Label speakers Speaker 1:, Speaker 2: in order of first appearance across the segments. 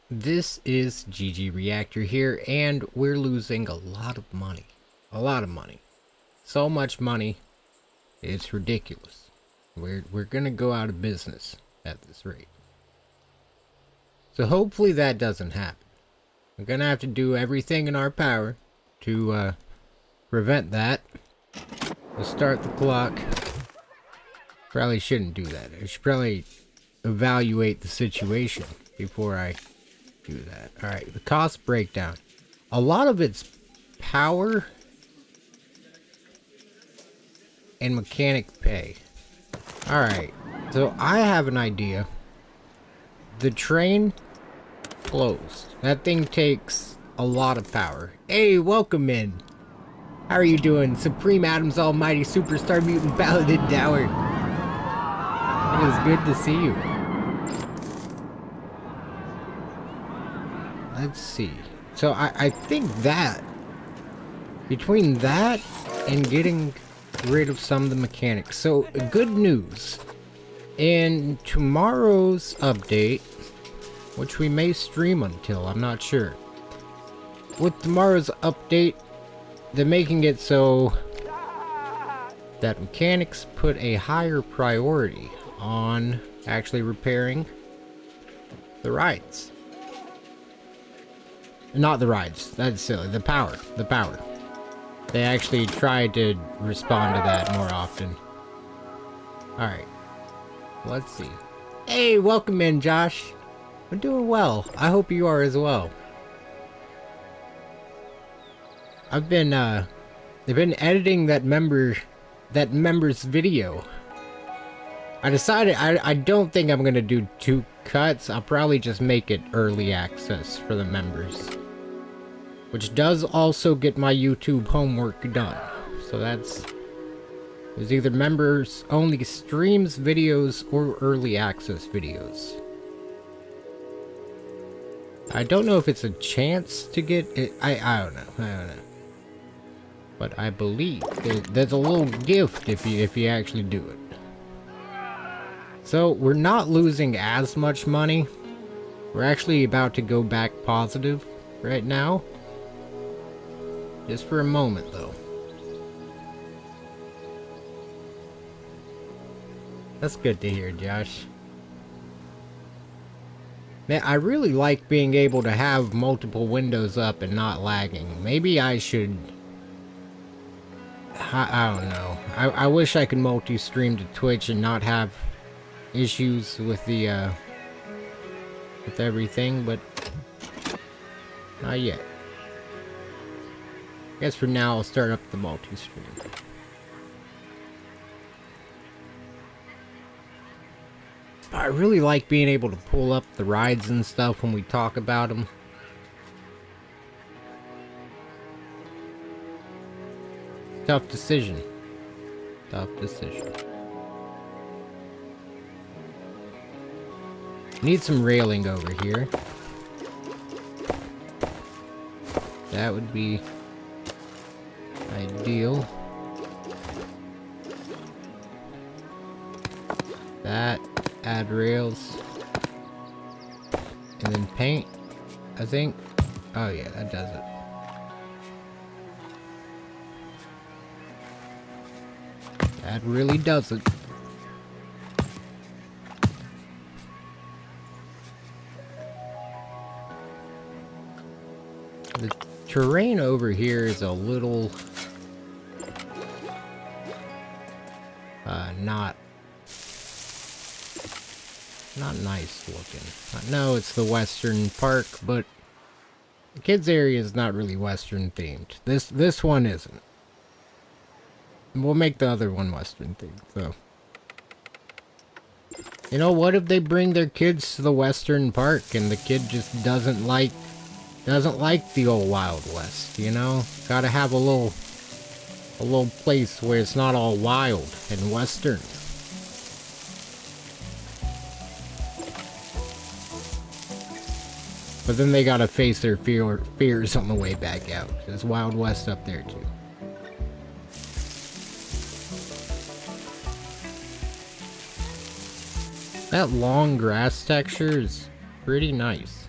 Speaker 1: This is GG Reactor here, and we're losing a lot of money. A lot of money. So much money, it's ridiculous. We're gonna go out of business at this rate. So hopefully that doesn't happen. We're gonna have to do everything in our power to prevent that. We'll start the clock. Probably shouldn't do that. I should probably evaluate the situation before I do that. Alright, the cost breakdown. A lot of it's power and mechanic pay. Alright, so I have an idea. The train closed. That thing takes a lot of power. Hey, welcome in. How are you doing? Supreme Adams Almighty Superstar Mutant Paladin Dower. It is good to see you. Let's see. So I think that between that and getting rid of some of the mechanics. So good news. In tomorrow's update, which we may stream until, I'm not sure. With tomorrow's update, they're making it so that mechanics put a higher priority on actually repairing the rides. Not the rides, that's silly, the power. They actually try to respond to that more often. Alright, let's see. Hey, welcome in, Josh. I'm doing well. I hope you are as well. I've been editing that member's video. I decided I don't think I'm gonna do 2 cuts. I'll probably just make it early access for the members, which does also get my YouTube homework done. So there's either members only streams videos or early access videos. I don't know if it's a chance to get it. I don't know. But I believe there's a little gift if you actually do it. So we're not losing as much money. We're actually about to go back positive right now. Just for a moment though. That's good to hear, Josh. Man, I really like being able to have multiple windows up and not lagging. Maybe I should... I don't know. I wish I could multi-stream to Twitch and not have issues with the, with everything, but not yet. I guess for now I'll start up the multi-stream. I really like being able to pull up the rides and stuff when we talk about them. Tough decision. Tough decision. Need some railing over here. That would be ideal. That. Add rails. And then paint, I think. Oh yeah, that does it. That really does it. The terrain over here is a little not nice looking. No, it's the Western Park, but the kids area is not really Western themed. This one isn't. We'll make the other one Western themed, so. You know, what if they bring their kids to the Western Park and the kid just doesn't like the old Wild West, you know? Gotta have a little place where it's not all wild and Western. But then they gotta face their fears on the way back out. There's Wild West up there too. That long grass texture is pretty nice.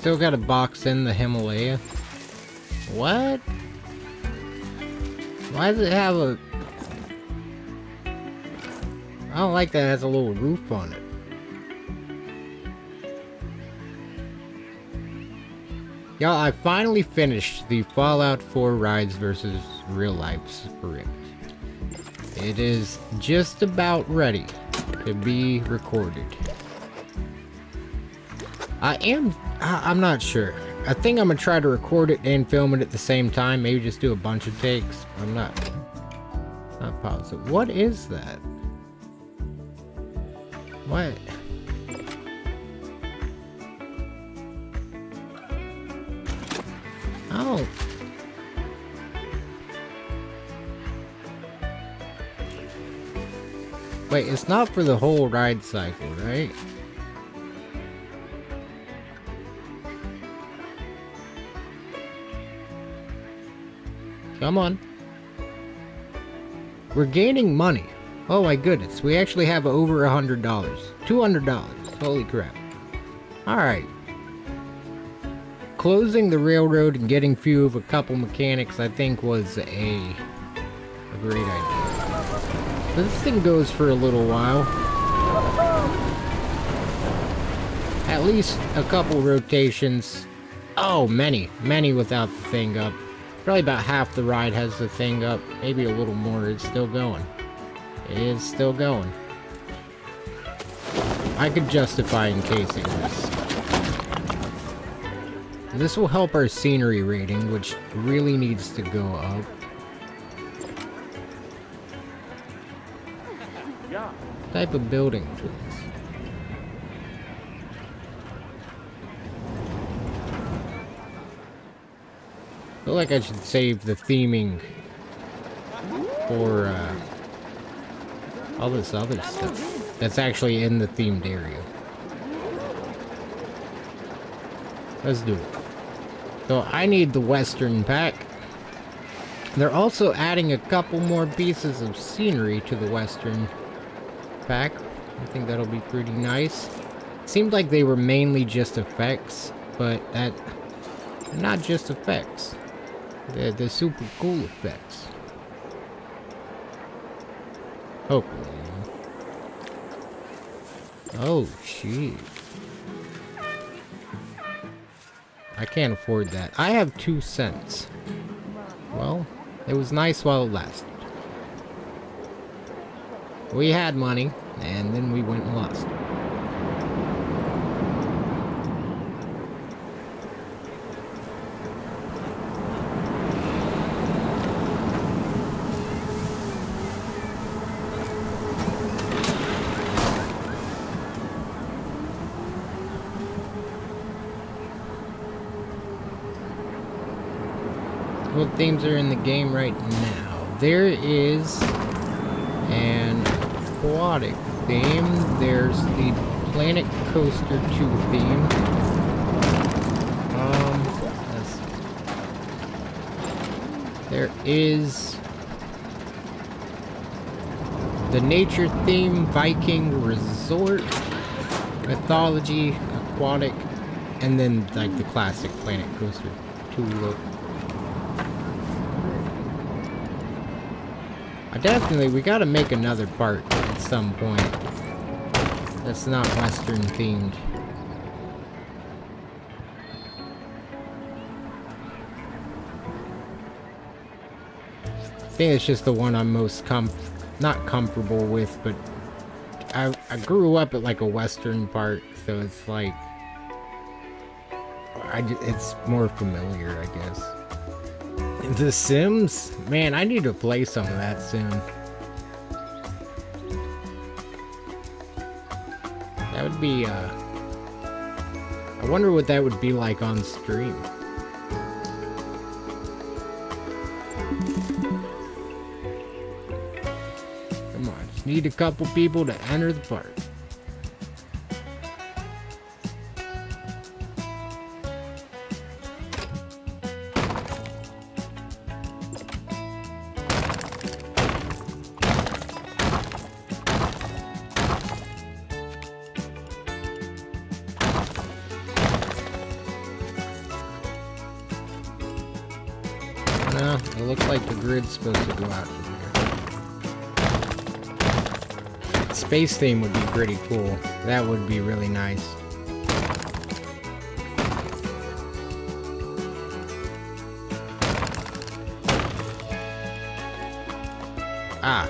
Speaker 1: Still got a box in the Himalaya. What? Why does it have a... I don't like that it has a little roof on it. Y'all, I finally finished the Fallout 4 Rides versus Real Life script. It is just about ready to be recorded. I'm not sure. I think I'm gonna try to record it and film it at the same time. Maybe just do a bunch of takes. I'm not positive. What is that? What? Oh. Wait, it's not for the whole ride cycle, right? Come on. We're gaining money. Oh my goodness, we actually have over $100. $200. Holy crap. Alright. Closing the railroad and getting few of a couple mechanics, I think, was a great idea. This thing goes for a little while. At least a couple rotations. Oh, many without the thing up. Probably about half the ride has the thing up. Maybe a little more. It's still going. It is still going. I could justify encasing this. This will help our scenery rating, which really needs to go up. What type of building for this? I feel like I should save the theming for all this other stuff that's actually in the themed area. Let's do it. So I need the Western pack. They're also adding a couple more pieces of scenery to the Western pack. I think that'll be pretty nice. Seemed like they were mainly just effects, but they're not just effects. They're super cool effects. Hopefully. Oh, shit. I can't afford that. I have 2 cents. Well, it was nice while it lasted. We had money, and then we went and lost it. What themes are in the game right now? There is an aquatic theme. There's the Planet Coaster 2 theme. Let's see. There is the nature theme, Viking Resort, mythology, aquatic, and then like the classic Planet Coaster 2 look. We gotta make another part at some point that's not Western themed. I think it's just the one I'm most not comfortable with, but I grew up at like a Western park, so it's like it's more familiar, I guess. The Sims? Man, I need to play some of that soon. That would be, I wonder what that would be like on stream. Come on, just need a couple people to enter the park. No, it looks like the grid's supposed to go out from here. Space theme would be pretty cool. That would be really nice. Ah.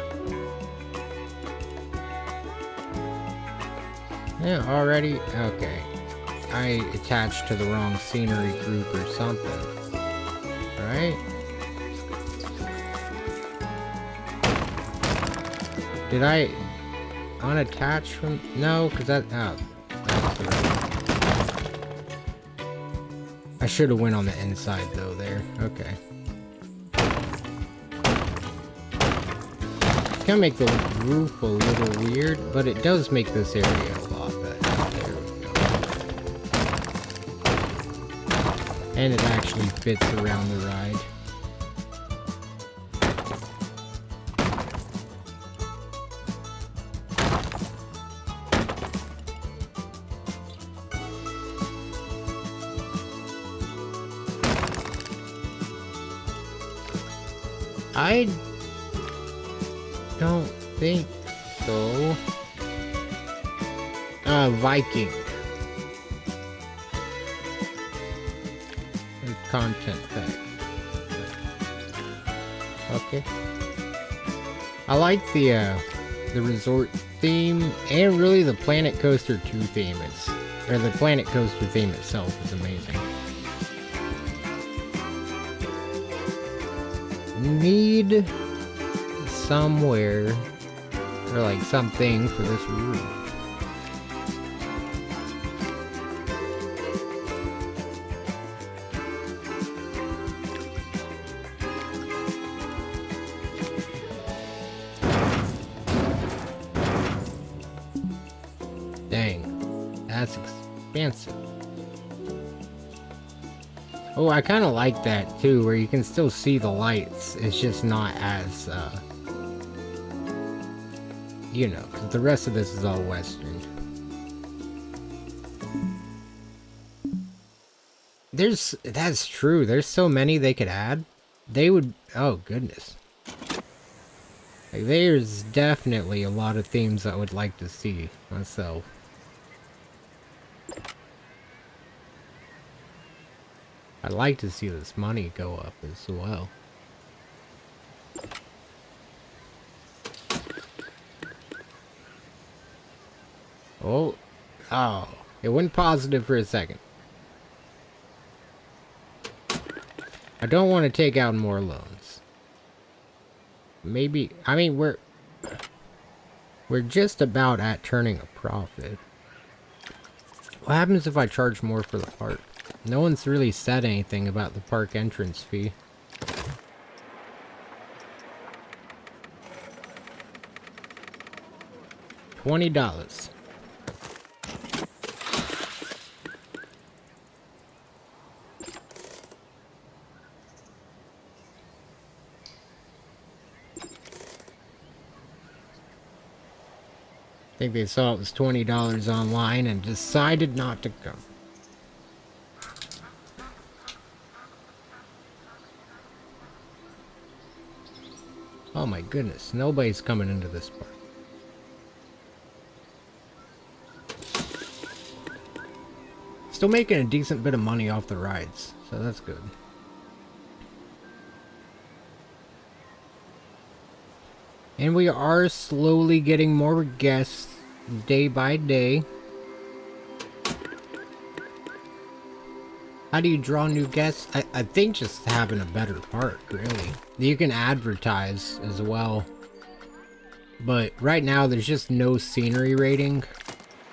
Speaker 1: Yeah, already? Okay. I attached to the wrong scenery group or something. Right? Did I unattach from... No, because that... Oh. That's the right. I should have went on the inside, though, there. Okay. It's gonna make the roof a little weird, but it does make this area a lot better. There we go. And it actually fits around the ride. I don't think so. Viking. Content pack. Okay. I like the resort theme and really the Planet Coaster 2 theme. Or the Planet Coaster theme itself is amazing. Need somewhere or like something for this roof. Dang, that's expensive. Oh, I kind of like that too, where you can still see the lights. It's just not as, you know, 'cause the rest of this is all Western. That's true. There's so many they could add. They would, oh goodness. Like, there's definitely a lot of themes I would like to see myself. I'd like to see this money go up as well. Oh, it went positive for a second. I don't want to take out more loans. Maybe, I mean, we're just about at turning a profit. What happens if I charge more for the park? No one's really said anything about the park entrance fee. $20. I think they saw it was $20 online and decided not to come. Oh my goodness, nobody's coming into this park. Still making a decent bit of money off the rides, so that's good. And we are slowly getting more guests day by day. How do you draw new guests? I think just having a better park, really. You can advertise as well. But right now, there's just no scenery rating.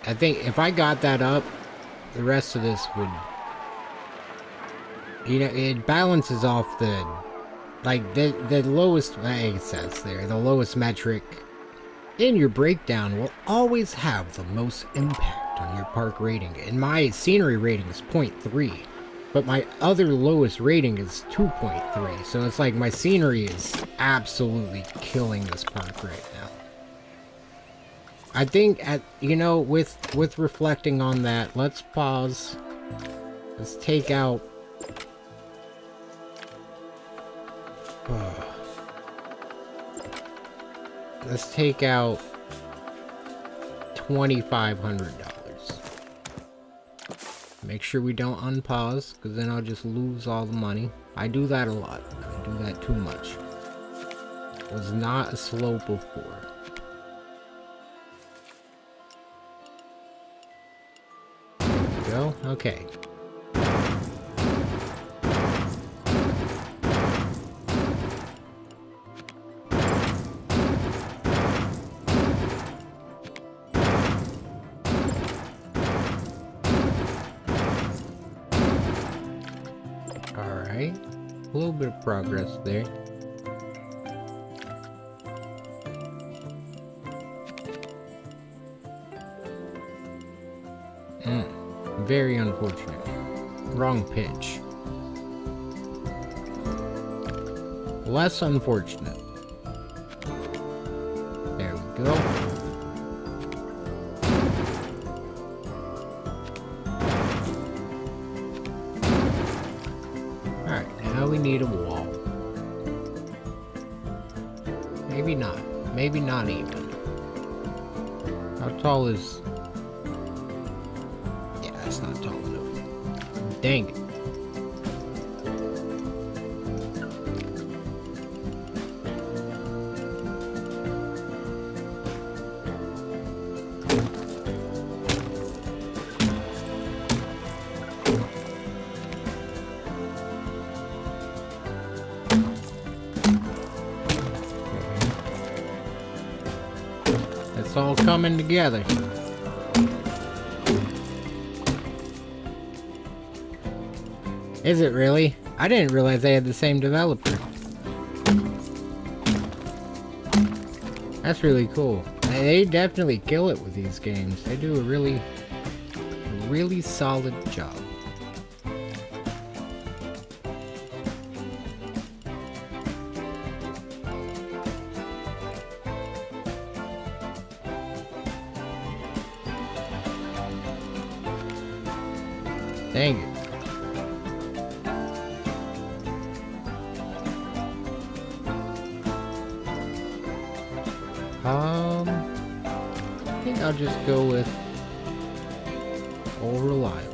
Speaker 1: I think if I got that up, the rest of this would... You know, it balances off the... Like, the lowest... It says there, the lowest metric in your breakdown will always have the most impact on your park rating. And my scenery rating is 0.3. But my other lowest rating is 2.3. So it's like my scenery is absolutely killing this park right now. I think, you know, with reflecting on that, let's pause. Let's take out Let's take out $2,500. Make sure we don't unpause, because then I'll just lose all the money. I do that a lot. I do that too much. Was not a slow before. There we go. Okay. Alright. A little bit of progress there. Very unfortunate. Wrong pitch. Less unfortunate. There we go. Alright, now we need a wall. Maybe not. Maybe not even. How tall is... It's not tall enough. Dang it. It's all coming together. Is it really? I didn't realize they had the same developer. That's really cool. They definitely kill it with these games. They do a really solid job. Dang it. I think I'll just go with all reliable.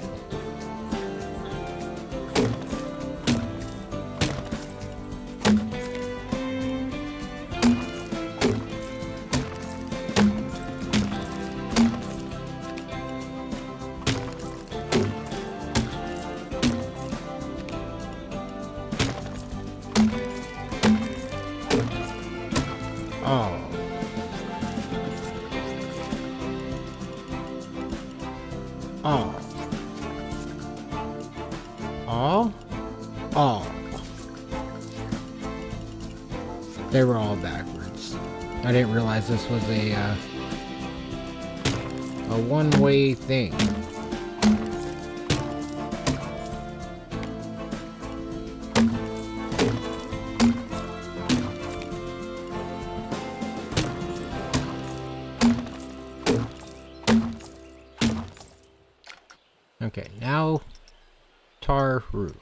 Speaker 1: Oh. Oh. Oh. Oh. They were all backwards. I didn't realize this was a one-way thing. Okay, now tar roof.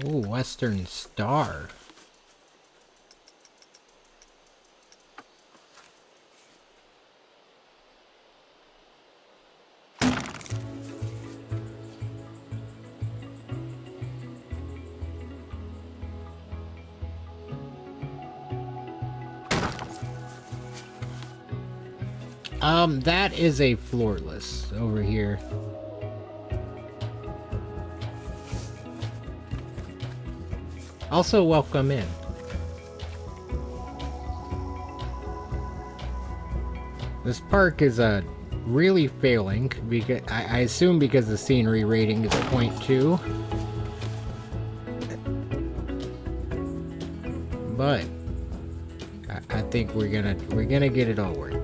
Speaker 1: Ooh, Western Star. That is a floorless over here. Also, welcome in. This park is really failing because I assume because the scenery rating is 0.2. But I think we're gonna get it all worked out.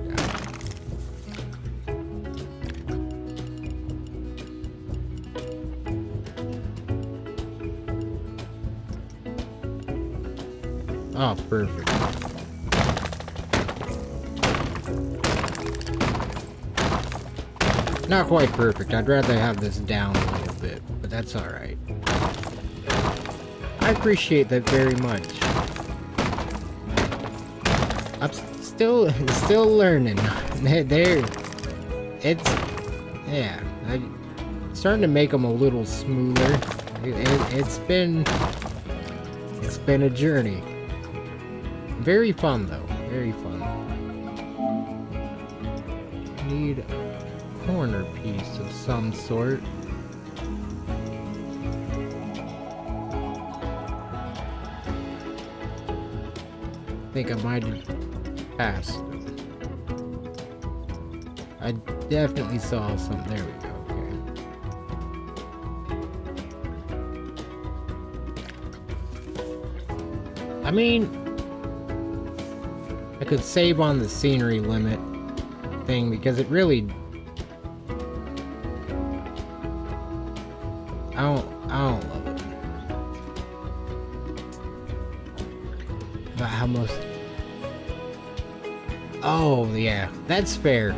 Speaker 1: Oh, perfect. Not quite perfect. I'd rather have this down a little bit, but that's alright. I appreciate that very much. I'm still learning. Yeah, I'm starting to make them a little smoother. It's been a journey. Very fun though, very fun. Need a corner piece of some sort. I think I might have passed. I definitely saw some. There we go. Okay. I mean, I could save on the scenery limit thing because it really. I don't love it. But how much? Oh yeah, that's fair.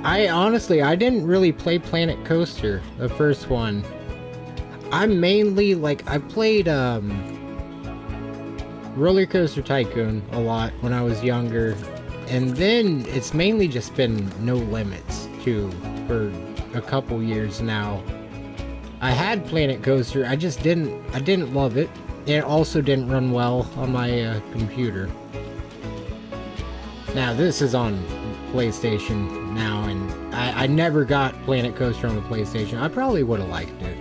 Speaker 1: I didn't really play Planet Coaster, the first one. I'm mainly like, I played Roller Coaster Tycoon a lot when I was younger, and then it's mainly just been No Limits too for a couple years now. I had Planet Coaster, I didn't love it. It also didn't run well on my computer. Now this is on PlayStation now, and I never got Planet Coaster on the PlayStation. I probably would have liked it.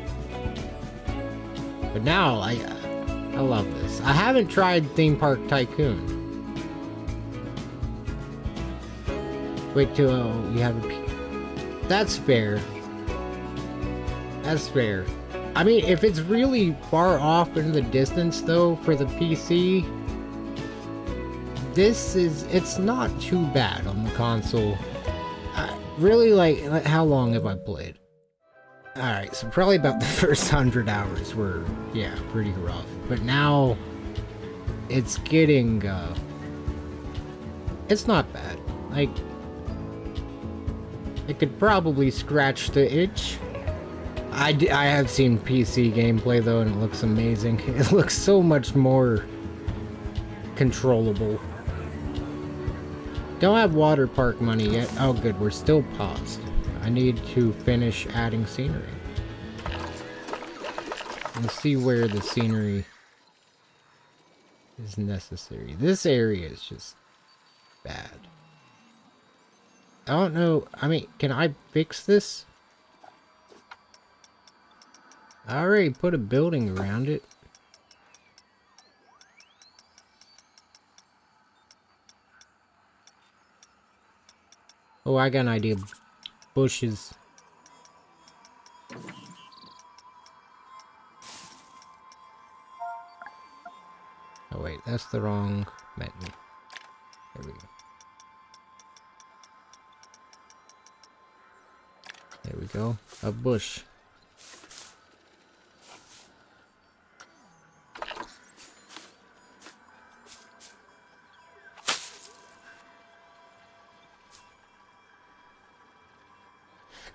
Speaker 1: But now, I love this. I haven't tried Theme Park Tycoon. Wait till you have a... That's fair. That's fair. I mean, if it's really far off in the distance, though, for the PC... it's not too bad on the console. Really, like, how long have I played? Alright, so probably about the first 100 hours were, yeah, pretty rough. But now, it's getting, it's not bad. Like, it could probably scratch the itch. I have seen PC gameplay, though, and it looks amazing. It looks so much more controllable. Don't have water park money yet. Oh good, we're still paused. I need to finish adding scenery. Let's see where the scenery is necessary. This area is just bad. I don't know. I mean, can I fix this? I already put a building around it. Oh, I got an idea. Bushes. Oh wait, that's the wrong menu. There we go. There we go. A bush.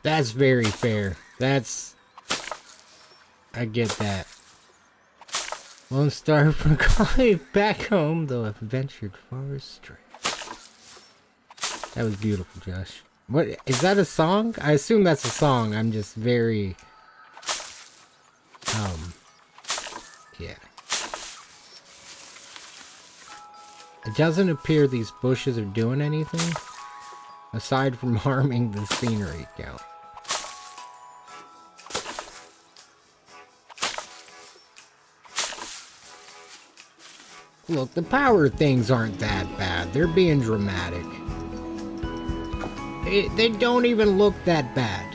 Speaker 1: That's very fair. I get that. Lone Star from calling back home, though I've ventured far astray. That was beautiful, Josh. What, is that a song? I assume that's a song. I'm just very... yeah. It doesn't appear these bushes are doing anything, aside from harming the scenery count. Look, the power things aren't that bad. They're being dramatic. They don't even look that bad.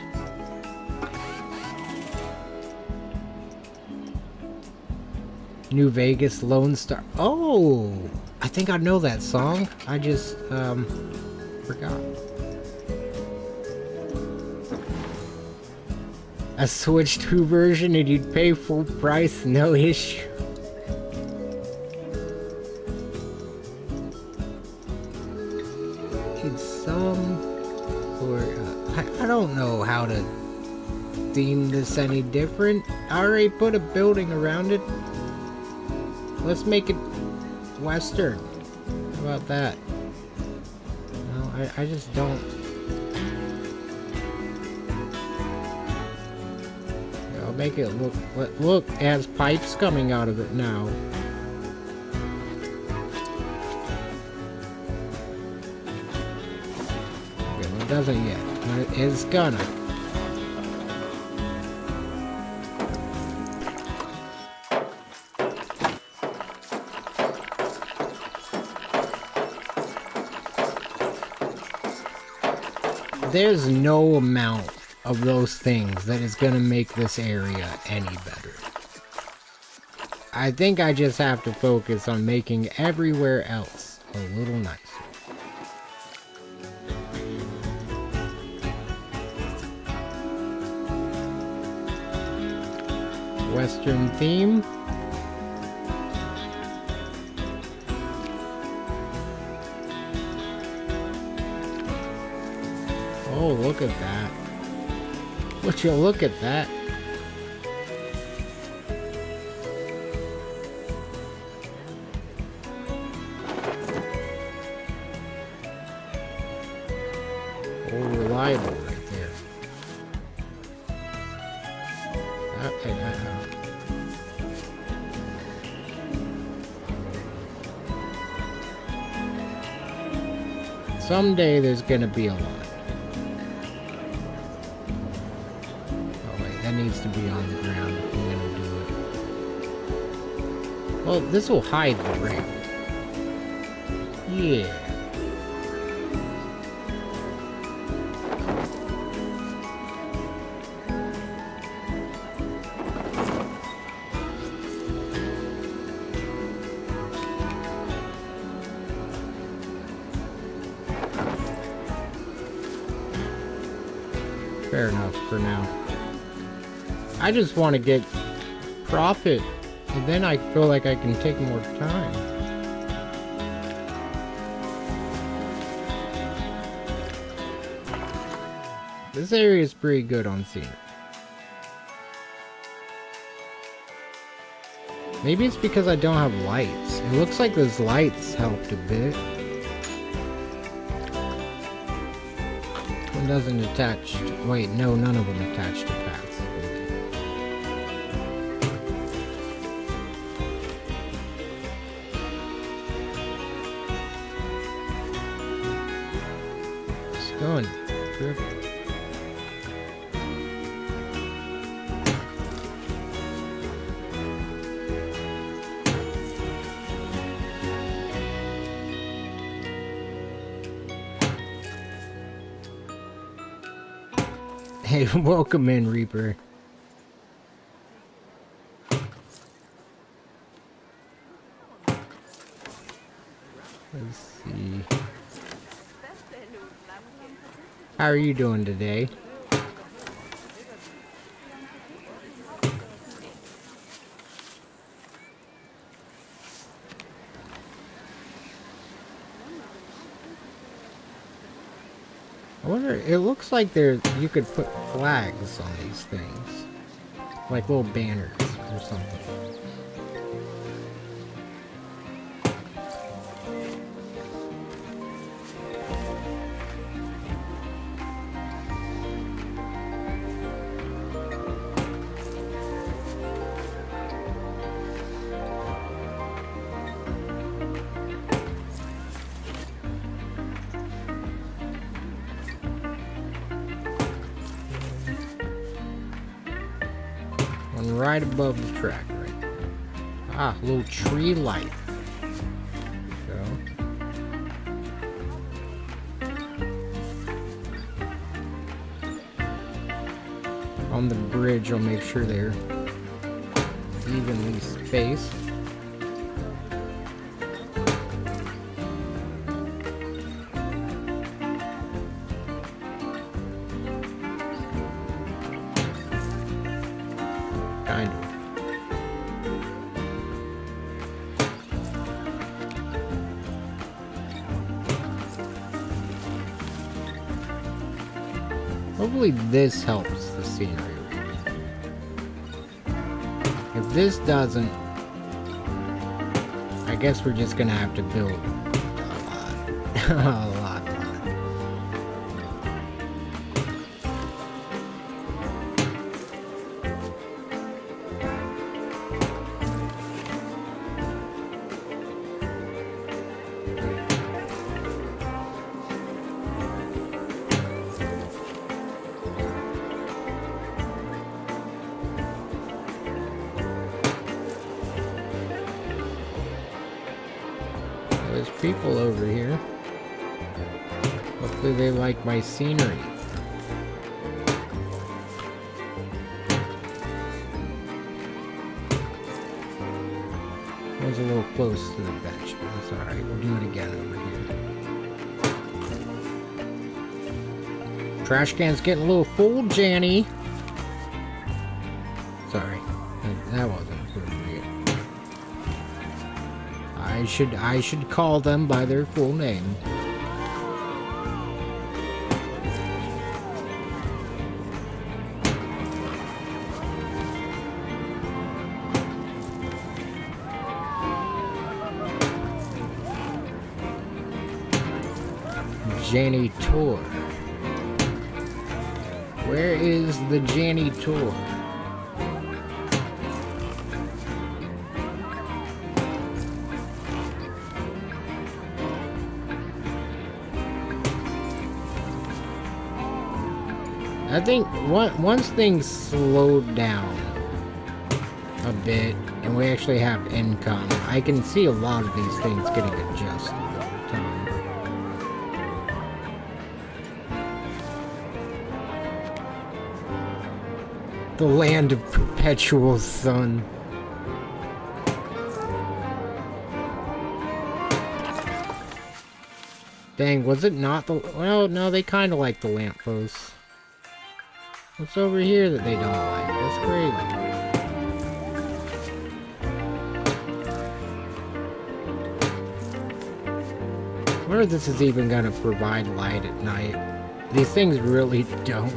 Speaker 1: New Vegas Lone Star. Oh! I think I know that song. I just, forgot. A Switch 2 version and you'd pay full price, no issue. I don't know how to theme this any different. I already put a building around it. Let's make it Western. How about that? No, I just don't. I'll make it look. Look, it has pipes coming out of it now. Okay, well, it doesn't yet, but it's gonna. There's no amount of those things that is gonna make this area any better. I think I just have to focus on making everywhere else a little nicer. Western theme. Oh, look at that. Would you look at that? Oh, reliable right there. Someday there's gonna be a lot. Needs to be on the ground if I'm gonna do it. Well, this will hide the ramp. Yeah. Fair enough for now. I just want to get profit, and then I feel like I can take more time. This area is pretty good on scenery. Maybe it's because I don't have lights. It looks like those lights helped a bit. One doesn't attach to, wait, no, none of them attach to paths. Going perfect. Hey, welcome in, Reaper. Let's see. How are you doing today? I wonder, it looks like you could put flags on these things. Like little banners or something. Right above the track, right? Ah, a little tree light. There we go. On the bridge, I'll make sure they're evenly spaced. Kind of. hopefully this helps the scenery. If this doesn't, I guess we're just gonna have to build a lot. a lot. There's people over here. Hopefully they like my scenery. I was a little close to the bench, but that's alright. We'll do it again over here. Trash can's getting a little full, Janny. Sorry. That wasn't appropriate. I should call them by their full name. Janitor. Where is the janitor? I think once things slowed down a bit and we actually have income, I can see a lot of these things getting adjusted over time. The land of perpetual sun. Dang, was it not the... Well, no, they kind of like the lampposts. What's over here that they don't like? That's crazy. I wonder if this is even gonna provide light at night. These things really don't.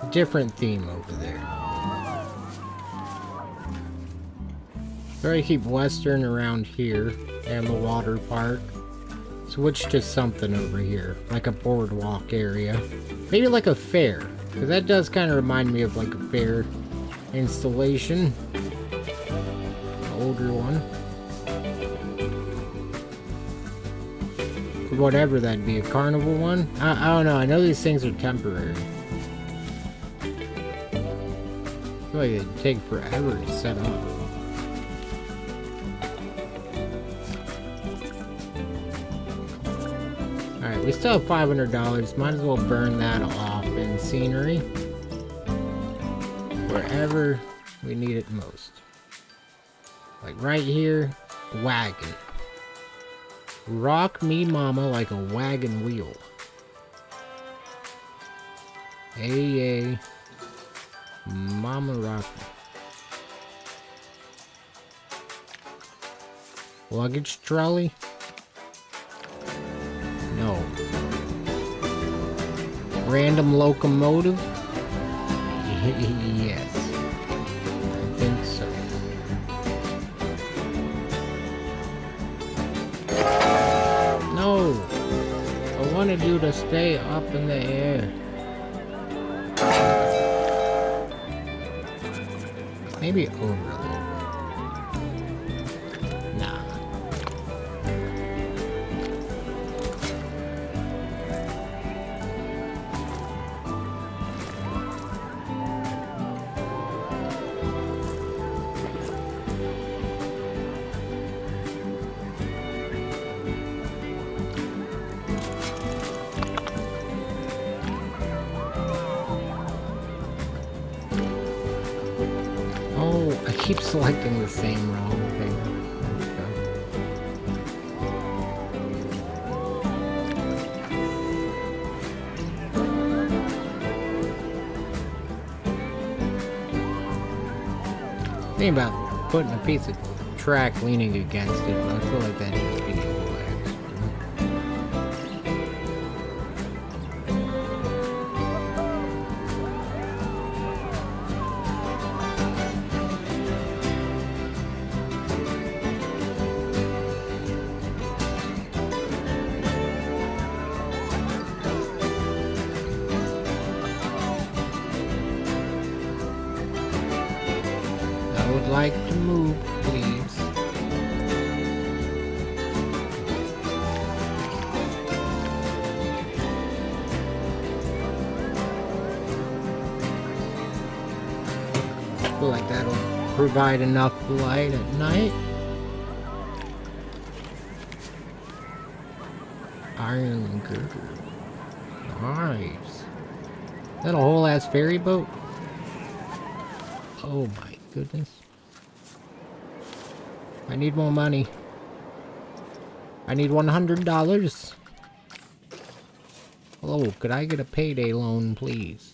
Speaker 1: Different theme over there. Try to keep Western around here and the water park. Switch to something over here, like a boardwalk area. Maybe like a fair, because that does kind of remind me of like a fair installation. An older one. Whatever that'd be, a carnival one? I don't know, I know these things are temporary. I feel like it'd take forever to set up. Alright, we still have $500. Might as well burn that off in scenery. Wherever we need it most. Like right here, wagon. Rock me mama like a wagon wheel. Hey. Mama rock. Luggage trolley? No. Random locomotive? Yes. I think so. No! I wanted you to stay up in the air. Maybe over a little bit. Nah. I keep selecting the same wrong thing. Think about putting a piece of track leaning against it, but I feel like that needs to be a little extra. I would like to move, please. I feel like that'll provide enough light at night. Iron girder. Nice. Is that a whole ass ferry boat? Oh my goodness. I need more money. I need $100. Hello, could I get a payday loan, please?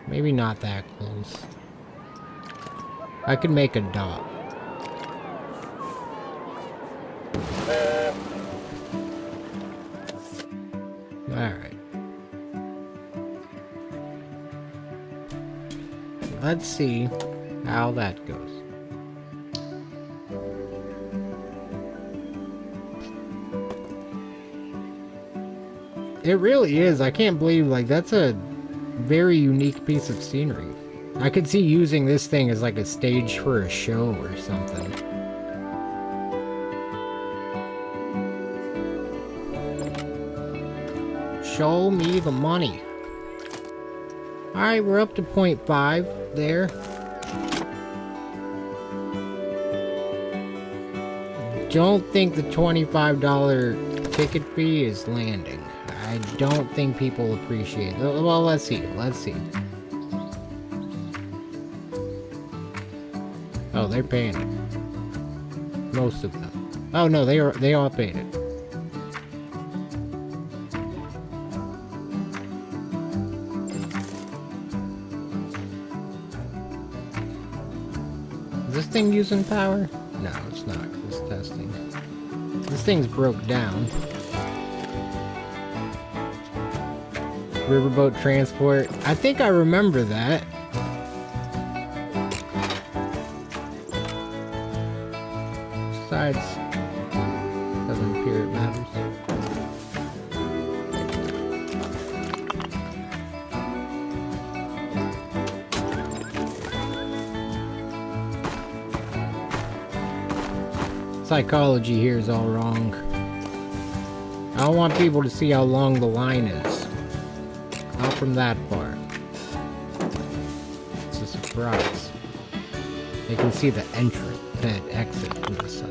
Speaker 1: Maybe not that close. I could make a dot. Alright. Let's see how that goes. It really is. I can't believe, like, that's a very unique piece of scenery. I could see using this thing as like a stage for a show or something. Show me the money. Alright, we're up to 0.5 there. Don't think the $25 ticket fee is landing. I don't think people appreciate it. Well, let's see. Let's see. Oh, they're paying it. Most of them. Oh no, they all paid it. Is this thing using power? No, it's not. It's testing. This thing's broke down. Riverboat transport. I think I remember that. Besides, doesn't appear it matters. Psychology here is all wrong. I don't want people to see how long the line is. Not from that far. It's a surprise. They can see the entrance, that exit from the side.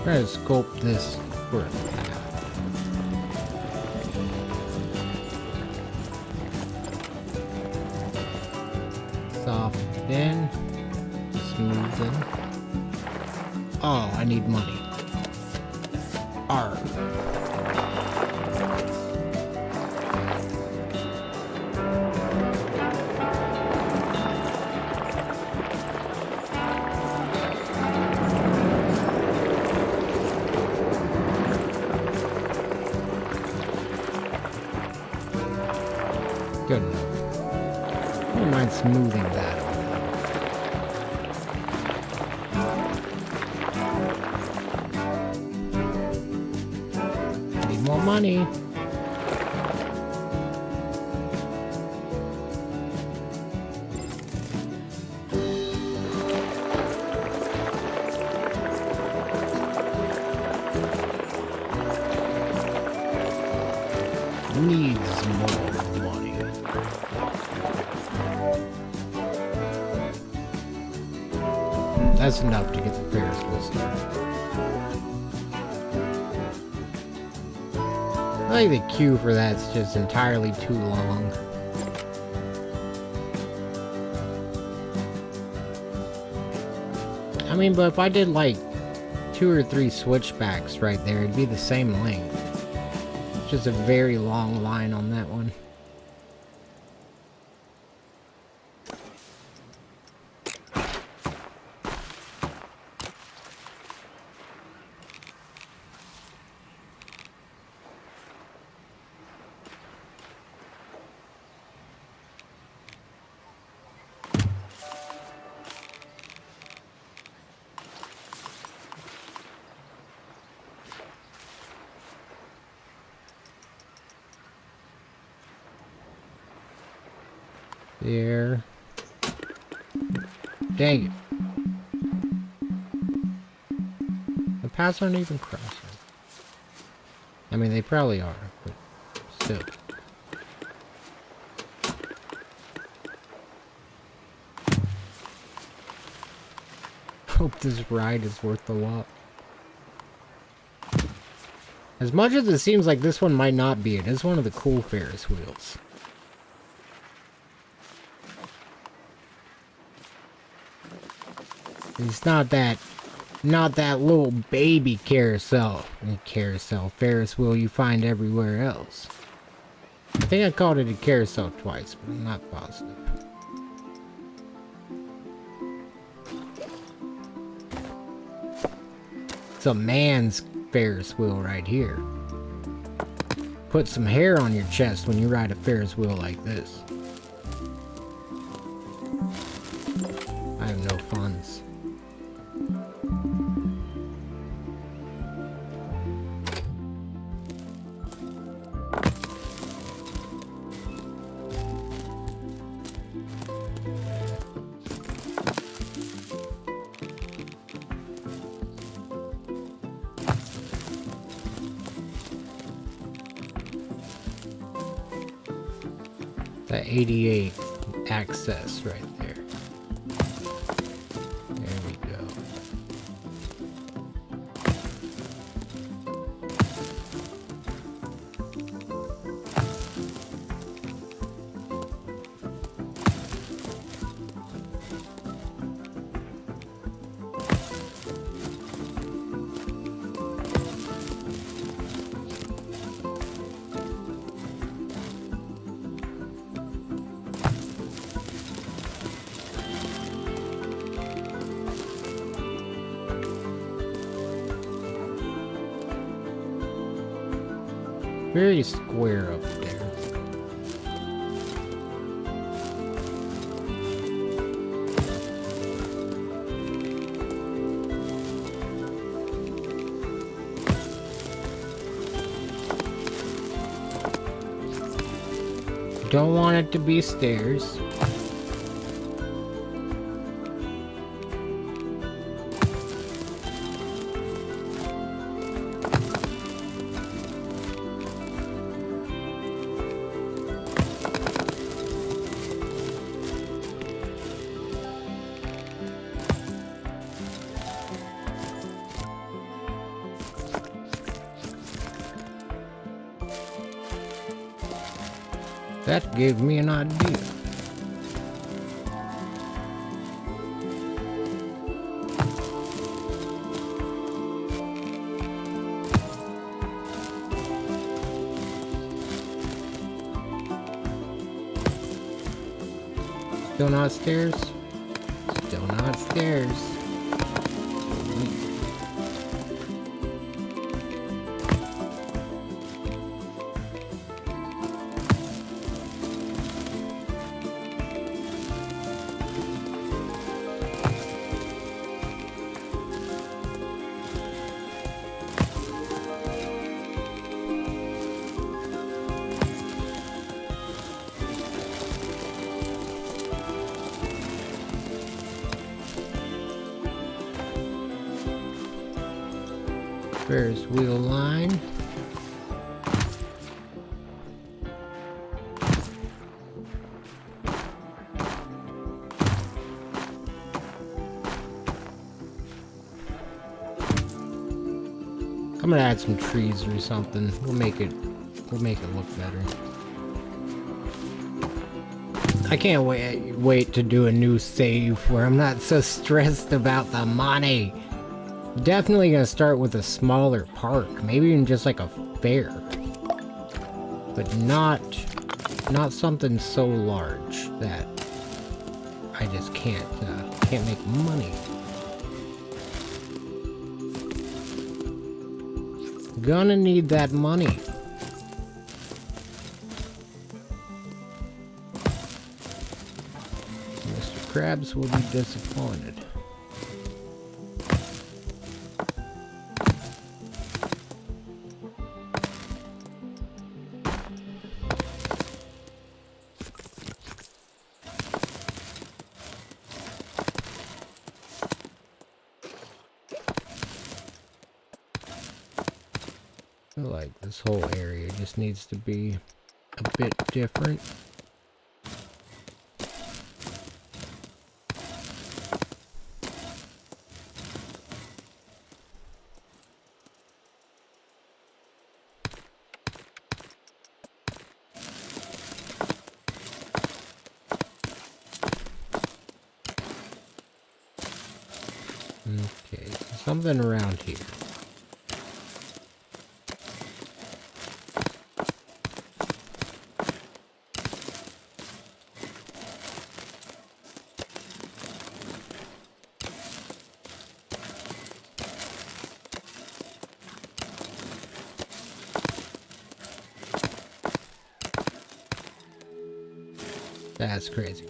Speaker 1: Try to sculpt this for a path. Soft in, smooth in. Oh, I need money. Arr. Good enough. Wouldn't mind smoothing that out. money. Needs more money. That's enough to get the Ferris wheel started. I think the queue for that's just entirely too long. I mean, but if I did like 2 or 3 switchbacks right there, it'd be the same length. It's just a very long line on that one. There. Dang it. The paths aren't even crossing. I mean, they probably are, but still. Hope this ride is worth the walk. As much as it seems like this one might not be, it is one of the cool Ferris wheels. It's not that little baby Ferris wheel you find everywhere else. I think I called it a carousel twice, but I'm not positive. It's a man's Ferris wheel right here. Put some hair on your chest when you ride a Ferris wheel like this. I have no funds. That 88 access right there. There we go. Very square up there. Don't want it to be stairs. That gave me an idea. Still not stairs? Still not stairs. Ferris wheel line. I'm gonna add some trees or something. We'll make it look better. I can't wait to do a new save where I'm not so stressed about the money. Definitely gonna start with a smaller park, maybe even just like a fair, but not something so large that I just can't make money. Gonna need that money. Mr. Krabs will be disappointed. I feel like this whole area just needs to be a bit different. Okay, so something around here. That's crazy.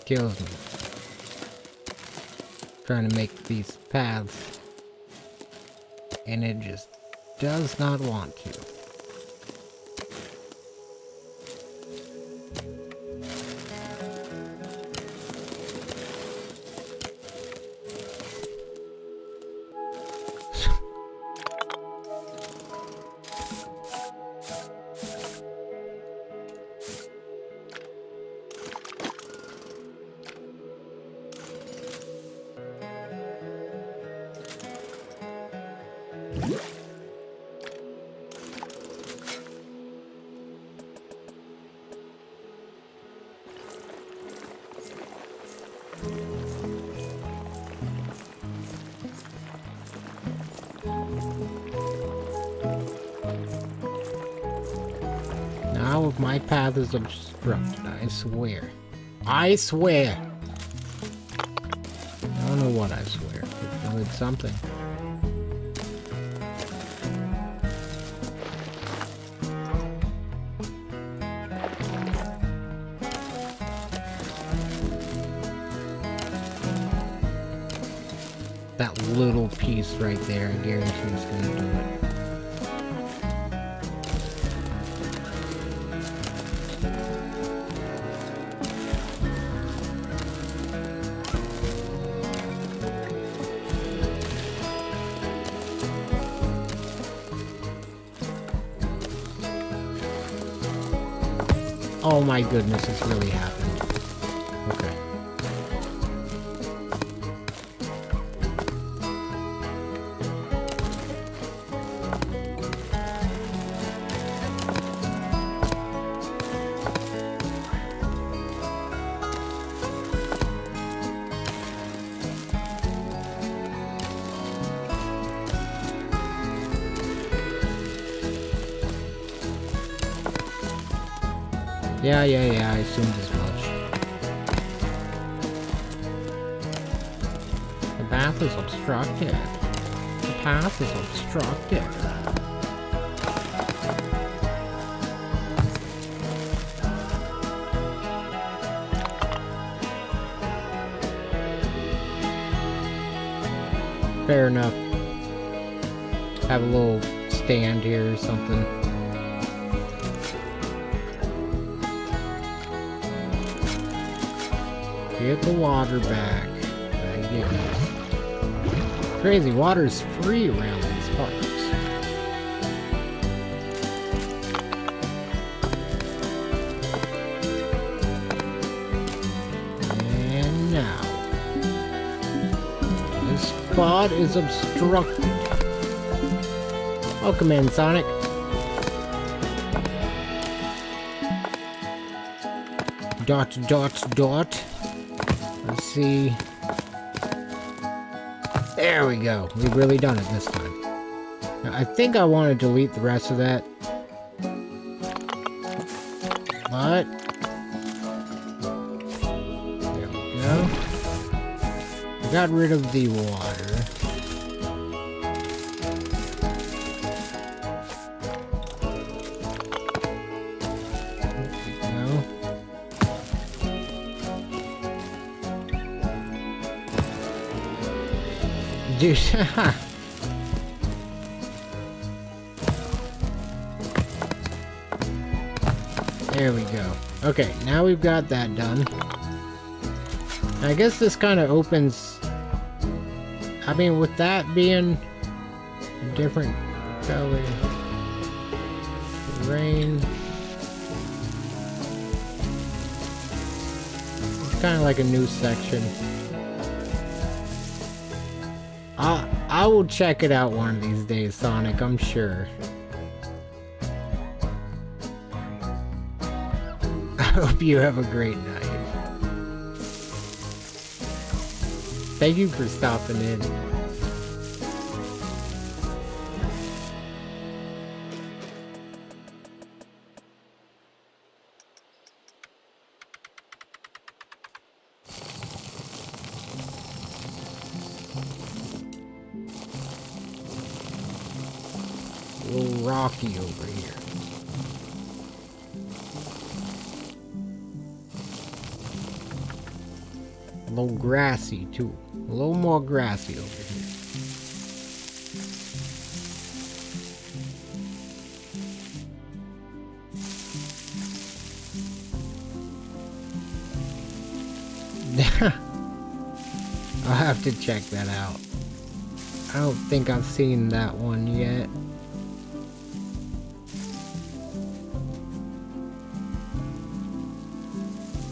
Speaker 1: Kills me. Trying to make these paths, and it just does not want to. Now if my path is obstructed, I swear. I swear! I don't know what I swear, but it's something. That little piece right there, I guarantee is gonna do it. Oh my goodness, it's really happened. Okay. Yeah, I assumed as much. The path is obstructed. The path is obstructed. Fair enough. Have a little stand here or something. Get the water back. Crazy, water's free around these parts. And now, this spot is obstructed. Welcome in, Sonic. Dot, dot, dot. Let's see. There we go. We've really done it this time. Now, I think I want to delete the rest of that. But there we go. We got rid of the water. Dude, there we go. Okay, now we've got that done. I guess this kind of opens... I mean, with that being a different color... Rain... It's kind of like a new section. I will check it out one of these days, Sonic, I'm sure. I hope you have a great night. Thank you for stopping in. A little rocky over here. A little grassy too. A little more grassy over here. I'll have to check that out. I don't think I've seen that one yet.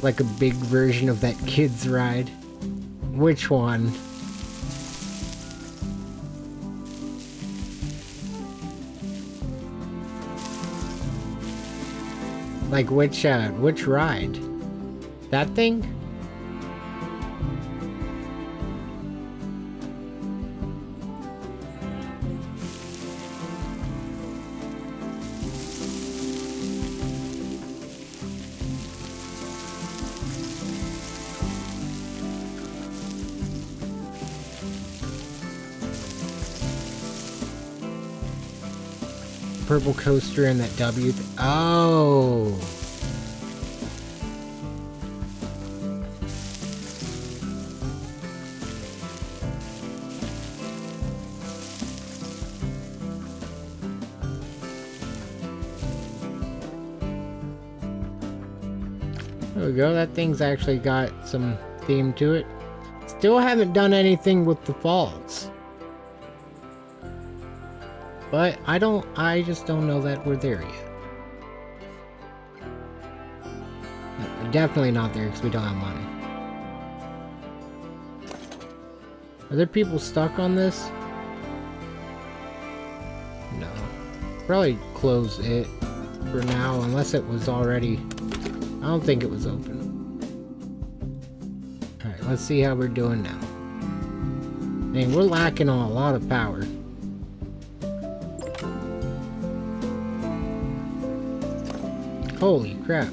Speaker 1: Like a big version of that kid's ride. Which one? Like which ride? That thing? Purple coaster and that W. Oh. There we go. That thing's actually got some theme to it. Still haven't done anything with the falls. But I just don't know that we're there yet. No, we're definitely not there because we don't have money. Are there people stuck on this? No. Probably close it for now unless it was already... I don't think it was open. Alright, let's see how we're doing now. Dang, we're lacking on a lot of power. Holy crap.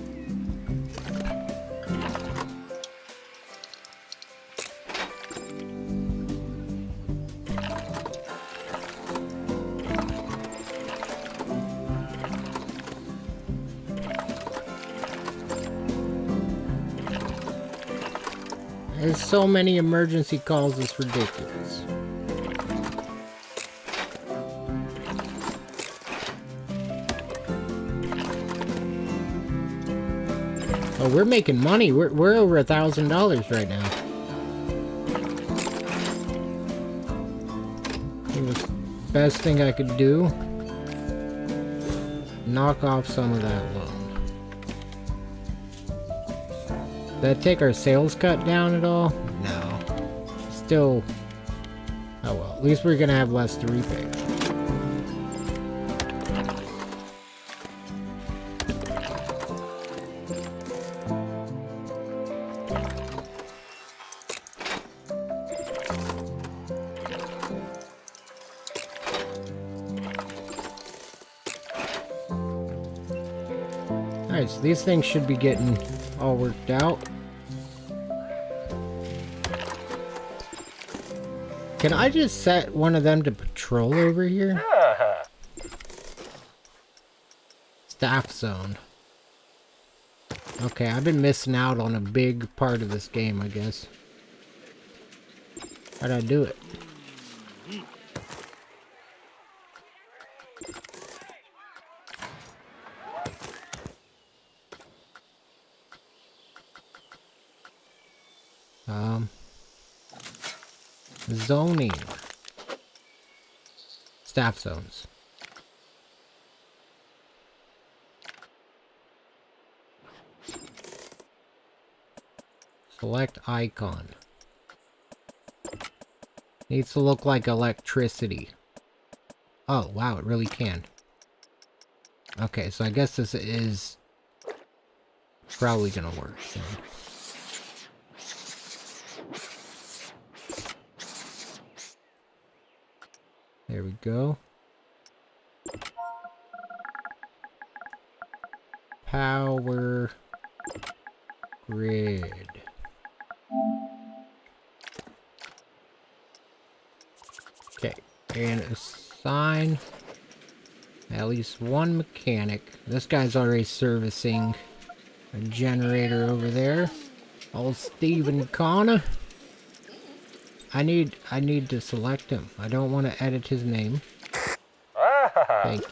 Speaker 1: There's so many emergency calls, it's ridiculous. Oh, we're making money. We're over $1,000 right now. It was the best thing I could do. Knock off some of that loan. Did that take our sales cut down at all? No. Still... Oh well, at least we're gonna have less to repay. Alright, so these things should be getting all worked out. Can I just set one of them to patrol over here? Staff zone. Okay, I've been missing out on a big part of this game, I guess. How'd I do it? Zoning. Staff zones. Select icon. Needs to look like electricity. Oh, wow, it really can. Okay, so I guess this is probably gonna work soon. There we go. Power grid. Okay, and assign at least one mechanic. This guy's already servicing a generator over there. Old Stephen Connor. I need to select him. I don't want to edit his name. Thank you.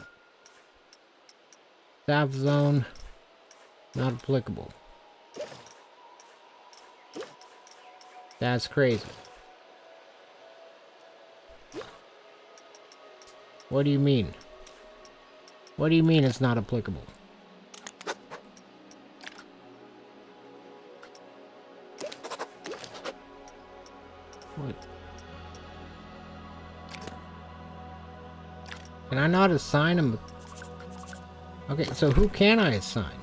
Speaker 1: Staff zone. Not applicable. That's crazy. What do you mean? What do you mean it's not applicable? What? Can I not assign him? Okay, so who can I assign?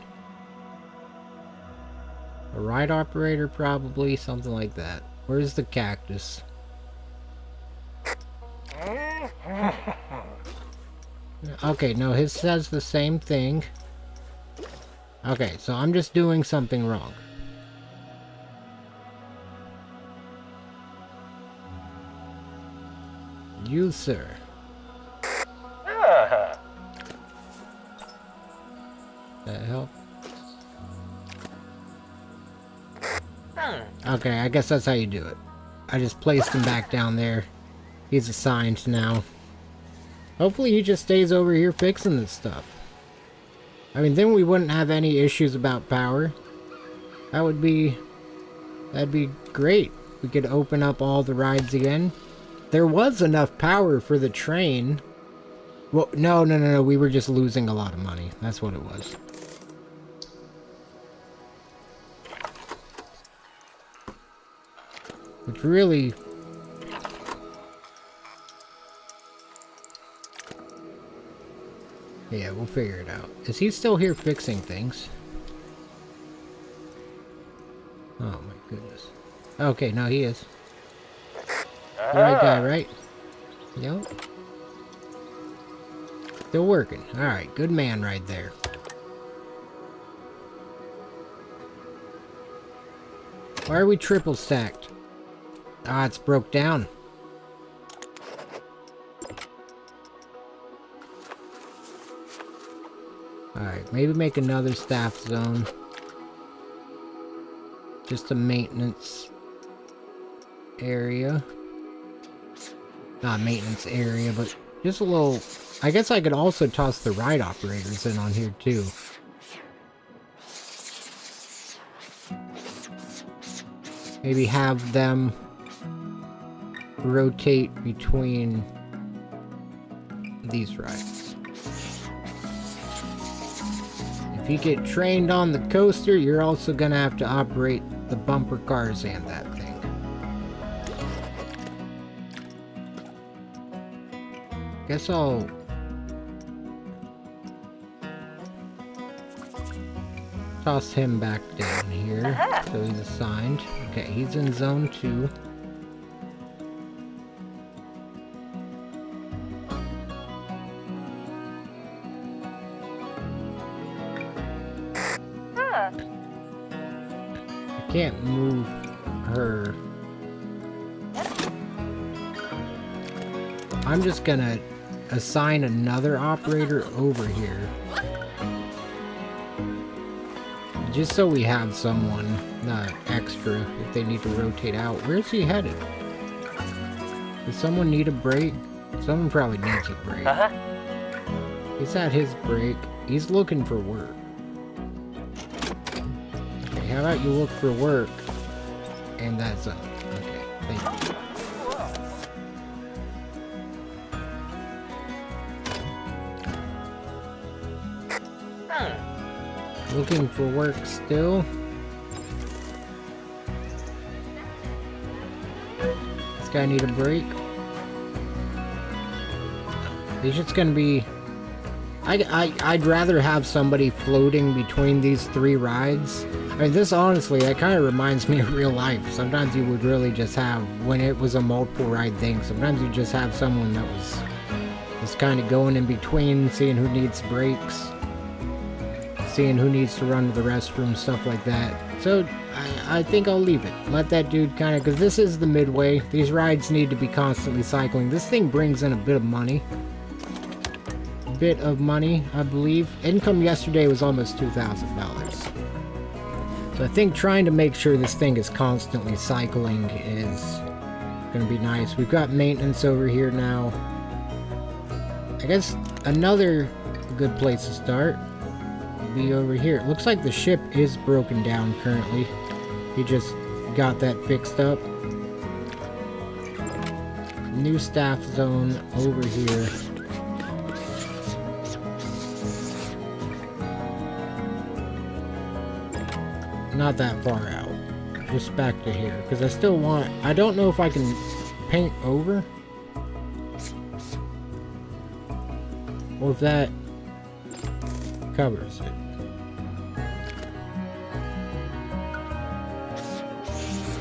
Speaker 1: A ride operator, probably, something like that. Where's the cactus? Okay, no, his says the same thing. Okay, so I'm just doing something wrong. You, sir. That help? Okay, I guess that's how you do it. I just placed him back down there. He's assigned now. Hopefully he just stays over here fixing this stuff. I mean, then we wouldn't have any issues about power. That'd be great. We could open up all the rides again. There was enough power for the train. Well, no. We were just losing a lot of money. That's what it was. Which really... Yeah, we'll figure it out. Is he still here fixing things? Oh my goodness. Okay, no, he is. The right guy, right? Yep. Still working. Alright, good man right there. Why are we triple stacked? Ah, it's broke down. Alright, maybe make another staff zone. Just a maintenance area. Not maintenance area, but just a little... I guess I could also toss the ride operators in on here too. Maybe have them rotate between these rides. If you get trained on the coaster, you're also gonna have to operate the bumper cars and that thing. Guess I'll toss him back down here. So he's assigned. Okay, he's in zone 2. I can't move her. I'm just gonna assign another operator over here. Just so we have someone extra if they need to rotate out. Where's he headed? Does someone need a break? Someone probably needs a break. He's at his break. He's looking for work. Okay, how about you look for work? And that's up. Okay, thank you. Looking for work still. This guy need a break. He's just gonna be... I'd rather have somebody floating between these 3 rides. I mean, this honestly, that kind of reminds me of real life. Sometimes you would really just have, when it was a multiple ride thing, sometimes you just have someone that was kind of going in between, seeing who needs breaks, seeing who needs to run to the restroom, stuff like that. So I think I'll leave it. Let that dude kind of, because this is the midway. These rides need to be constantly cycling. This thing brings in a bit of money. I believe. Income yesterday was almost $2,000. So I think trying to make sure this thing is constantly cycling is going to be nice. We've got maintenance over here now. I guess another good place to start would be over here. It looks like the ship is broken down currently. He just got that fixed up. New staff zone over here. Not that far out. Just back to here. Because I still want... I don't know if I can paint over. Or if that covers it.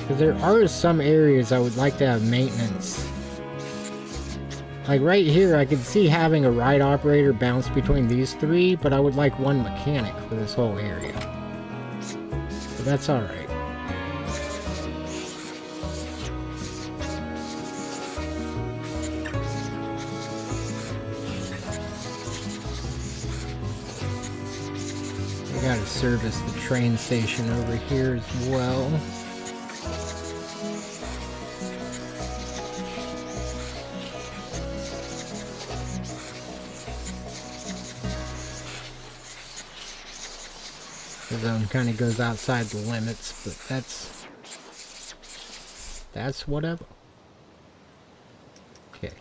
Speaker 1: Because there are some areas I would like to have maintenance. Like right here, I could see having a ride operator bounce between these 3, but I would like one mechanic for this whole area. But that's alright. I gotta service the train station over here as well. The zone kind of goes outside the limits, but that's whatever. Okay.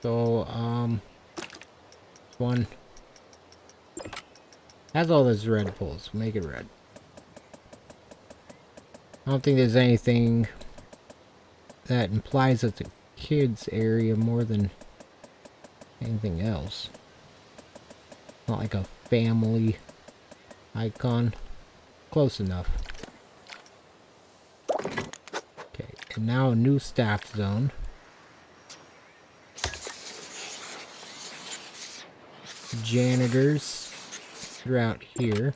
Speaker 1: So, one has all those red poles. Make it red. I don't think there's anything that implies it's a kids area more than anything else. Not like a family icon. Close enough. Okay, and now a new staff zone. Janitors throughout here.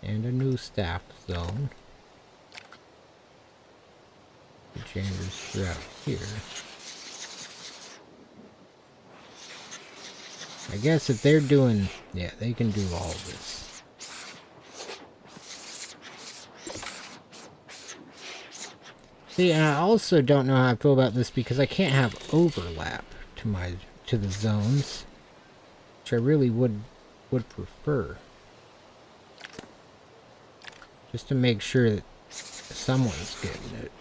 Speaker 1: And a new staff zone. Janitors throughout here. I guess if they're doing... Yeah, they can do all of this. See, and I also don't know how I feel about this because I can't have overlap to the zones, which I really would prefer. Just to make sure that someone's getting it.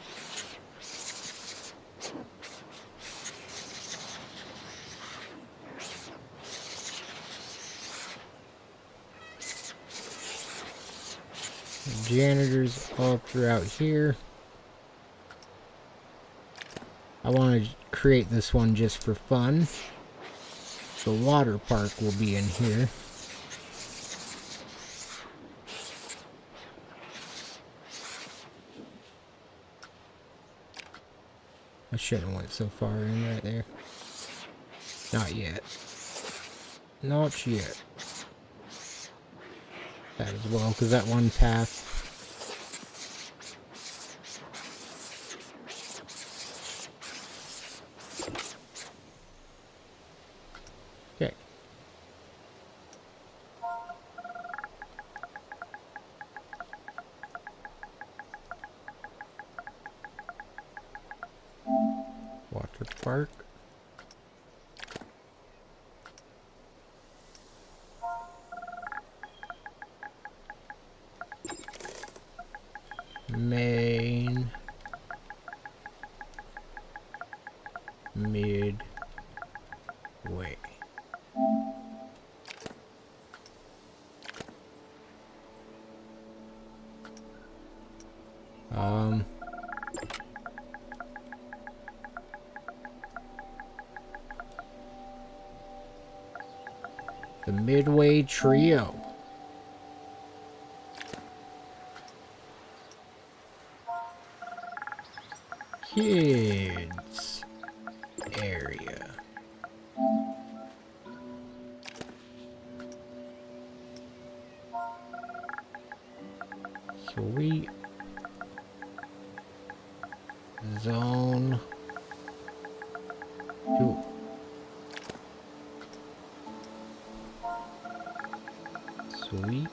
Speaker 1: The janitors all throughout here. I want to create this one just for fun. The water park will be in here. I shouldn't have went so far in right there. Not yet. Not yet. That as well, because that one path. Okay. Water park. Main. Midway. The Midway Trio. Kids area. Sweet. Zone 2. Sweet.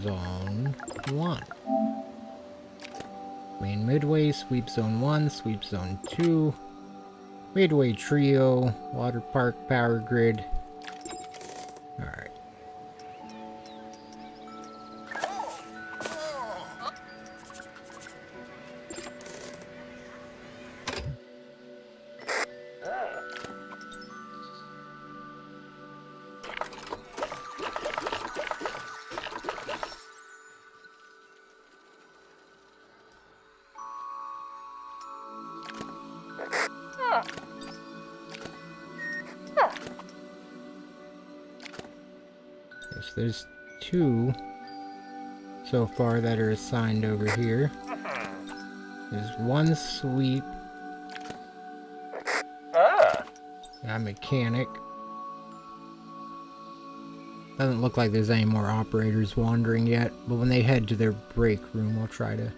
Speaker 1: Zone 1. Main Midway, Sweep Zone 1, Sweep Zone 2, Midway Trio, Water Park, Power Grid. Alright. So there's 2 so far that are assigned over here. There's 1 sweep. A mechanic. Doesn't look like there's any more operators wandering yet, but when they head to their break room, we'll try to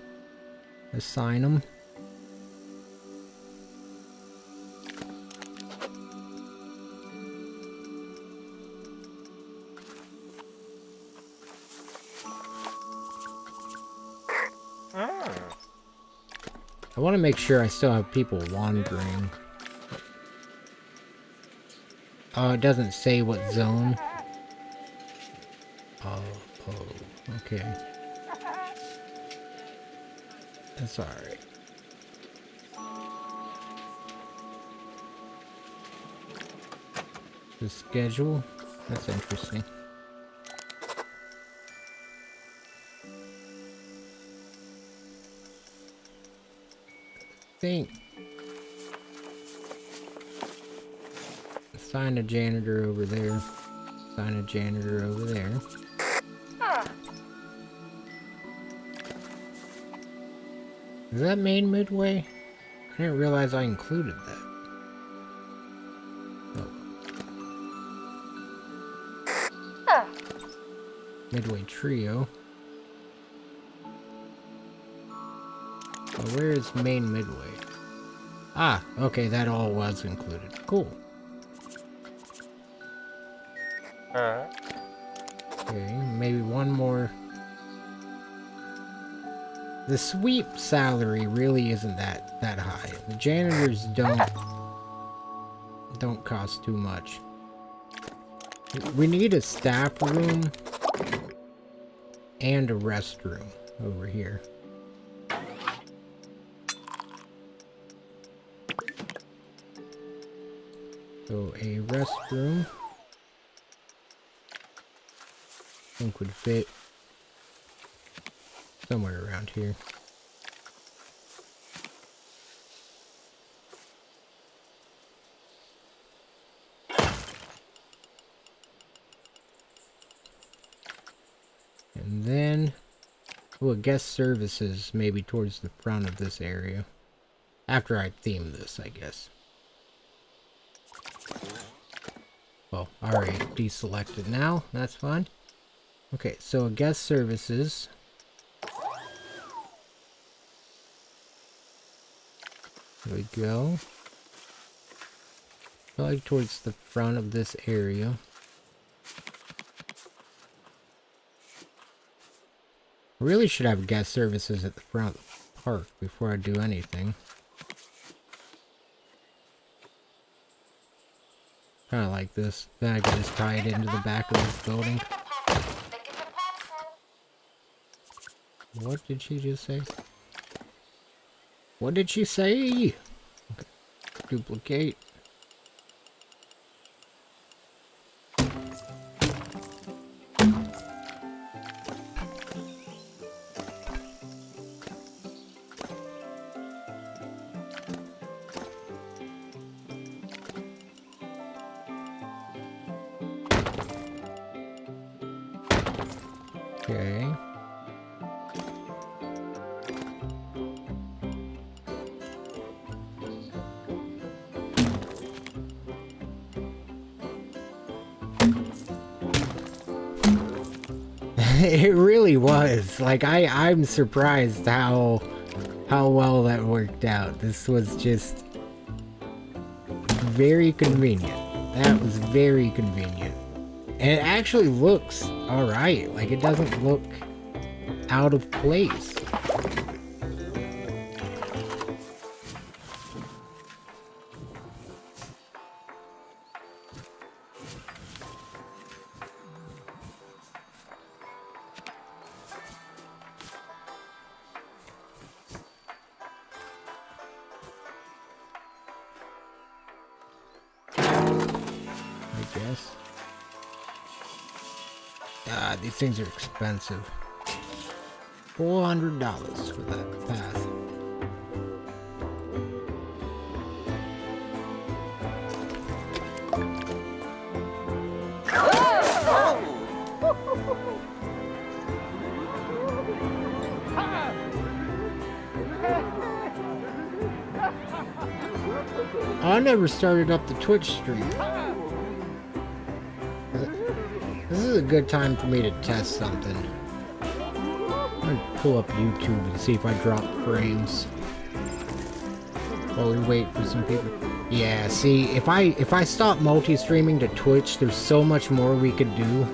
Speaker 1: assign them. I want to make sure I still have people wandering. Oh, it doesn't say what zone. Oh, okay. That's alright. The schedule? That's interesting. Assign a janitor over there. Assign a janitor over there. Is that main Midway? I didn't realize I included that. Oh. Midway Trio. Well, where is main Midway? Ah, okay, that all was included. Cool.
Speaker 2: Alright.
Speaker 1: Okay, maybe one more. The sweep salary really isn't that high. The janitors don't cost too much. We need a staff room and a restroom over here. So a restroom I think would fit somewhere around here. And then, well, guest services maybe towards the front of this area. After I theme this, I guess. Well, already deselected now. That's fine. Okay, so guest services. There we go. Probably towards the front of this area. Really should have guest services at the front of the park before I do anything. Kind of like this. Then I can just tie it into the back of this building. What did she just say? What did she say? Okay. Duplicate. Okay. It really was. Like, I'm surprised how well that worked out. This was just very convenient. That was very convenient. And it actually looks alright. Like, it doesn't look out of place. I guess. God, these things are expensive. $400 for that path. I never started up the Twitch stream. This is a good time for me to test something. I'm gonna pull up YouTube and see if I drop frames while we wait for some people. Yeah, see, if I stop multi-streaming to Twitch, there's so much more we could do.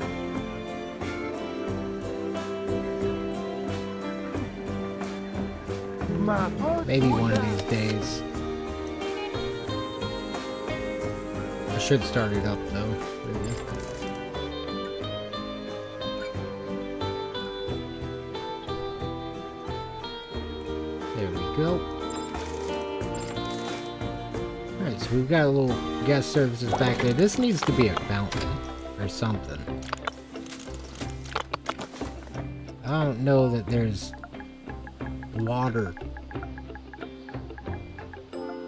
Speaker 1: Maybe one of these days. I should start it up though. Really. There we go. Alright, so we've got a little guest services back there. This needs to be a fountain or something. I don't know that there's water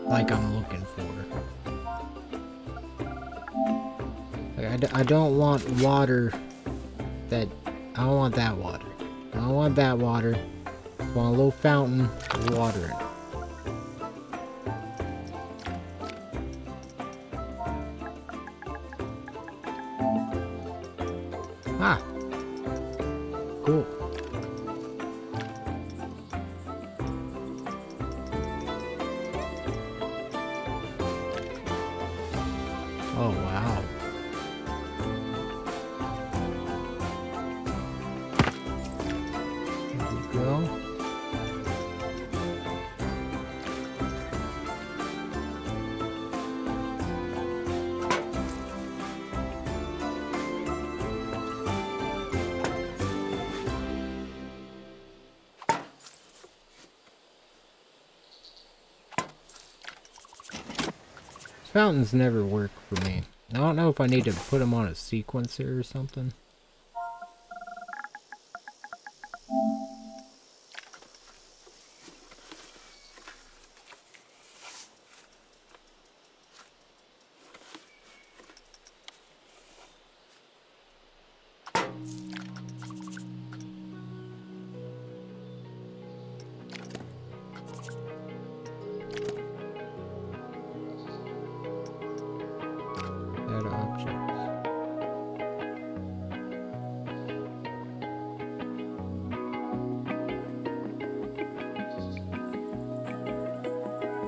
Speaker 1: like I'm looking for. Like, I don't want water that... I don't want that water. I don't want that water. I want a little fountain with water in it. Ah! Cool. wow. There we go. Fountains never work for me. I don't know if I need to put them on a sequencer or something. Add objects.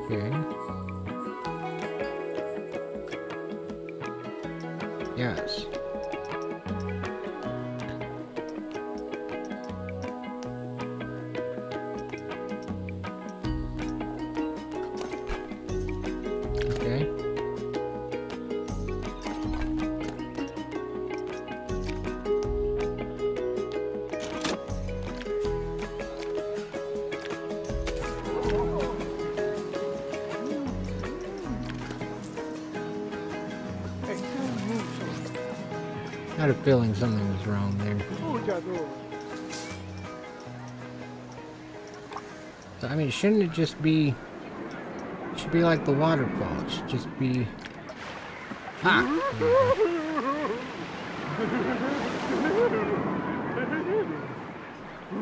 Speaker 1: Okay. Yes. Okay. I had a feeling something was wrong there. So, I mean, shouldn't it just be... It should be like the waterfall. It should just be... Ah!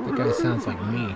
Speaker 1: That guy sounds like me.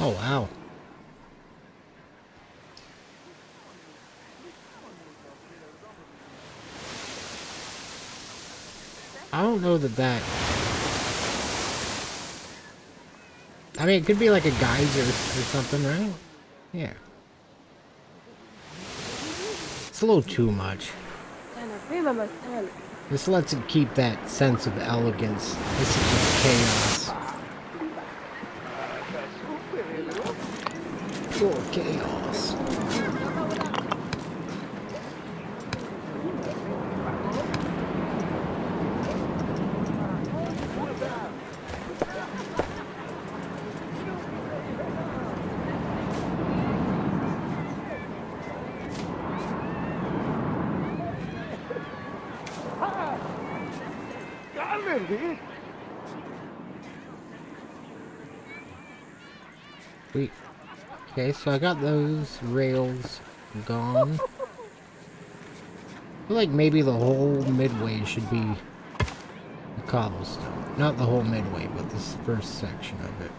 Speaker 1: Oh, wow. I don't know that... I mean, it could be like a geyser or something, right? Yeah. It's a little too much. This lets it keep that sense of elegance. This is just chaos. Pure chaos. Sweet. Okay, so I got those rails gone. I feel like maybe the whole midway should be the cobblestone. Not the whole midway, but this first section of it.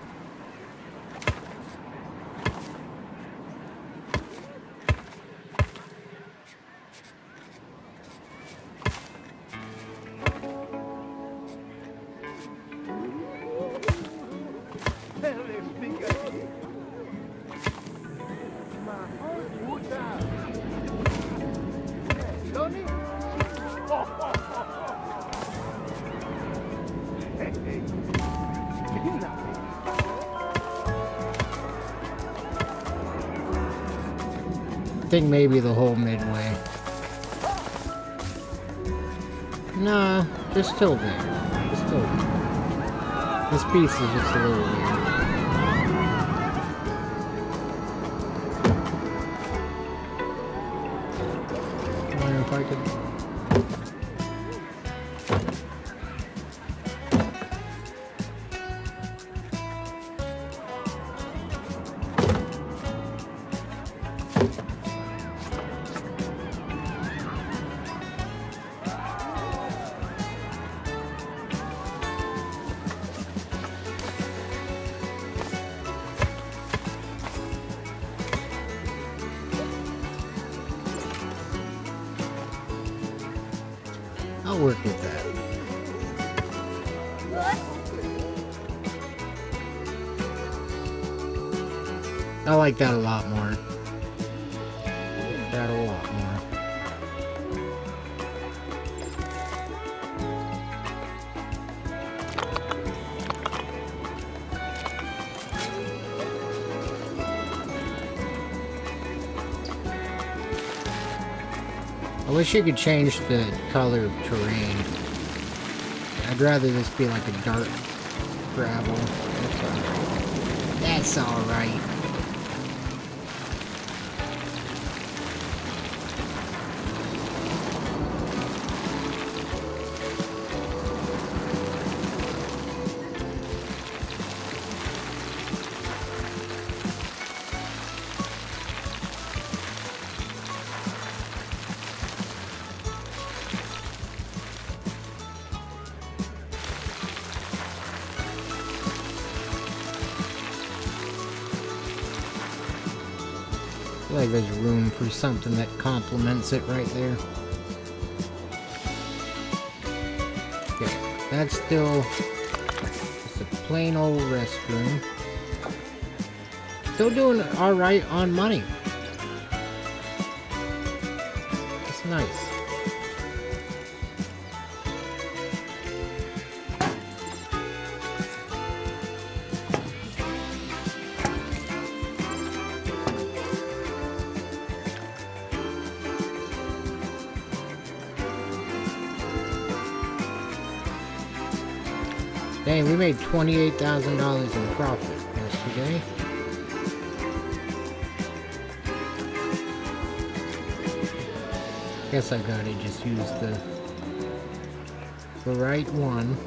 Speaker 1: I think maybe the whole midway. Nah, they're still there. They're still there. This piece is just a little weird. I wonder if I could. I'll work with that. I like that a lot more. That a lot more. I wish you could change the color of terrain. I'd rather this be like a dark gravel. That's alright. I feel like there's room for something that complements it right there. Okay, that's still just a plain old restroom. Still doing alright on money. It's nice. Dang, we made $28,000 in profit yesterday. Guess I gotta just use the right one.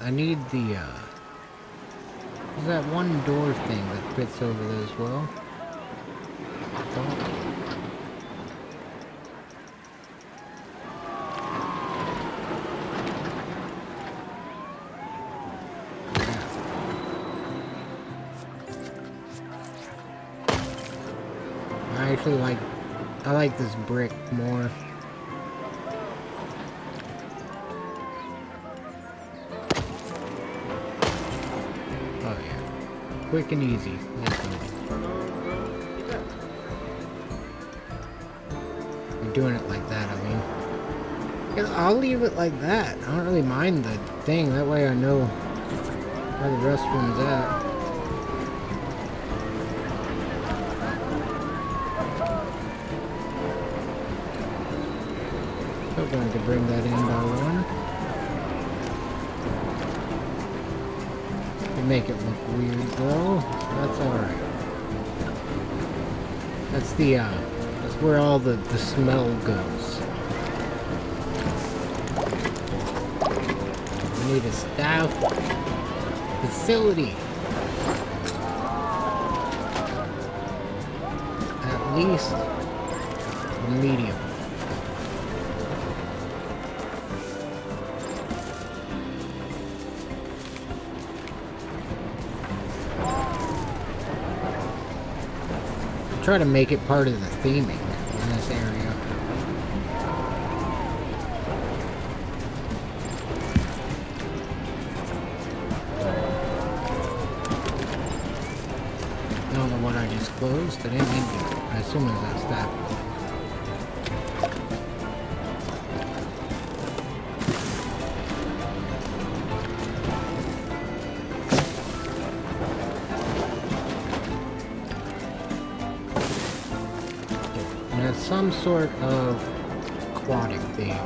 Speaker 1: I need the, there's that one door thing that fits over there as well. I like this brick more. Oh yeah. Quick and easy. Let's go. I'm doing it like that, I mean. Yeah, I'll leave it like that. I don't really mind the thing. That way I know where the restroom's at. Still going to bring that in by one. You make it look weird though. That's alright. That's the that's where all the smell goes. We need a staff facility. At least a medium. Try to make it part of the theming in this area. I don't know what I just closed. I didn't mean to. I assume it was that staff. And it's some sort of aquatic thing.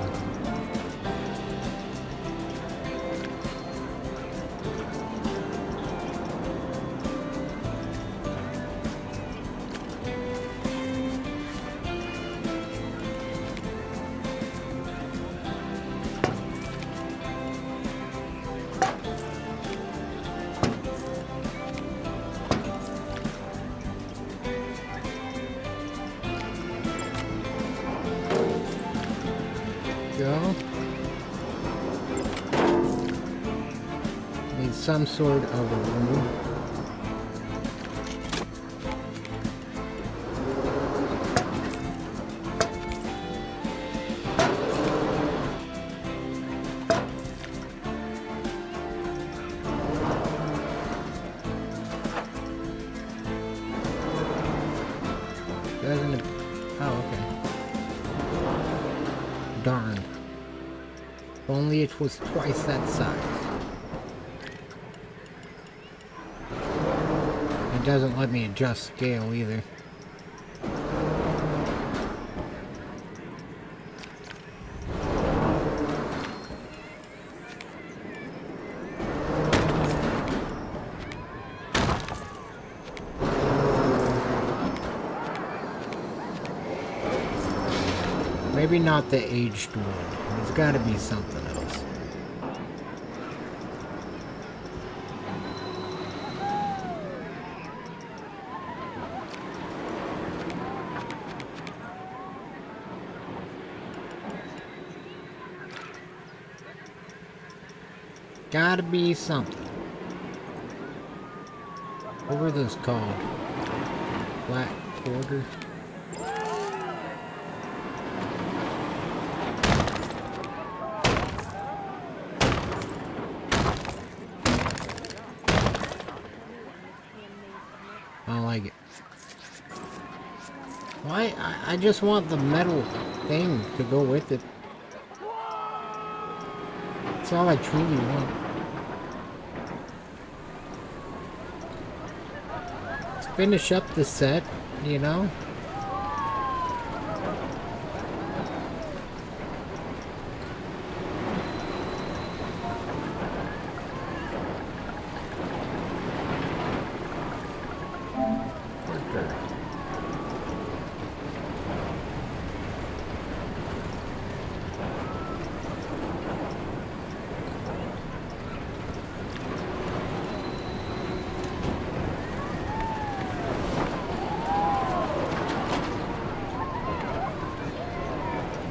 Speaker 1: Go. Need some sort of a room. Doesn't it? Oh, okay. Darn. If only it was twice that size. It doesn't let me adjust scale either. Maybe not the aged wood. There's gotta be something else. Gotta be something. What were those called? Black quarter? I don't like it. Why? I just want the metal thing to go with it. That's all I truly want. Let's finish up the set, you know?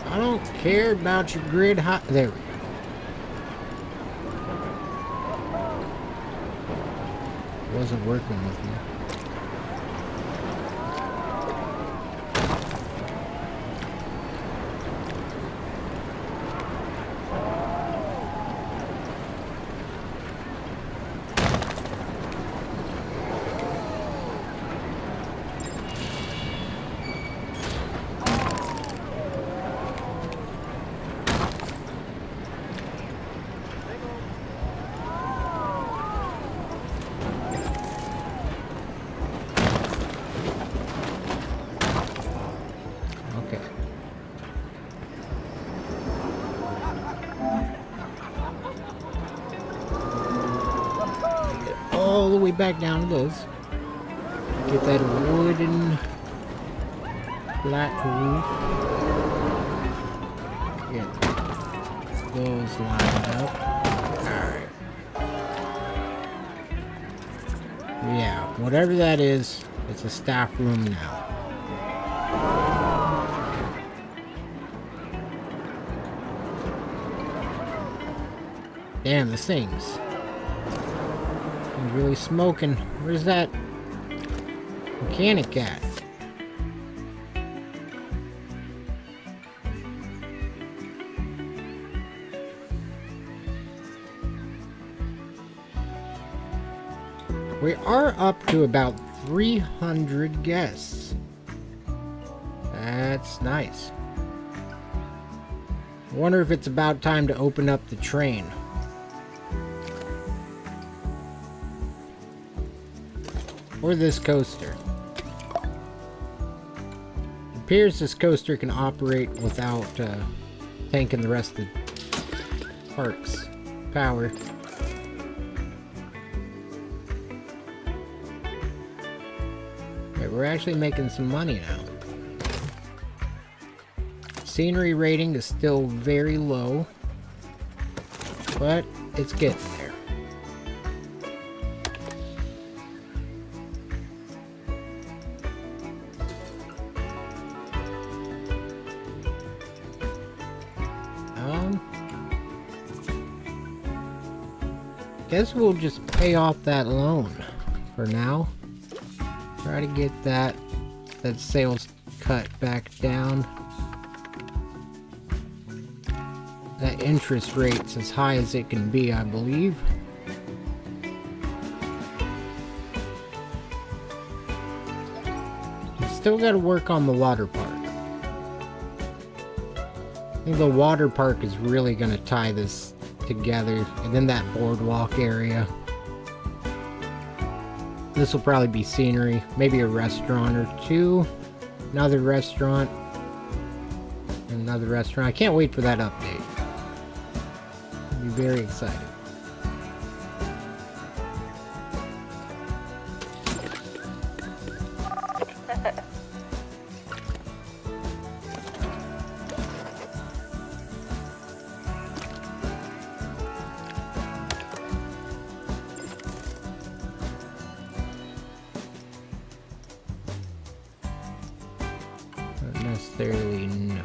Speaker 1: I don't care about your grid high. There we go. Wasn't working with me. Okay. Get all the way back down to those. Get that wooden flat roof. Get those lined up. Alright. Yeah, whatever that is, it's a staff room now. Damn, this thing's really smoking. Where's that mechanic at? We are up to about 300 guests. That's nice. I wonder if it's about time to open up the train. Or this coaster. appears this coaster can operate without tanking the rest of the park's power. Okay, we're actually making some money now. Scenery rating is still very low, but it's getting there. Guess we'll just pay off that loan for now. Try to get that sales cut back down. That interest rate's as high as it can be, I believe. Still gotta work on the water park. I think the water park is really gonna tie this together, and then that boardwalk area. This will probably be scenery, maybe a restaurant or two, another restaurant, another restaurant. I can't wait for that update. I'll be very excited. Not necessarily, no.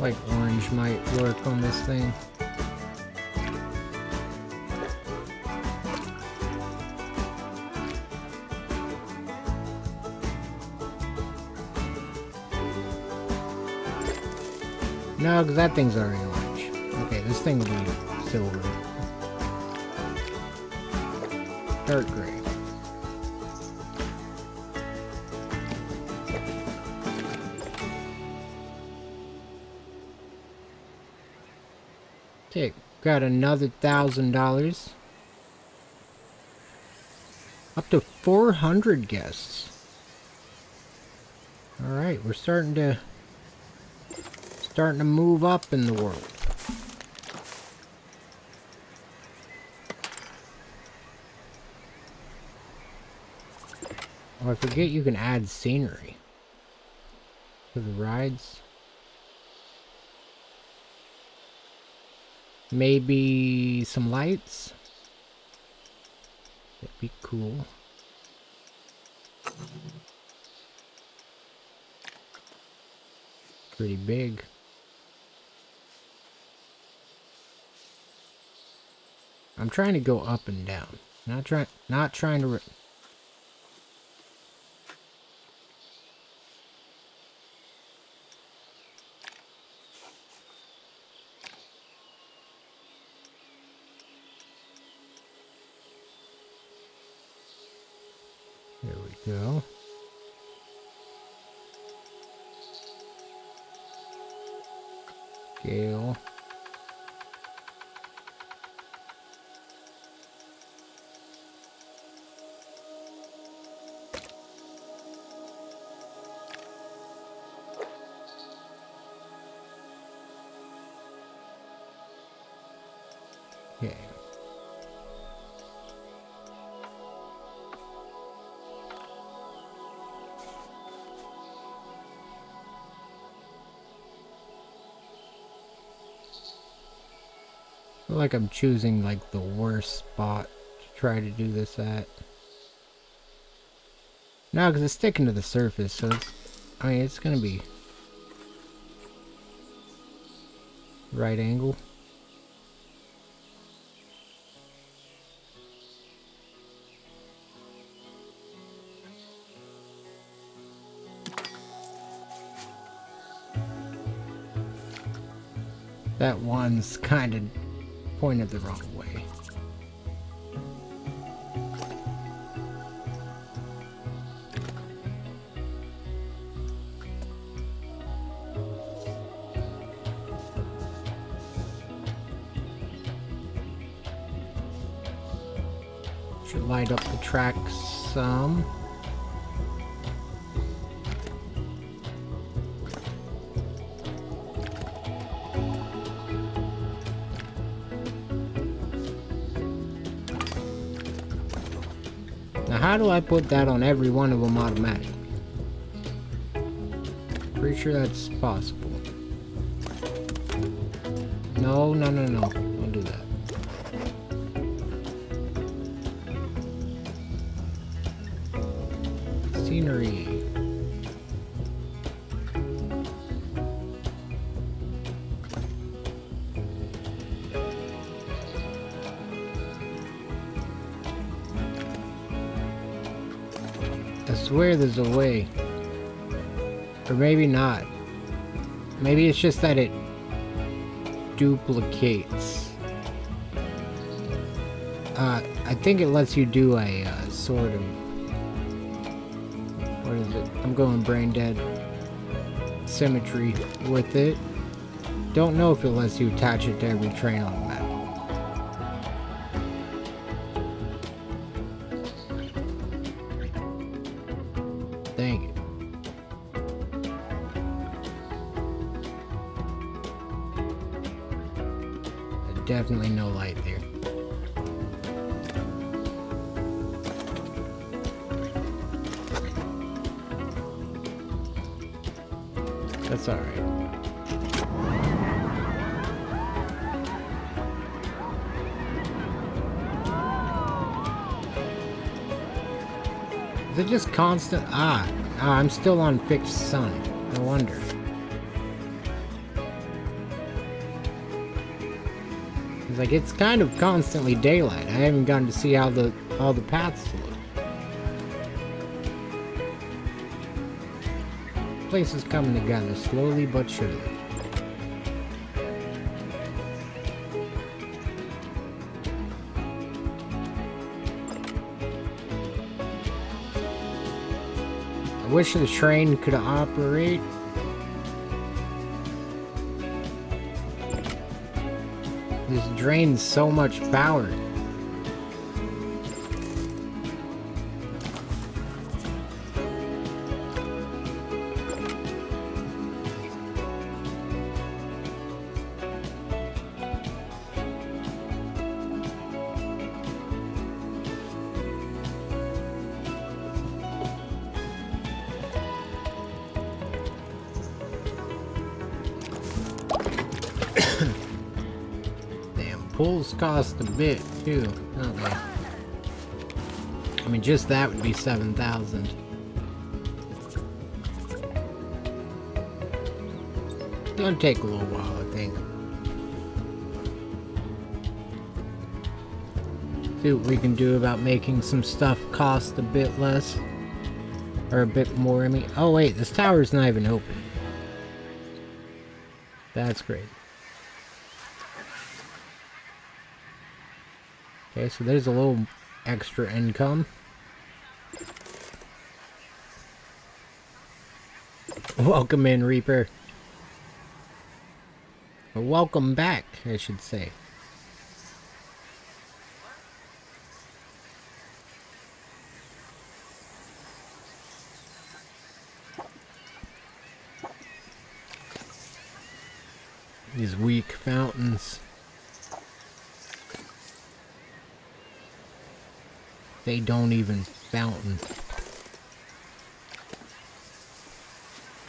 Speaker 1: Like orange might work on this thing. No, because that thing's already orange. Okay, this thing will be silver. Dark gray. Okay, got another $1,000. Up to 400 guests. Alright, we're starting to move up in the world. Oh, I forget you can add scenery to the rides. Maybe some lights. That'd be cool. Pretty big. I'm trying to go up and down. Not trying to. There we go. Scale. Okay. I feel like I'm choosing like the worst spot to try to do this at. No, because it's sticking to the surface, so it's gonna be right angle. That one's kind of pointed the wrong way. light up the track some. Now how do I put that on every one of them automatically? Pretty sure that's possible. No. Don't do that. Scenery. I swear there's a way. Or maybe not. Maybe it's just that it duplicates. I think it lets you do a sort of... What is it? I'm going brain dead. Symmetry with it. Don't know if it lets you attach it to every train on the map. Dang it. Definitely no light there. That's alright. Is it just constant? I'm still on fixed sun. No wonder. It's like it's kind of constantly daylight. I haven't gotten to see how all the paths look. Place is coming together slowly but surely. I wish the train could operate. This drains so much power. Pulls cost a bit too. Okay. I mean, just that would be 7,000. It's gonna take a little while, I think. See what we can do about making some stuff cost a bit less. Or a bit more, I mean. Oh wait, this tower's not even open. That's great. Okay, so there's a little extra income. Welcome in, Reaper. Or welcome back, I should say. These weak fountains. They don't even fountain.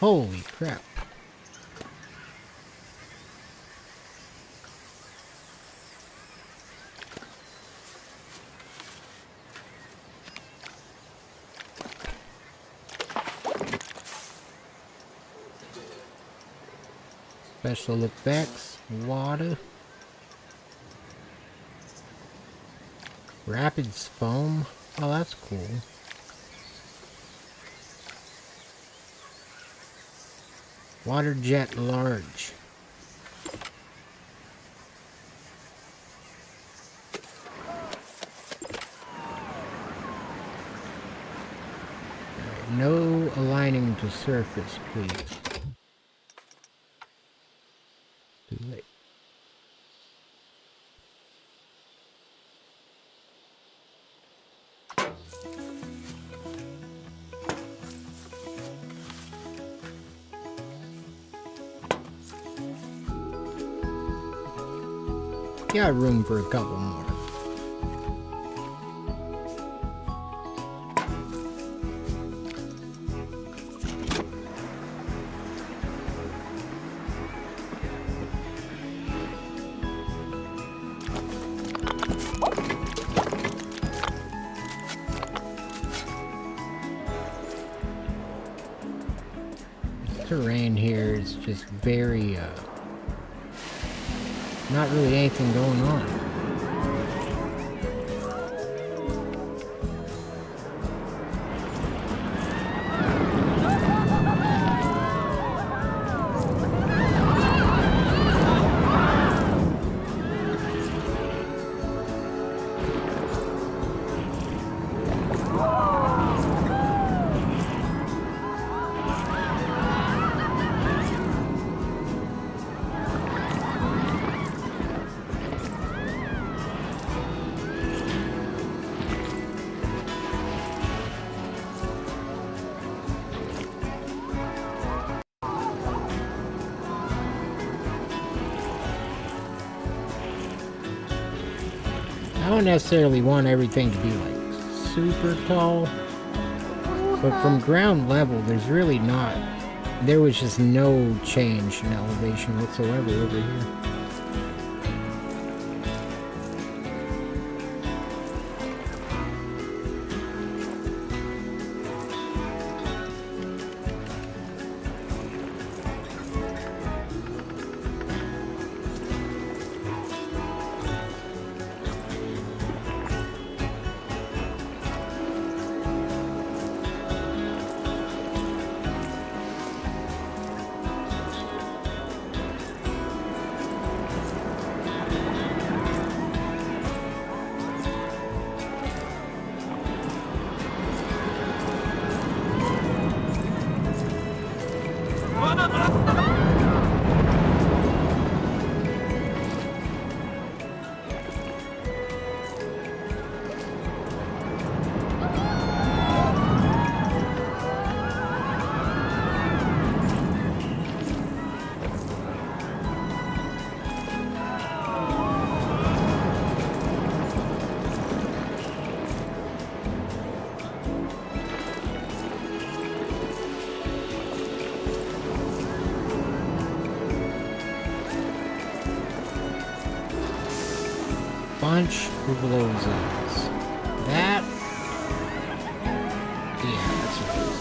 Speaker 1: Holy crap. Special effects, water. Rapids foam. Oh, that's cool. Water jet large. No aligning to surface, please. Too late. got room for a couple more. Terrain here is just very, not really anything going on. I don't necessarily want everything to be like super tall, but from ground level, there's really not, there was just no change in elevation whatsoever over here. Bunch of Lozos. That, yeah, that's what it is.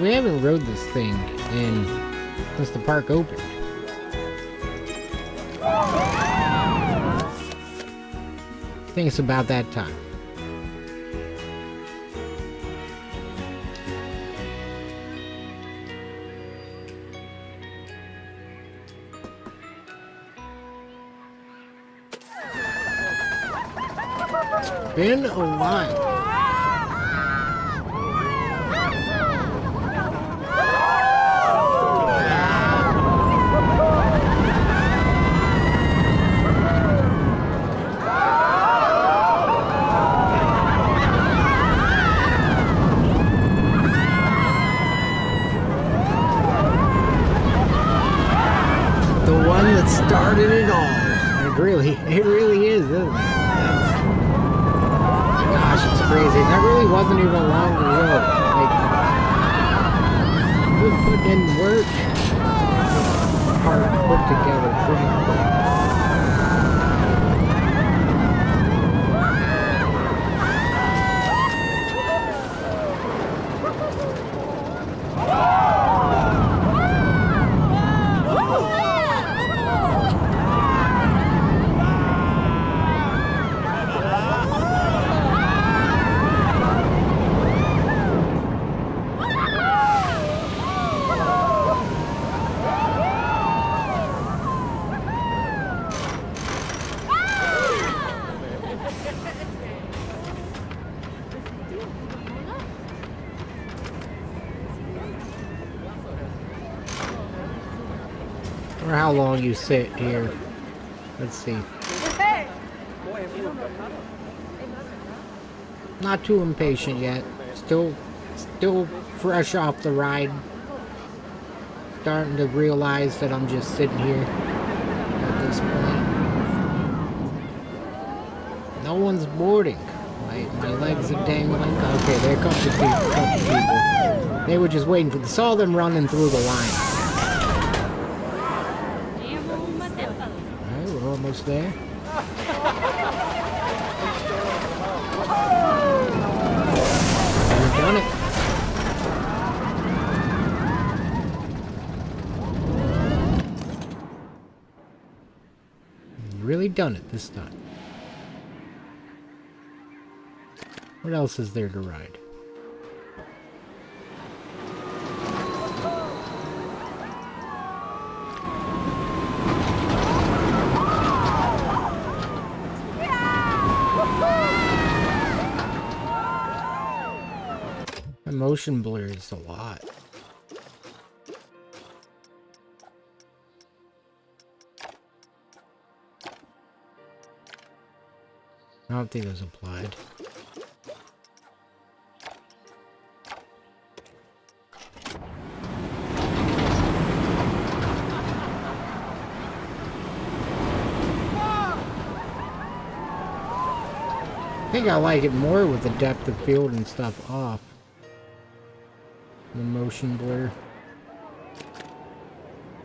Speaker 1: We haven't rode this thing since the park opened. I think it's about that time. It's been a while. Started it all. It really is, isn't it? Gosh, it's crazy. That really wasn't even long ago. Like, we put in work. Part put together pretty quick. or how long you sit here. Let's see. Not too impatient yet. Still fresh off the ride. Starting to realize that I'm just sitting here at this point. No one's boarding. My legs are dangling. Okay, there comes a couple people. They were just waiting for saw them running through the line. Alright, we're almost there. We've done it. We've really done it this time. What else is there to ride? The motion blur is a lot. I don't think it was applied. I think I like it more with the depth of field and stuff off. The motion blur.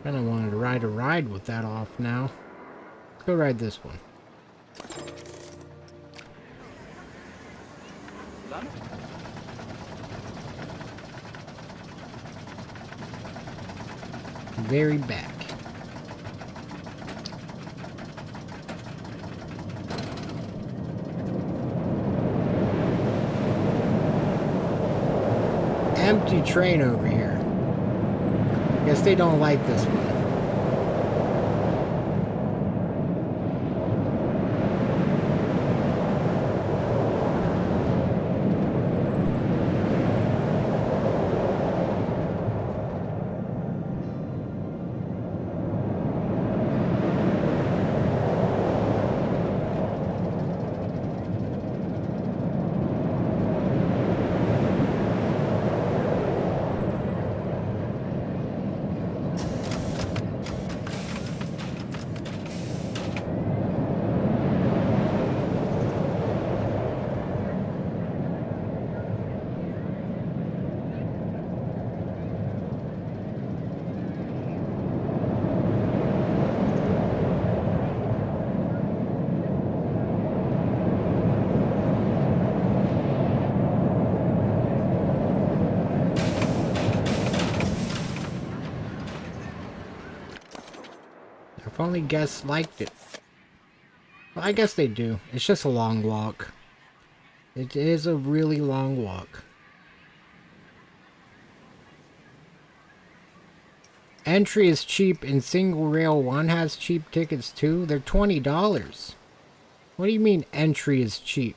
Speaker 1: Kinda wanted to ride a ride with that off now. Let's go ride this one. Very back. Empty train over here. Guess they don't like this one. If only guests liked it. Well, I guess they do. It's just a long walk. It is a really long walk. Entry is cheap and Single Rail 1 has cheap tickets too. They're $20. What do you mean entry is cheap?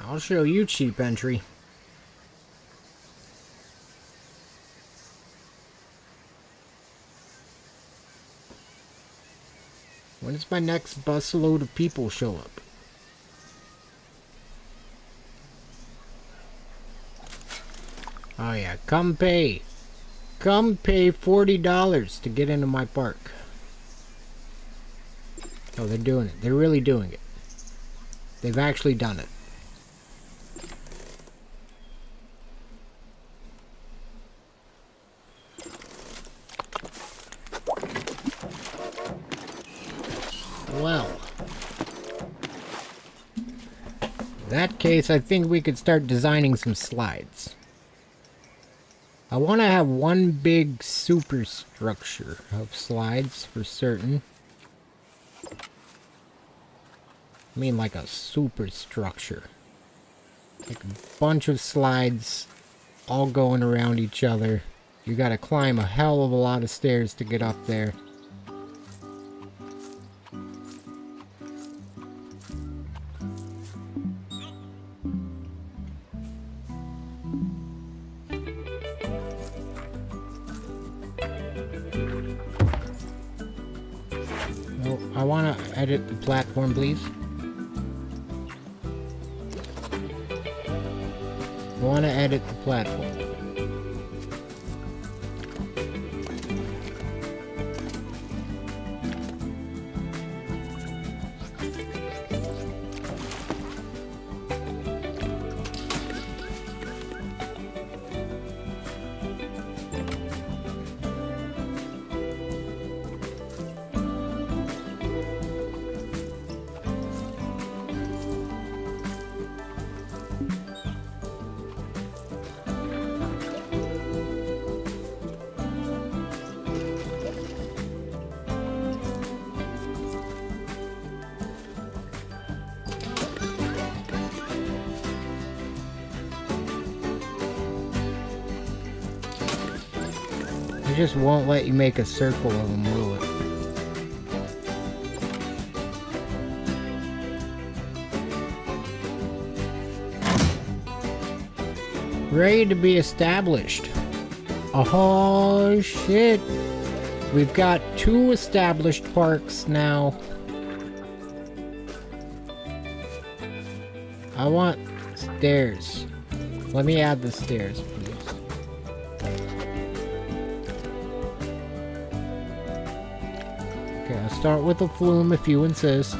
Speaker 1: I'll show you cheap entry. When does my next busload of people show up? Oh yeah, come pay. Come pay $40 to get into my park. Oh, they're doing it. They're really doing it. They've actually done it. Well, in that case, I think we could start designing some slides. I want to have one big superstructure of slides for certain. I mean like a superstructure. Like a bunch of slides all going around each other You gotta climb a hell of a lot of stairs to get up there. Oh, I wanna edit the platform, please. I wanna edit the platform. It just won't let you make a circle of them, will it? Ready to be established. Oh shit. We've got 2 established parks now. I want stairs. Let me add the stairs, please. Okay, I'll start with a flume if you insist.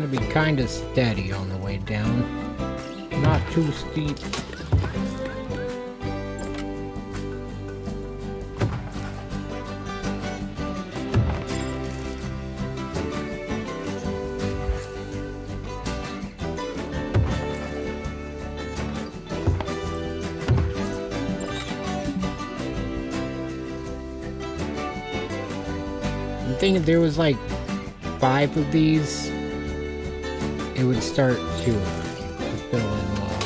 Speaker 1: Be kind of steady on the way down, not too steep. I'm thinking there was like 5 of these. It would start to fill in well.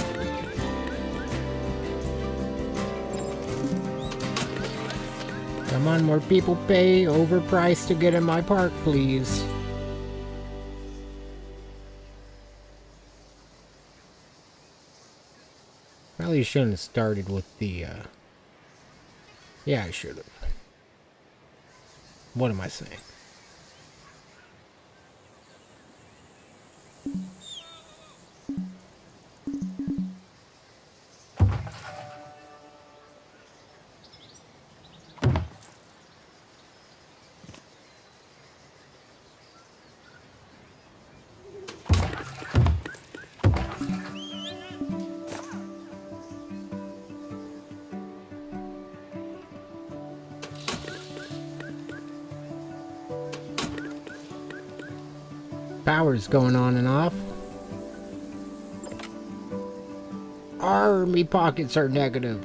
Speaker 1: Come on, more people pay overpriced to get in my park, please. Probably shouldn't have started with the, yeah, I should have. What am I saying? Power's going on and off. Me pockets are negative.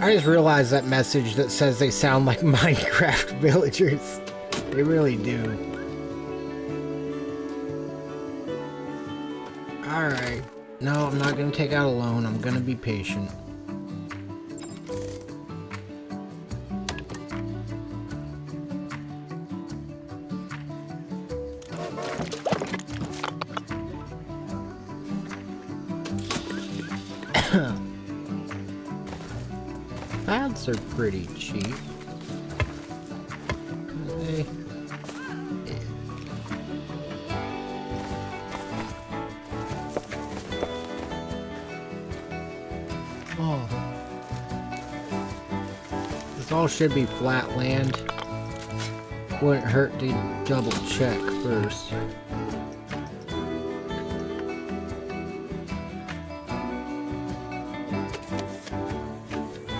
Speaker 1: I just realized that message that says they sound like Minecraft villagers. They really do. Alright. No, I'm not gonna take out a loan. I'm gonna be patient. Paths are pretty cheap. They This all should be flat land. Wouldn't hurt to double check first.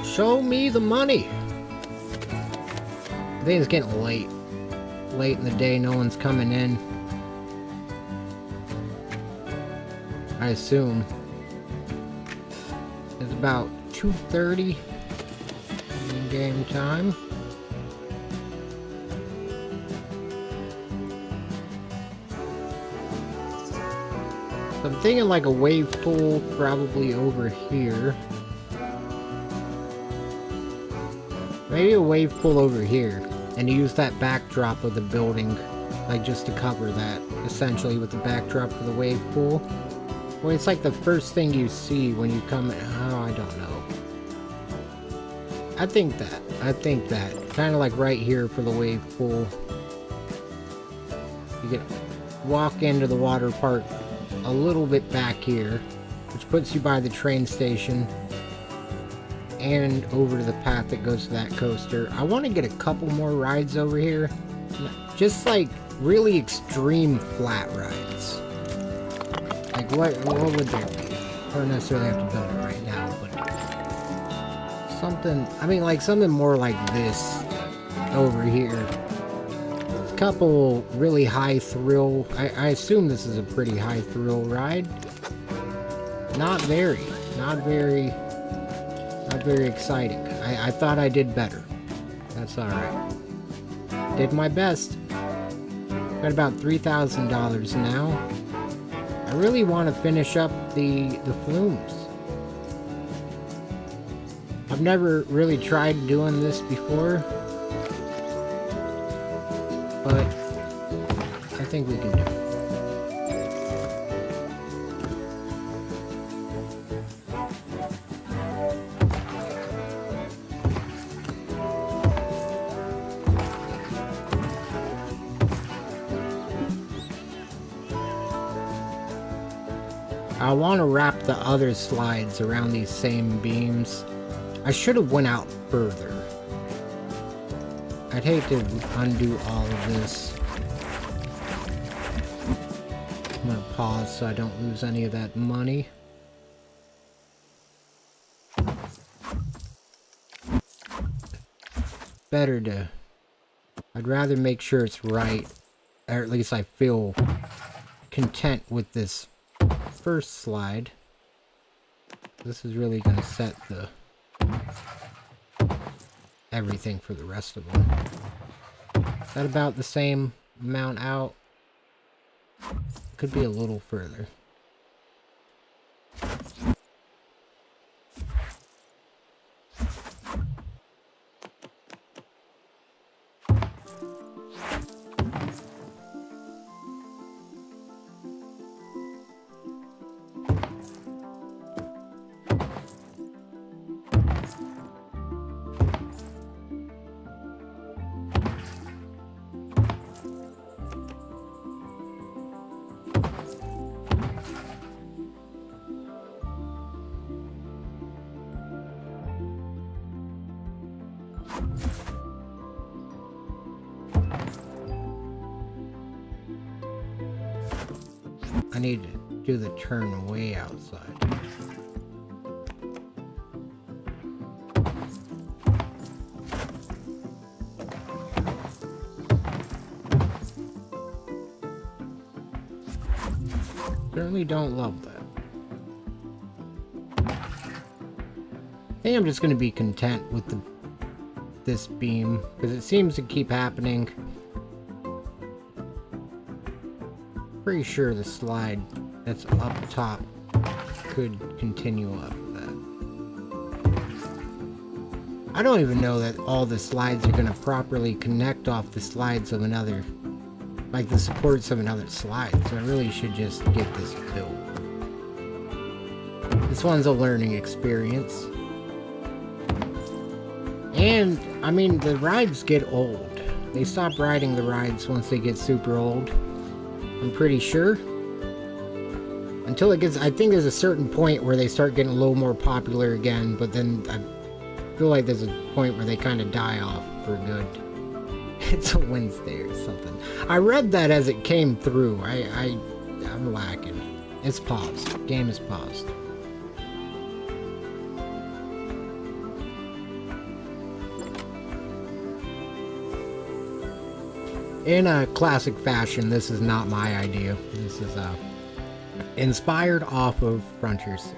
Speaker 1: Show me the money! I think it's getting late. Late in the day, no one's coming in. I assume. It's about 2:30 in game time. So I'm thinking like a wave pool probably over here. Maybe a wave pool over here. And use that backdrop of the building, like just to cover that, essentially, with the backdrop of the wave pool. Well, it's like the first thing you see when you come in. Oh, I don't know. I think that. Kind of like right here for the wave pool. You get walk into the water park a little bit back here, which puts you by the train station and over to the path that goes to that coaster. I want to get a couple more rides over here. Just like really extreme flat rides. Like what would there be? I don't necessarily have to build it right now, but something, I mean like something more like this over here. A couple really high thrill, I assume this is a pretty high thrill ride. Not very exciting. I thought I did better. That's alright. Did my best. Got about $3,000 now. I really want to finish up the flumes. I've never really tried doing this before, but I think we can do it. I want to wrap the other slides around these same beams. I should have went out further. I'd hate to undo all of this. I'm gonna pause so I don't lose any of that money. Better to... I'd rather make sure it's right, or at least I feel content with this first slide. This is really going to set the everything for the rest of them. Is that about the same amount out? Could be a little further. I need to do the turn way outside. Certainly don't love that. I think I'm just going to be content with this beam, because it seems to keep happening. Pretty sure the slide that's up top could continue up that. I don't even know that all the slides are going to properly connect off the slides of another, like the supports of another slide, so I really should just get this built. This one's a learning experience. And, I mean, the rides get old. They stop riding the rides once they get super old. I'm pretty sure. Until it gets, I think there's a certain point where they start getting a little more popular again, but then feel like there's a point where they kind of die off for good. It's a Wednesday or something. I read that as it came through. I'm lacking. It's paused. Game is paused. In a classic fashion, this is not my idea. This is inspired off of Frontiers.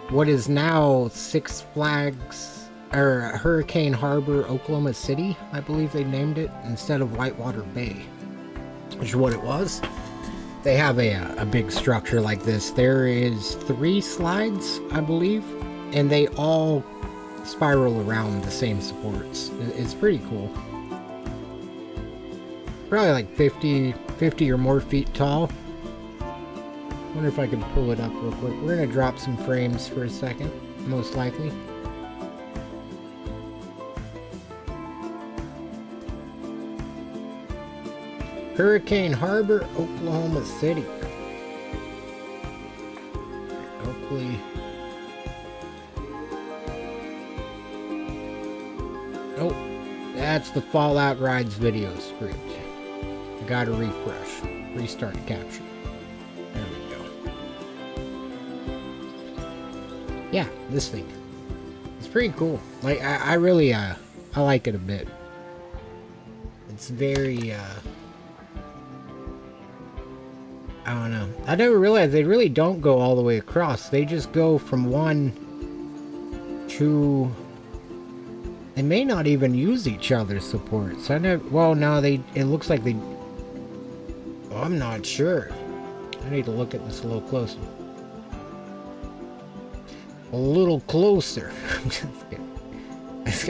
Speaker 1: What is now Six Flags, or Hurricane Harbor, Oklahoma City, I believe they named it, instead of Whitewater Bay, which is what it was. They have a big structure like this. There is 3 slides, I believe, and they all spiral around the same supports. It's pretty cool. Probably like 50 or more feet tall. Wonder if I can pull it up real quick. We're gonna drop some frames for a second, most likely. Hurricane Harbor, Oklahoma City. Oakley. Oh, that's the Fallout Rides video script. I gotta refresh. Restart capture. There we go. Yeah, this thing. It's pretty cool. Like, I really, I like it a bit. It's very, I don't know. I never realized they really don't go all the way across. They just go from one to... They may not even use each other's supports. I never... Well, no, they... It looks like they... Oh, I'm not sure. I need to look at this a little closer. A little closer. I'm just kidding.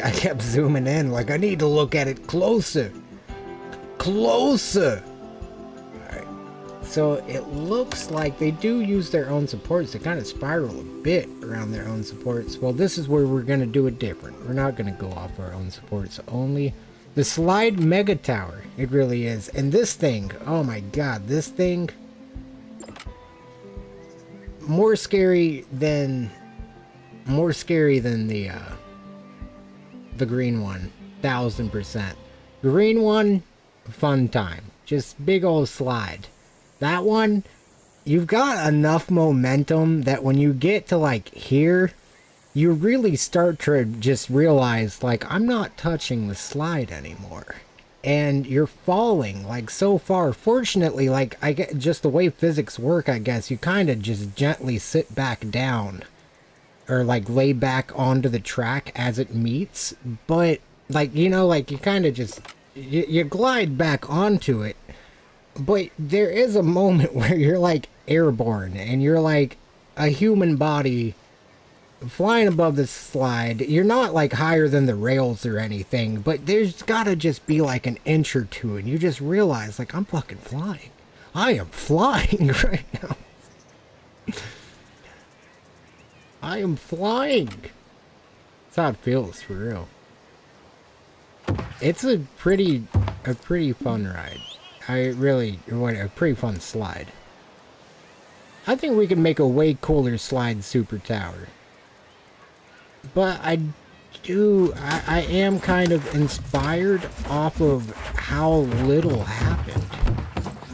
Speaker 1: I kept zooming in like, I need to look at it closer. Closer! Alright. So it looks like they do use their own supports. They kind of spiral a bit around their own supports. Well, this is where we're going to do it different. We're not going to go off our own supports. Only the Slide Mega Tower. It really is. And this thing, oh my god, this thing... More scary than the green one. 1000%. Green one, fun time. Just big old slide. That one, you've got enough momentum that when you get to like here, you really start to just realize like, I'm not touching the slide anymore. And you're falling like so far. Fortunately, like I get just the way physics work, I guess, you kind of just gently sit back down or like lay back onto the track as it meets. But like, you know, like you kind of just, you glide back onto it. But there is a moment where you're like airborne and you're like a human body flying above the slide. You're not like higher than the rails or anything, but there's gotta just be like an inch or two and you just realize like, I'm fucking flying. I am flying right now. I am flying. That's how it feels for real. It's a pretty fun ride. A pretty fun slide. I think we could make a way cooler slide super tower. But I am kind of inspired off of how little happened.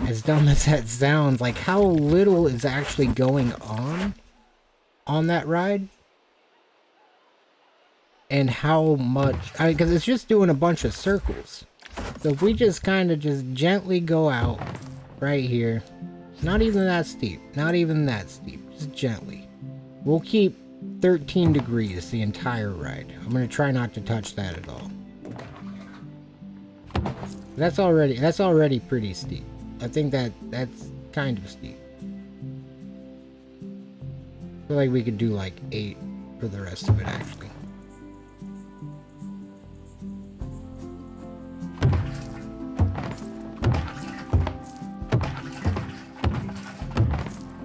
Speaker 1: As dumb as that sounds, like how little is actually going on that ride. And how much, because it's just doing a bunch of circles. So if we just kind of just gently go out right here, not even that steep, just gently. We'll keep 13 degrees the entire ride. I'm going to try not to touch that at all. That's already pretty steep. I think that's kind of steep. I feel like we could do like 8 for the rest of it actually.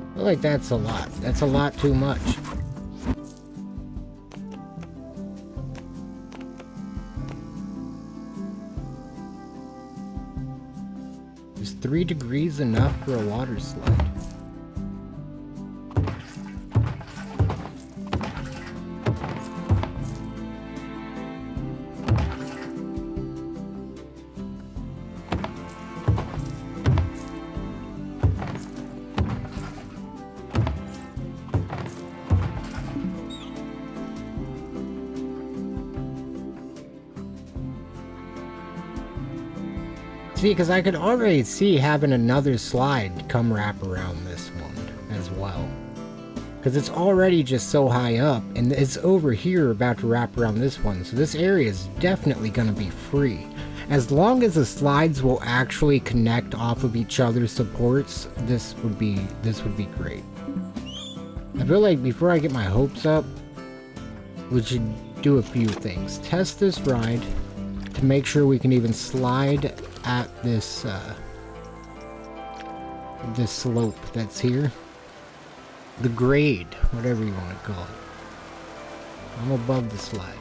Speaker 1: I feel like that's a lot. That's a lot too much. Is 3 degrees enough for a water slide? See, because I could already see having another slide come wrap around this one as well. Because it's already just so high up, and it's over here about to wrap around this one, so this area is definitely going to be free. As long as the slides will actually connect off of each other's supports, this would be great. I feel like before I get my hopes up, we should do a few things. Test this ride to make sure we can even slide at this this slope that's here. The grade, whatever you want to call it. I'm above the slide.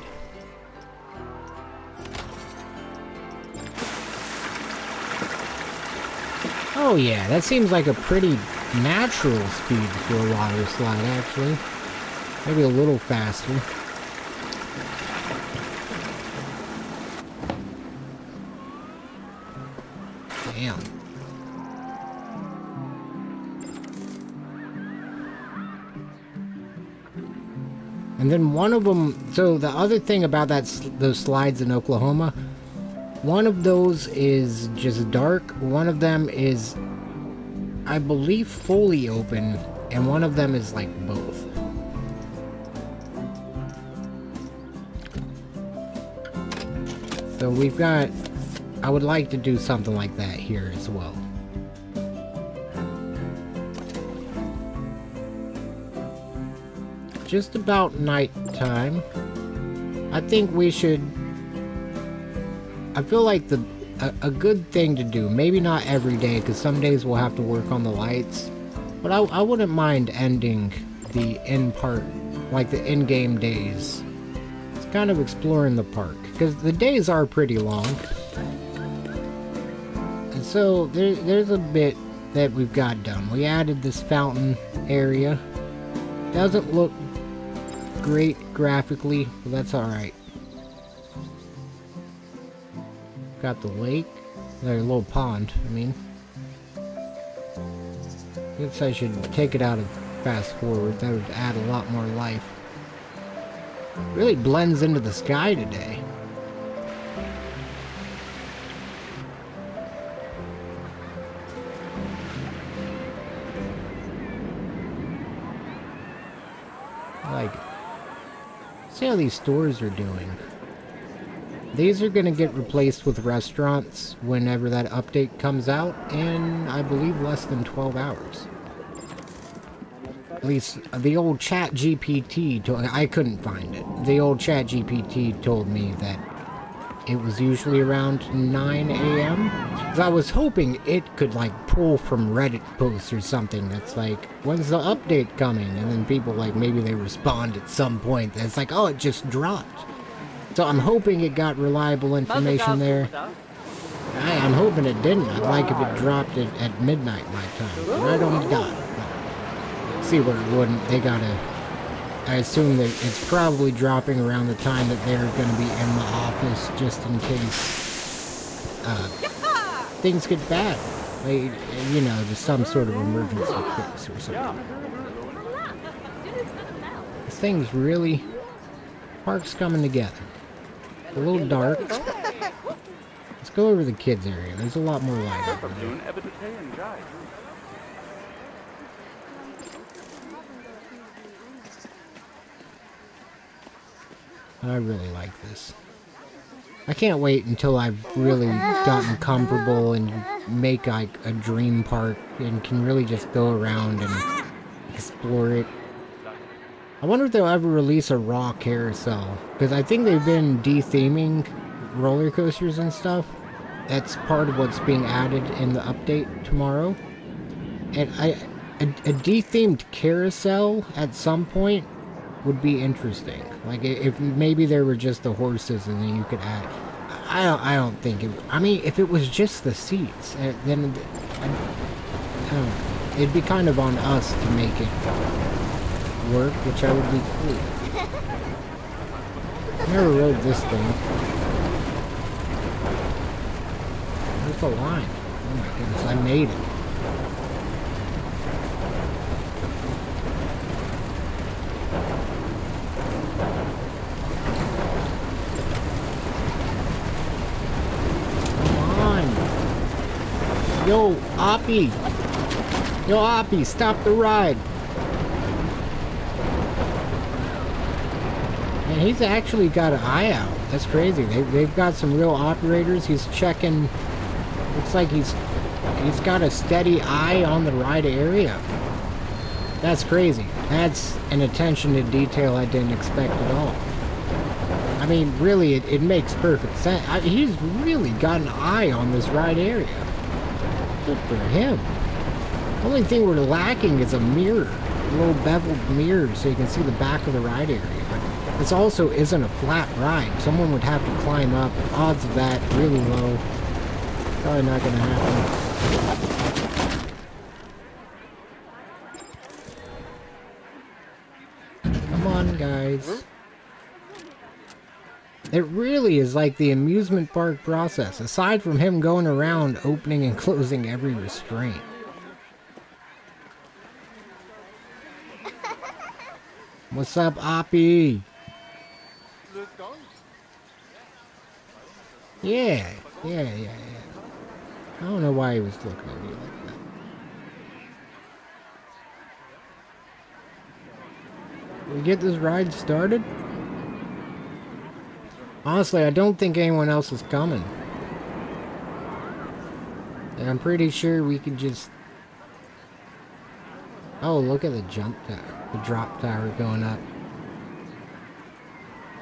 Speaker 1: Oh yeah, that seems like a pretty natural speed for a water slide, actually. Maybe a little faster. Damn. And then one of them, so the other thing about those slides in Oklahoma, one of those is just dark, one of them is, I believe, fully open, and one of them is like both. So we've got, I would like to do something like that here as well. Just about night time. I think we should, I feel like a good thing to do, maybe not every day, because some days we'll have to work on the lights, but I wouldn't mind ending the in-park, like the in-game days. It's kind of exploring the park, because the days are pretty long. And so there's a bit that we've got done. We added this fountain area. Doesn't look great graphically, but that's alright. Got the lake, there's a little pond, I mean. Guess I should take it out of fast forward, that would add a lot more life. Really blends into the sky today. I like it. See how these stores are doing. These are going to get replaced with restaurants whenever that update comes out in, I believe, less than 12 hours. At least the old ChatGPT told, I couldn't find it. The old ChatGPT told me that it was usually around 9 a.m. Because I was hoping it could like pull from Reddit posts or something that's like, when's the update coming? And then people like, maybe they respond at some point that's like, oh, it just dropped. So I'm hoping it got reliable information there. I'm hoping it didn't. I'd like if it dropped it at midnight my time. Right on the dot. But see where it wouldn't. They gotta, I assume that it's probably dropping around the time that they're gonna be in the office just in case things get bad. Like, you know, just some sort of emergency fix or something. This thing's really, park's coming together. A little dark. Let's go over the kids area. There's a lot more light over there. I really like this. I can't wait until I've really gotten comfortable and make like a dream park and can really just go around and explore it. I wonder if they'll ever release a raw carousel, because I think they've been de-theming roller coasters and stuff. That's part of what's being added in the update tomorrow. And a de-themed carousel at some point would be interesting. Like if maybe there were just the horses and then you could add. I don't think it. I mean, if it was just the seats, then I don't know, it'd be kind of on us to make it work, which I would be cool. I never rode this thing. Where's the line? Oh my goodness, I made it. Come on. Yo, Oppie! Yo, Oppie, stop the ride! And he's actually got an eye out. That's crazy. They've got some real operators. He's checking. Looks like he's got a steady eye on the ride area. That's crazy. That's an attention to detail I didn't expect at all. I mean, really, it makes perfect sense. He's really got an eye on this ride area. Good for him. Only thing we're lacking is a mirror. A little beveled mirror so you can see the back of the ride area. But this also isn't a flat ride. Someone would have to climb up. Odds of that really low. Probably not going to happen. Come on, guys. It really is like the amusement park process, aside from him going around opening and closing every restraint. What's up, Oppie? Yeah. I don't know why he was looking at me like that. We get this ride started? Honestly, I don't think anyone else is coming. And I'm pretty sure we could just... Oh, look at the jump tower. The drop tower going up.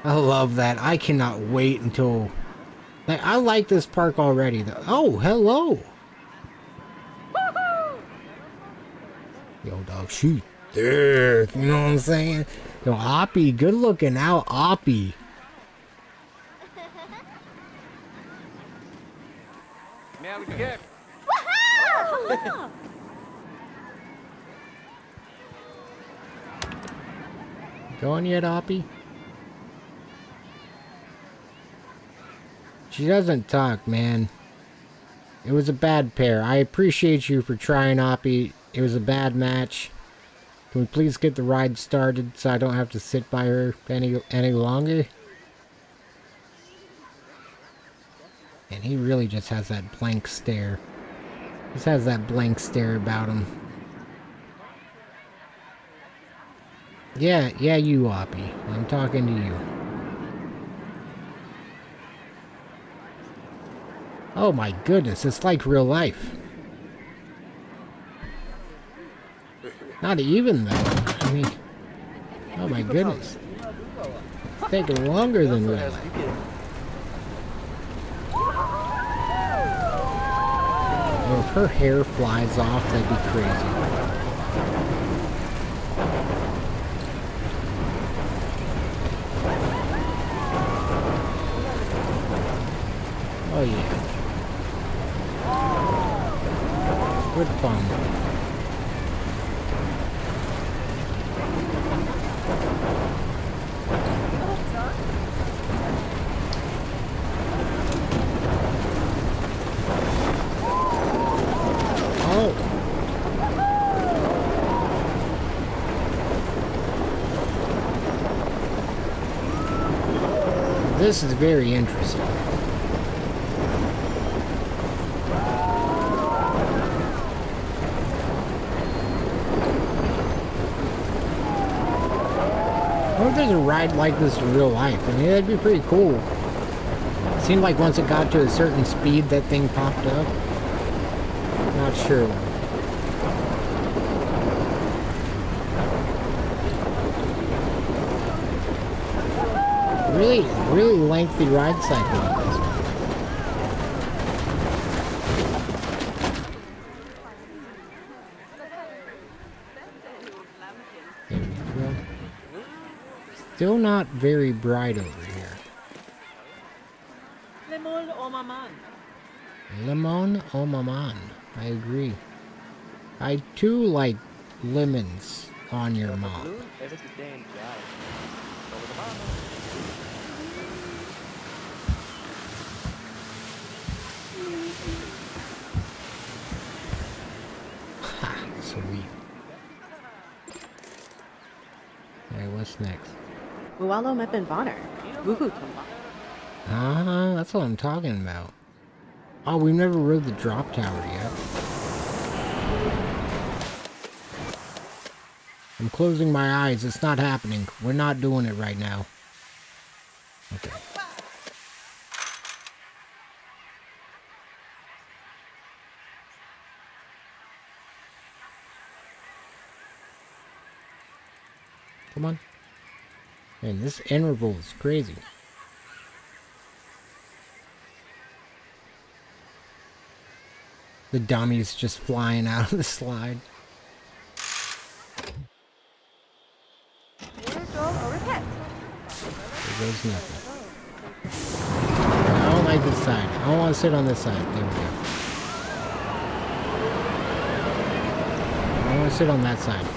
Speaker 1: I love that. I cannot wait until... I like this park already, though. Oh, hello! Yo, dog, shoot. There. You know what I'm saying? Yo, Oppie, good looking out, Oppie.
Speaker 2: Now we get.
Speaker 1: Going yet, Oppie? She doesn't talk, man. It was a bad pair. I appreciate you for trying, Oppie. It was a bad match. Can we please get the ride started so I don't have to sit by her any longer? And he really just has that blank stare. Just has that blank stare about him. Yeah, you, Oppie. I'm talking to you. Oh my goodness, it's like real life. Not even, though. I mean, oh my goodness. It's taking longer than real life. Well, if her hair flies off, that'd be crazy. Oh yeah. Good fun. Oh. This is very interesting. I wonder if there's a ride like this in real life. I mean, that'd be pretty cool. It seemed like once it got to a certain speed, that thing popped up. Not sure though. Really lengthy ride cycle on this one. There we go. Still not very bright over here.
Speaker 3: Lemon or maman?
Speaker 1: Lemon au maman. I agree. I too like lemons on your mom. Ha, sweet. Alright, what's next?
Speaker 3: Mualo Meppen Bonner. Woohoo Tumba.
Speaker 1: Ah, that's what I'm talking about. Oh, we've never rode the drop tower yet. I'm closing my eyes. It's not happening. We're not doing it right now. Okay. Come on. Man, this interval is crazy. The dummy's just flying out of the slide. There goes nothing. I don't like this side. I don't want to sit on this side. There we go. I want to sit on that side.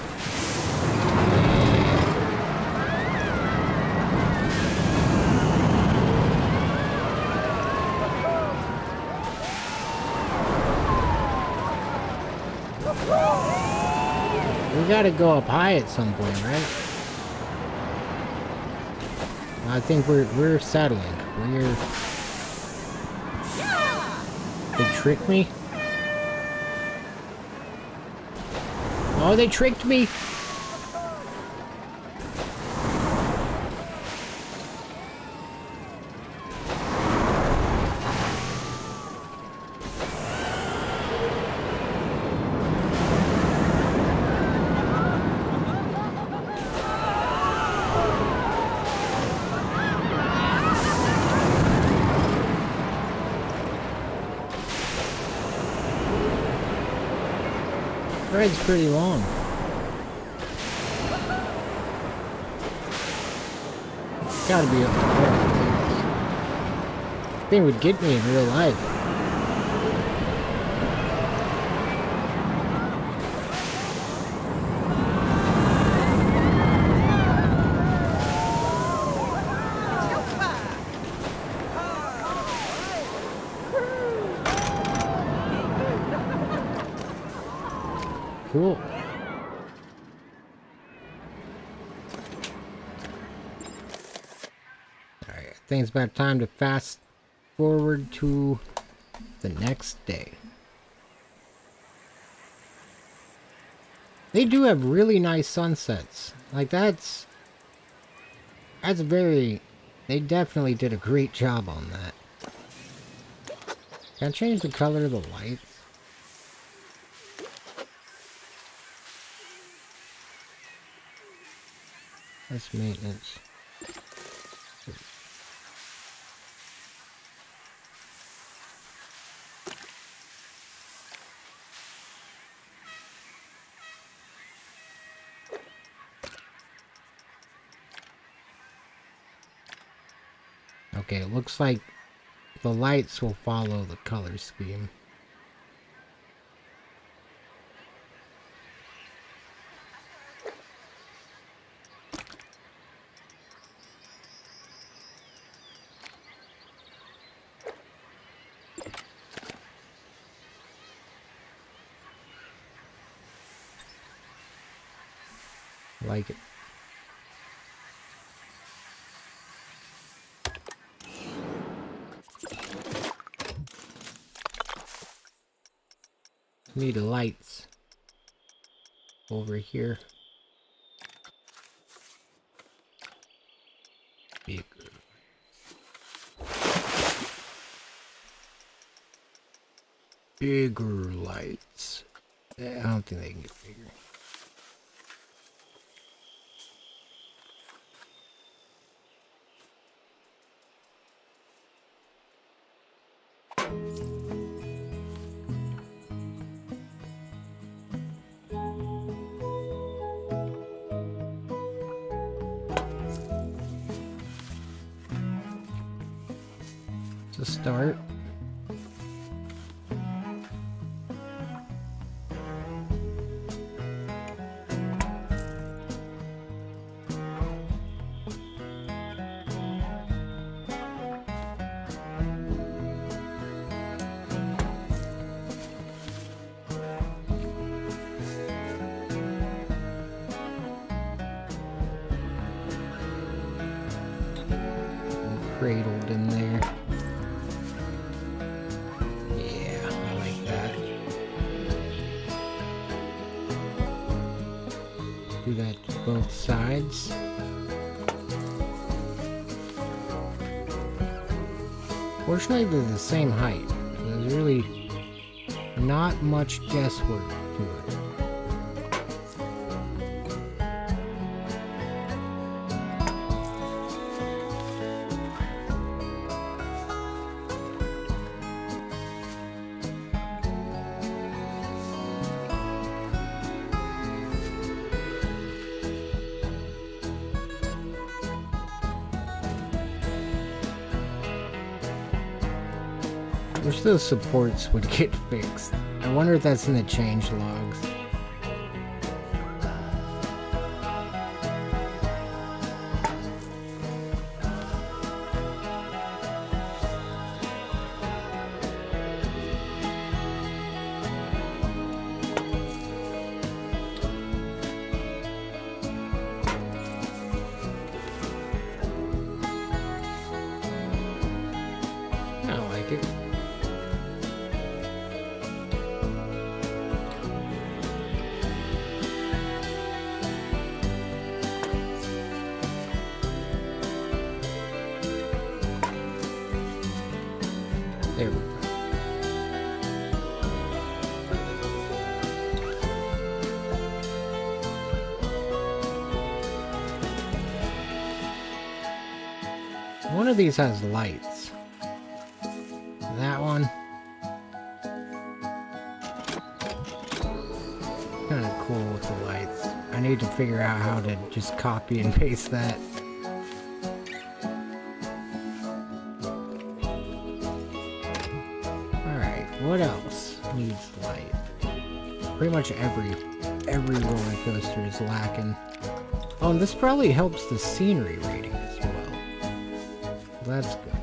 Speaker 1: We gotta go up high at some point, right? I think we're settling. They tricked me? Oh, they tricked me! The ride's pretty long. Gotta be up there. Thing would get me in real life. Cool. Alright, I think it's about time to fast forward to the next day. They do have really nice sunsets. Like that's very... They definitely did a great job on that. Can I change the color of the lights? That's maintenance. Okay, it looks like the lights will follow the color scheme. Like it. Need lights over here. Bigger. Bigger lights. I don't think they can get bigger. To start. Cradled in there. Yeah, I like that. Do that sides. Fortunately, they're the same height, so there's really not much guesswork to it. Wish those supports would get fixed. I wonder if that's in the change logs. I like it. There we go. One of these has lights. That one. Kind of cool with the lights. I need to figure out how to just copy and paste that. What else needs light? Pretty much every roller coaster is lacking. Oh, and this probably helps the scenery rating as well. That's good.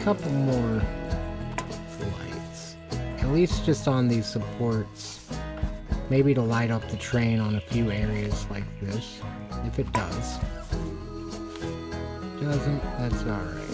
Speaker 1: Couple more lights, at least just on these supports, maybe to light up the train on a few areas like this. If it does. Doesn't, that's alright.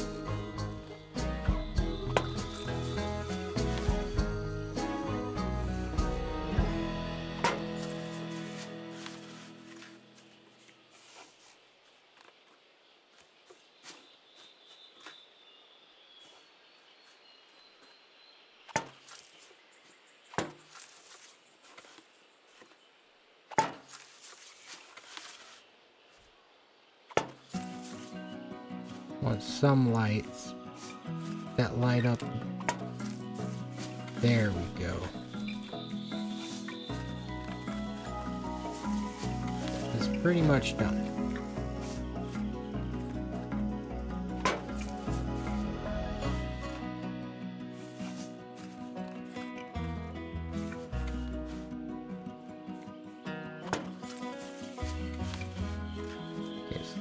Speaker 1: Want some lights that light up. There we go. It's pretty much done.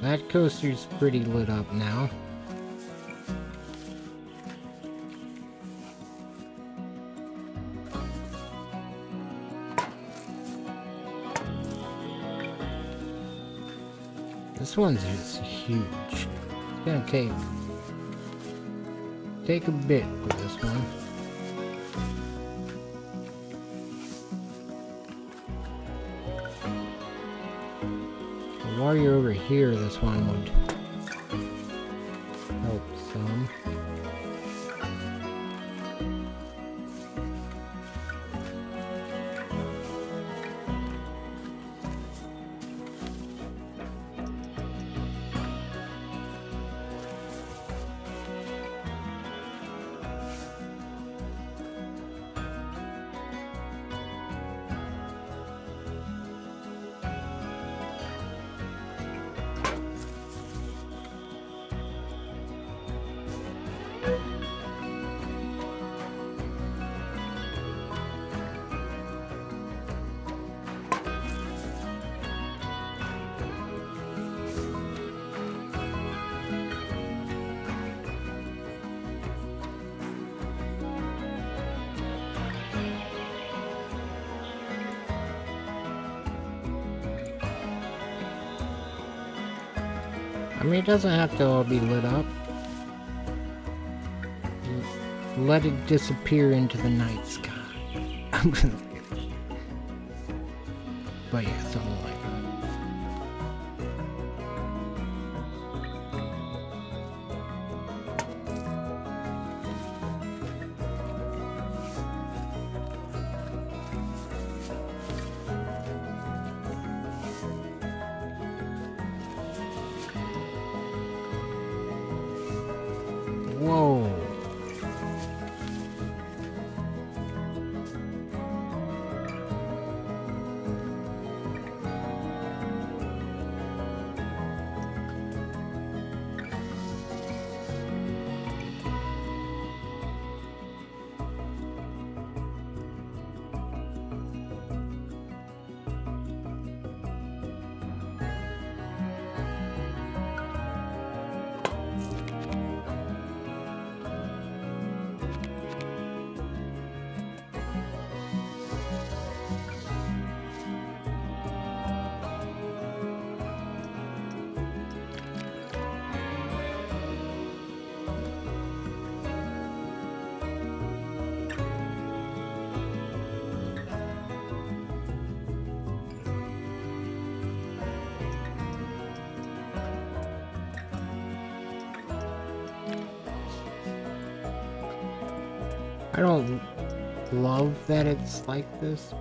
Speaker 1: That coaster's pretty lit up now. This one's just huge. It's gonna take a bit for this one. While you're over here, this one would help some. I mean, it doesn't have to all be lit up. Let it disappear into the night sky. I'm just kidding. But yeah, something like that. Whoa. I don't love that it's like this.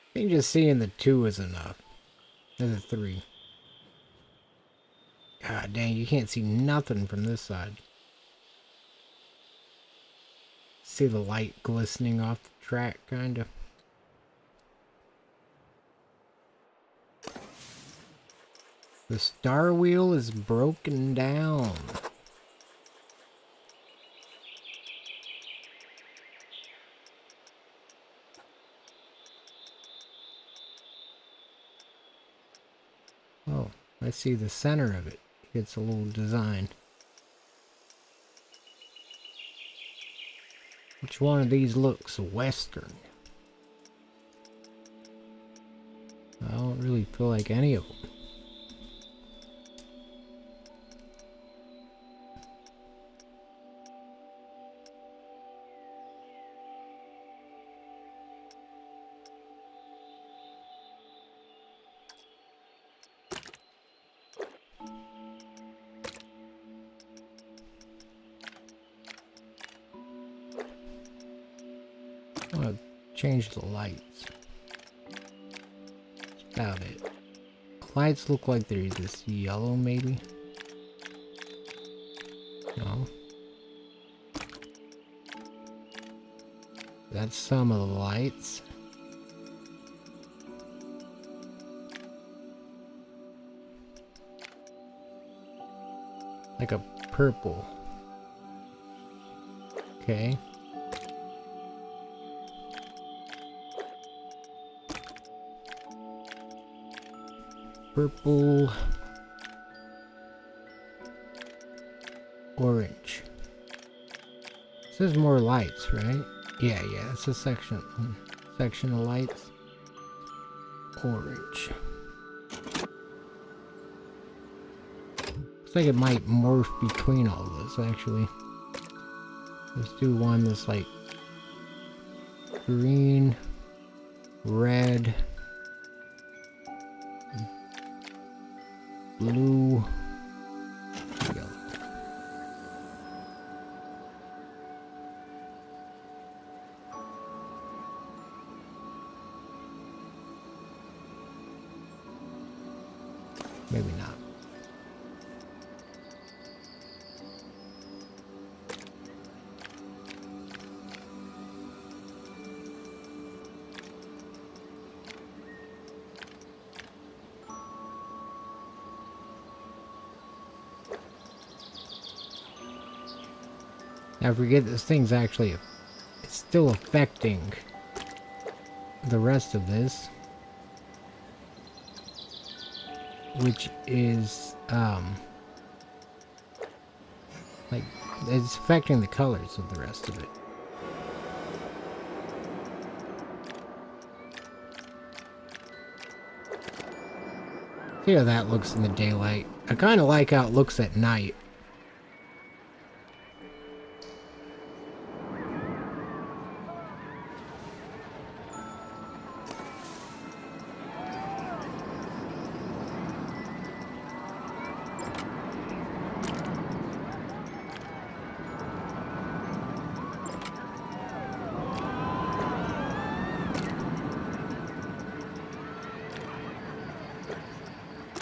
Speaker 1: I think just seeing the 2 is enough. Or the 3. God dang, you can't see nothing from this side. See the light glistening off the track, kinda. The star wheel is broken down. Oh, I see the center of it. It's a little design. Which one of these looks Western? I don't really feel like any of them. I want to change the lights. That's about it. Lights look like they're this yellow, maybe? No. That's some of the lights. Like a purple. Okay. Purple. Orange. This is more lights, right? Yeah, it's a section of lights. Orange. Looks like it might morph between all this, actually. Let's do one that's like green, red, blue, yellow. Maybe not. I forget this thing's actually, it's still affecting the rest of this, which is like, it's affecting the colors of the rest of it. See how that looks in the daylight. I kind of like how it looks at night.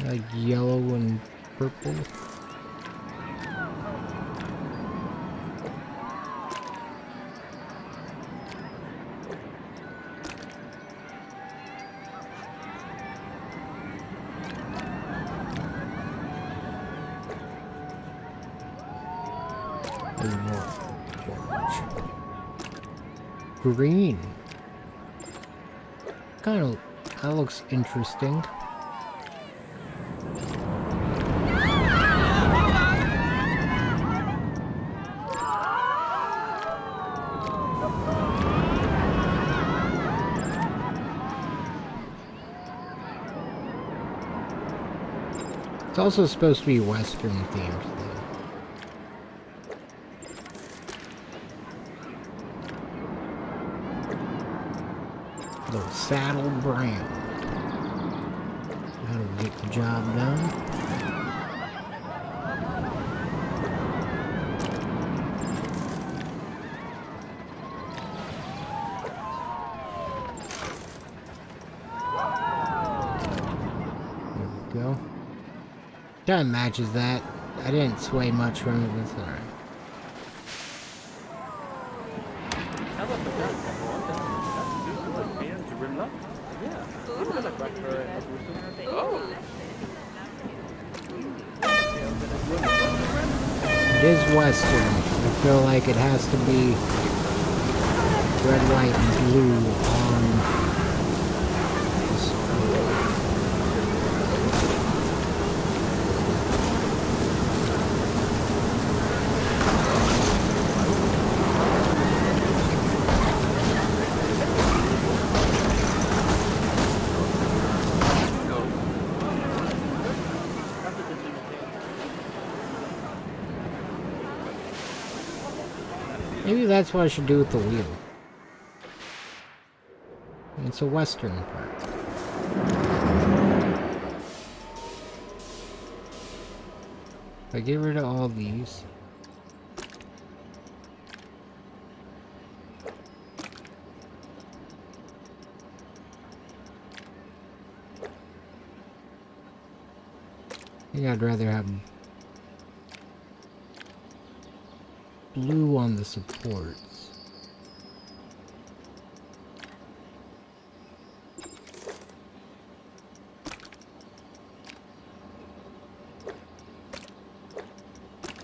Speaker 1: Like yellow and purple. And more orange. Green. Kind of, that looks interesting. It's also supposed to be Western themed, though. Little saddle brown. That'll get the job done. There we go. Kind of matches that. I didn't sway much from it, but it's alright. It is Western. I feel like it has to be red, white, and blue on this. Maybe that's what I should do with the wheel. It's a Western part. If I get rid of all these. I think I'd rather have blue on the supports.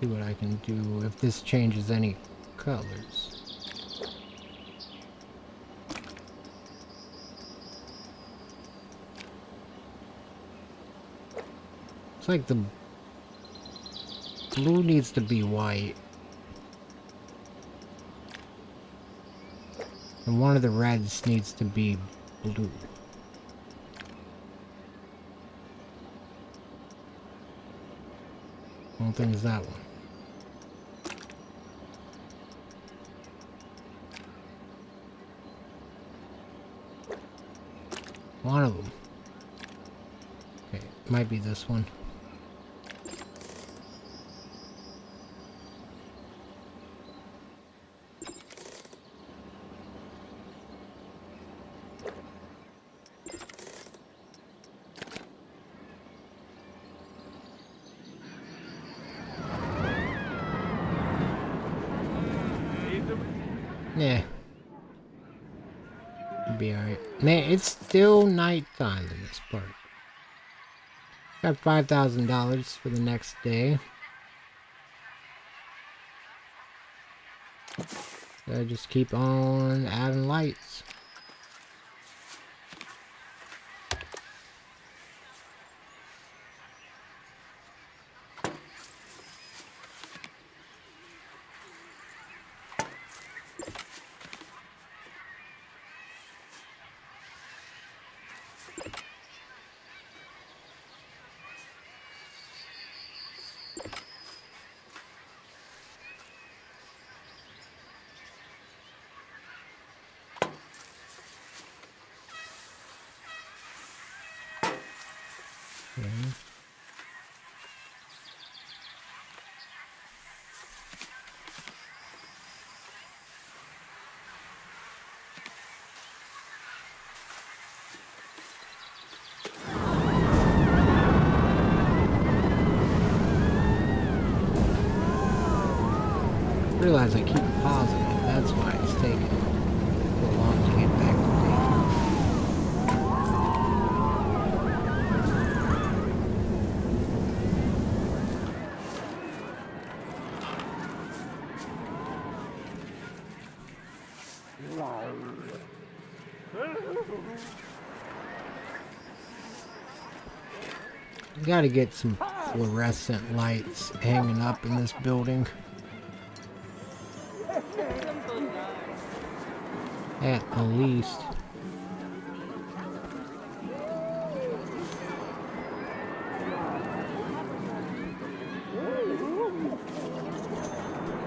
Speaker 1: See what I can do if this changes any colors. It's like the blue needs to be white. And one of the reds needs to be blue. I don't think it's that one. One of them. Okay, might be this one. Yeah. Be alright. Man, it's still nighttime in this park. Got $5,000 for the next day. I just keep on adding lights. Okay. Realize I keep pausing it. That's why it's taking so long to get back to date. Gotta get some fluorescent lights hanging up in this building. At the least.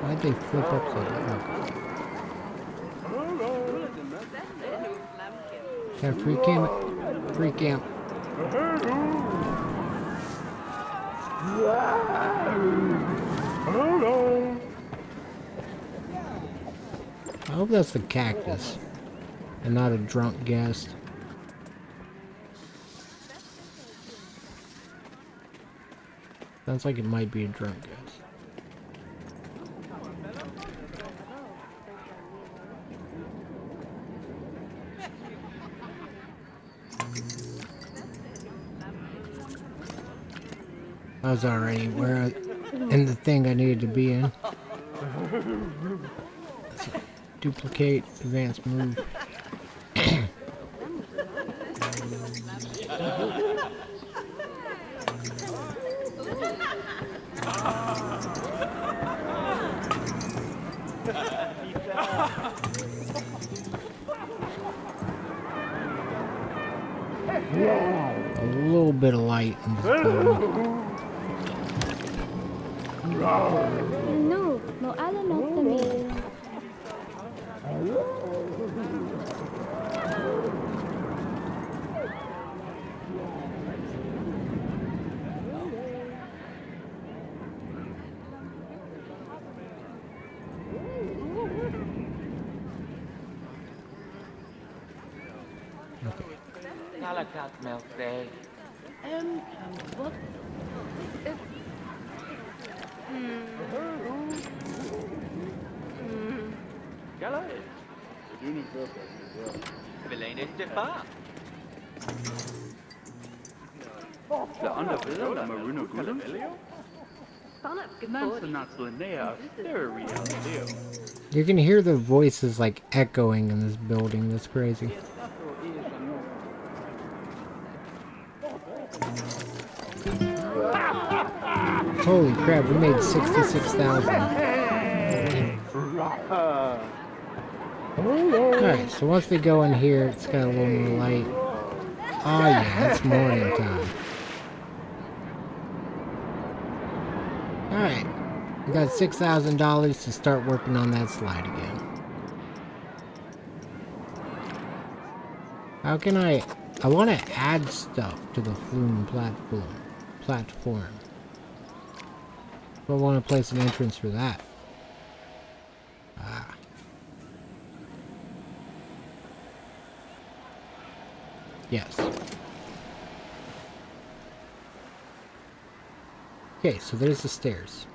Speaker 1: Why'd they flip upside down? Can I free cam it? Free cam. I hope that's the cactus and not a drunk guest. Sounds like it might be a drunk guest. I was already in the thing I needed to be in. Duplicate, advanced move. A little bit of light in this building.
Speaker 4: No, no, alam not to me.
Speaker 2: Calicut milk day.
Speaker 3: What?
Speaker 2: Gallo. Villain Stefan.
Speaker 5: La onda villa la Maruno Gudum?
Speaker 3: Sana,
Speaker 5: Nansa Natsulinea, Stereo Leo.
Speaker 1: You can hear the voices like echoing in this building. That's crazy. Holy crap, we made 66,000. Alright, so once we go in here, it's got a little more light. Oh yeah, it's morning time. Alright, we got $6,000 to start working on that slide again. How can I want to add stuff to the Flume platform. I want to place an entrance for that. Ah. Yes. Okay, so there's the stairs.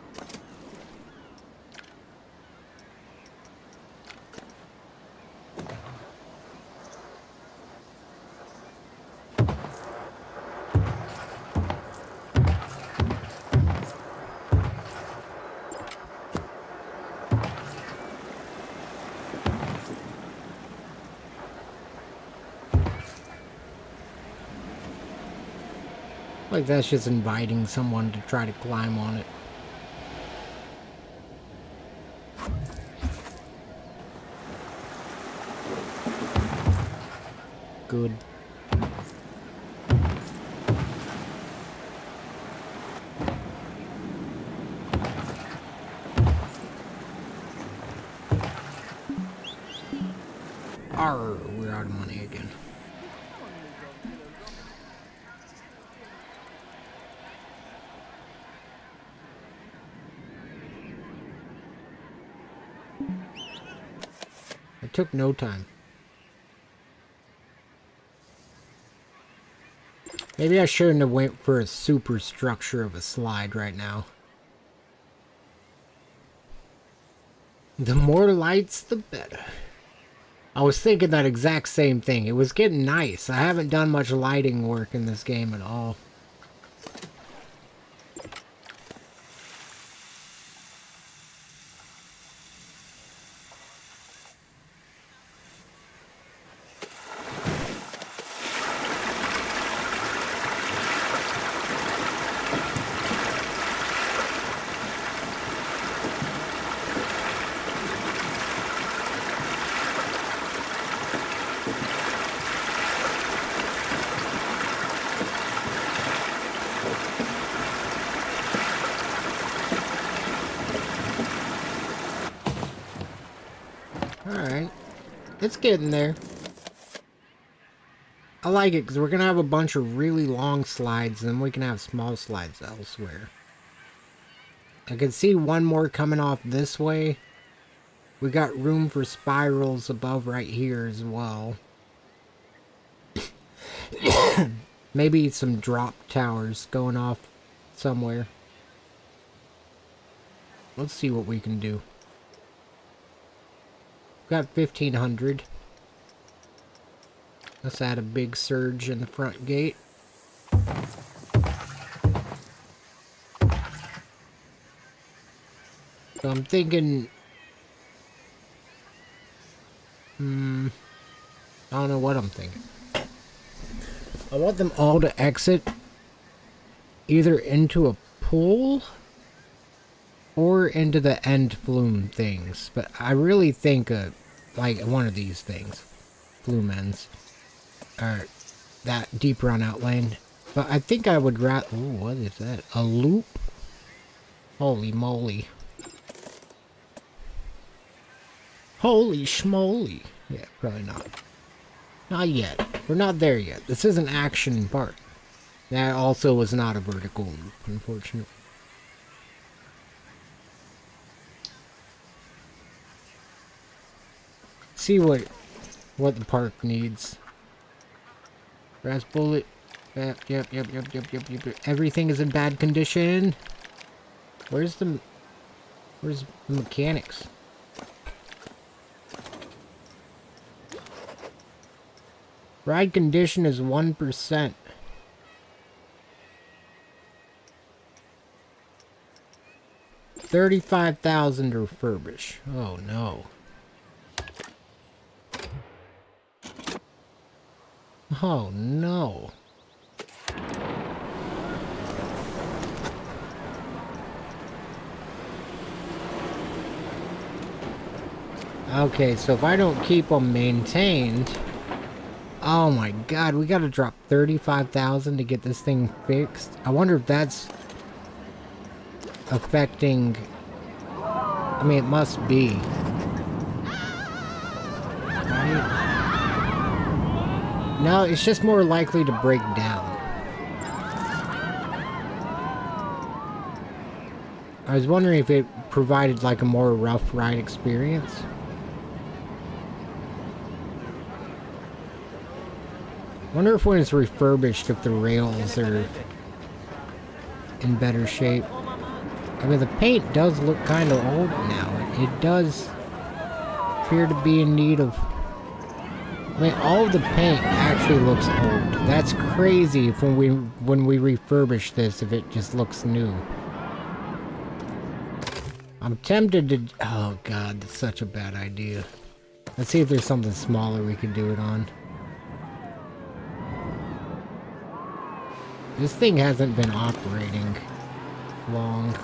Speaker 1: Like that's just inviting someone to try to climb on it. Good. Arr, we're out of money again. It took no time. Maybe I shouldn't have went for a super structure of a slide right now. The more lights, the better. I was thinking that exact same thing. It was getting nice. I haven't done much lighting work in this game at all. Alright. It's getting there. I like it because we're going to have a bunch of really long slides and then we can have small slides elsewhere. I can see one more coming off this way. We got room for spirals above right here as well. Maybe some drop towers going off somewhere. Let's see what we can do. Got 1,500. Let's add a big surge in the front gate. So I'm thinking... I don't know what I'm thinking. I want them all to exit either into a pool or into the end flume things. But I really think like one of these things. Flume ends. Or that deep run out lane. But I think I would rather... Ooh, what is that? A loop? Holy moly. Holy schmoly. Yeah, probably not. Not yet. We're not there yet. This is an action part. That also was not a vertical loop, unfortunately. See what the park needs. Brass bullet. Yep. Everything is in bad condition. Where's the mechanics? Ride condition is 1%. $35,000 to refurbish. Oh no. Oh no. Okay, so if I don't keep them maintained... Oh my god, we gotta drop $35,000 to get this thing fixed. I wonder if that's affecting... I mean, it must be. Right? No, it's just more likely to break down. I was wondering if it provided like a more rough ride experience. Wonder if when it's refurbished, if the rails are in better shape. I mean, the paint does look kind of old now. It does appear to be in need of... I mean, all of the paint actually looks old. That's crazy if when we refurbish this, if it just looks new. I'm tempted to... Oh god, that's such a bad idea. Let's see if there's something smaller we could do it on. This thing hasn't been operating long.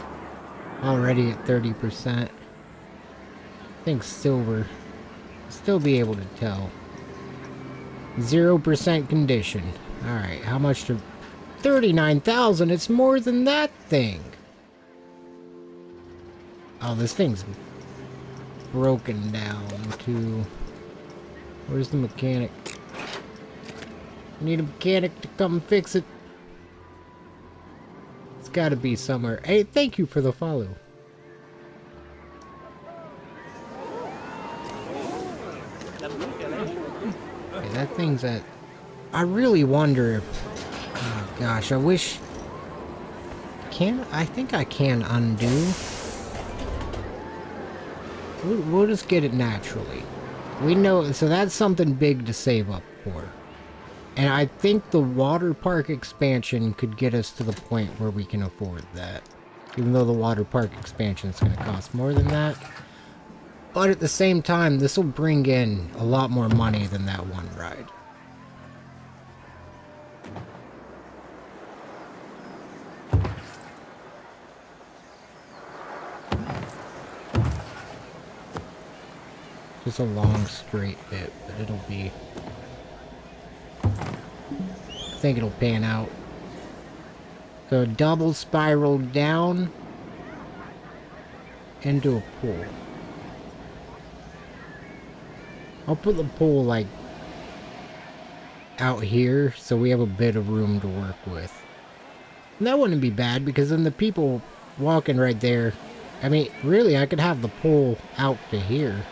Speaker 1: Already at 30%. I think silver. Still be able to tell. 0% condition. Alright, how much to... 39,000! It's more than that thing! Oh, this thing's broken down too. Where's the mechanic? I need a mechanic to come fix it. It's gotta be somewhere. Hey, thank you for the follow. Okay, that thing's at... I really wonder if... Oh gosh, I wish... I think I can undo. We'll just get it naturally. We know, so that's something big to save up for. And I think the water park expansion could get us to the point where we can afford that. Even though the water park expansion is going to cost more than that. But at the same time, this will bring in a lot more money than that one ride. Just a long straight bit, but it'll be... I think it'll pan out. So double spiral down into a pool. I'll put the pool like out here so we have a bit of room to work with. And that wouldn't be bad because then the people walking right there, I mean, really I could have the pool out to here.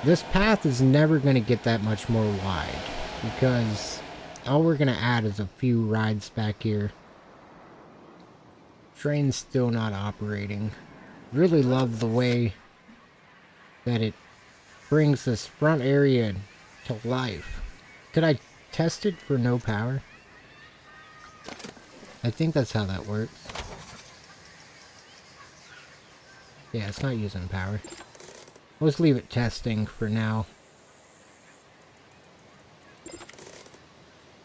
Speaker 1: This path is never going to get that much more wide because all we're going to add is a few rides back here. Train's still not operating. Really love the way that it brings this front area to life. Could I test it for no power? I think that's how that works. Yeah, it's not using power. Let's leave it testing for now.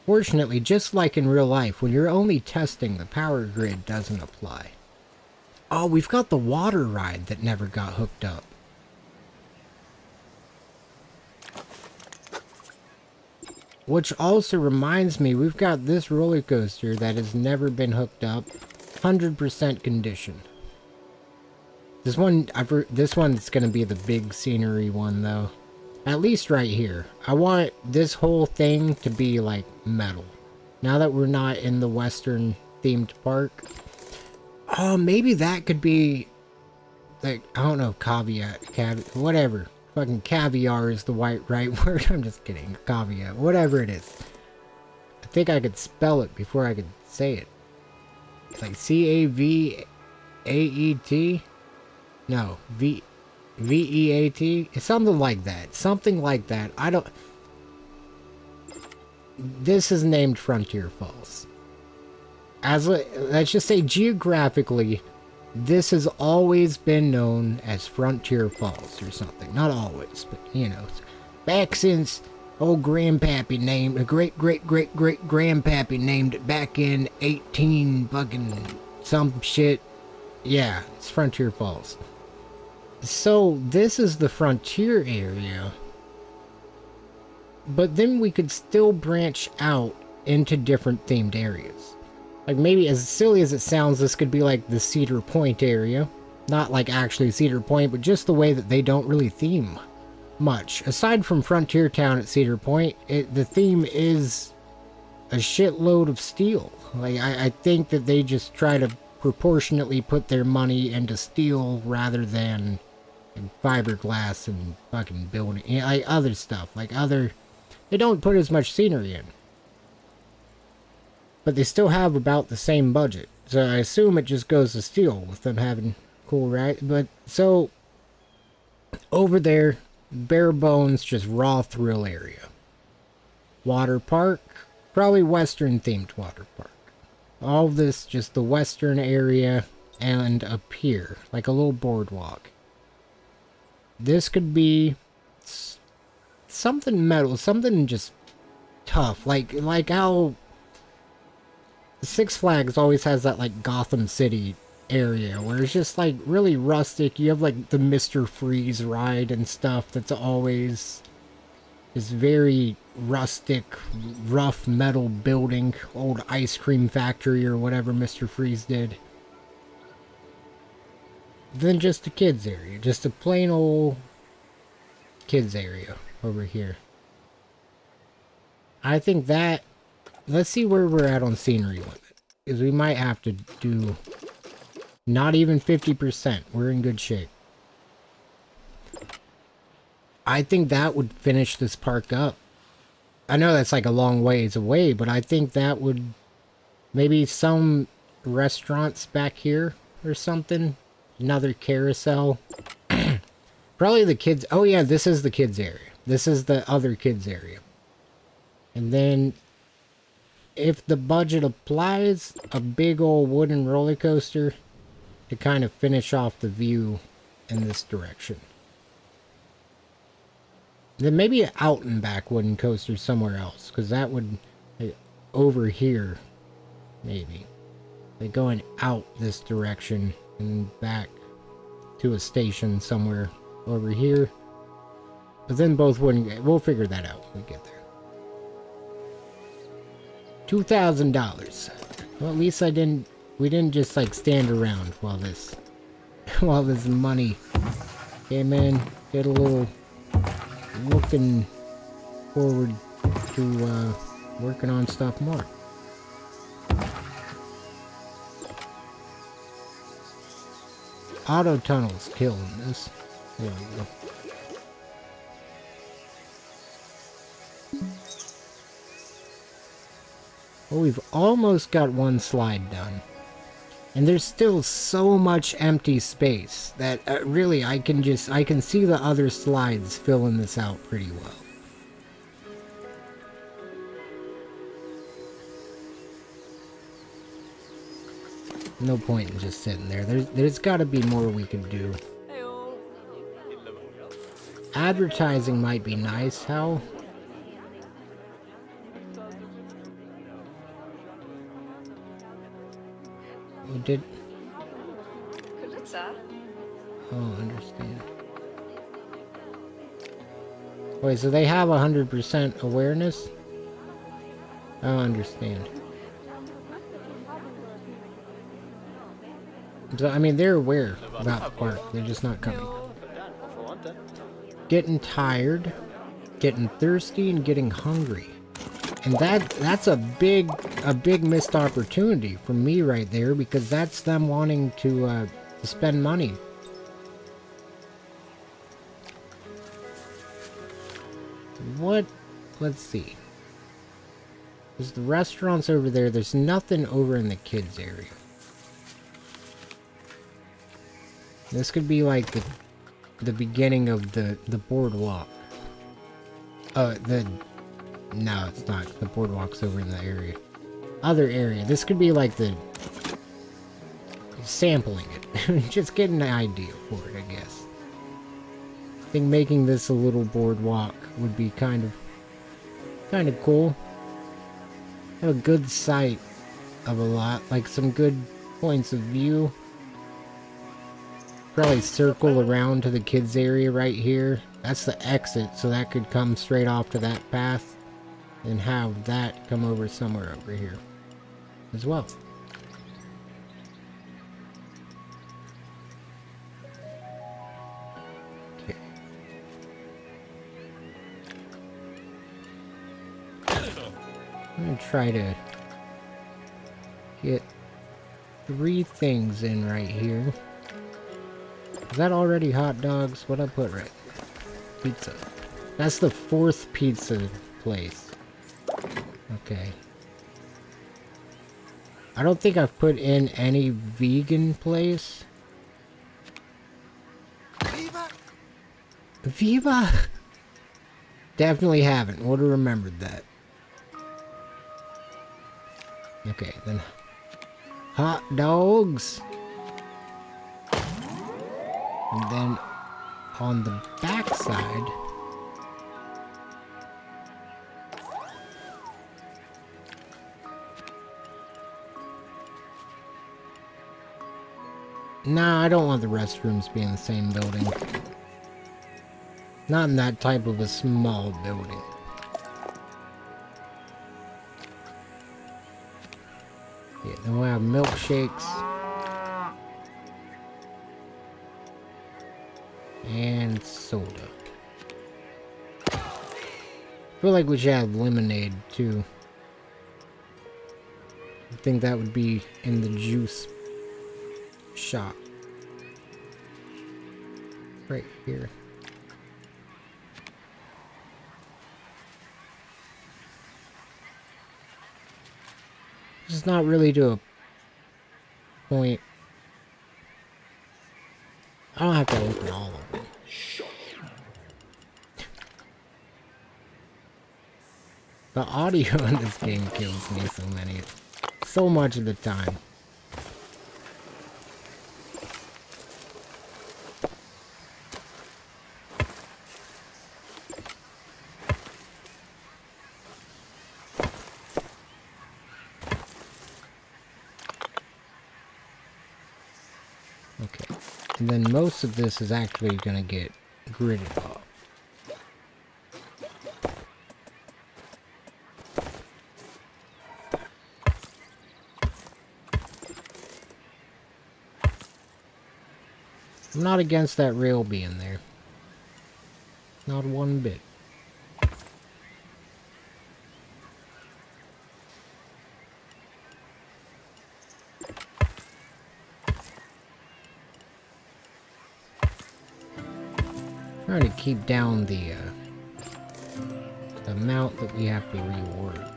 Speaker 1: Fortunately, just like in real life, when you're only testing, the power grid doesn't apply. Oh, we've got the water ride that never got hooked up. Which also reminds me, we've got this roller coaster that has never been hooked up. 100% condition. This one's gonna be the big scenery one though. At least right here. I want this whole thing to be like metal. Now that we're not in the Western themed park. Oh, maybe that could be like, I don't know, whatever. Fucking caviar is the right word. I'm just kidding. Caveat. Whatever it is. I think I could spell it before I could say it. It's like C-A-V-A-E-T? No. V-E-A-T? It's something like that. Something like that. I don't... This is named Frontier Falls. Let's just say geographically, this has always been known as Frontier Falls or something. Not always, but you know, back since old grandpappy named, great-great-great-great-grandpappy named it back in 18 fucking some shit. Yeah, it's Frontier Falls. So this is the frontier area. But then we could still branch out into different themed areas. Like maybe, as silly as it sounds, this could be like the Cedar Point area. Not like actually Cedar Point, but just the way that they don't really theme much. Aside from Frontier Town at Cedar Point, the theme is a shitload of steel. Like I think that they just try to proportionately put their money into steel rather than fiberglass and fucking building, you know, like other stuff. They don't put as much scenery in. But they still have about the same budget. So I assume it just goes to steel with them having cool rides. But so over there, bare bones, just raw thrill area. Water park, probably Western themed water park. All this just the Western area and up here, like a little boardwalk. This could be something metal, something just tough, like how Six Flags always has that like Gotham City area where it's just like really rustic. You have like the Mr. Freeze ride and stuff that's always this very rustic, rough metal building, old ice cream factory or whatever Mr. Freeze did. Then just a kids area, just a plain old kids area over here. I think that, let's see where we're at on scenery limit, because we might have to do not even 50%. We're in good shape. I think that would finish this park up. I know that's like a long ways away, but I think that would, maybe some restaurants back here or something. Another carousel. Probably the kids. Oh yeah, this is the kids area. This is the other kids area. And then, if the budget applies, a big old wooden roller coaster to kind of finish off the view in this direction. Then maybe an out and back wooden coaster somewhere else, because that would, like, over here, maybe. Like going out this direction and back to a station somewhere over here. But then both wouldn't, we'll figure that out when we get there. $2,000. Well, at least we didn't just like stand around while this money came in. Get a little looking forward to working on stuff more. Auto tunnel's killing this. There we go. Well, we've almost got one slide done. And there's still so much empty space that really I can see the other slides filling this out pretty well. No point in just sitting there. There's got to be more we can do. Advertising might be nice. How? We did. Oh, understand. Wait, so they have 100% awareness? I don't understand. So, I mean, they're aware about the park. They're just not coming. Getting tired, getting thirsty, and getting hungry. And that's a big missed opportunity for me right there, because that's them wanting to spend money. What? Let's see. There's the restaurants over there. There's nothing over in the kids area. This could be like the beginning of the boardwalk. No, it's not. The boardwalk's over in the area. Other area. This could be like the sampling it. Just getting an idea for it, I guess. I think making this a little boardwalk would be kind of cool. Have a good sight of a lot, like some good points of view. Probably circle around to the kids area right here. That's the exit, so that could come straight off to that path. And have that come over somewhere over here as well. Okay. I'm gonna try to get 3 things in right here. Is that already hot dogs? What'd I put right there? Pizza. That's the 4th pizza place. Okay. I don't think I've put in any vegan place. Viva! Viva? Definitely haven't. Would have remembered that. Okay, then. Hot dogs. And then on the back side, Nah, I don't want the restrooms to be in the same building. Not in that type of a small building. Yeah, then we'll have milkshakes. And soda. I feel like we should have lemonade too. I think that would be in the juice shop. Right here. It's not really to a point. I don't have to open all of them. The audio in this game kills me so much of the time. Okay, and then most of this is actually gonna get gridded off. I'm not against that rail being there. Not one bit. Trying to keep down the amount that we have to rework.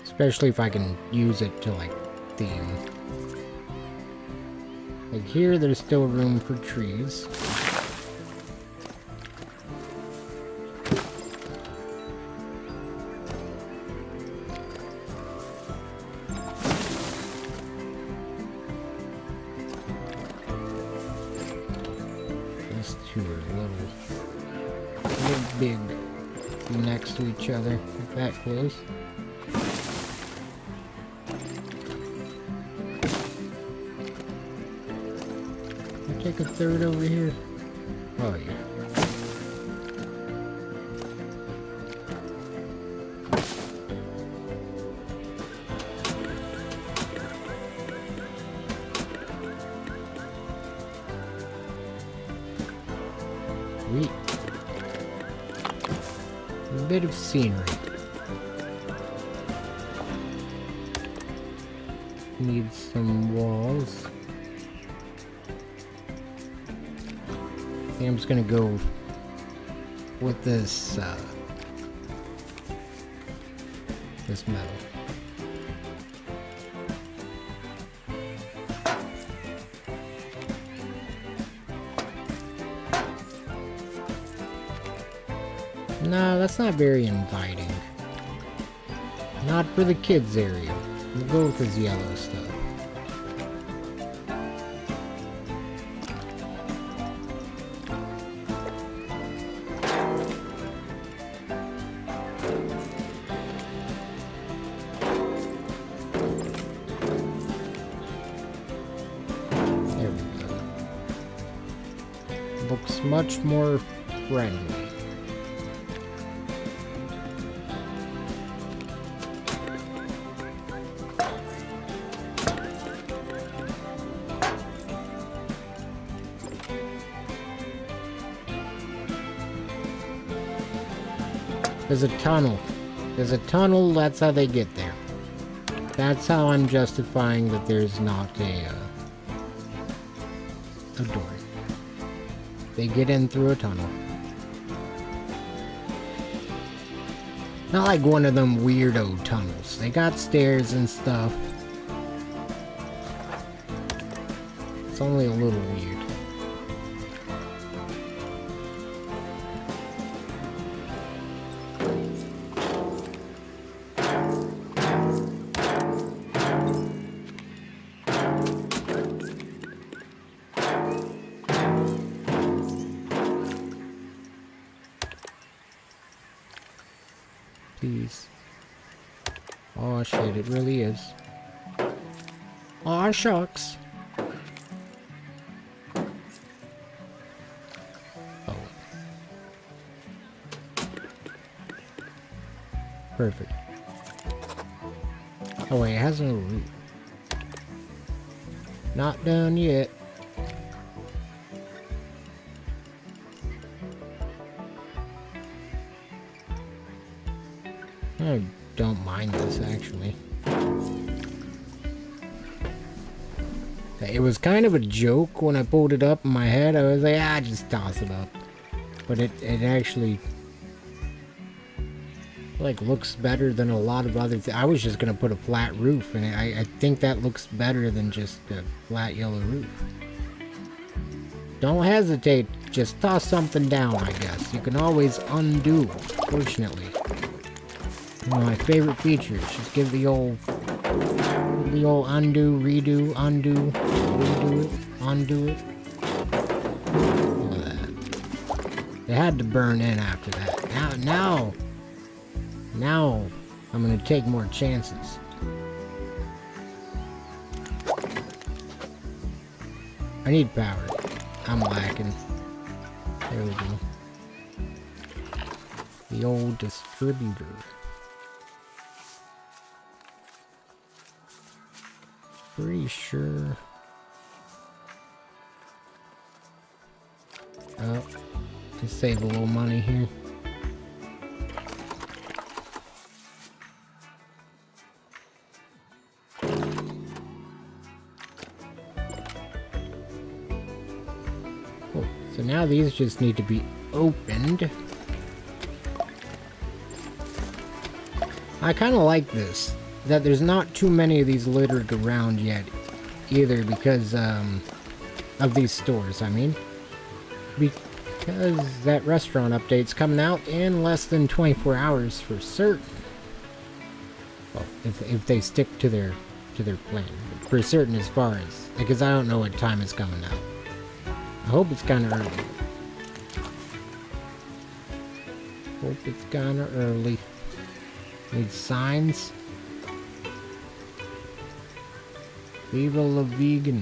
Speaker 1: Especially if I can use it to, like, theme. Like here, there's still room for trees. These two are a little big next to each other, like that close. Take a third over here. Oh yeah. Sweet. A bit of scenery. Need some walls. I think I'm just gonna go with this this metal. No, that's not very inviting. Not for the kids area. We'll go with this yellow stuff. Looks much more friendly. There's a tunnel. There's a tunnel, that's how they get there. That's how I'm justifying that there's not a door. They get in through a tunnel. Not like one of them weirdo tunnels. They got stairs and stuff. It's only a little weird. Please. Oh shit, it really is. Aw, shucks. Oh. Perfect. Oh wait, it has no root. Not done yet. I don't mind this, actually. It was kind of a joke when I pulled it up in my head. I was like, ah, just toss it up. But it actually, like, looks better than a lot of other things. I was just going to put a flat roof, and I think that looks better than just a flat yellow roof. Don't hesitate. Just toss something down, I guess. You can always undo, fortunately. One of my favorite features. Just give the old undo, redo, undo, redo it, undo it. Look at that. They had to burn in after that. Now I'm gonna take more chances. I need power. I'm lacking. There we go. The old distributor. Pretty sure. Oh, can save a little money here. Cool. So now these just need to be opened. I kind of like this. That there's not too many of these littered around yet, either, because of these stores, I mean. Because that restaurant update's coming out in less than 24 hours for certain. Well, if they stick to their plan. For certain as far as, because I don't know what time it's coming out. I hope it's kind of early. Hope it's kind of early. Need signs. Viva la vegan.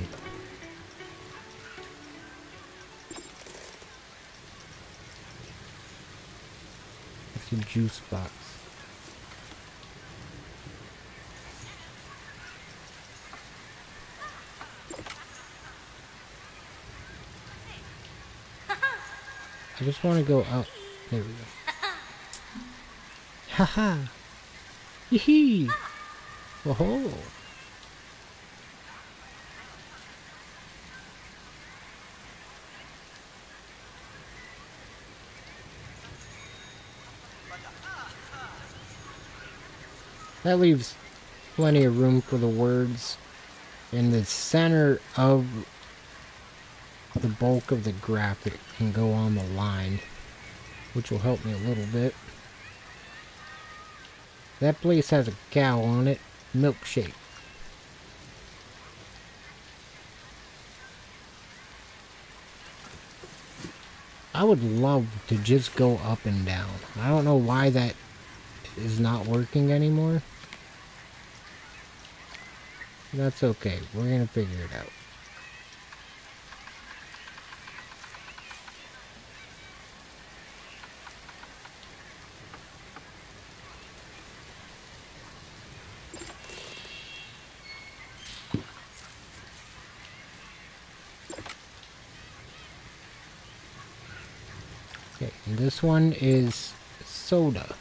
Speaker 1: It's a juice box. I just want to go out. There we go. Haha. Yee-hee. Whoa. That leaves plenty of room for the words in the center of the bulk of the graphic can go on the line, which will help me a little bit. That place has a cow on it. Milkshake. I would love to just go up and down. I don't know why that is not working anymore. That's okay. We're gonna figure it out. Okay, and this one is soda.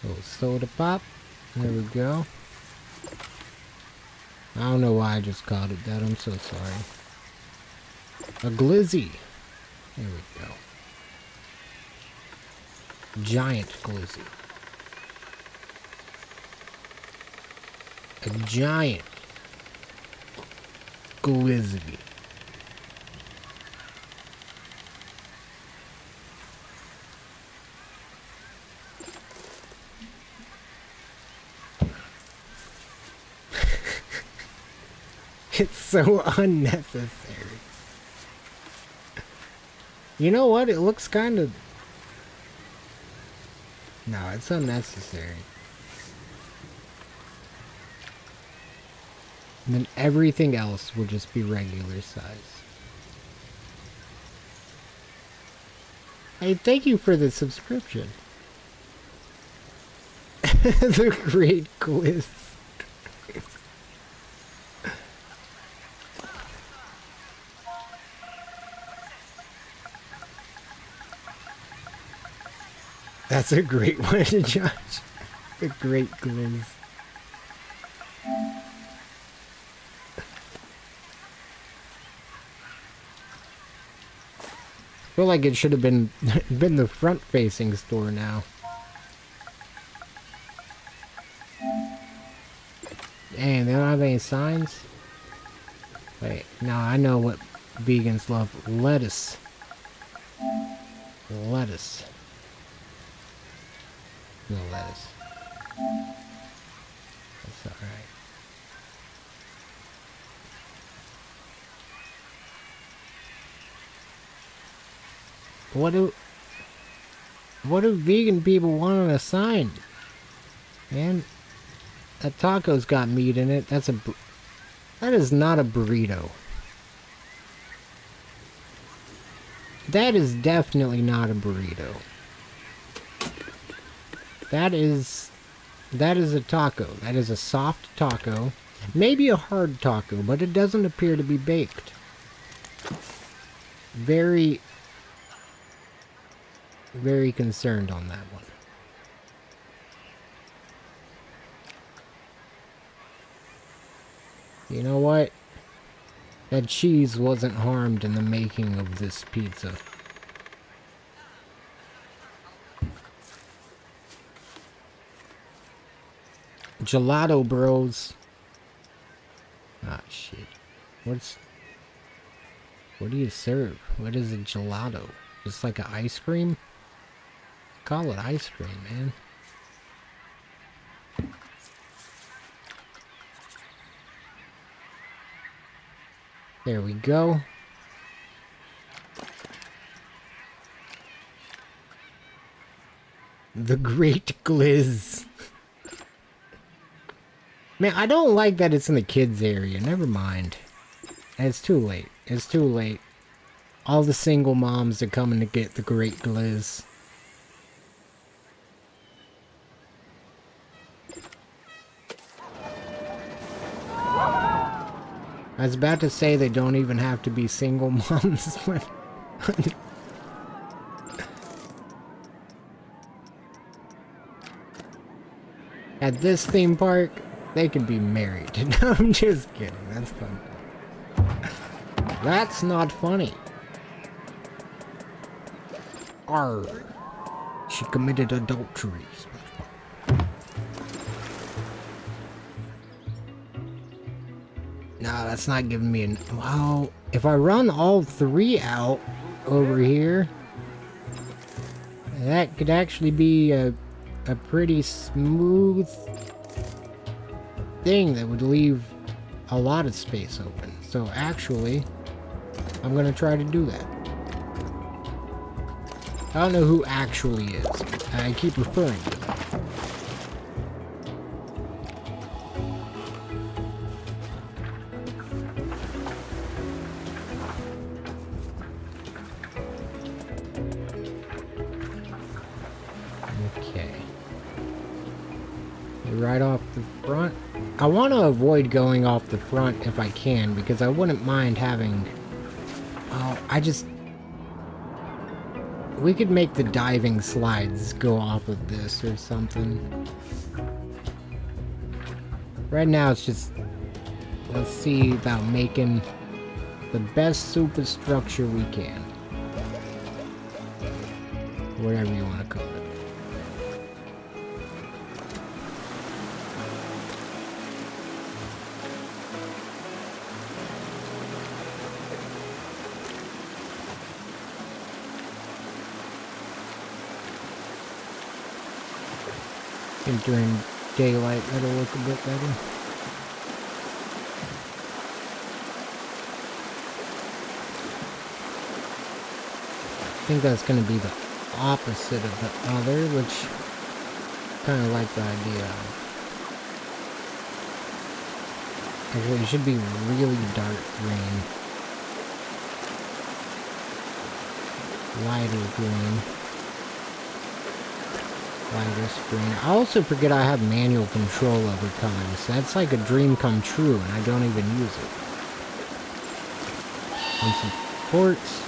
Speaker 1: Little soda pop. There we go. I don't know why I just called it that. I'm so sorry. A glizzy. There we go. Giant glizzy. A giant glizzy. It's so unnecessary. You know what? It looks kind of... No, it's unnecessary. And then everything else will just be regular size. Hey, thank you for the subscription. The Great Gliss. That's a great one to judge. The Great Gliss. I feel like it should have been the front-facing store now. Dang, they don't have any signs? Wait, no, I know what vegans love. Lettuce. Lettuce. No lettuce. That's alright. What do vegan people want on a sign? Man, that taco's got meat in it. That is not a burrito. That is definitely not a burrito. That is a taco. That is a soft taco. Maybe a hard taco, but it doesn't appear to be baked. Very concerned on that one. You know what? That cheese wasn't harmed in the making of this pizza. Gelato Bros. Ah, shit. What do you serve? What is a gelato? Just like an ice cream? Call it ice cream, man. There we go. The Great Gliss. Man, I don't like that it's in the kids area. Never mind. It's too late. It's too late. All the single moms are coming to get the Great Gliss. I was about to say they don't even have to be single moms. At this theme park, they can be married. No, I'm just kidding. That's fun. That's not funny. Arr. She committed adultery. No, that's not giving me an... Well, if I run all three out over here, that could actually be a pretty smooth thing that would leave a lot of space open. So actually, I'm gonna try to do that. I don't know who actually is. I keep referring to them. Right off the front. I want to avoid going off the front if I can, because I wouldn't mind having... Oh, we could make the diving slides go off of this or something. Right now it's just... Let's see about making the best superstructure we can. Whatever you want to call it. I think during daylight it'll look a bit better. think that's going to be the opposite of the other, which kind of like the idea of. Actually, it should be really dark green. Lighter green. Lighter green. I also forget I have manual control over colors. That's like a dream come true, and I don't even use it. And some ports.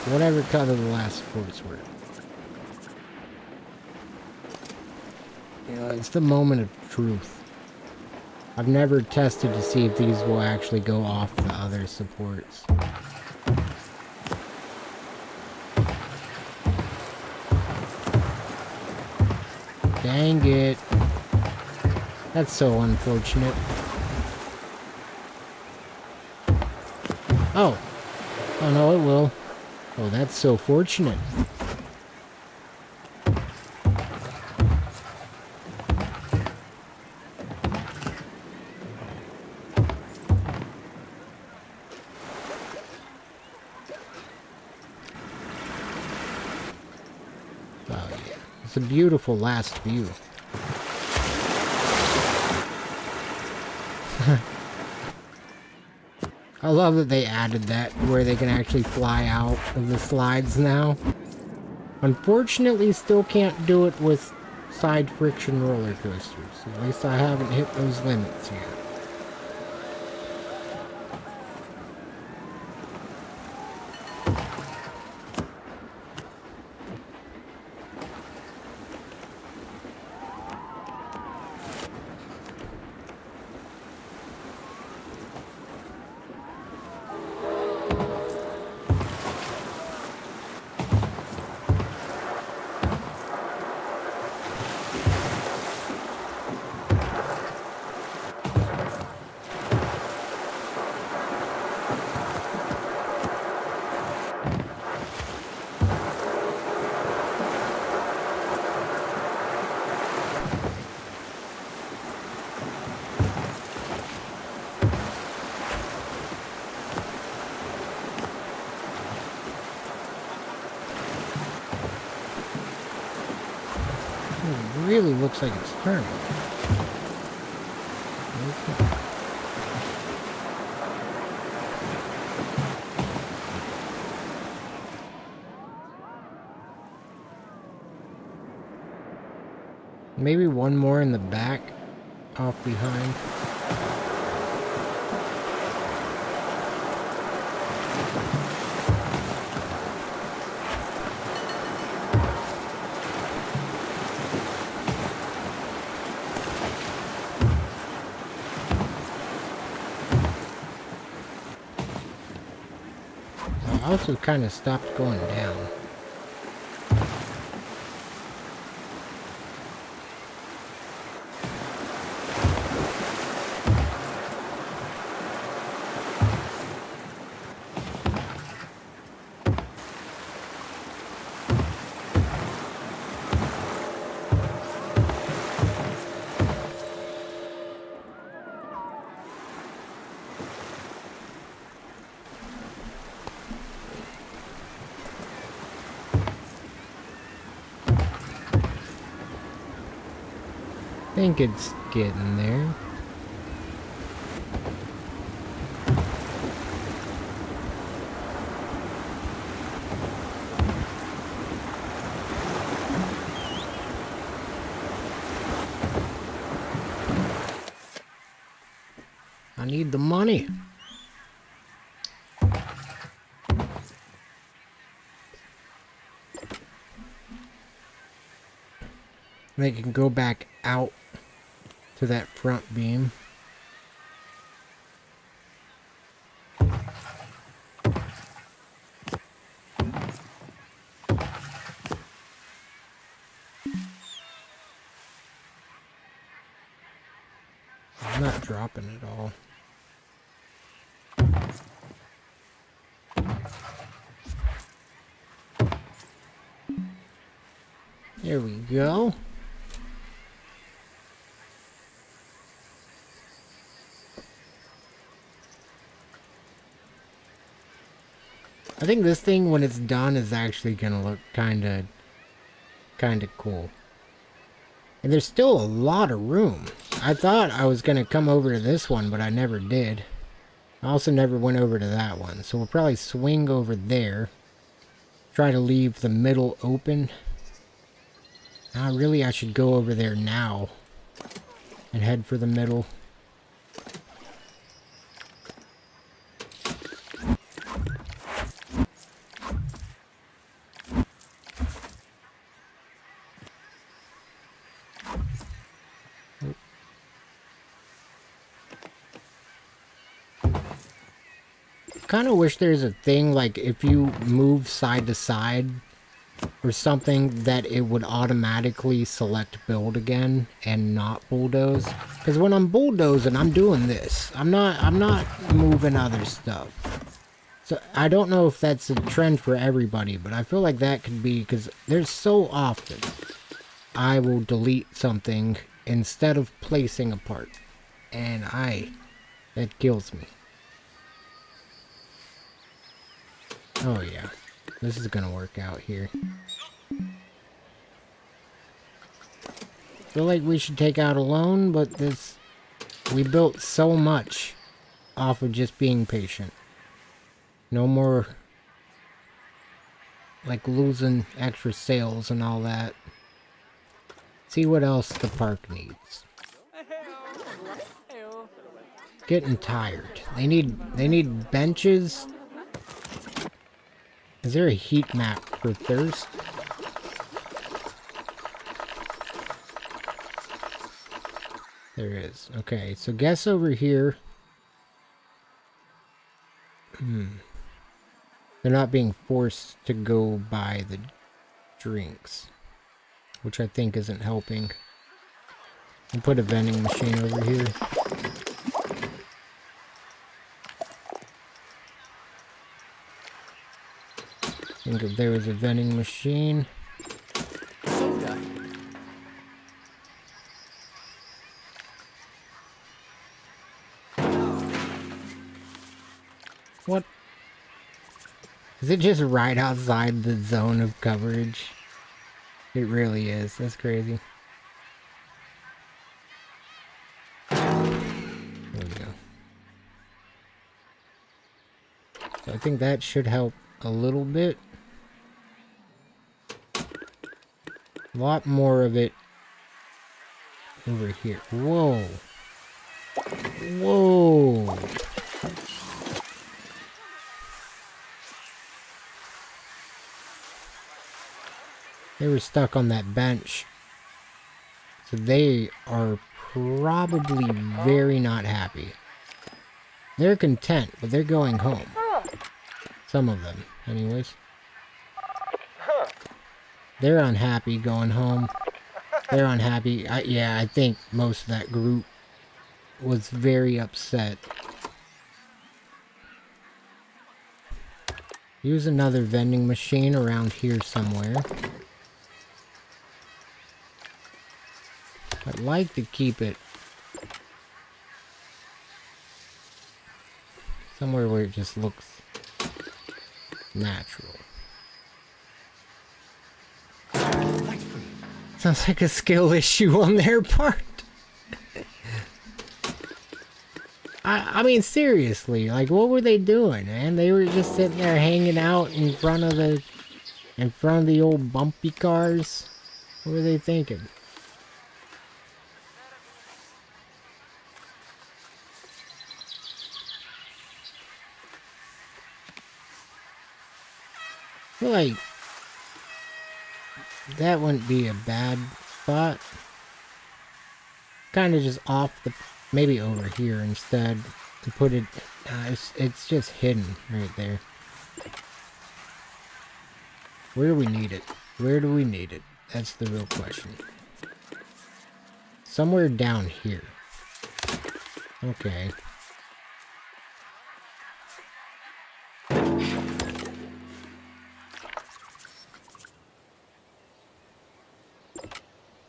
Speaker 1: Whatever color the last ports were. You know, it's the moment of truth. I've never tested to see if these will actually go off the other supports. Dang it. That's so unfortunate. Oh. Oh no, it will. Oh, that's so fortunate. It's a beautiful last view. I love that they added that where they can actually fly out of the slides now. Unfortunately, still can't do it with side friction roller coasters. At least I haven't hit those limits yet. It really looks like it's turning. Okay. Maybe one more in the back, off behind. I also kind of stopped going down. I think it's getting there. I need the money. They can go back out to that front beam. I'm not dropping it all. There we go. I think this thing, when it's done, is actually gonna look kinda cool. And there's still a lot of room. I thought I was gonna come over to this one, but I never did. I also never went over to that one. So we'll probably swing over there. Try to leave the middle open. Really, I should go over there now. And head for the middle. Kind of wish there's a thing like if you move side to side or something that it would automatically select build again and not bulldoze. Because when I'm bulldozing, I'm doing this. I'm not moving other stuff. So I don't know if that's a trend for everybody, but I feel like that could be, because there's so often I will delete something instead of placing a part, and that kills me. Oh yeah, this is gonna work out here. Feel like we should take out a loan, but we built so much off of just being patient. No more like losing extra sales and all that. See what else the park needs. Getting tired. They need benches. Is there a heat map for thirst? There is. Okay, so guess over here. They're not being forced to go buy the drinks, which I think isn't helping. I'll put a vending machine over here. I think if there was a vending machine. What? Is it just right outside the zone of coverage? It really is. That's crazy. There we go. So I think that should help a little bit. A lot more of it over here. Whoa. Whoa. They were stuck on that bench. So they are probably very not happy. They're content, but they're going home. Some of them, anyways. They're unhappy going home. They're unhappy. Yeah, I think most of that group was very upset. Use another vending machine around here somewhere. I'd like to keep it somewhere where it just looks natural. Sounds like a skill issue on their part. I mean, seriously, like, what were they doing, man? They were just sitting there hanging out in front of the old bumpy cars. What were they thinking? I feel like that wouldn't be a bad spot. Kind of just off the, maybe over here instead. To put it, it's just hidden right there. Where do we need it? Where do we need it? That's the real question. Somewhere down here. Okay.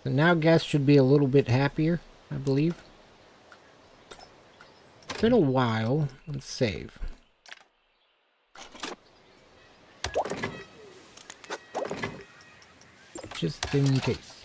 Speaker 1: So now guests should be a little bit happier, I believe. It's been a while. Let's save. just in case.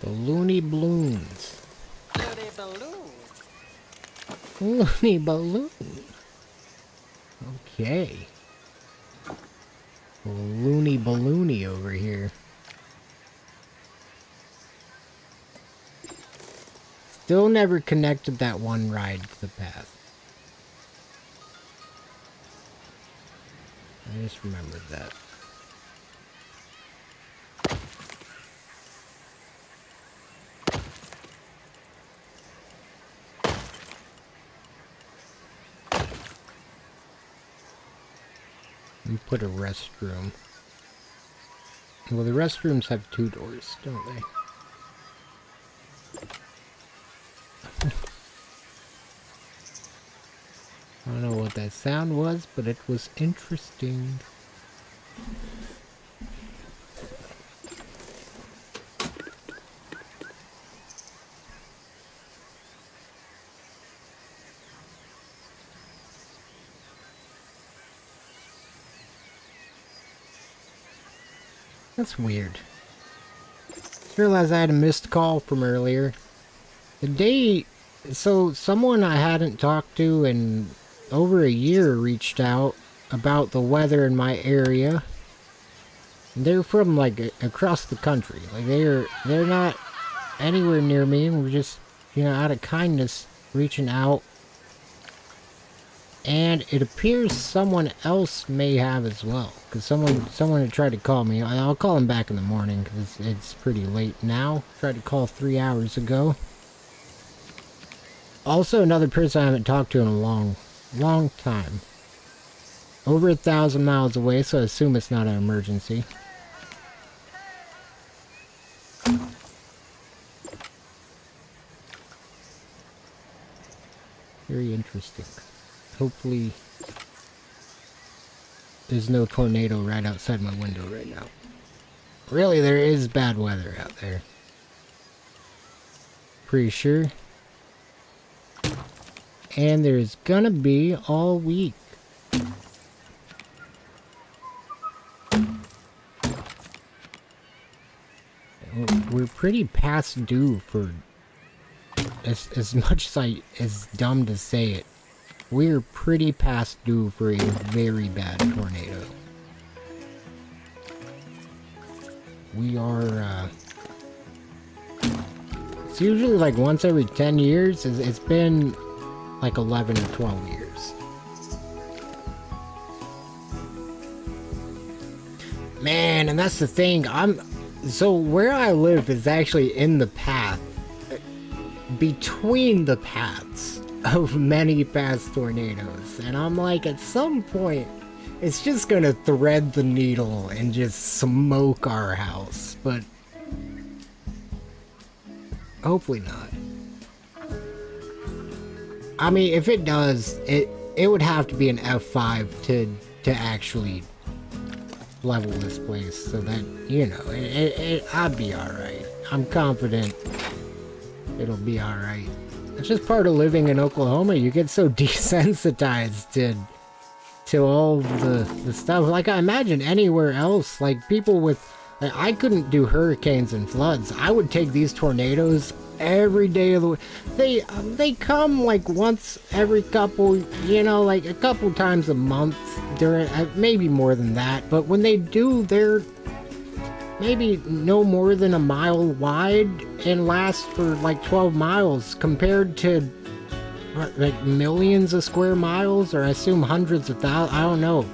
Speaker 1: The Looney Balloons. Looney Balloon. Okay. Looney Balloony over here. Still never connected that one ride to the path. I just remembered that. And put a restroom. Well, the restrooms have 2 doors, don't they? I don't know what that sound was, but it was interesting. That's weird. Just realized I had a missed call from earlier. The day... So, someone I hadn't talked to in over a year reached out about the weather in my area. They're from, like, across the country. Like, they're not anywhere near me. We're just, you know, out of kindness reaching out. And it appears someone else may have as well. Because someone had tried to call me. I'll call him back in the morning because it's pretty late now. Tried to call 3 hours ago. Also, another person I haven't talked to in a long time. Over 1,000 miles away, so I assume it's not an emergency. Very interesting. Hopefully, there's no tornado right outside my window right now. Really, there is bad weather out there. Pretty sure. And there's gonna be all week. We're pretty past due for, as much as dumb to say it, we're pretty past due for a very bad tornado. We are, it's usually like once every 10 years. It's been like 11 or 12 years. Man, and that's the thing. So where I live is actually in the path, between the paths of many past tornadoes. And I'm like, at some point, it's just gonna thread the needle and just smoke our house. But hopefully not. I mean, if it does, it would have to be an F5 to actually level this place, so that, you know, I'd be alright. I'm confident it'll be alright. It's just part of living in Oklahoma. You get so desensitized to all the stuff. Like, I imagine anywhere else, like, people with... Like, I couldn't do hurricanes and floods. I would take these tornadoes every day of the week. They come like once every couple, you know, like a couple times a month during, maybe more than that. But when they do, they're maybe no more than a mile wide and last for like 12 miles compared to like millions of square miles, or I assume hundreds of thousands. I don't know.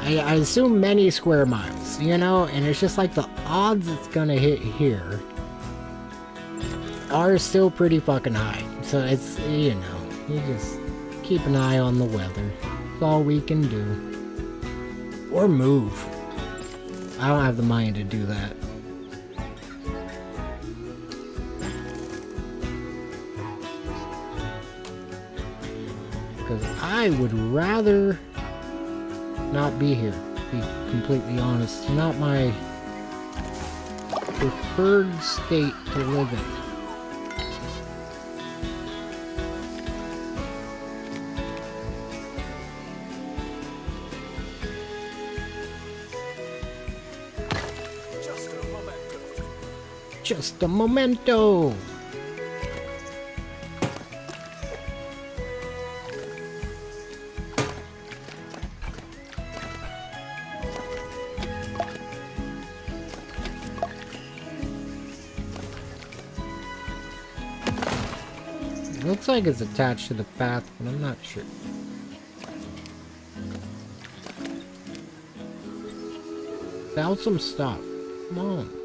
Speaker 1: I assume many square miles, you know, and it's just like the odds it's gonna hit here are still pretty fucking high. So it's, you know, you just keep an eye on the weather. That's all we can do. Or move. I don't have the money to do that. Because I would rather not be here, to be completely honest. It's not my preferred state to live in. Just a momento. Looks like it's attached to the path, but I'm not sure. Sell some stuff. Come on.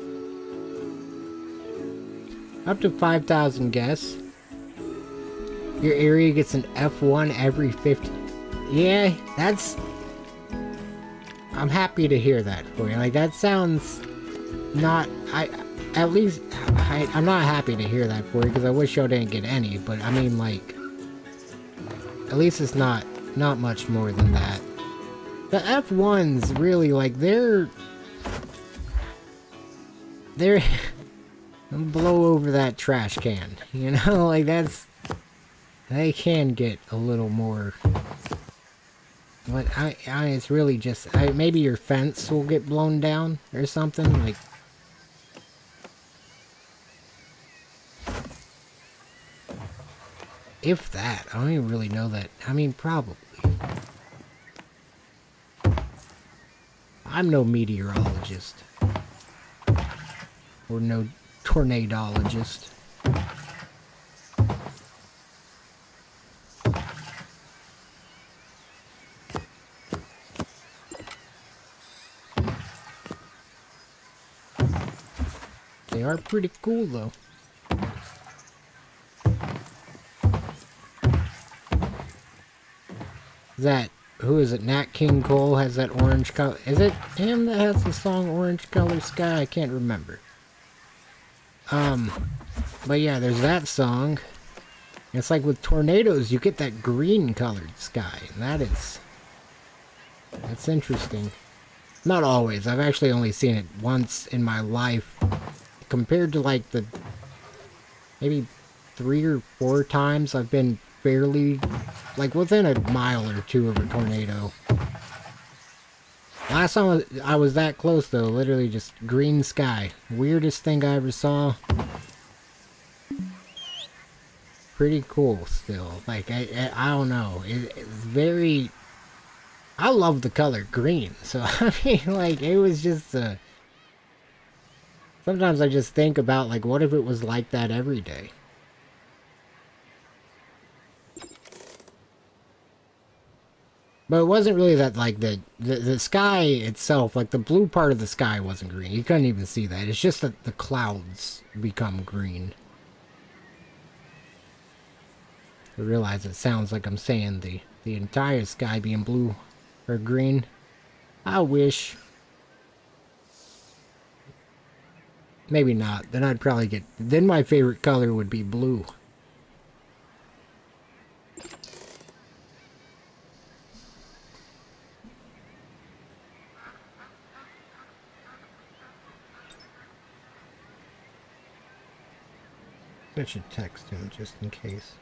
Speaker 1: Up to 5,000 guests. Your area gets an F1 every 50. Yeah, that's... I'm happy to hear that for you. Like, that sounds not... At least... I'm not happy to hear that for you, because I wish y'all didn't get any, but I mean, like... At least it's not much more than that. The F1s, really, like, they're blow over that trash can, you know, like that's, they can get a little more, but it's really just, maybe your fence will get blown down or something, like, if that, I don't even really know that, I mean, probably. I'm no meteorologist, or no tornadologist. They are pretty cool though. Who is it? Nat King Cole has that orange color. Is it him that has the song Orange Color Sky? I can't remember. But yeah, there's that song. It's like with tornadoes, you get that green colored sky. And that's interesting. Not always. I've actually only seen it once in my life. Compared to like the maybe 3 or 4 times I've been barely, like within a mile or 2 of a tornado. Last time I was that close though, literally just green sky. Weirdest thing I ever saw. Pretty cool still. Like, I don't know. It's very... I love the color green. So, I mean, like, it was just... Sometimes I just think about, like, what if it was like that every day? But it wasn't really that, like, the sky itself, like, the blue part of the sky wasn't green. You couldn't even see that. It's just that the clouds become green. I realize it sounds like I'm saying the entire sky being blue or green. I wish. Maybe not. Then I'd probably get... Then my favorite color would be blue. I should text him just in case.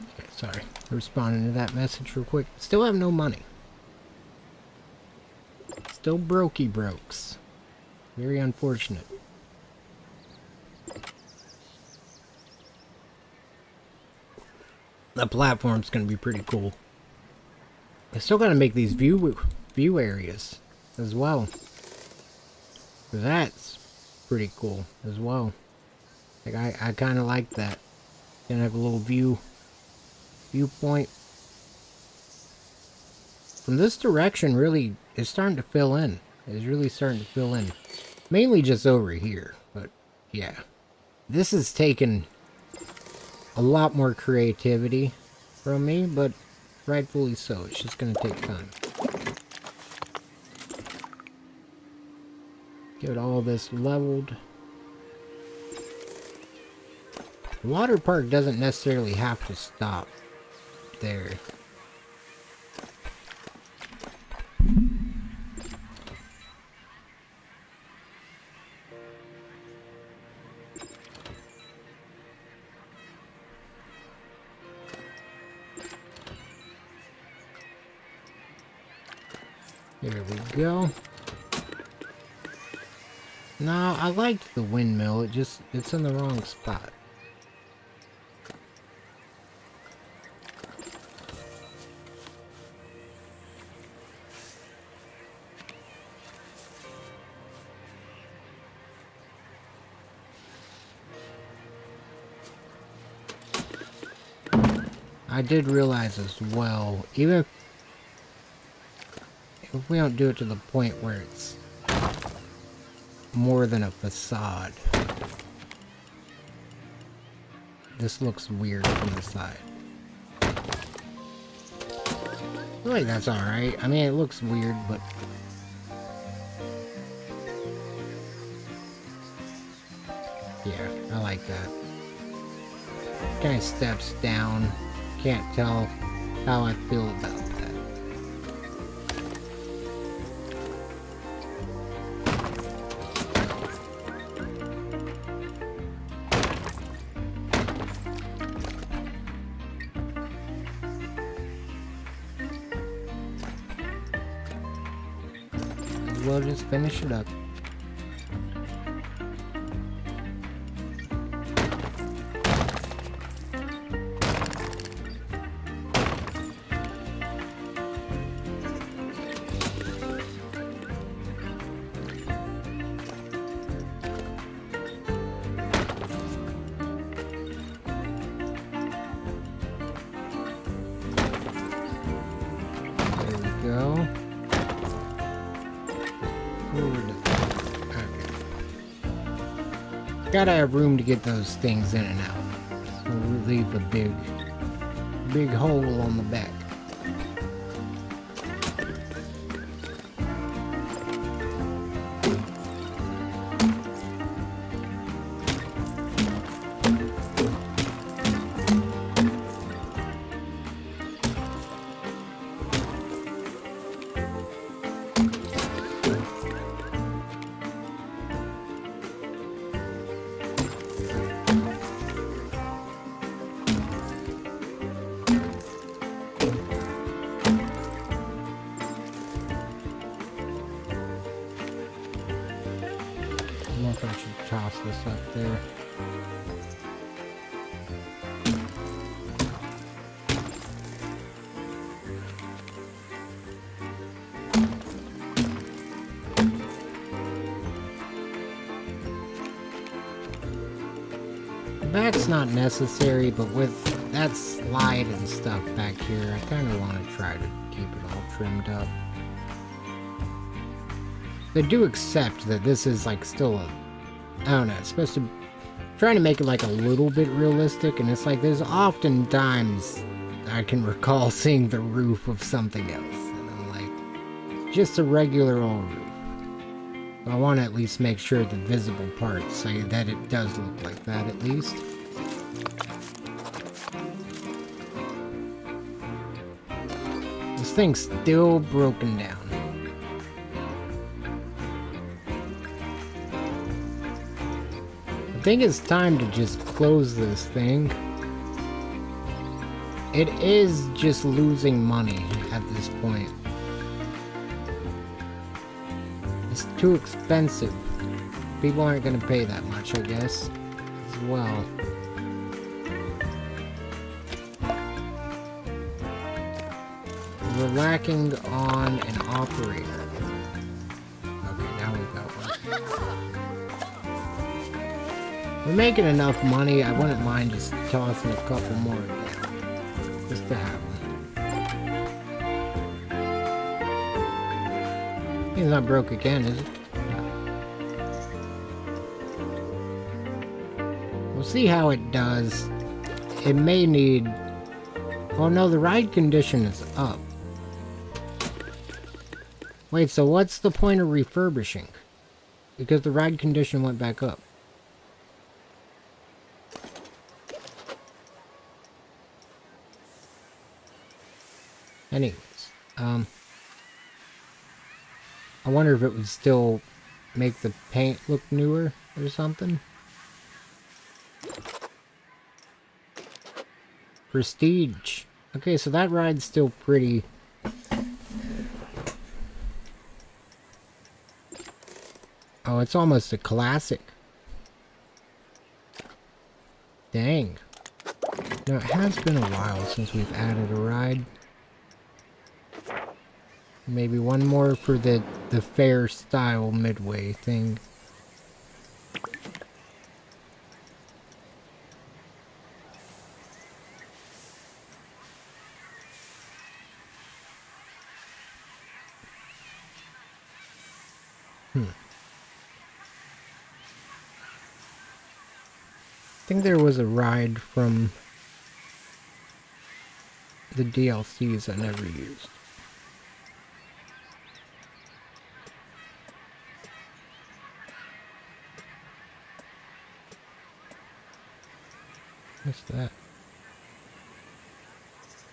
Speaker 1: Okay, sorry. Responding to that message real quick. Still have no money. Still brokey brokes. Very unfortunate. The platform's gonna be pretty cool. I still gotta make these view areas as well. That's pretty cool as well. Like I kind of like that. Gonna have a little viewpoint. From this direction, really, it's starting to fill in. It's really starting to fill in. Mainly just over here, but yeah. This has taken a lot more creativity from me, but rightfully so. It's just gonna take time. Get all this leveled. The water park doesn't necessarily have to stop there. There we go. No, I liked the windmill, it's in the wrong spot. I did realize as well, even if we don't do it to the point where it's more than a facade, this looks weird from the side. I feel like that's alright. I mean, it looks weird, but yeah, I like that. Kind of steps down. Can't tell how I feel about that. We'll just finish it up. Go. Okay. Gotta have room to get those things in and out. So we'll leave a big hole on the back. I don't know if I should toss this up there. The back's not necessary, but with that slide and stuff back here, I kind of want to try to keep it all trimmed up. They do accept that this is like still a, I don't know, it's supposed to, trying to make it like a little bit realistic, and it's like there's often times I can recall seeing the roof of something else, and I'm like, just a regular old roof. I want to at least make sure the visible parts say that it does look like that at least. This thing's still broken down. I think it's time to just close this thing. It is just losing money at this point. It's too expensive. People aren't gonna pay that much, I guess, as well. We're lacking on an operator. Okay, now we've got one. We're making enough money, I wouldn't mind just tossing a couple more down. Just to have them. He's not broke again, is it? No. We'll see how it does. It may need Oh no, the ride condition is up. Wait, so what's the point of refurbishing? Because the ride condition went back up. Anyways, I wonder if it would still make the paint look newer or something. Prestige. Okay, so that ride's still pretty... Oh, it's almost a classic. Dang. Now, it has been a while since we've added a ride. Maybe one more for the fair style midway thing. I think there was a ride from the DLCs I never used. What's that?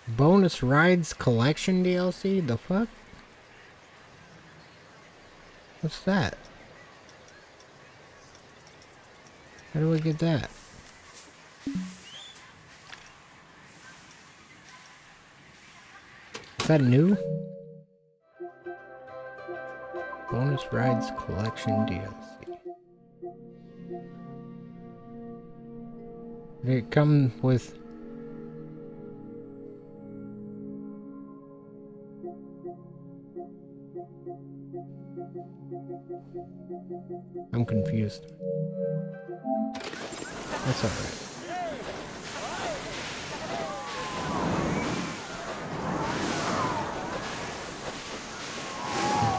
Speaker 1: Bonus Rides Collection DLC? The fuck? What's that? How do I get that? Is that new? Bonus Rides Collection DLC. Did it come with... I'm confused. That's alright.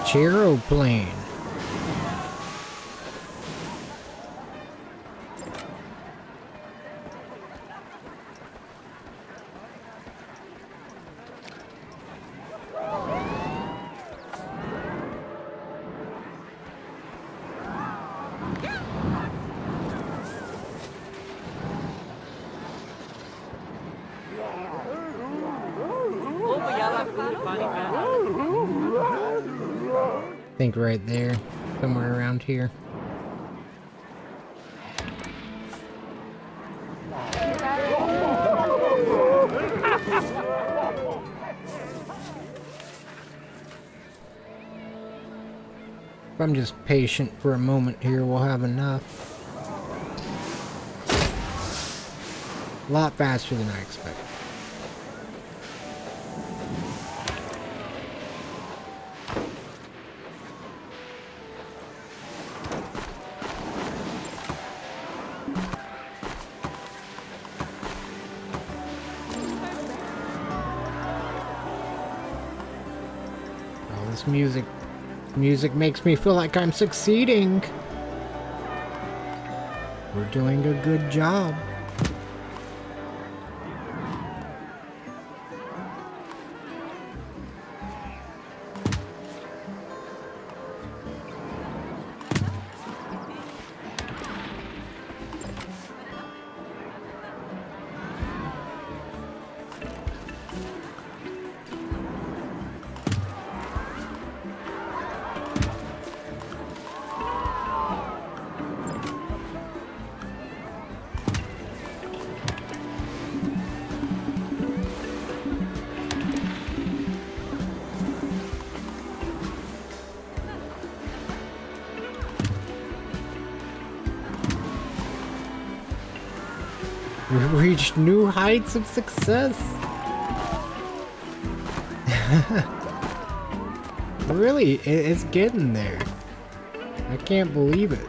Speaker 1: Charoplane. I think right there, somewhere around here. If I'm just patient for a moment here, we'll have enough. A lot faster than I expected. This music makes me feel like I'm succeeding. We're doing a good job. We've reached new heights of success. Really, it's getting there. I can't believe it.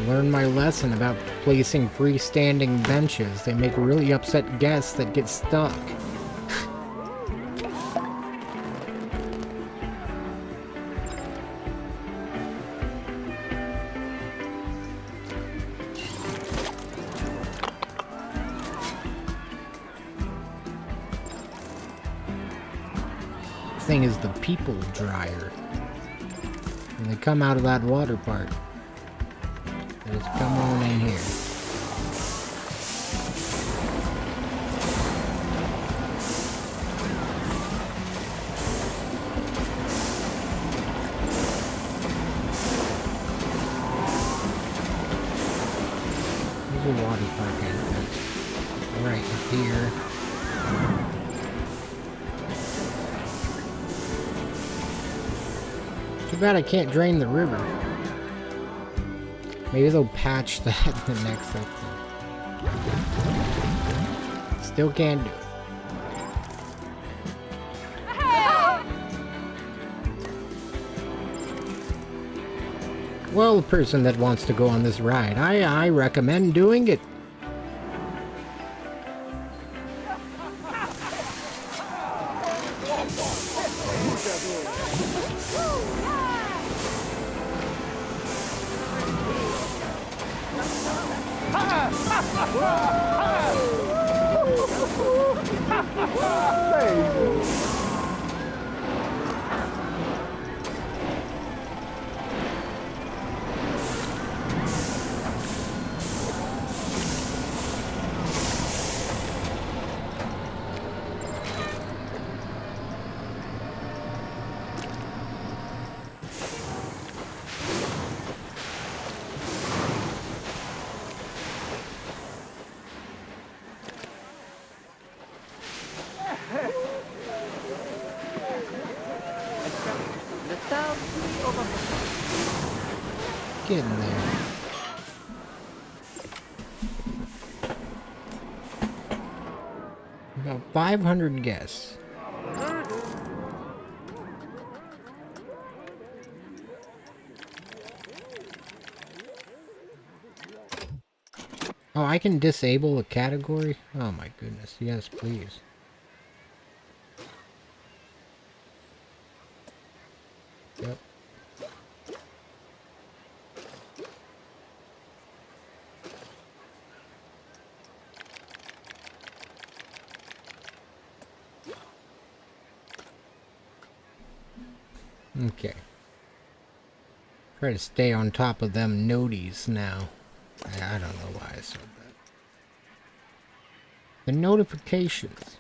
Speaker 1: learned my lesson about placing freestanding benches. They make really upset guests that get stuck. Thing is the people dryer. When they come out of that water park, they just come on in here. There's a water park entrance right here. Too bad I can't drain the river. Maybe they'll patch that the next update. Still can't do it. Well, the person that wants to go on this ride, I recommend doing it. Get in there. About 500 guests. Oh, I can disable a category? Oh my goodness, yes, please. Yep. Okay. Try to stay on top of them noties now. I don't know why I said that. The notifications.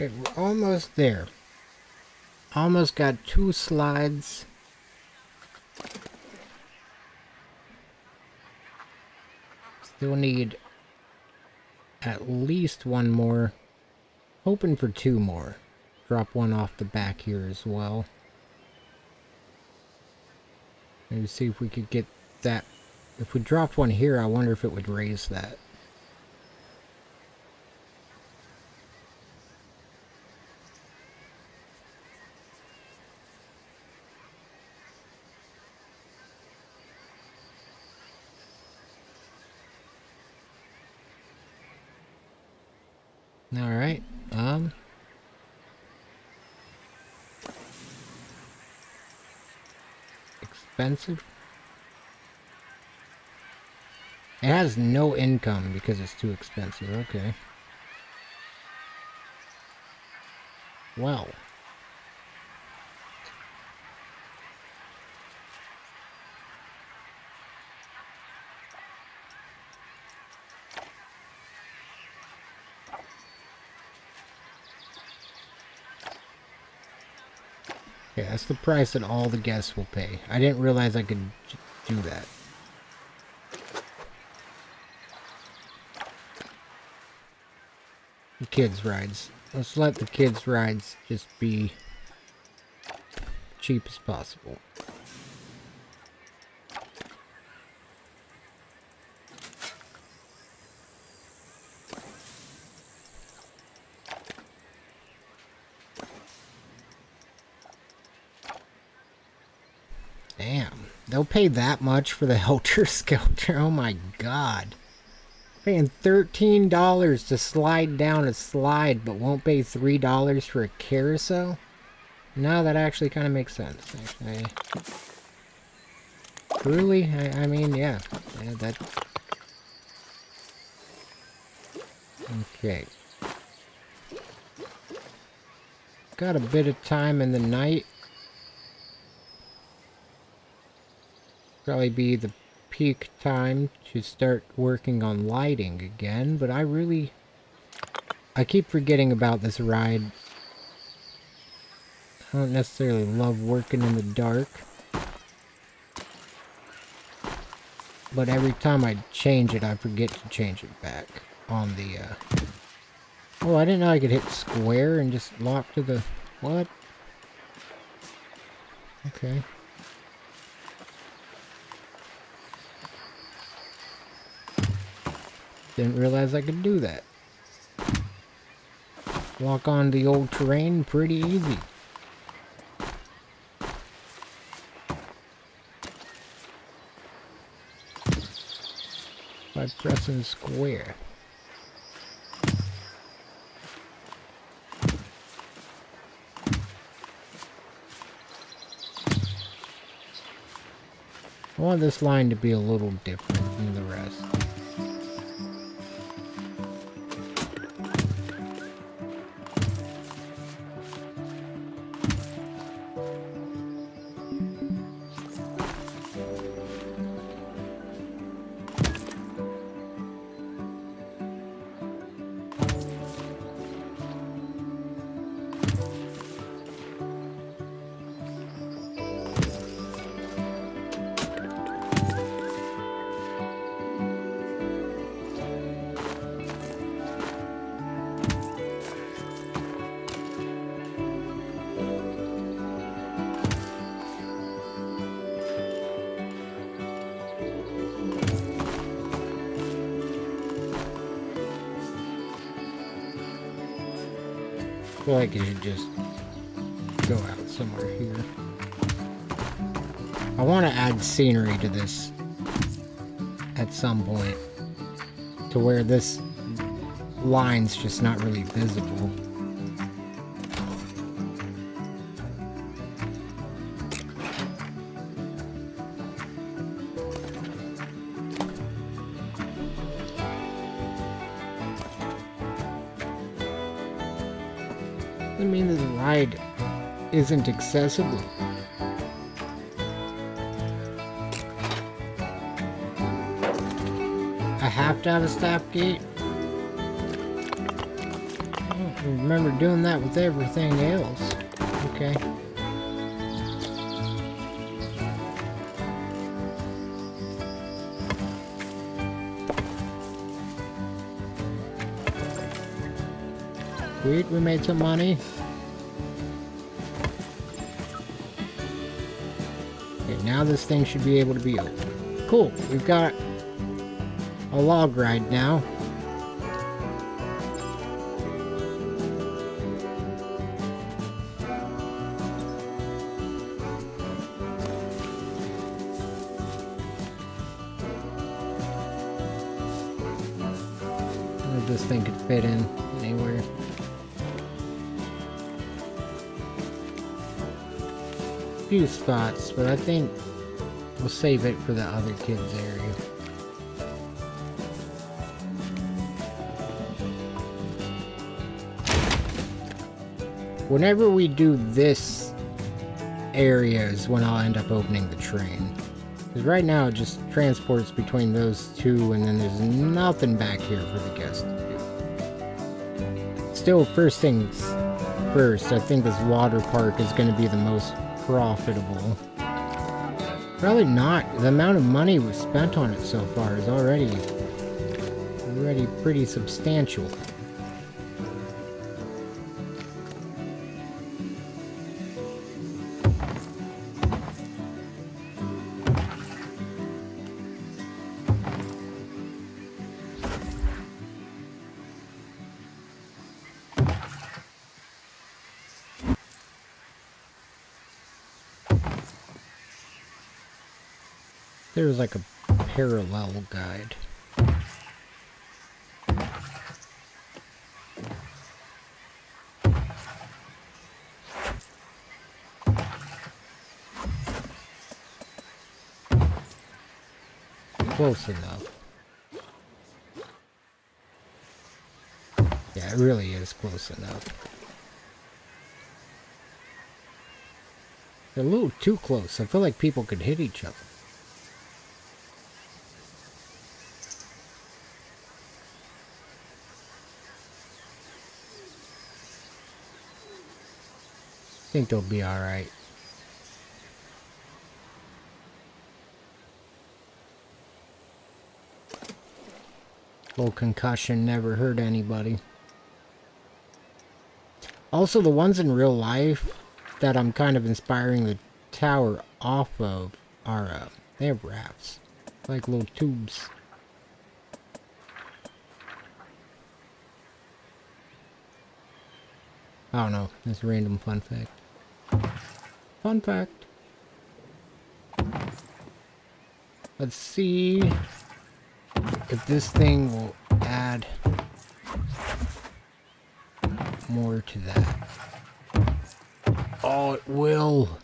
Speaker 1: Okay, we're almost there. Almost got 2 slides. Still need at least 1 more. Hoping for 2 more. Drop 1 off the back here as well. Maybe see if we could get that If we dropped one here, I wonder if it would raise that. Alright, expensive. It has no income because it's too expensive. Okay. Well. Okay, that's the price that all the guests will pay. I didn't realize I could do that. The kids' rides. Let's let the kids' rides just be cheap as possible. Damn, they'll pay that much for the Helter Skelter. Oh my god. Paying $13 to slide down a slide, but won't pay $3 for a carousel? No, that actually kind of makes sense. Actually. Truly, I mean, yeah, that. Okay. Got a bit of time in the night. Probably be the peak time to start working on lighting again, but I keep forgetting about this ride. I don't necessarily love working in the dark, but every time I change it, I forget to change it back on the, oh, I didn't know I could hit square and just lock to the, what? Okay. Didn't realize I could do that. Walk on the old terrain pretty easy. By pressing square. I want this line to be a little different than the rest. I feel like you should just go out somewhere here. I want to add scenery to this at some point, to where this line's just not really visible. I mean, the ride isn't accessible. I have to have a staff gate. I don't remember doing that with everything else. Okay. Sweet, we made some money. Okay, now this thing should be able to be open. cool. We've got a log ride now. This thing could fit in anywhere. Few spots, but I think we'll save it for the other kids' area. Whenever we do this area is when I'll end up opening the train. Because right now it just transports between those two, and then there's nothing back here for the guests to do. Still, first things first, I think this water park is going to be the most profitable. Probably not. The amount of money we've spent on it so far is already pretty substantial. There's like a parallel guide. Close enough. Yeah, it really is close enough. They're a little too close. I feel like people could hit each other. I think they'll be alright. Little concussion never hurt anybody. Also, the ones in real life that I'm kind of inspiring the tower off of are, they have rafts. Like little tubes. I don't know. That's a random fun fact. Fun fact. Let's see if this thing will add more to that. Oh, it will.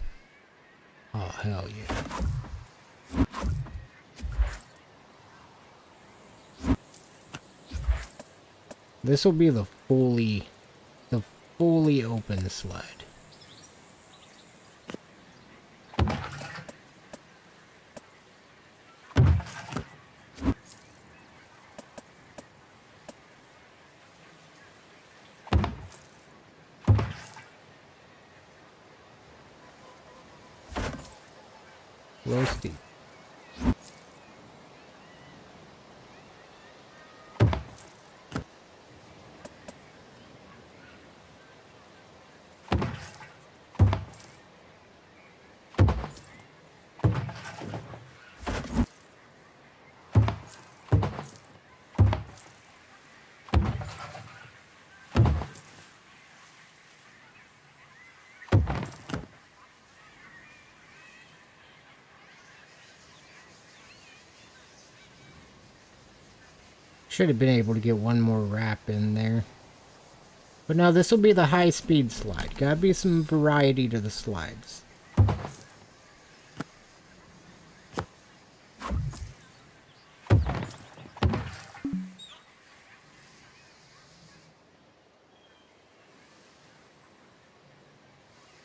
Speaker 1: Oh, hell yeah. This will be the fully open sled. Roasty. Should have been able to get one more wrap in there. But no, this will be the high-speed slide. Gotta be some variety to the slides.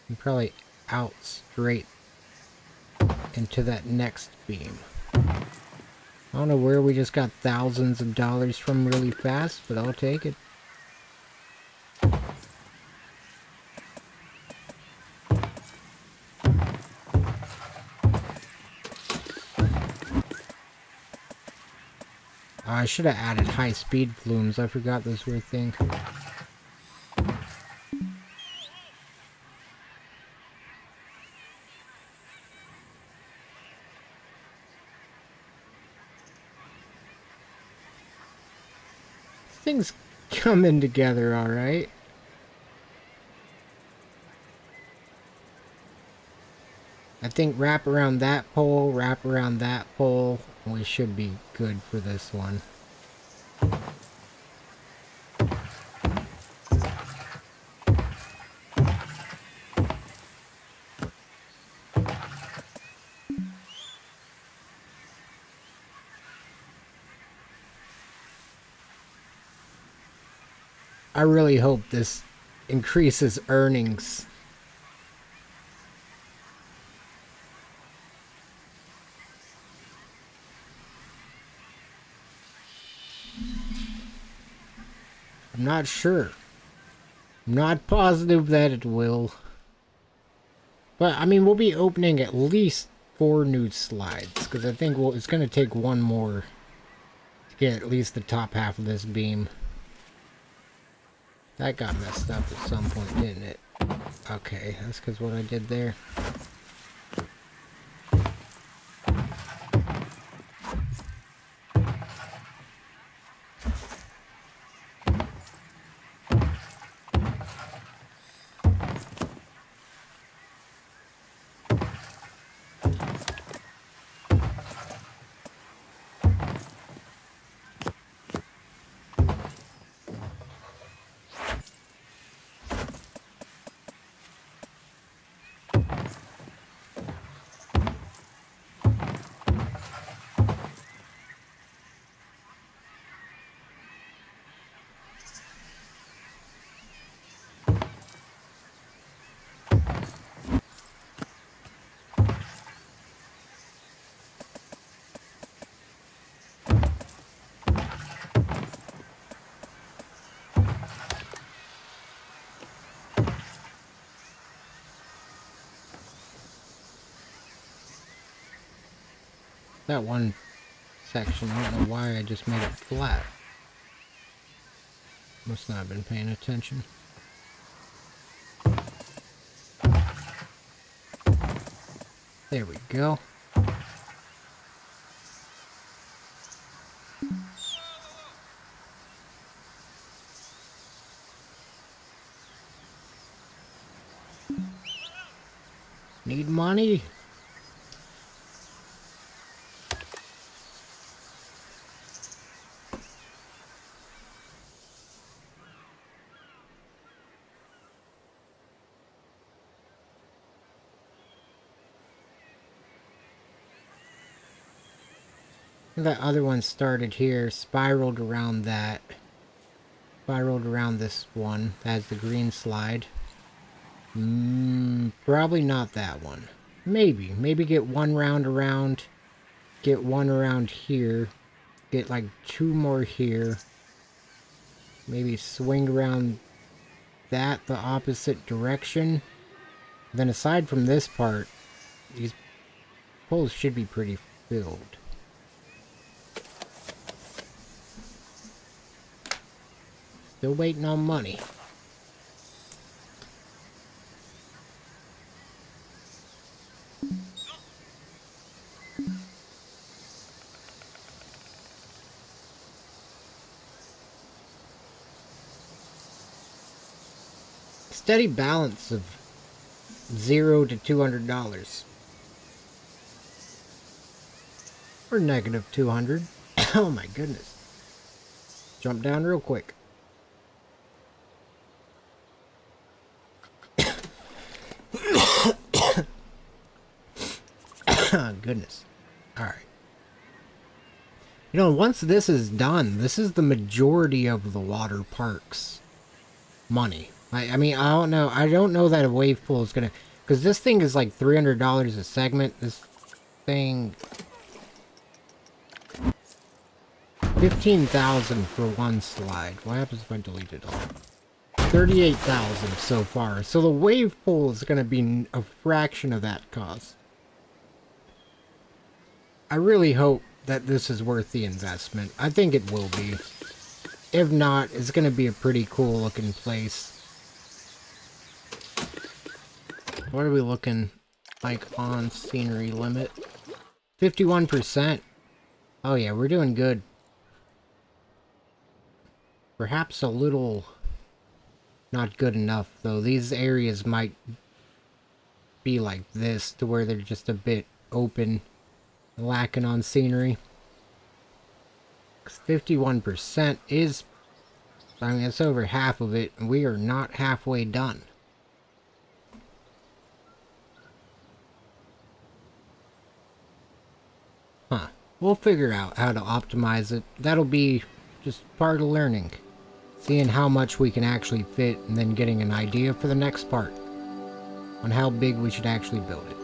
Speaker 1: And probably out straight into that next beam. I don't know where we just got thousands of dollars from really fast, but I'll take it. I should have added high-speed flumes. I forgot those were a thing. everything's coming together all right. I think wrap around that pole, wrap around that pole. We should be good for this one. I really hope this increases earnings. I'm not sure. I'm not positive that it will. But, I mean, we'll be opening at least 4 new slides. Because I think it's going to take one more to get at least the top half of this beam. That got messed up at some point, didn't it? Okay, that's because what I did there. That one section, I don't know why I just made it flat. Must not have been paying attention. There we go. Need money? That other one started here, spiraled around that. Spiraled around this one. That has the green slide. Probably not that one. Maybe. Maybe get one round around. Get one around here. Get like 2 more here. Maybe swing around that the opposite direction. Then aside from this part, these poles should be pretty filled. Still waiting on money. Steady balance of $0 to $200. Or negative 200. Oh my goodness. Jump down real quick. Goodness. Alright. You know, once this is done, this is the majority of the water park's money. I mean, I don't know that a wave pool is gonna... Because this thing is like $300 a segment. This thing... $15,000 for one slide. What happens if I delete it all? $38,000 so far. So the wave pool is gonna be a fraction of that cost. I really hope that this is worth the investment. I think it will be. If not, it's going to be a pretty cool looking place. What are we looking like on scenery limit? 51%. Oh yeah, we're doing good. Perhaps a little not good enough, though. These areas might be like this, to where they're just a bit open, lacking on scenery. 51% is, I mean, it's over half of it, and we are not halfway done. Huh. We'll figure out how to optimize it. That'll be just part of learning. Seeing how much we can actually fit, and then getting an idea for the next part on how big we should actually build it.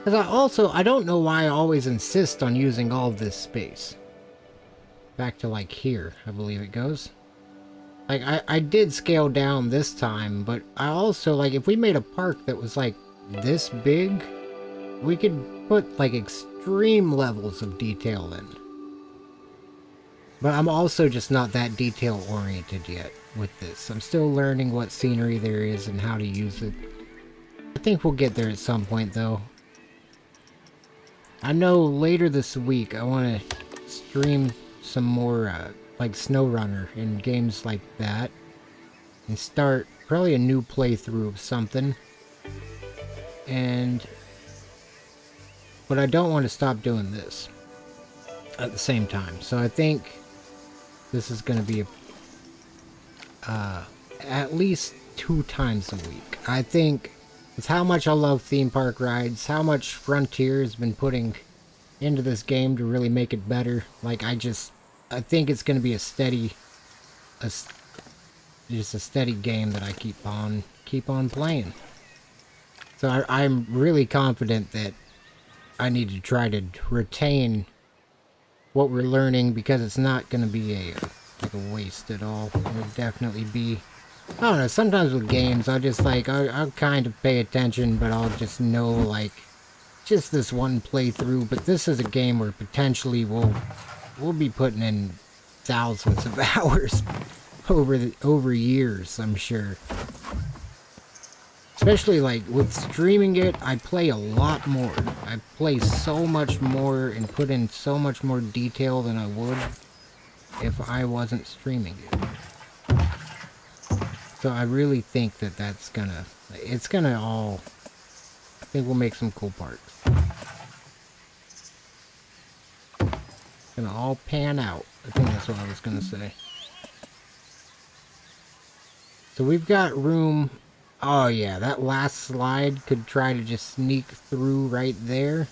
Speaker 1: Because I don't know why I always insist on using all of this space. Back to like here, I believe it goes. Like, I did scale down this time, but I also, like, if we made a park that was like this big, we could put like extreme levels of detail in. But I'm also just not that detail oriented yet with this. I'm still learning what scenery there is and how to use it. I think we'll get there at some point, though. I know later this week I want to stream some more like SnowRunner and games like that, and start probably a new playthrough of something. But I don't want to stop doing this at the same time, so I think this is going to be at least 2 times a week. I think with how much I love theme park rides, how much Frontier has been putting into this game to really make it better, like, I think it's going to be just a steady game that I keep on playing. So I'm really confident that I need to try to retain what we're learning, because it's not going to be like a waste at all. It would definitely be, I don't know, sometimes with games I'll just like, I'll kind of pay attention, but I'll just know like just this one playthrough. But this is a game where potentially we'll be putting in thousands of hours over years, I'm sure. Especially like with streaming it, I play a lot more. I play so much more and put in so much more detail than I would if I wasn't streaming it. So I really think that it's gonna all, I think we'll make some cool parts. It's gonna all pan out. I think that's what I was gonna say. So we've got room. Oh yeah, that last slide could try to just sneak through right there.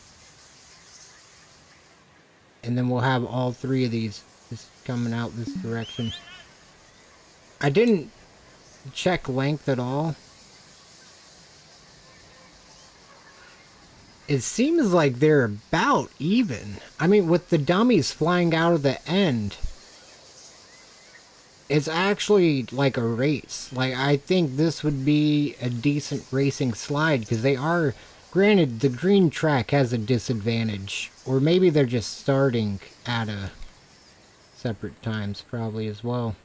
Speaker 1: And then we'll have all 3 of these just coming out this direction. I didn't check length at all. It seems like they're about even. I mean, with the dummies flying out of the end, it's actually like a race. Like, I think this would be a decent racing slide, because they are, granted, the green track has a disadvantage, or maybe they're just starting at a separate times probably as well.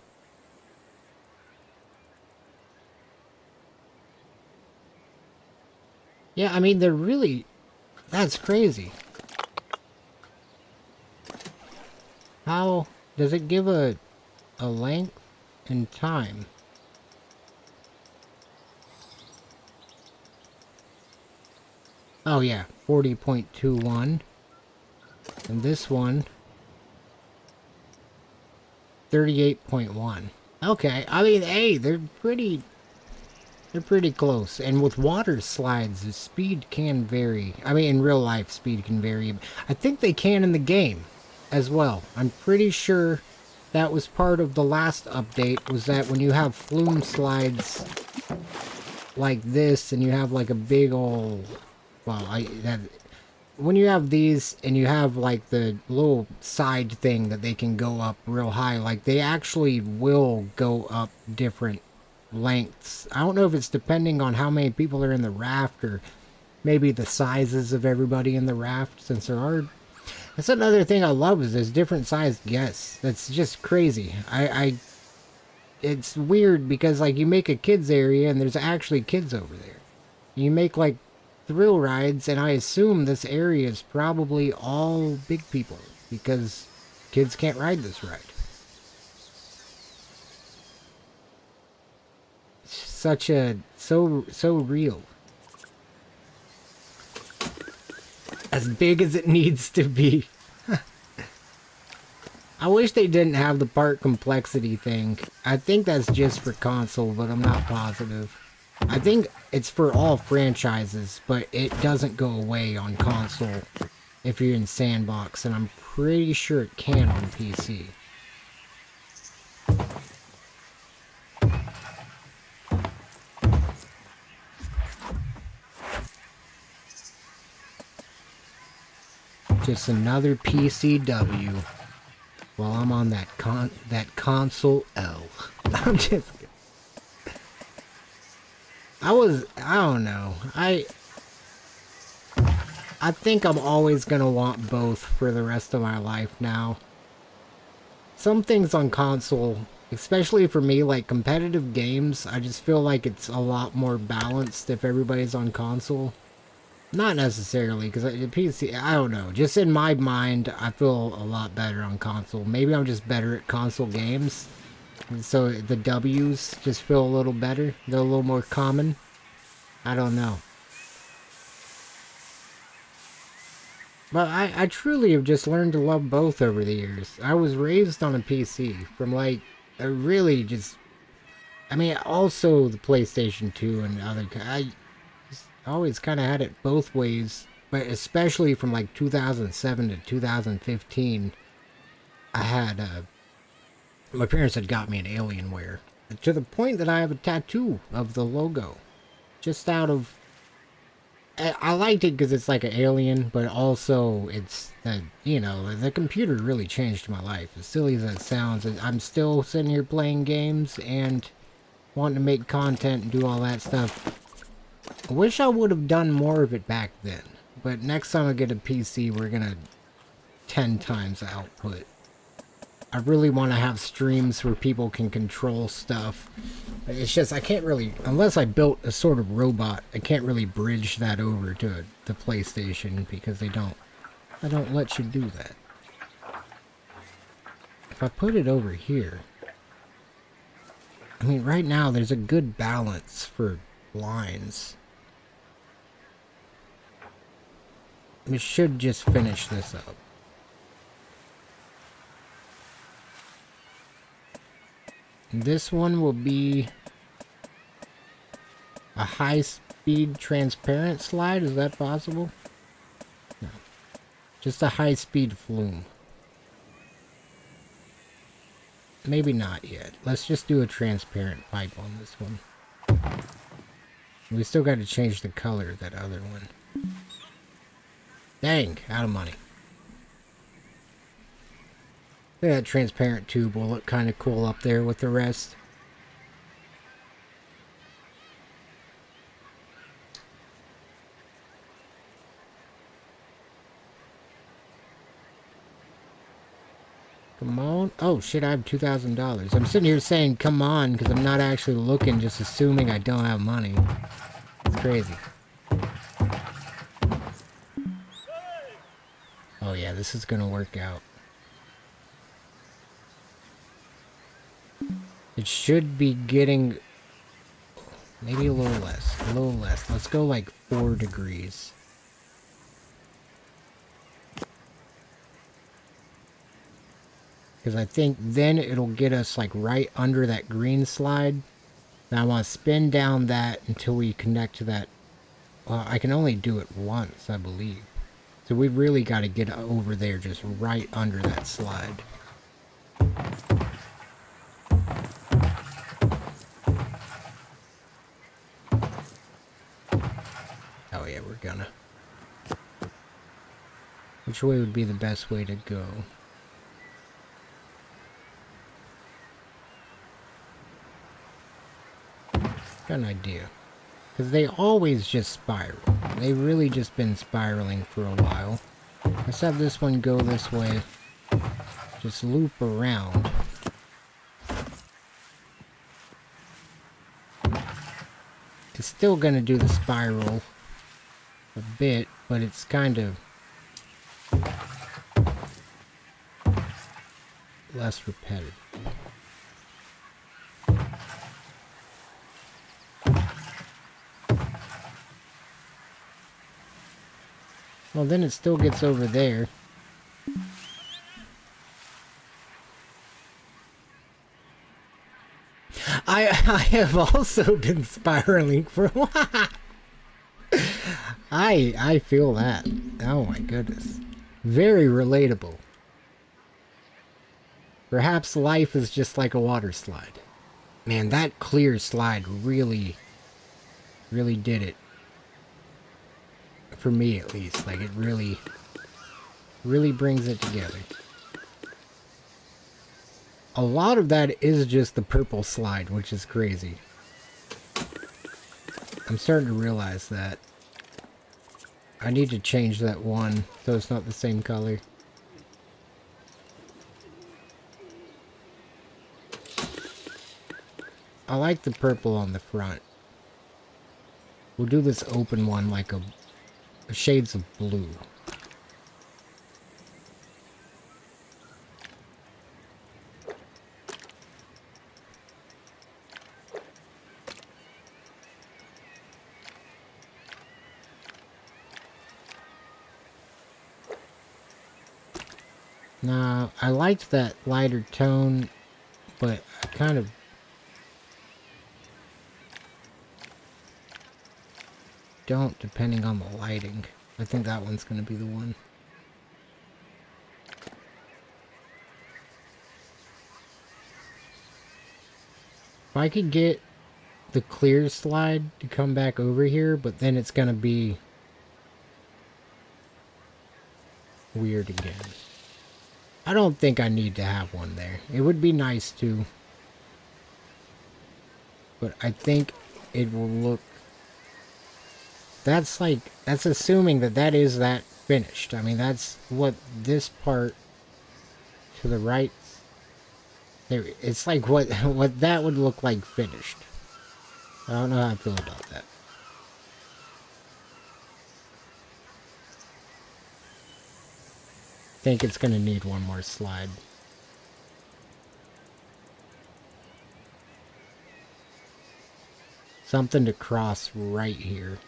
Speaker 1: Yeah, I mean, they're really, that's crazy. How does it give a length and time? Oh yeah, 40.21. And this one, 38.1. Okay, I mean, hey, they're pretty close. And with water slides, the speed can vary. I mean, in real life, speed can vary. I think they can in the game as well. I'm pretty sure that was part of the last update, was that when you have flume slides like this, and you have like a big old, well, when you have these and you have like the little side thing that they can go up real high, like they actually will go up different lengths. I don't know if it's depending on how many people are in the raft, or maybe the sizes of everybody in the raft, since there are. That's another thing I love, is there's different sized guests. That's just crazy. It's weird, because like you make a kids area and there's actually kids over there. You make like thrill rides, and I assume this area is probably all big people, because kids can't ride this ride. such a so real. As big as it needs to be. I wish they didn't have the part complexity thing. I think that's just for console, but I'm not positive. I think it's for all franchises, but it doesn't go away on console if you're in Sandbox, and I'm pretty sure it can on PC. Just another PCW while I'm on that console L. I'm just kidding. I don't know. I think I'm always gonna want both for the rest of my life now. Some things on console, especially for me, like competitive games, I just feel like it's a lot more balanced if everybody's on console. Not necessarily, because the PC, I don't know. Just in my mind, I feel a lot better on console. Maybe I'm just better at console games. So the W's just feel a little better. They're a little more common. I don't know. But I truly have just learned to love both over the years. I was raised on a PC from like, a really just... I mean, also the PlayStation 2 and other... I always kind of had it both ways, but especially from like 2007 to 2015, I had, my parents had got me an Alienware, to the point that I have a tattoo of the logo, just out of, I liked it because it's like an alien, but also it's, you know, the computer really changed my life, as silly as that sounds. I'm still sitting here playing games and wanting to make content and do all that stuff. I wish I would have done more of it back then, but next time I get a PC, we're gonna 10 times the output. I really want to have streams where people can control stuff. It's just, I can't really, unless I built a sort of robot, I can't really bridge that over to the PlayStation because they don't let you do that. If I put it over here, I mean, right now there's a good balance for lines. We should just finish this up. This one will be a high-speed transparent slide. Is that possible? No. Just a high-speed flume. Maybe not yet. Let's just do a transparent pipe on this one. We still got to change the color of that other one. Dang, out of money. That transparent tube will look kind of cool up there with the rest. Come on. Oh shit, I have $2,000. I'm sitting here saying come on because I'm not actually looking, just assuming I don't have money. It's crazy. Oh yeah, this is gonna work out. It should be getting maybe a little less, a little less. Let's go like 4 degrees. Because I think then it'll get us like right under that green slide. Now I want to spin down that until we connect to that. Well, I can only do it once, I believe. So we really got to get over there just right under that slide. Oh yeah, we're gonna. Which way would be the best way to go? Got an idea. Because they always just spiral. They've really just been spiraling for a while. Let's have this one go this way. Just loop around. It's still going to do the spiral a bit, but it's kind of less repetitive. Well, then it still gets over there. I have also been spiraling for a while. I feel that. Oh my goodness. Very relatable. Perhaps life is just like a water slide. Man, that clear slide really did it. For me at least. Like it really brings it together. A lot of that is just the purple slide, which is crazy. I'm starting to realize that. I need to change that one so it's not the same color. I like the purple on the front. We'll do this open one like a shades of blue. Now, I liked that lighter tone, but I kind of don't, depending on the lighting. I think that one's going to be the one. If I could get the clear slide to come back over here, but then it's going to be weird again. I don't think I need to have one there. It would be nice to, but I think it will look... That's assuming that is that finished. I mean, that's what this part to the right, there, it's like what that would look like finished. I don't know how I feel about that. I think it's gonna need one more slide. Something to cross right here.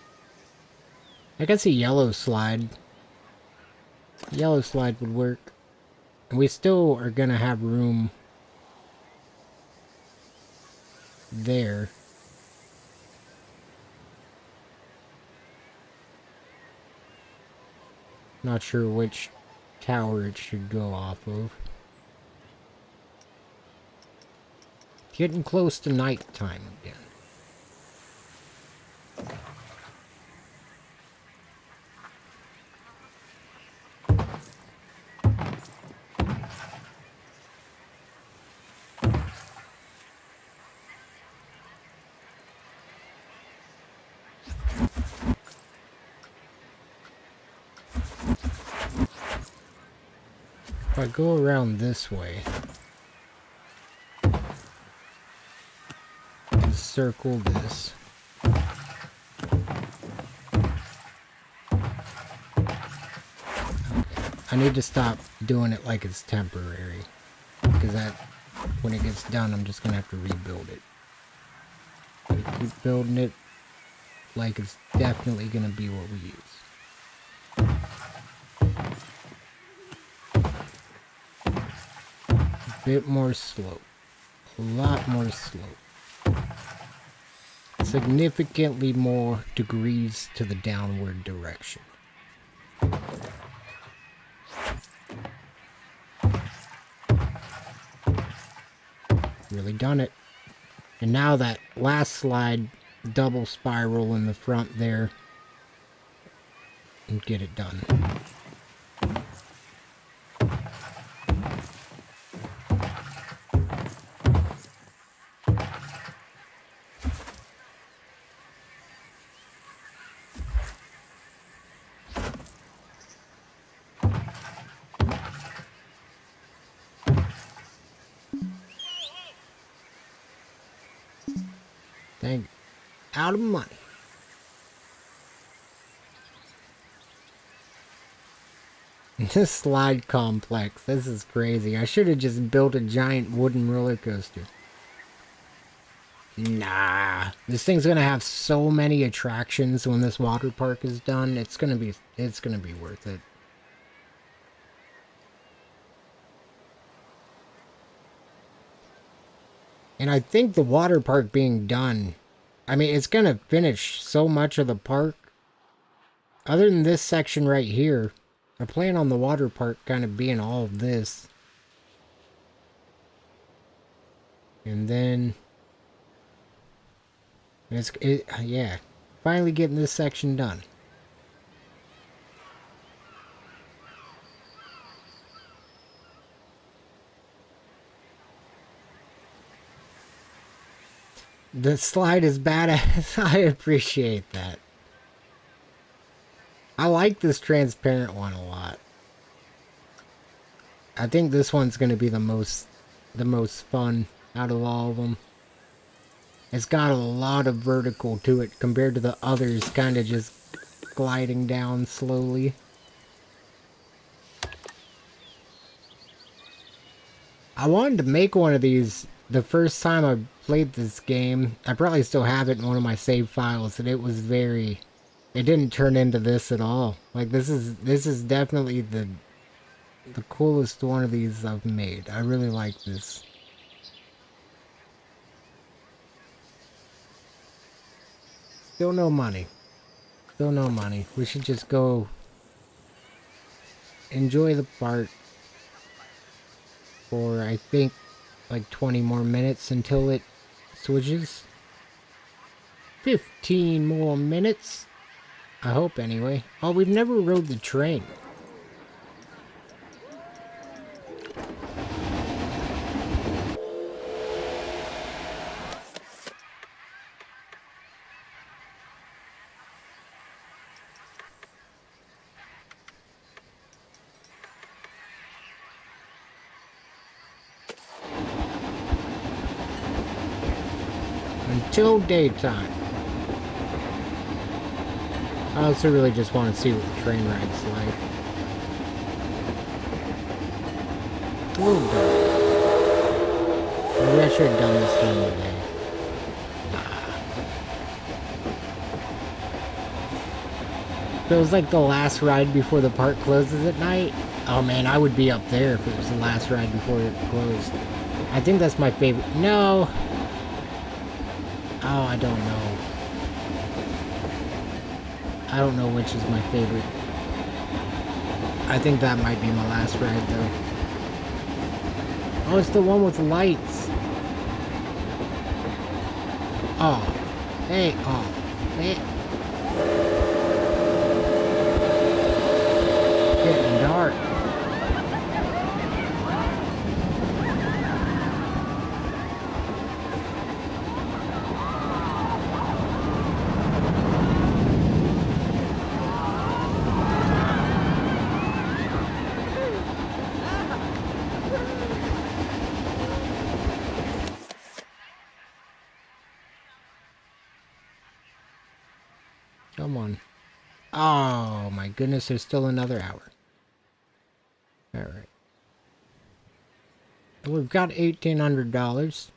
Speaker 1: I guess a yellow slide. Yellow slide would work. And we still are gonna have room there. Not sure which tower it should go off of. Getting close to night time again. If I go around this way and circle this, I need to stop doing it like it's temporary, because that, when it gets done, I'm just gonna have to rebuild it. Keep building it like it's definitely gonna be what we use. Bit more slope, a lot more slope, significantly more degrees to the downward direction. Really done it. And now that last slide, double spiral in the front there, and get it done. Dang, out of money. This slide complex, this is crazy. I should have just built a giant wooden roller coaster. Nah. This thing's gonna have so many attractions when this water park is done. It's gonna be worth it. And I think the water park being done, I mean, it's gonna finish so much of the park. Other than this section right here, I plan on the water park kind of being all of this. And then... yeah. Finally getting this section done. The slide is badass. I appreciate that. I like this transparent one a lot. I think this one's going to be the most fun out of all of them. It's got a lot of vertical to it compared to the others kind of just gliding down slowly. I wanted to make one of these the first time I played this game. I probably still have it in one of my save files, and it was very... It didn't turn into this at all. Like, this is definitely the coolest one of these I've made. I really like this. Still no money. Still no money. We should just go enjoy the park for, I think, like 20 more minutes until it switches. 15 more minutes. I hope, anyway. Oh, we've never rode the train. Until daytime. I also really just want to see what the train ride's like. A little dark. Maybe I should have done this during the day. Nah. Feels like the last ride before the park closes at night. Oh man, I would be up there if it was the last ride before it closed. I think that's my favorite. No! Oh, I don't know. I don't know which is my favorite. I think that might be my last ride, though. Oh, it's the one with lights. Oh. Hey, oh. Hey. Getting dark. Come on. Oh my goodness, there's still another hour. Alright. We've got $1,800.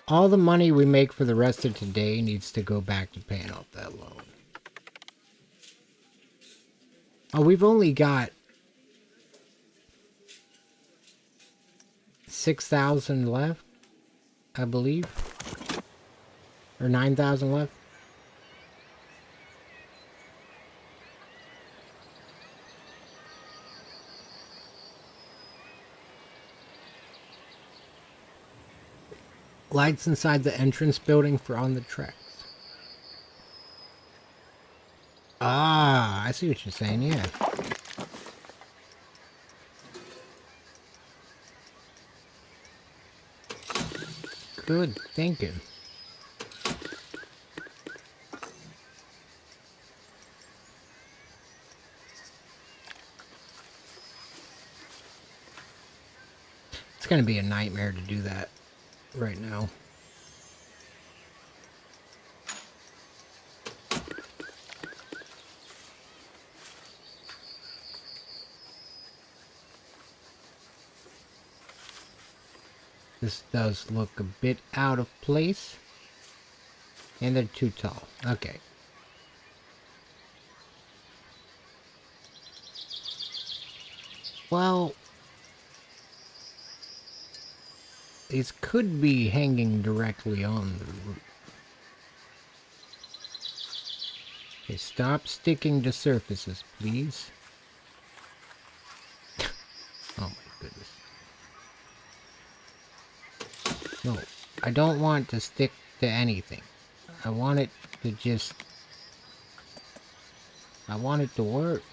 Speaker 1: All the money we make for the rest of today needs to go back to paying off that loan. Oh, we've only got 6,000 left, I believe. Or 9,000 left. Lights inside the entrance building for on the tracks. Ah, I see what you're saying, yeah. Good thinking. It's gonna be a nightmare to do that right now. The This does look a bit out of place. And they're too tall. Okay. Well, these could be hanging directly on the roof. Okay, stop sticking to surfaces, please. Oh my goodness. No, I don't want to stick to anything. I want it to just... I want it to work.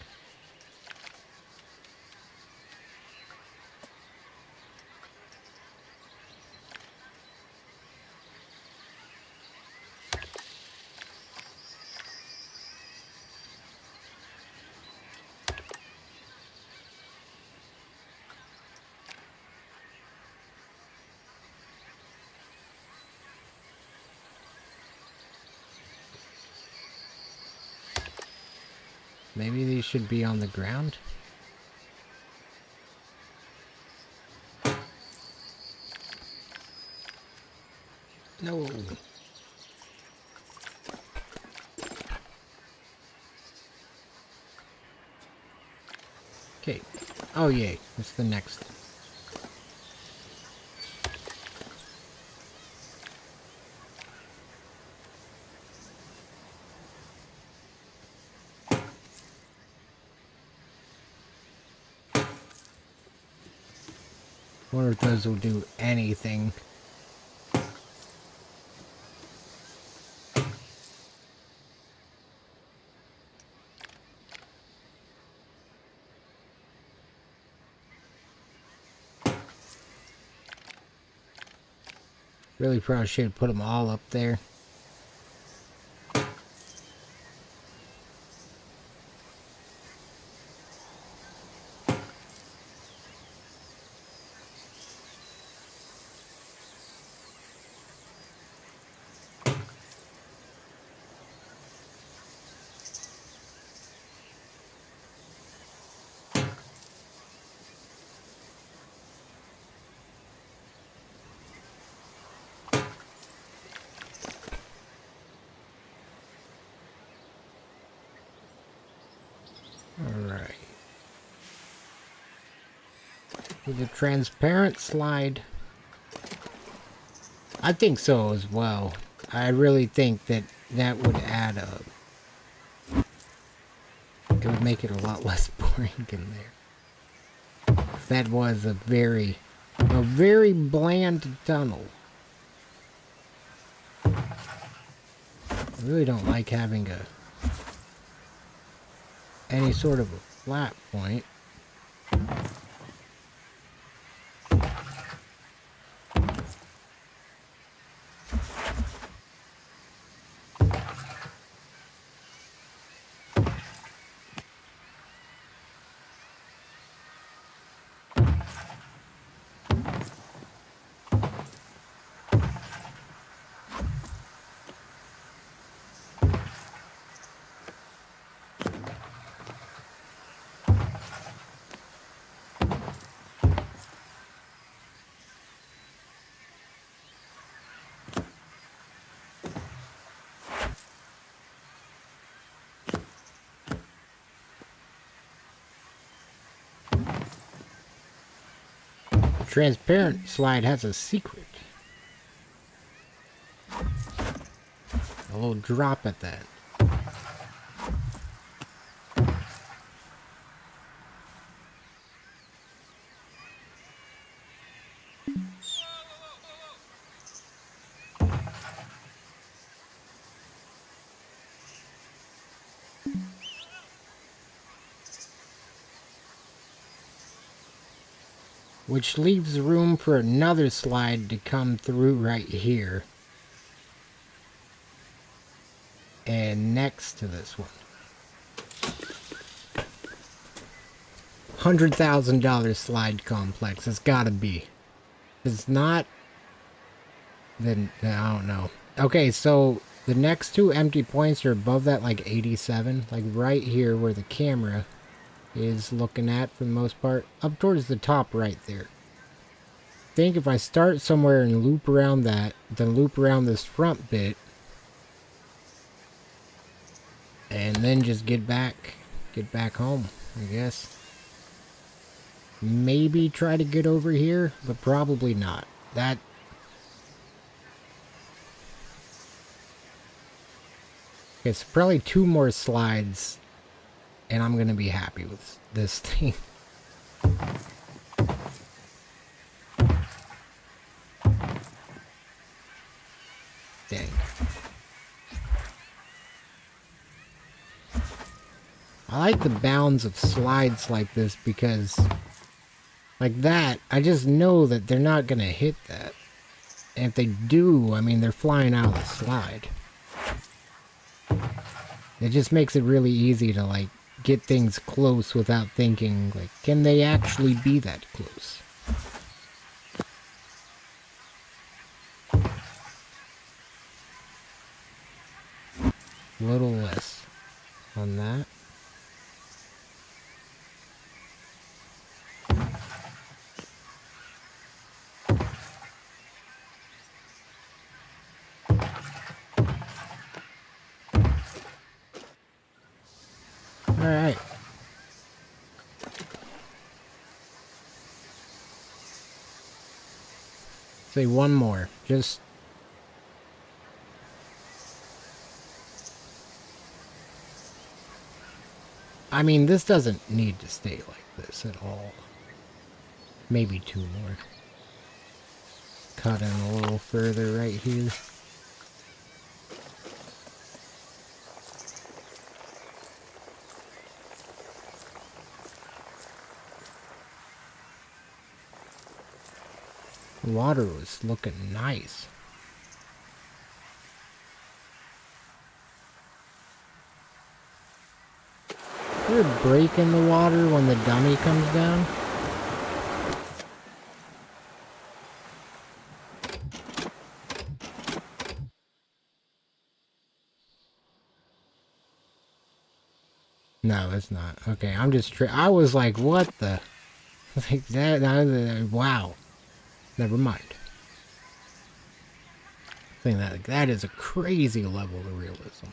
Speaker 1: Maybe these should be on the ground. No. Okay. Oh yay, what's the next? Wonder if those will do anything. Really probably should have put them all up there. Alright. With a transparent slide. I think so as well. I really think that that would add a... It would make it a lot less boring in there. That was a very bland tunnel. I really don't like having any sort of a flat point. Transparent slide has a secret. A little drop at that. Which leaves room for another slide to come through right here. And next to this one. $100,000 slide complex. It's gotta be. If it's not, then I don't know. Okay, so the next two empty points are above that, like 87. Like right here where the camera is looking at for the most part. Up towards the top right there. think if I start somewhere and loop around that, then loop around this front bit, and then just get back home, I guess. Maybe try to get over here, but probably not. That... Okay, so probably 2 more slides, and I'm gonna be happy with this thing. Dang. I like the bounds of slides like this because, like that, I just know that they're not gonna hit that. And if they do, I mean, they're flying out of the slide. It just makes it really easy to, like, get things close without thinking, like, can they actually be that close? A little less on that. Alright. Say one more. Just... I mean, this doesn't need to stay like this at all. Maybe 2 more. Cut in a little further right here. The water was looking nice. Is there a break in the water when the dummy comes down? No, it's not. Okay, I'm just I was like, what the? Like that wow. Never mind. I think that is a crazy level of realism.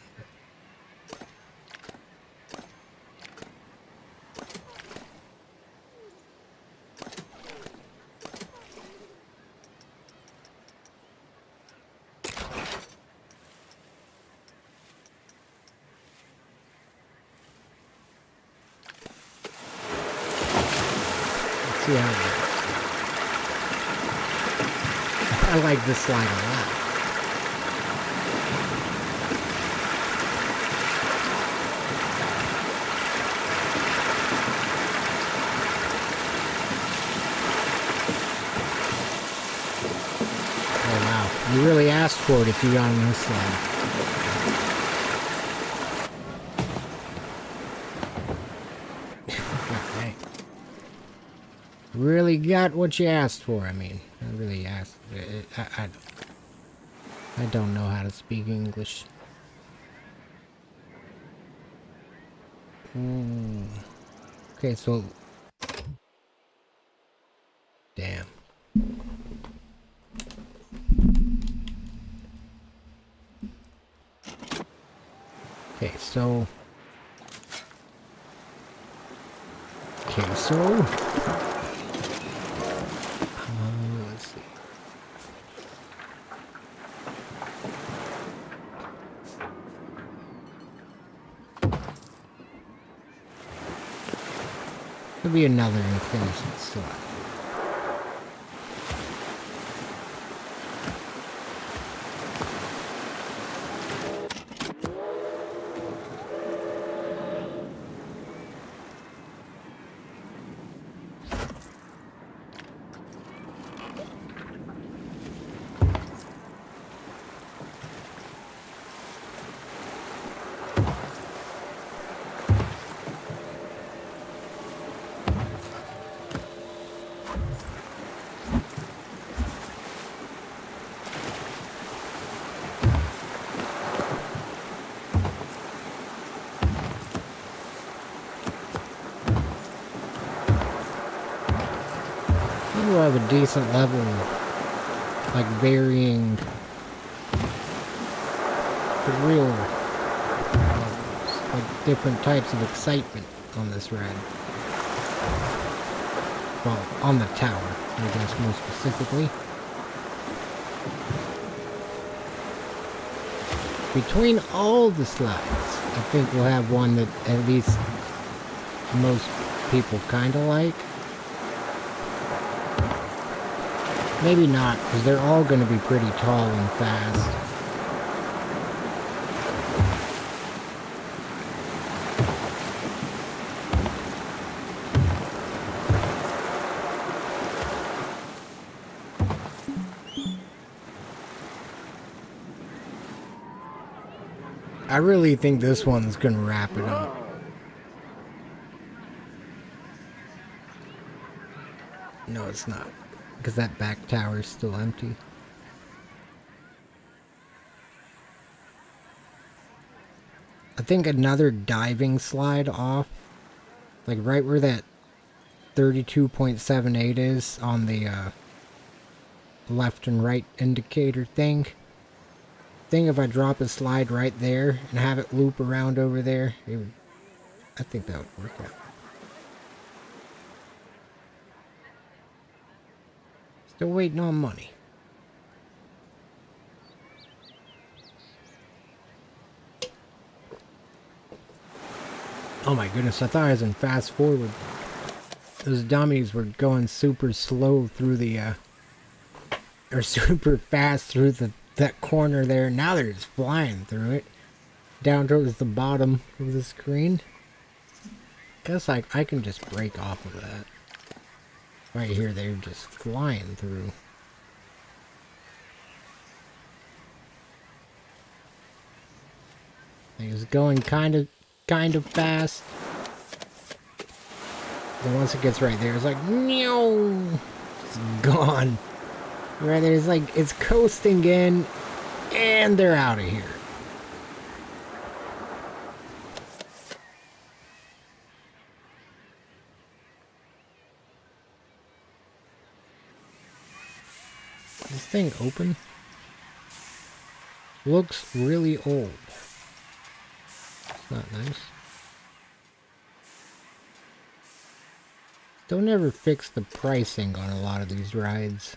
Speaker 1: Let's see how it goes. I like this slide a lot. Oh wow, you really asked for it if you got on this slide. Okay. Really got what you asked for, I mean. I really asked. I don't know how to speak English. Okay, so... Damn. Okay, so... Okay, so... let's see. There'll be another inclusion slide. we'll have a decent level of, like, varying thrill levels, like different types of excitement on this ride. Well, on the tower, I guess, more specifically. Between all the slides, I think we'll have one that at least most people kind of like. Maybe not, because they're all going to be pretty tall and fast. I really think this one's going to wrap it up. No, it's not. Because that back tower is still empty. I think another diving slide off. Like right where that 32.78 is on the left and right indicator thing. I think if I drop a slide right there and have it loop around over there, I think that would work out. Still waiting on money. Oh my goodness, I thought I was in fast forward. Those dummies were going super slow through the, or super fast through that corner there. Now they're just flying through it. Down towards the bottom of the screen. Guess I can just break off of that. Right here, they're just flying through. It's going kind of fast. Then once it gets right there, it's like, no, it's gone. Right there, it's like, it's coasting in, and they're out of here. Is this thing open? Looks really old. It's not nice. Don't ever fix the pricing on a lot of these rides.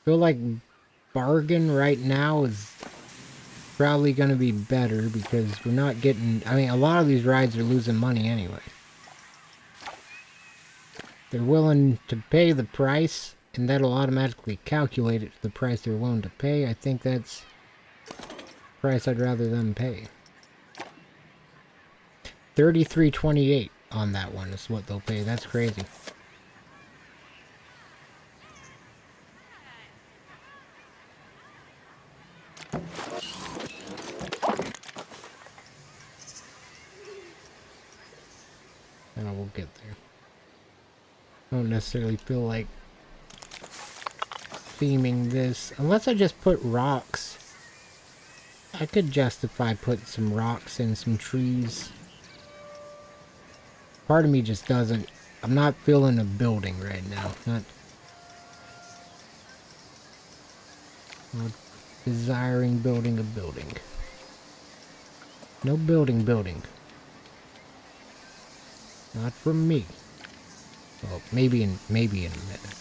Speaker 1: Feel like bargain right now is probably going to be better because we're not getting... I mean, a lot of these rides are losing money anyway. They're willing to pay the price, and that'll automatically calculate it to the price they're willing to pay. I think that's the price I'd rather them pay. $33.28 on that one is what they'll pay. That's crazy. And we'll get there. I don't necessarily feel like theming this. Unless I just put rocks. I could justify putting some rocks and some trees. Part of me just doesn't. I'm not feeling a building right now. Not desiring building a building. No building. Not from me. Well, maybe in a minute.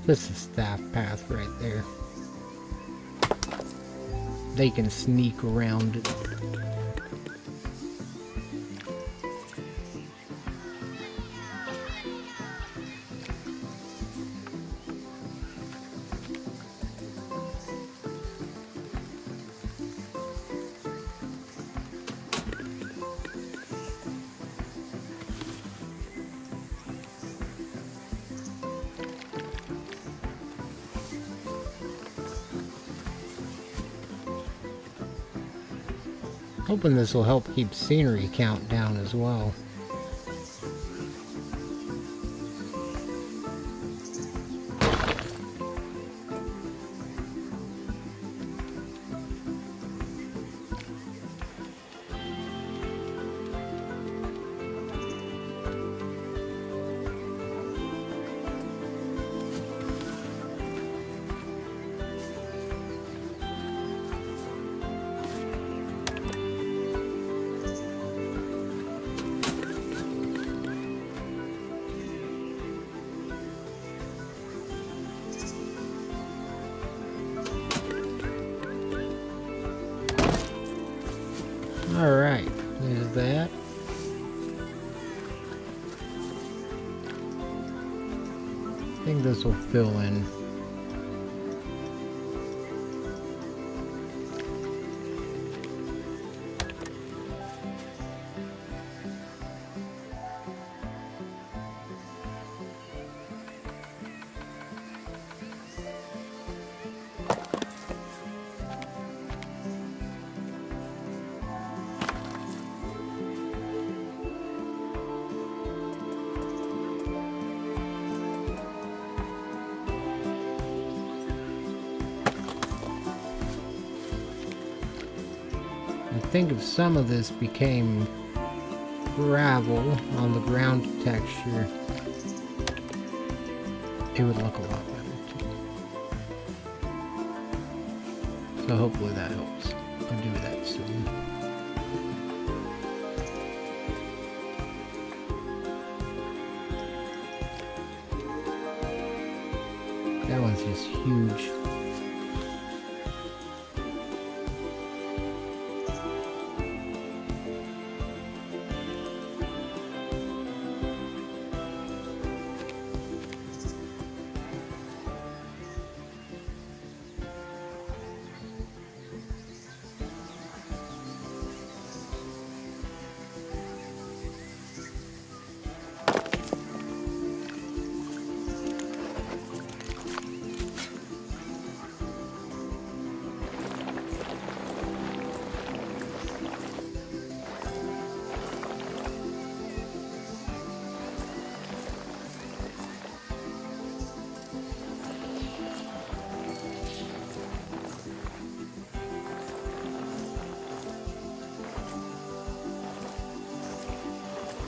Speaker 1: Just a staff path right there. They can sneak around it. Hoping this will help keep scenery count down as well. Alright, there's that. I think this will fill in. I think if some of this became gravel on the ground texture, it would look a lot better too. So hopefully that helps. I'll do that soon. That one's just huge.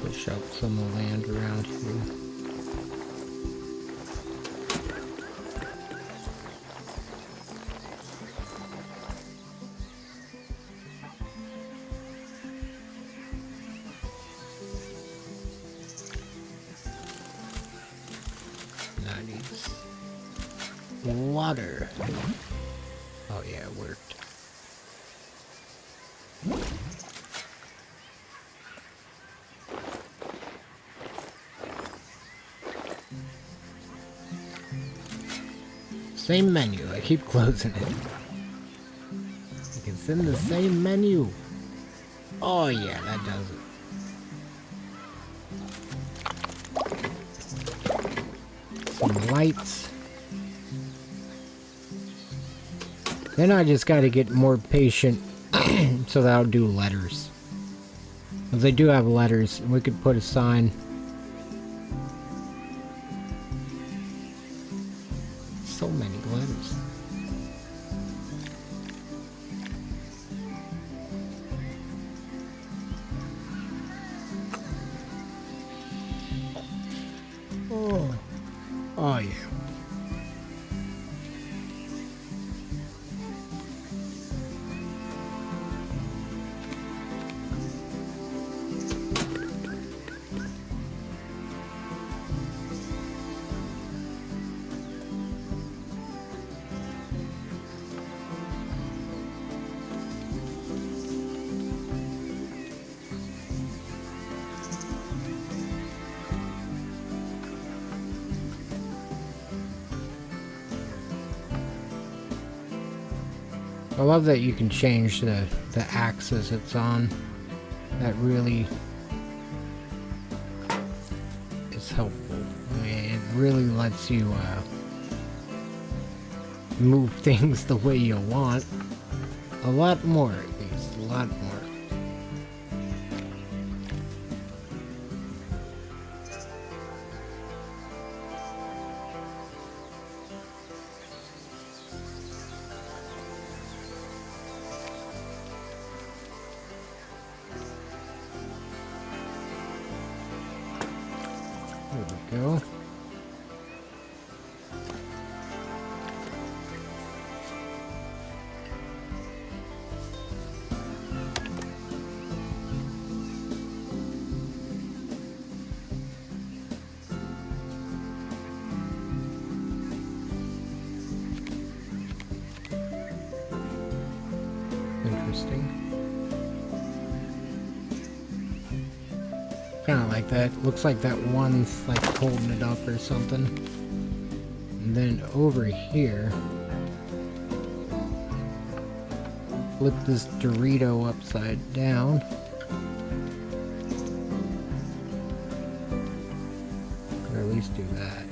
Speaker 1: Push up some of the land around here. That needs water. Oh yeah, it worked. Same menu. I keep closing it. It's in the same menu. Oh yeah, that does it. Some lights. Then I just gotta get more patient so that I'll do letters. Because they do have letters, and we could put a sign. So many letters. Oh yeah. I love that you can change the axis it's on. That really is helpful. I mean, it really lets you move things the way you want. A lot more, at least. A lot more. There we go. Interesting. Kind of like that. Looks like that one's like holding it up or something. And then over here, flip this Dorito upside down. Or at least do that.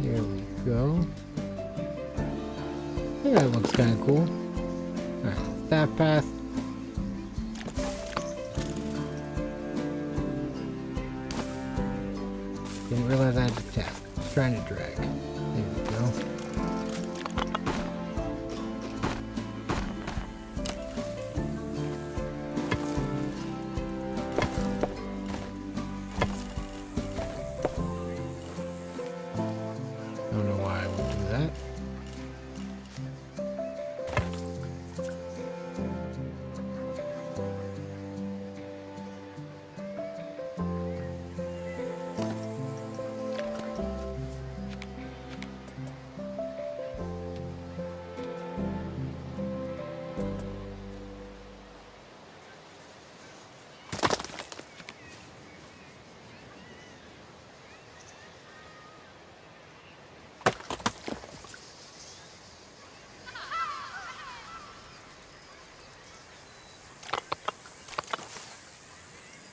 Speaker 1: There we go. I think that looks kind of cool. Alright, staff path. Didn't realize I had to tap. I was trying to drag. There we go. Don't know why I would do that.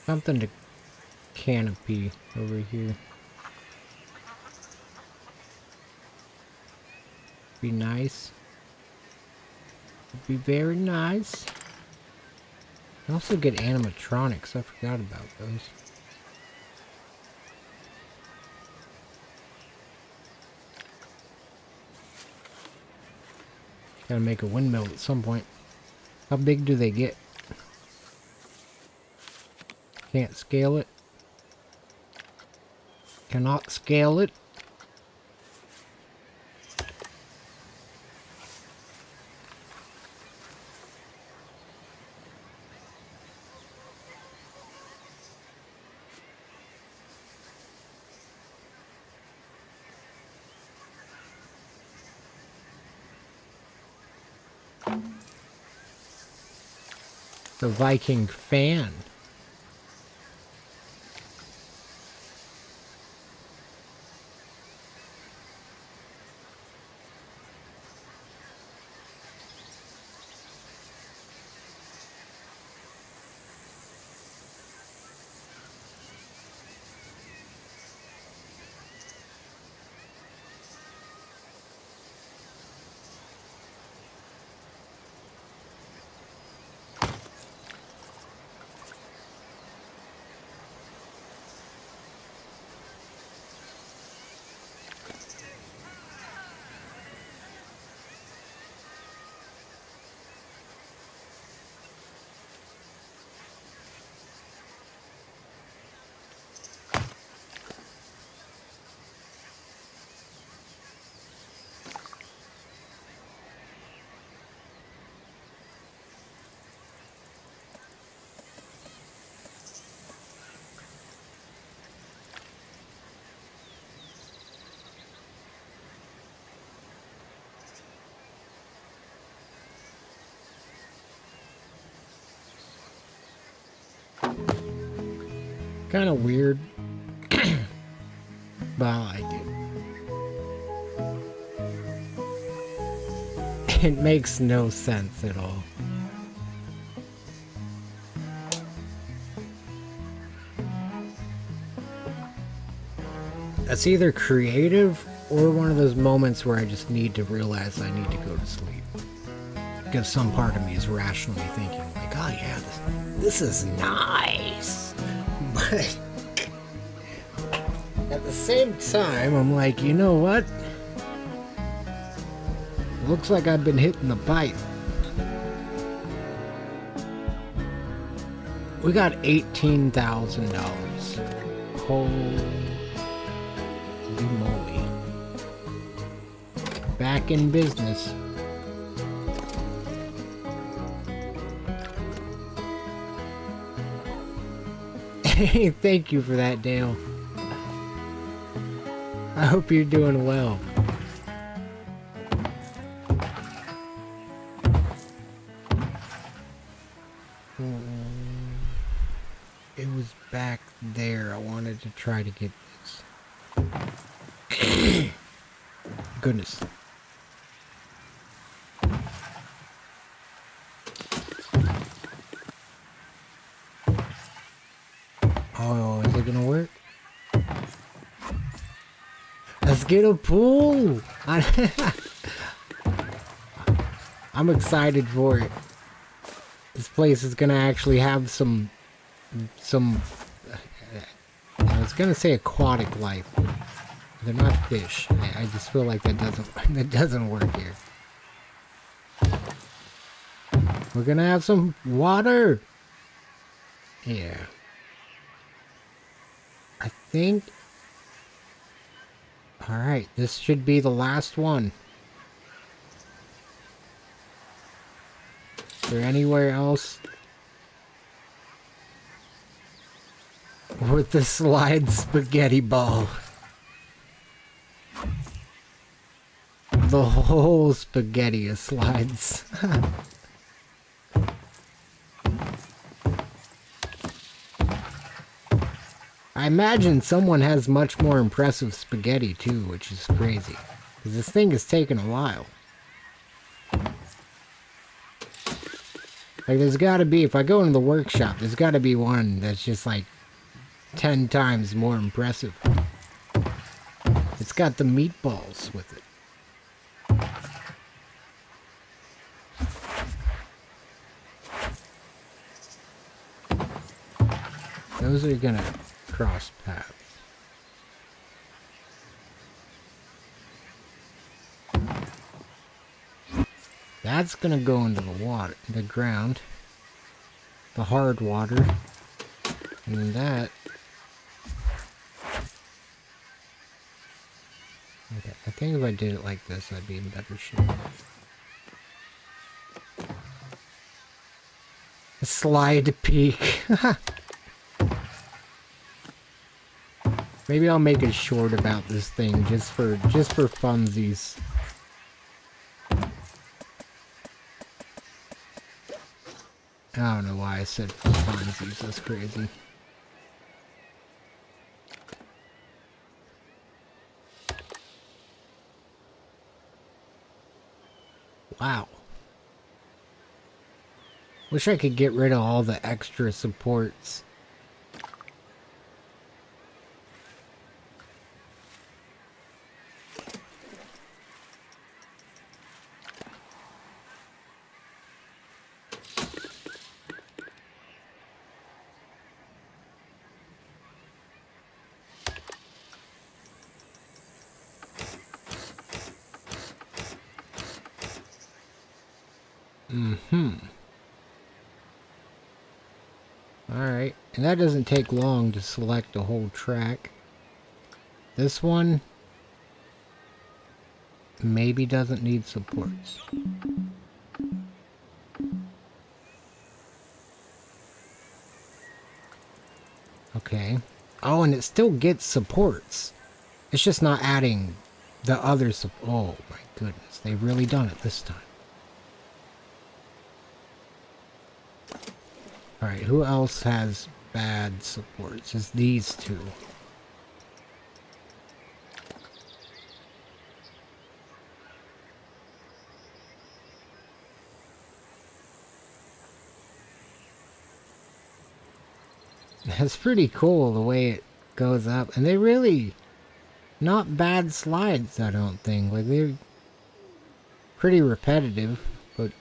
Speaker 1: Something to canopy over here. Be nice. Be very nice. I also get animatronics. I forgot about those. Gotta make a windmill at some point. How big do they get? Can't scale it. Cannot scale it. The Viking fan. Kind of weird. But I like it. It makes no sense at all. That's either creative or one of those moments where I just need to realize I need to go to sleep. Because some part of me is rationally thinking, like, oh yeah, this is nice. But at the same time, I'm like, you know what? Looks like I've been hitting the bite. We got $18,000. Holy moly. Back in business. Hey, thank you for that, Dale. I hope you're doing well. It was back there. I wanted to try to get this. Goodness. Oh, is it gonna work? Let's get a pool! I'm excited for it. This place is gonna actually have some I was gonna say aquatic life. They're not fish. I just feel like that doesn't work here. We're gonna have some water. Yeah. I think. Alright, this should be the last one. Is there anywhere else with the slide spaghetti ball? The whole spaghetti is slides. I imagine someone has much more impressive spaghetti too, which is crazy. Because this thing has taken a while. Like, there's gotta be, if I go into the workshop, there's gotta be one that's just like 10 times more impressive. It's got the meatballs with it. Those are gonna cross paths. That's gonna go into the water, the ground, the hard water, and then that. Okay, I think if I did it like this, I'd be in better shape. Slide peak. Maybe I'll make a short about this thing just for funsies. I don't know why I said for funsies. That's crazy. Wow. Wish I could get rid of all the extra supports. Alright, and that doesn't take long to select a whole track. This one maybe doesn't need supports. Okay. Oh, and it still gets supports. It's just not adding the other oh my goodness, they've really done it this time. Alright, who else has bad supports. It's these two. It's pretty cool the way it goes up. And they really... not bad slides, I don't think. Like, they're pretty repetitive, but...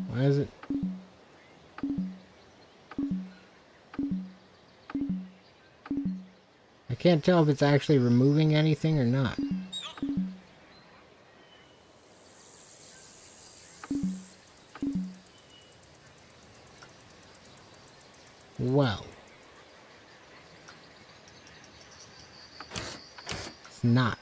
Speaker 1: why is it... I can't tell if it's actually removing anything or not. Well. It's not.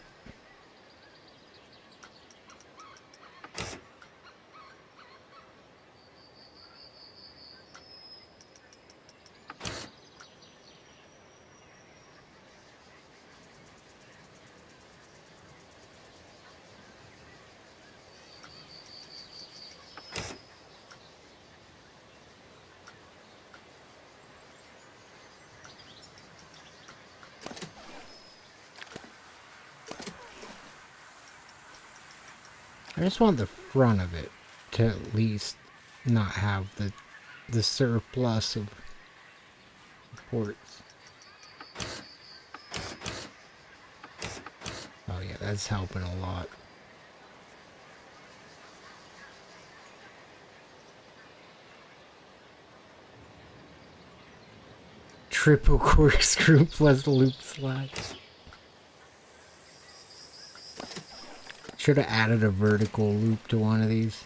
Speaker 1: I just want the front of it to at least not have the surplus of supports. Oh yeah, that's helping a lot. Triple corkscrew plus loop slide. Should have added a vertical loop to one of these.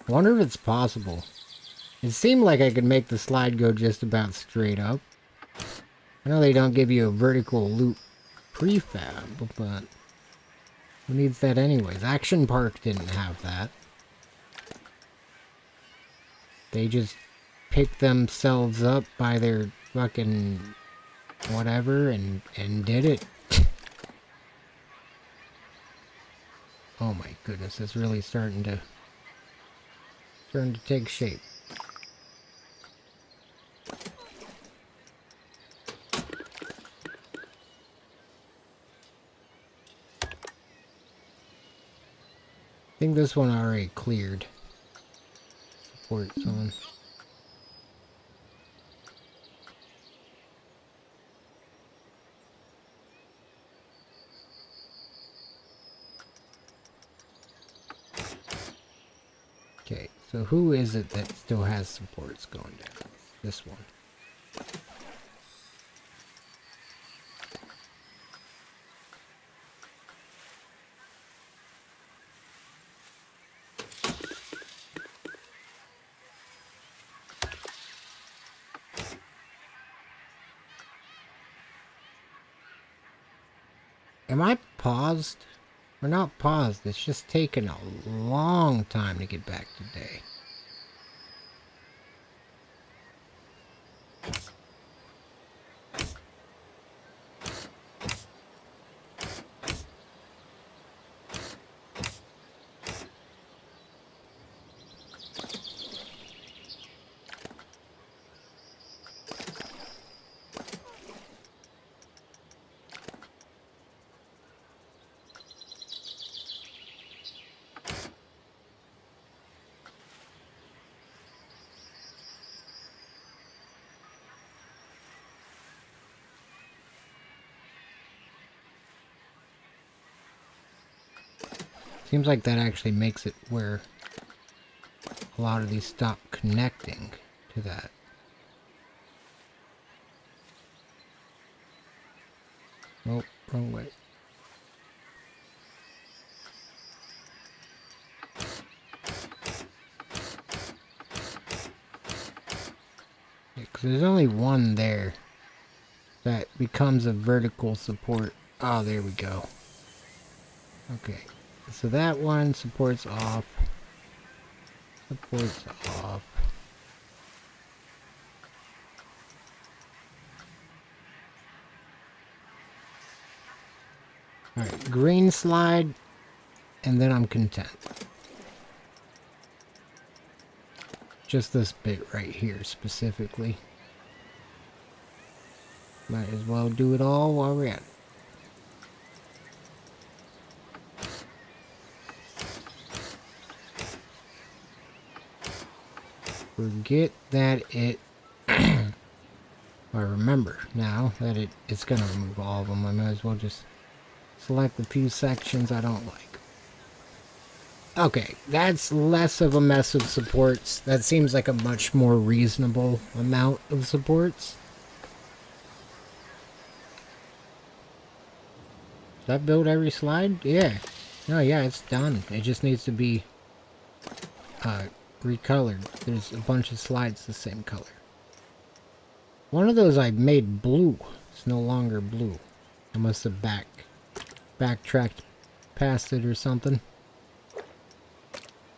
Speaker 1: I wonder if it's possible. It seemed like I could make the slide go just about straight up. I know they don't give you a vertical loop prefab, but who needs that anyways? Action Park didn't have that. They just picked themselves up by their fucking whatever and did it. Oh my goodness, it's really starting to take shape. I think this one already cleared. Supports on. Okay, so who is it that still has supports going down? This one. Am I paused? We're not paused, it's just taken a long time to get back today. Seems like that actually makes it where a lot of these stop connecting to that. Oh, wrong way. Yeah, 'cause there's only one there that becomes a vertical support. Oh, there we go. Okay. So that one supports off. Supports off. Alright, green slide, and then I'm content. Just this bit right here specifically. Might as well do it all while we're at it. Forget that it... I remember now that it's gonna remove all of them. I might as well just select the few sections I don't like. Okay, that's less of a mess of supports. That seems like a much more reasonable amount of supports. Does that build every slide? Yeah. No, yeah, it's done. It just needs to be recolored. There's a bunch of slides the same color. One of those I made blue. It's no longer blue. I must have backtracked past it or something.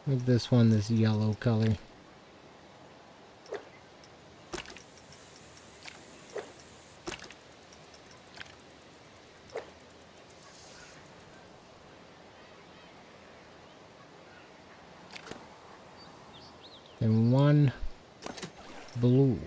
Speaker 1: Make this one this yellow color. And one blue.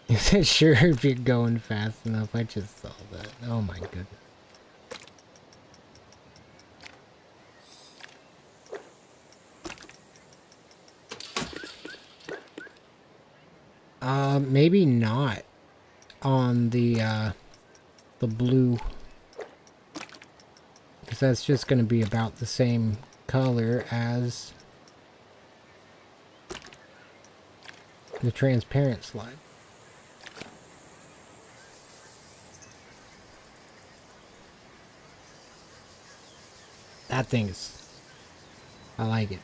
Speaker 1: Is it sure if you're going fast enough? I just saw that. Oh my goodness. Maybe not on the blue, because that's just going to be about the same color as the transparent slide. That thing is... I like it.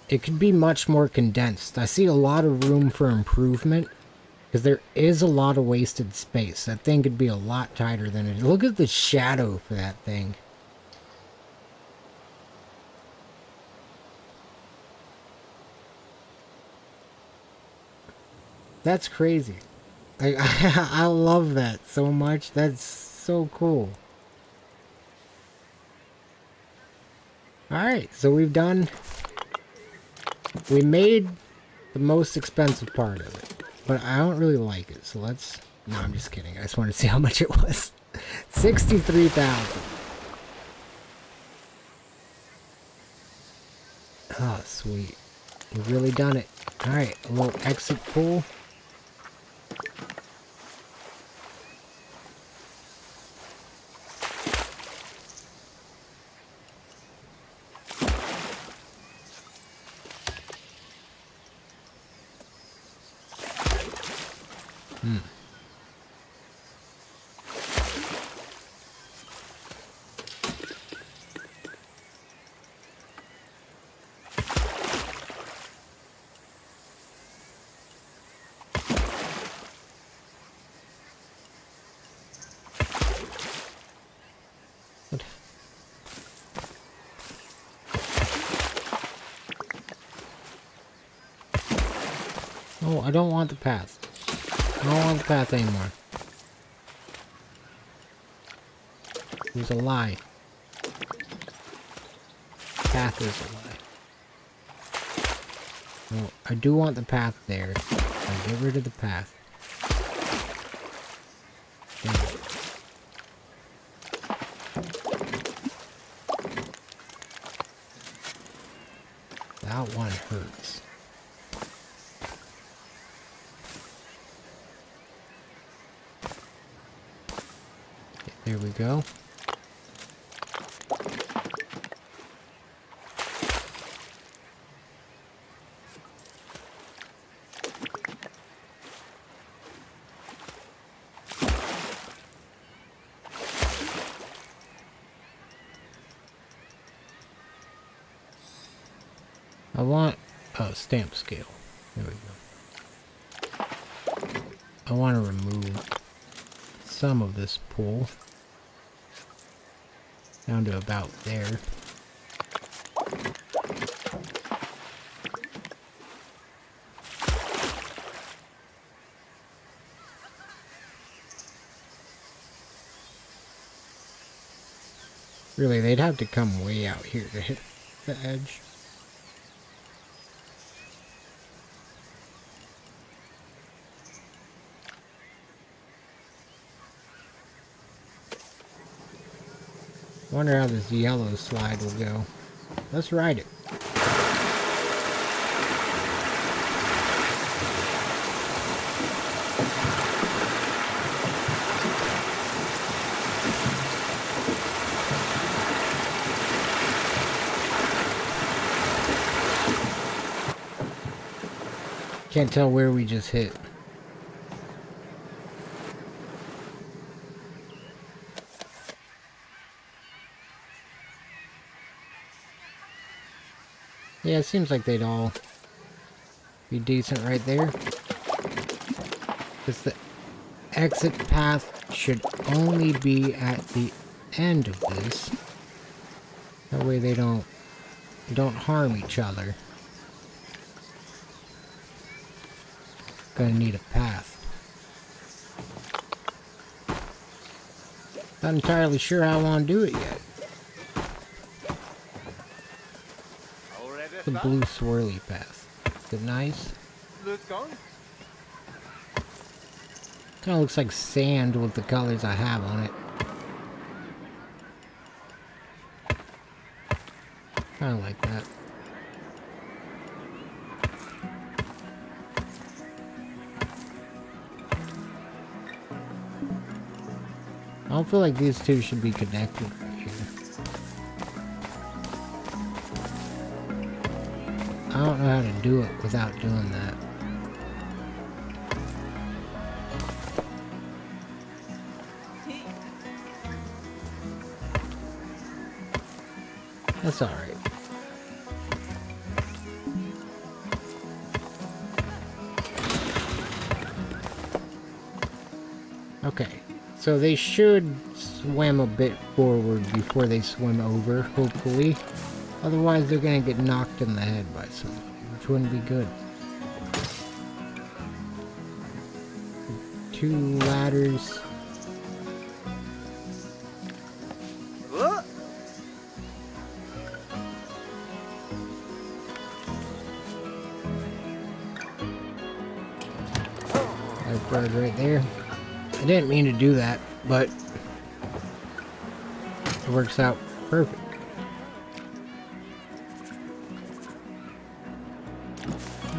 Speaker 1: It could be much more condensed. I see a lot of room for improvement, because there is a lot of wasted space. That thing could be a lot tighter than it is. Look at the shadow for that thing. That's crazy. I love that so much. That's so cool. Alright, so we made the most expensive part of it, but I don't really like it, so let's... No, I'm just kidding. I just wanted to see how much it was. 63,000. Oh, sweet. We've really done it. Alright, a little exit pool. Oh, I don't want the path. I don't want the path anymore. It was a lie. Path is a lie. No, I do want the path there. I'll get rid of the path. Damn it. That one hurts. There we go. I want a stamp scale. There we go. I want to remove some of this pool. Down to about there. Really, they'd have to come way out here to hit the edge. Wonder how this yellow slide will go. Let's ride it. Can't tell where we just hit. Yeah, it seems like they'd all be decent right there. Because the exit path should only be at the end of this. That way they don't harm each other. Gonna need a path. Not entirely sure how I want to do it yet. The blue swirly path. Is it nice? Kind of looks like sand with the colors I have on it. Kind of like that. I don't feel like these two should be connected right here. I don't know how to do it without doing that. That's alright. Okay. So they should swim a bit forward before they swim over, hopefully. Otherwise they're gonna get knocked in the head by somebody, which wouldn't be good. 2 ladders. That bird right there. I didn't mean to do that, but it works out perfect.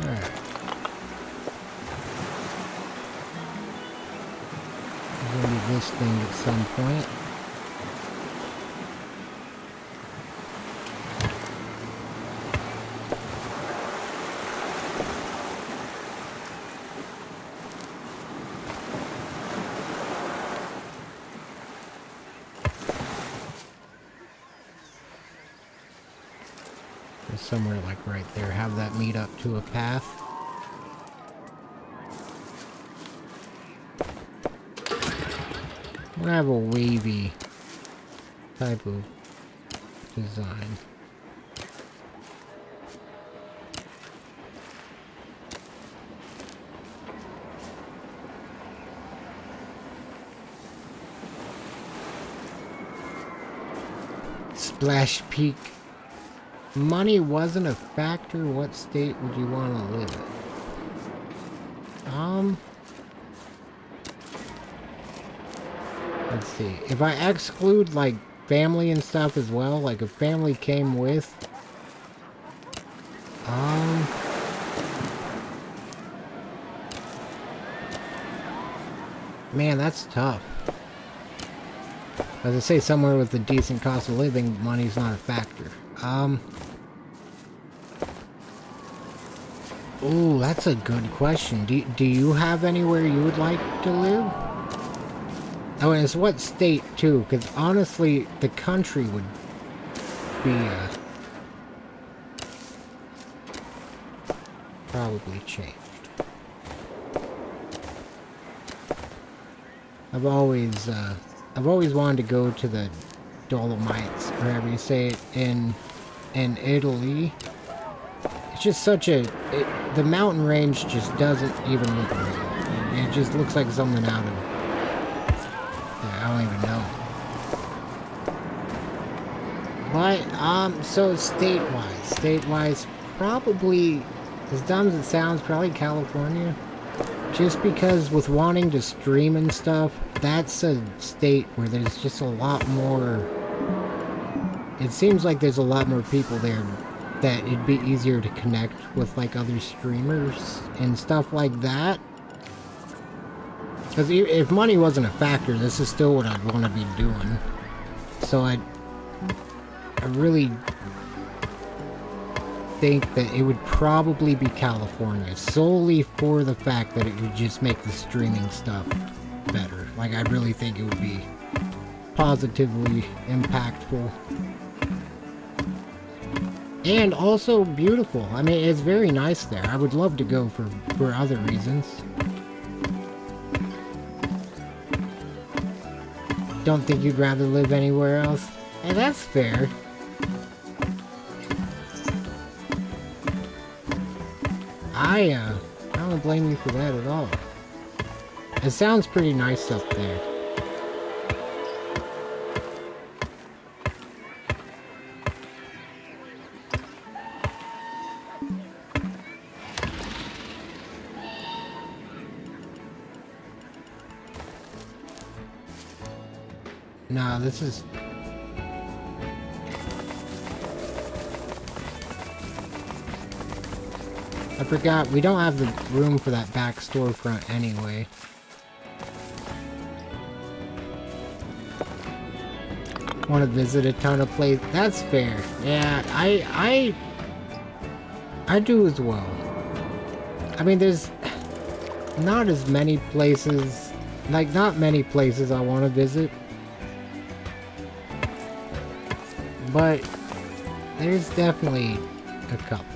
Speaker 1: Alright. There's gonna be this thing at some point. Somewhere like right there, have that meet up to a path. I'm gonna have a wavy type of design. Splash Peak. Money wasn't a factor. What state would you want to live in? Let's see. If I exclude, like, family and stuff as well, like if family came with, man, that's tough. As I say, somewhere with a decent cost of living, money's not a factor. Oh, that's a good question. Do you have anywhere you would like to live? Oh, and it's what state, too, because honestly, the country would be, probably changed. I've always wanted to go to the Dolomites, or however you say it, in Italy. It's just such a... the mountain range just doesn't even look real. It just looks like something out of... I don't even know. But, so statewise, probably, as dumb as it sounds, probably California. Just because with wanting to stream and stuff, that's a state where there's just a lot more... It seems like there's a lot more people there that it'd be easier to connect with, like, other streamers and stuff like that. Because if money wasn't a factor, this is still what I'd want to be doing. So I really think that it would probably be California, solely for the fact that it would just make the streaming stuff better. Like, I really think it would be positively impactful. And also beautiful. I mean, it's very nice there. I would love to go for other reasons. Don't think you'd rather live anywhere else? Hey, that's fair. I don't blame you for that at all. It sounds pretty nice up there. No, this is... I forgot, we don't have the room for that back storefront anyway. Want to visit a ton of places? That's fair. Yeah, I do as well. I mean, there's not as many places, like not many places I want to visit. But there's definitely a couple.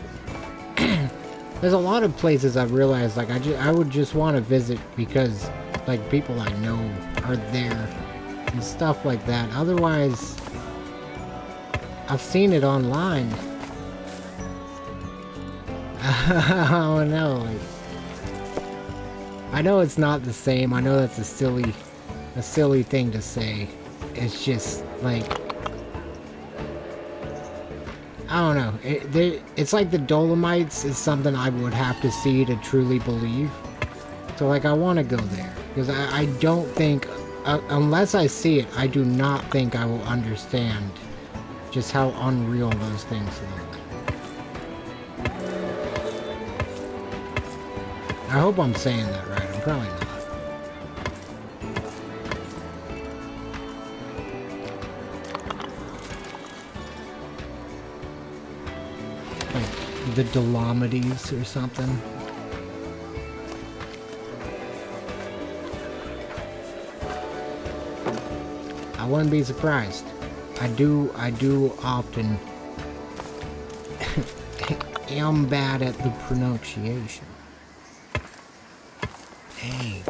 Speaker 1: There's a lot of places I've realized, like, I would just want to visit because, like, people I know are there and stuff like that. Otherwise, I've seen it online. Oh no, like, I know it's not the same. I know that's a silly thing to say. It's just, like, I don't know. It's like the Dolomites is something I would have to see to truly believe. So, like, I want to go there. Because I don't think, unless I see it, I do not think I will understand just how unreal those things look. I hope I'm saying that right. I'm probably not. The Dolomites or something. I wouldn't be surprised. I do often am bad at the pronunciation. Hey.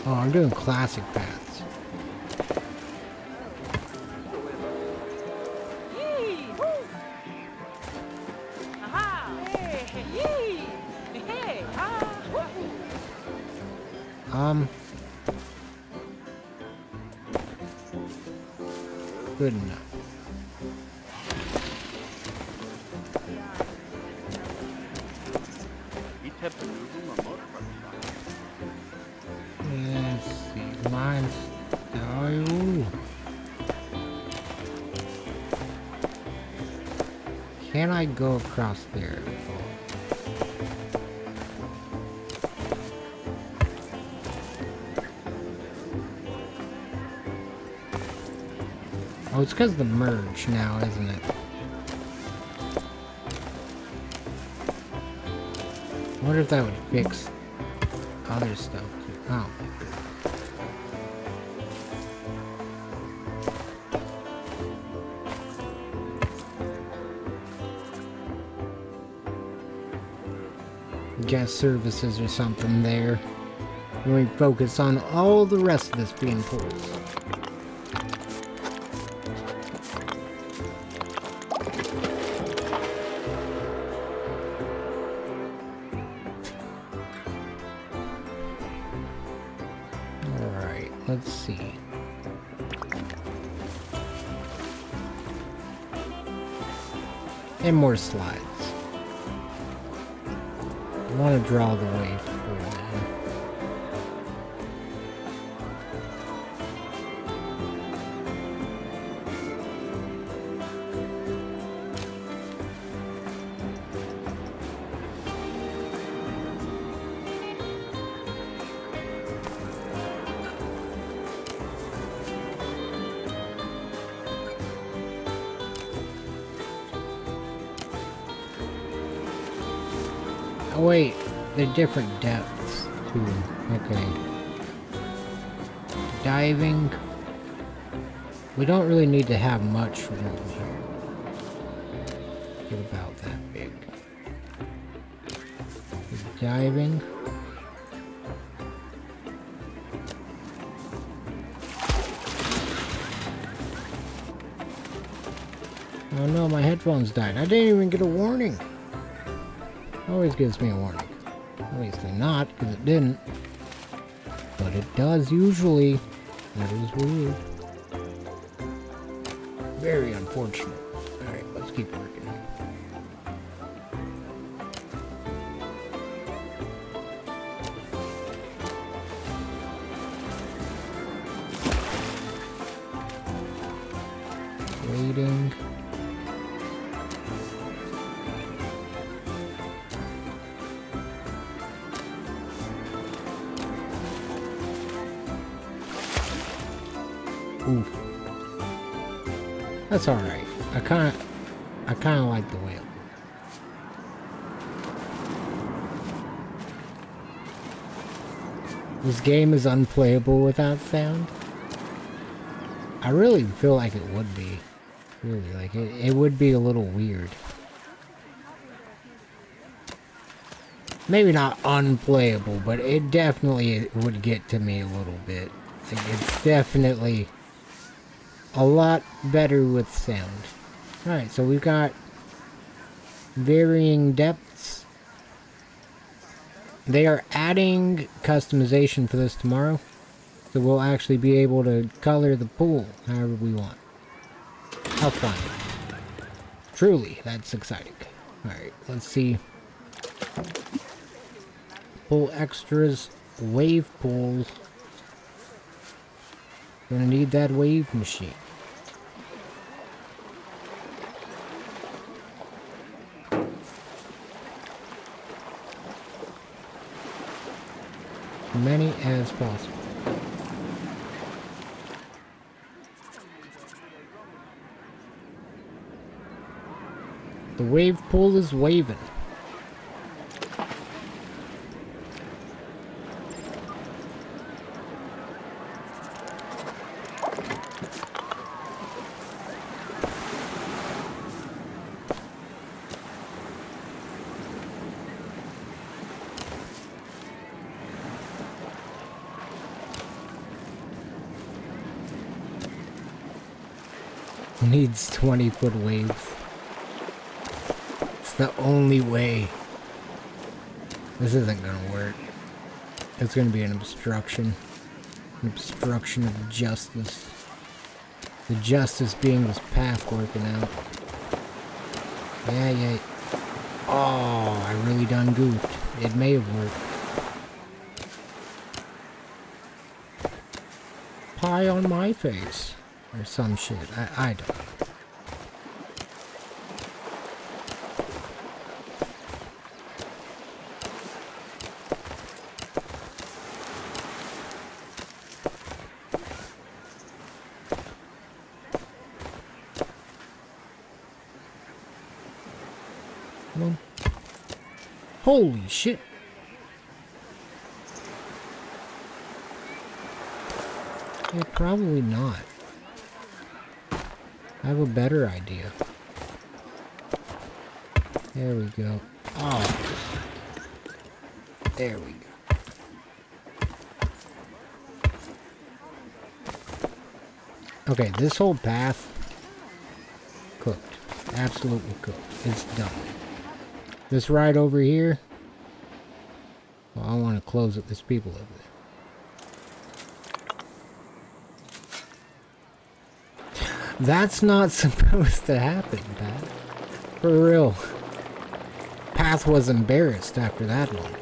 Speaker 1: Oh, I'm doing classic paths. Good enough. Let's see, line style. Can I go across there? Oh, it's because of the merge now, isn't it? I wonder if that would fix other stuff too. Oh my goodness. Guest services or something there. When we focus on all the rest of this being pulled. let's see. And more slides. I want to draw the wave pool in. Oh wait, they're different depths too. Okay. Diving. We don't really need to have much room here. Get about that big. Diving. Oh no, my headphones died. I didn't even get a warning. Always gives me a warning. Obviously not, because it didn't. But it does usually. That is weird. Very unfortunate. Alright, let's keep working. Waiting. Oof. That's alright. I kinda like the whale. This game is unplayable without sound. I really feel like it would be. Really, like it would be a little weird. Maybe not unplayable, but it definitely would get to me a little bit. Like, it's definitely a lot better with sound. Alright, so we've got varying depths. They are adding customization for this tomorrow. So we'll actually be able to color the pool however we want. How fun. Truly, that's exciting. Alright, let's see. Pool extras, wave pool. Gonna need that wave machine. Many as possible. The wave pool is waving. Needs 20-foot waves. It's the only way. This isn't gonna work. It's gonna be an obstruction. An obstruction of justice. The justice being this path working out. Yeah. Oh, I really done goofed. It may have worked. Pie on my face. Or some shit. I don't know. Come on. Holy shit. Yeah, probably not. I have a better idea. There we go. Oh. There we go. Okay, this whole path cooked. Absolutely cooked. It's done. This ride over here. Well, I want to close it. There's people over there. That's not supposed to happen, Pat. For real. Path was embarrassed after that one.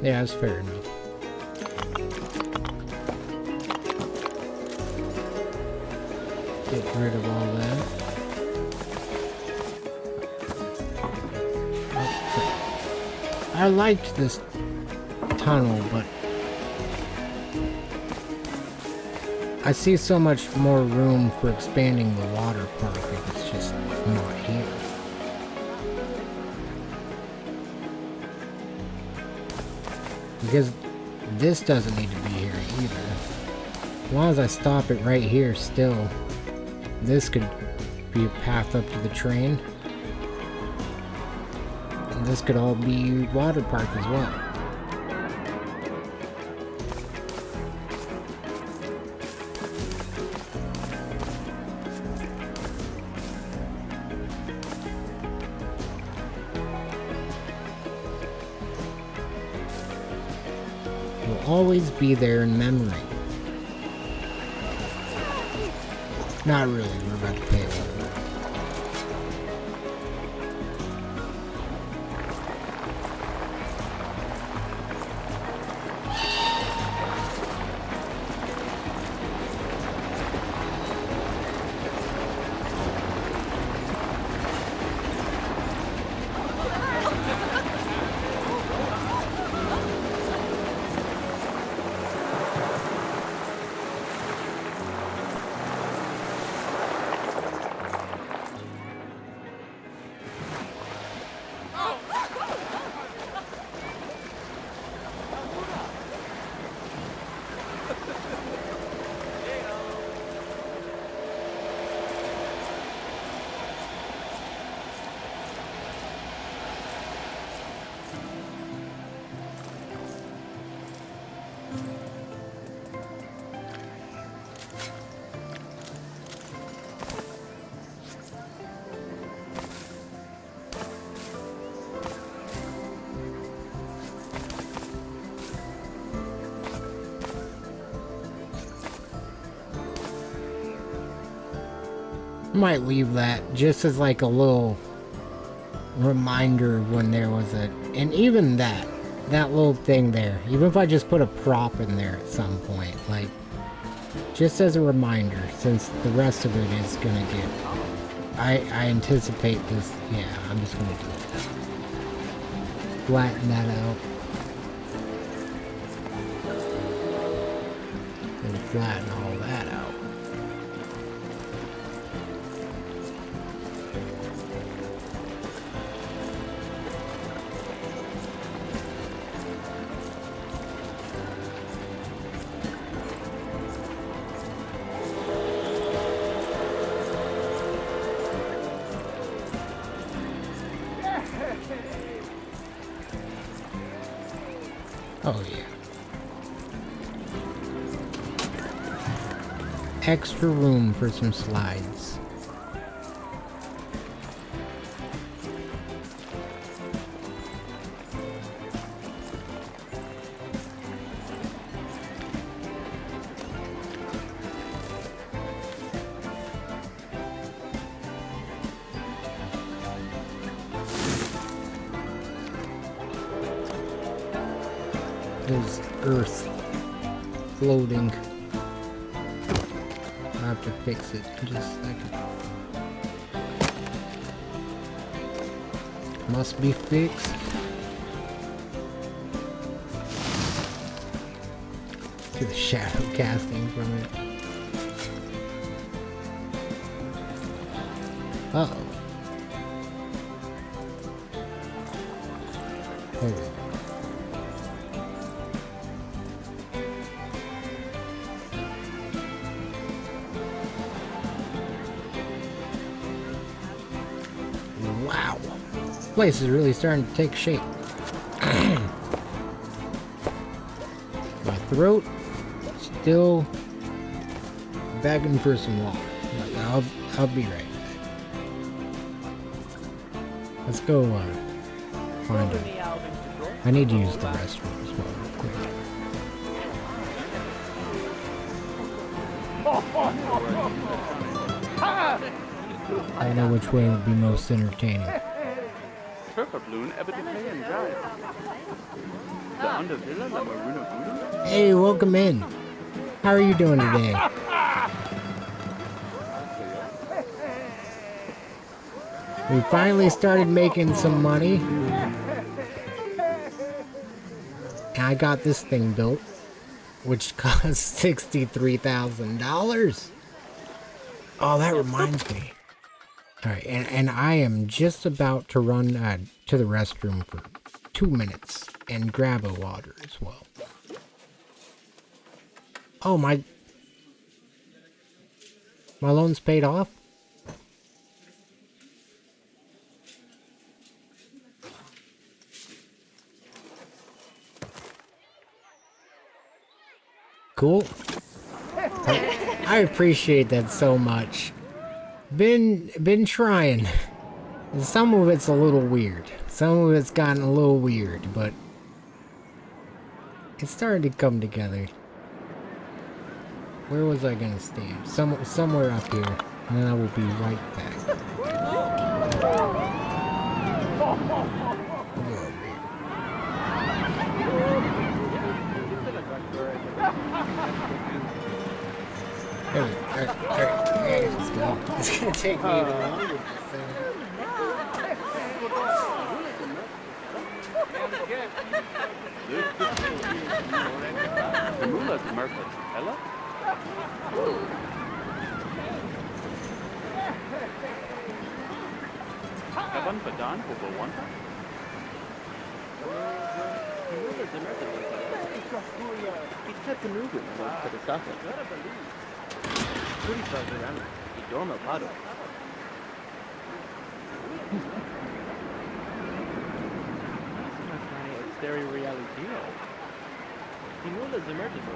Speaker 1: Yeah, that's fair enough. Get rid of all that. Okay. I liked this tunnel, but I see so much more room for expanding the water park if it's just not here. Because this doesn't need to be here either. As long as I stop it right here still, this could be a path up to the train. And this could all be water park as well. Will always be there in memory. Not really, we're about to pay for it. Might leave that just as like a little reminder of when there was a, and even that little thing there, even if I just put a prop in there at some point, like just as a reminder, since the rest of it is gonna get, I anticipate this. Yeah, I'm just gonna do it. Flatten that out and flatten all that out. Oh yeah. Extra room for some slides. There's earth floating. I have to fix it in just a second. must be fixed. See the shadow casting from it. Uh-oh. There we go. Wow. This place is really starting to take shape. My throat still begging for some water. I'll be right back. Let's go find it. I need to use the restroom as well real quick. I don't know which way would be most entertaining.
Speaker 5: Körperbloen hebben de play and drive. De andere villa la Maruna Gulu.
Speaker 1: Hey, welcome in. How are you doing today? We finally started making some money. And I got this thing built, which cost $63,000. Oh, that reminds me. Alright, and I am just about to run to the restroom for 2 minutes and grab a water as well. Oh, my loan's paid off? Cool. I appreciate that so much. Been trying. Some of it's a little weird. Some of it's gotten a little weird, but it's starting to come together. Where was I gonna stand? Somewhere up here, and then I will be right back. Alright, let's go. It's gonna take me even longer.
Speaker 5: De moeder is Merkel. Ella? Kaban Badan voor Bewanta?
Speaker 2: Stereo reality. Simula emergency.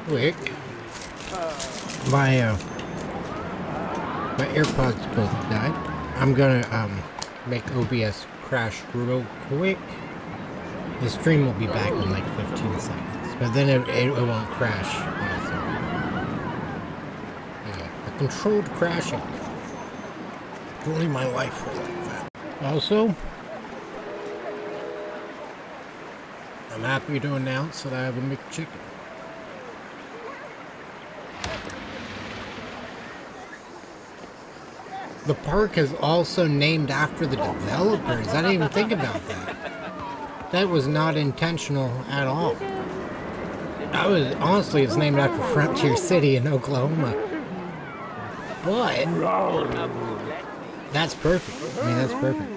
Speaker 1: Quick. My AirPods both died. I'm gonna make OBS crash real quick. The stream will be back in like 15 seconds, but then it won't crash. Yeah, the controlled crashing. If only my life was like that. Also, I'm happy to announce that I have a McChicken. The park is also named after the developers. I didn't even think about that. That was not intentional at all. Honestly, it's named after Frontier City in Oklahoma. But that's perfect. I mean, that's perfect.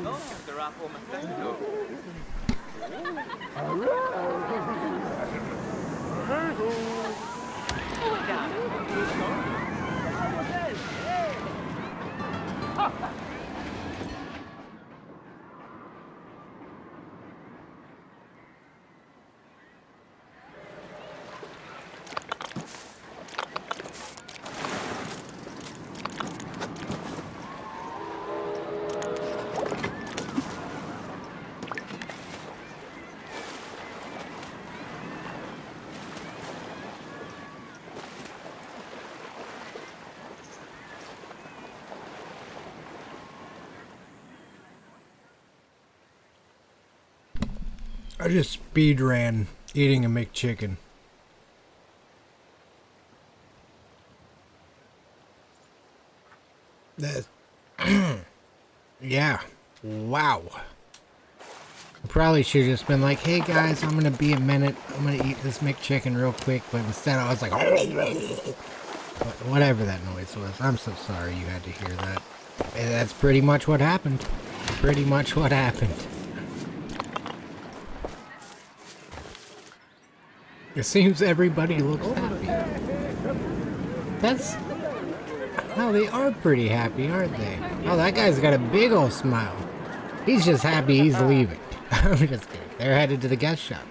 Speaker 1: I just speed ran eating a McChicken. That, yeah, wow. I probably should have just been like, hey guys, I'm gonna be a minute. I'm gonna eat this McChicken real quick. But instead I was like, whatever that noise was. I'm so sorry you had to hear that. And that's pretty much what happened. Pretty much what happened. It seems everybody looks happy. That's... Oh, they are pretty happy, aren't they? Oh, that guy's got a big old smile. He's just happy he's leaving. I'm just kidding. They're headed to the guest shop.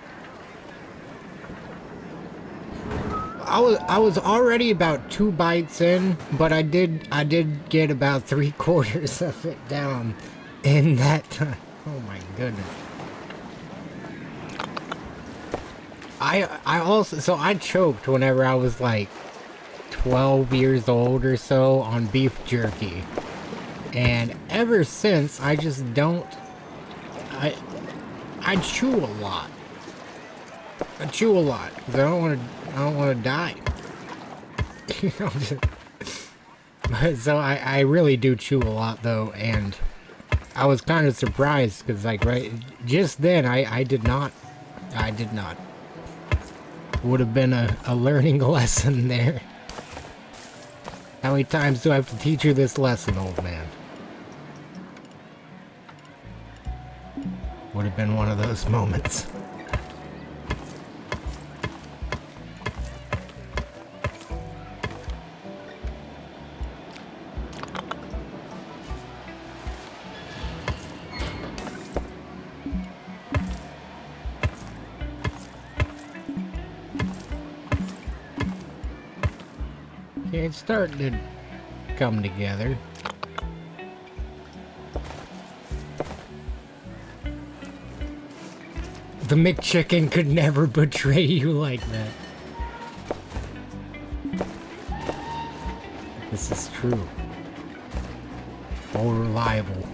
Speaker 1: I was already about 2 bites in, but I did get about 3/4 of it down in that time. Oh my goodness. I choked whenever I was like 12 years old or so on beef jerky. And ever since, I just don't... I chew a lot. I chew a lot because I don't want to die. You know, so I really do chew a lot though, and I was kind of surprised because like just then I did not. Would have been a learning lesson there. How many times do I have to teach you this lesson, old man? Would have been one of those moments. Okay, it's starting to come together. The McChicken could never betray you like that. This is true. All reliable.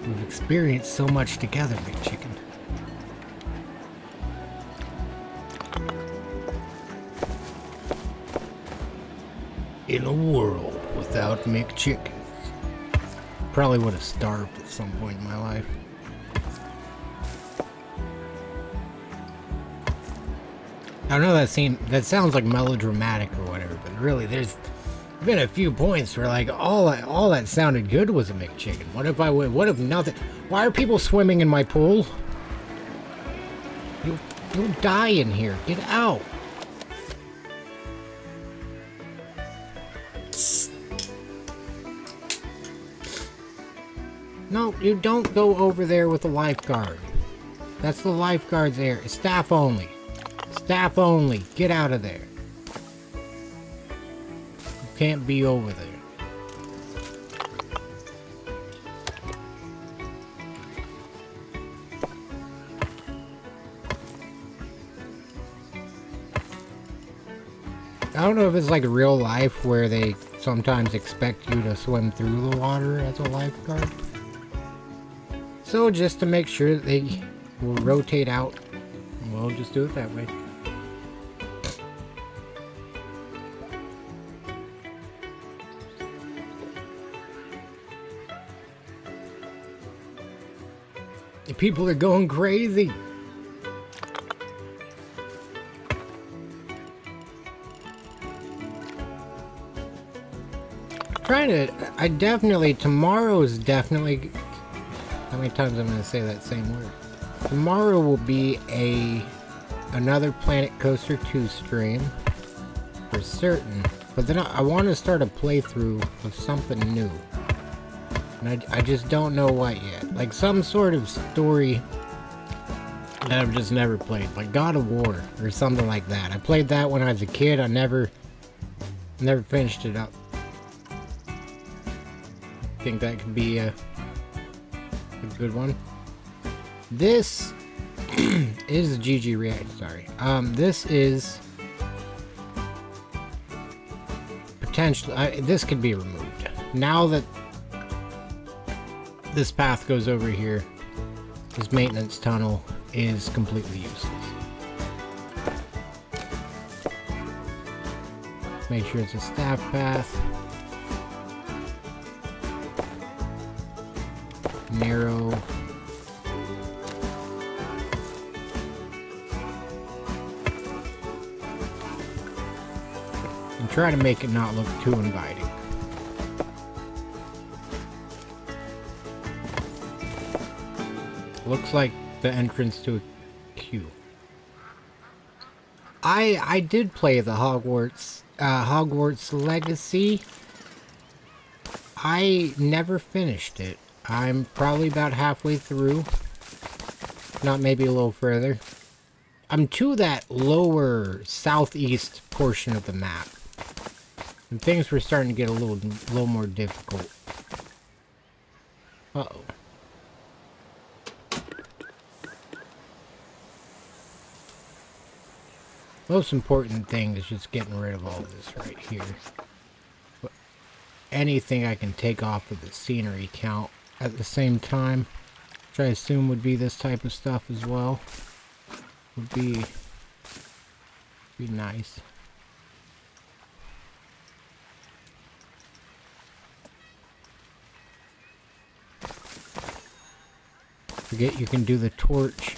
Speaker 1: We've experienced so much together, McChicken. In a world without McChickens, probably would have starved at some point in my life. I know that sounds like melodramatic or whatever, but really, there's been a few points where like all that sounded good was a McChicken. What if nothing? Why are people swimming in my pool? You'll die in here. Get out. No, you don't go over there with the lifeguard. That's the lifeguard's area. Staff only. Staff only. Get out of there. You can't be over there. don't know if it's like real life where they sometimes expect you to swim through the water as a lifeguard. So just to make sure that they will rotate out, we'll just do it that way. People are going crazy. Tomorrow's definitely, how many times I'm going to say that same word? Tomorrow will be another Planet Coaster 2 stream, for certain. But then I want to start a playthrough of something new. And I just don't know what yet. Like some sort of story that I've just never played. Like God of War, or something like that. I played that when I was a kid, I never finished it up. I think that could be a good one. This is GG React, sorry. This is potentially, this could be removed. Now that this path goes over here, this maintenance tunnel is completely useless. Make sure it's a staff path. Narrow. And try to make it not look too inviting. Looks like the entrance to a queue. I did play the Hogwarts Legacy. I never finished it. I'm probably about halfway through. Not maybe a little further. I'm to that lower southeast portion of the map. And things were starting to get a little more difficult. Uh-oh. Most important thing is just getting rid of all this right here. But anything I can take off of the scenery count at the same time, which I assume would be this type of stuff as well, would be nice. Forget you can do the torch.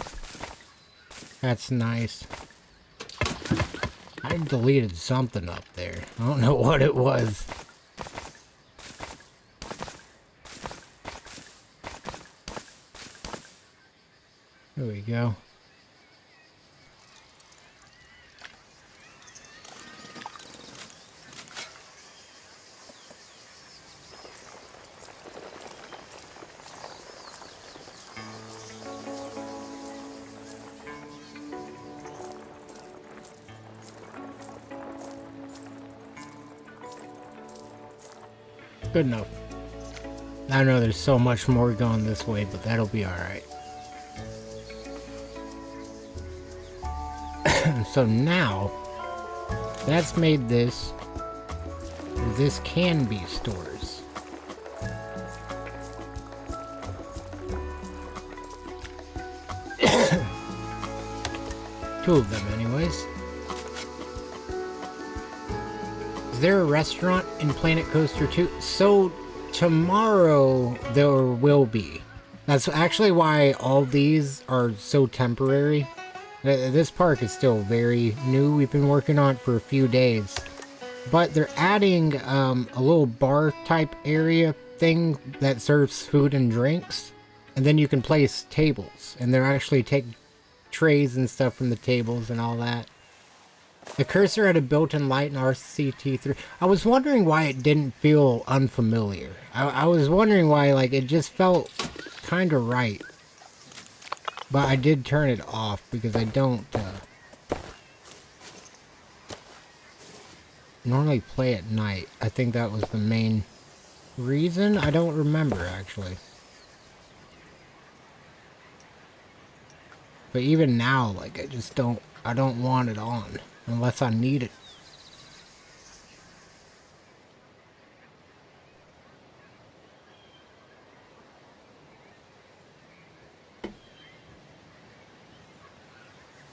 Speaker 1: That's nice. I deleted something up there. I don't know what it was. There we go. Good enough. I know there's so much more going this way, but that'll be alright. So now, that's made this can be stores. Two of them anyways. Is there a restaurant in Planet Coaster 2? So tomorrow there will be. That's actually why all these are so temporary. This park is still very new. We've been working on it for a few days. But they're adding a little bar type area thing that serves food and drinks. And then you can place tables. And they're actually take trays and stuff from the tables and all that. The cursor had a built-in light in RCT3. I was wondering why it didn't feel unfamiliar. I was wondering why, like, it just felt kind of right. But I did turn it off because I don't normally play at night. I think that was the main reason. I don't remember, actually. But even now, like, I don't want it on unless I need it.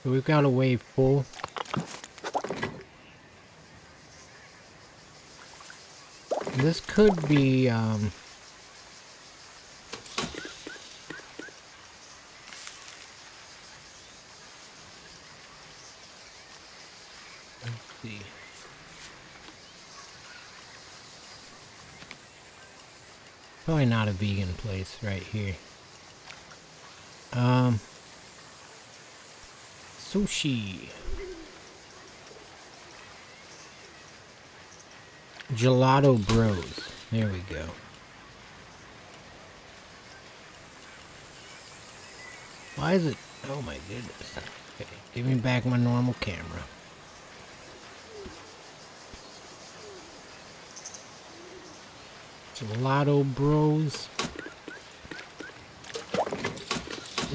Speaker 1: So we've got a wave full. This could be, let's see. Probably not a vegan place right here. Sushi. Gelato Bros. There we go. Why is it? Oh my goodness. Okay, give me back my normal camera. Gelato Bros.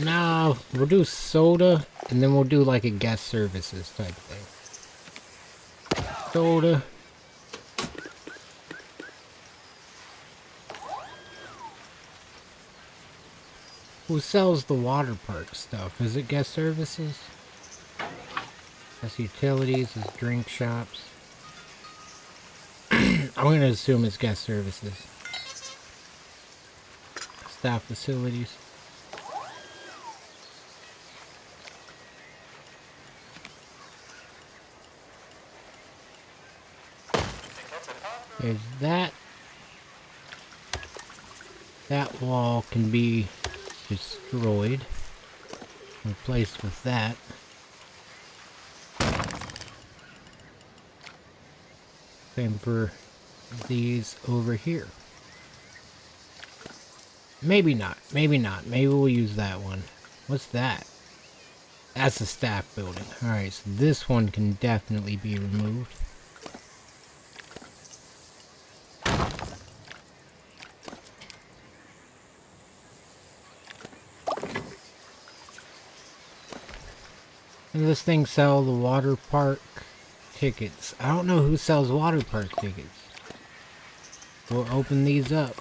Speaker 1: No, we'll do soda, and then we'll do like a guest services type thing. Soda. Who sells the water park stuff? Is it guest services? That's utilities, it's drink shops. I'm gonna assume it's guest services. Staff facilities. There's that. That wall can be destroyed. Replaced with that. Same for these over here. Maybe not. Maybe not. Maybe we'll use that one. What's that? That's the staff building. Alright, so this one can definitely be removed. And this thing sell the water park tickets. I don't know who sells water park tickets. We'll open these up.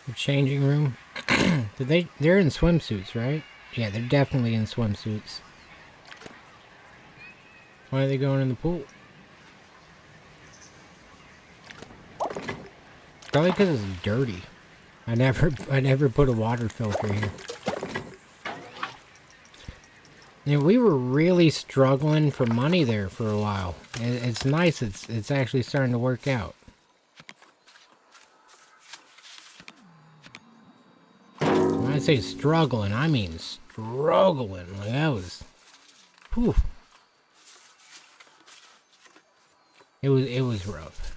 Speaker 1: The changing room. They're in swimsuits, right? Yeah, they're definitely in swimsuits. Why are they going in the pool? Probably because it's dirty. I never put a water filter here. Yeah, we were really struggling for money there for a while. It's nice. It's actually starting to work out. When I say struggling, I mean struggling. Like that was, whew. It was rough.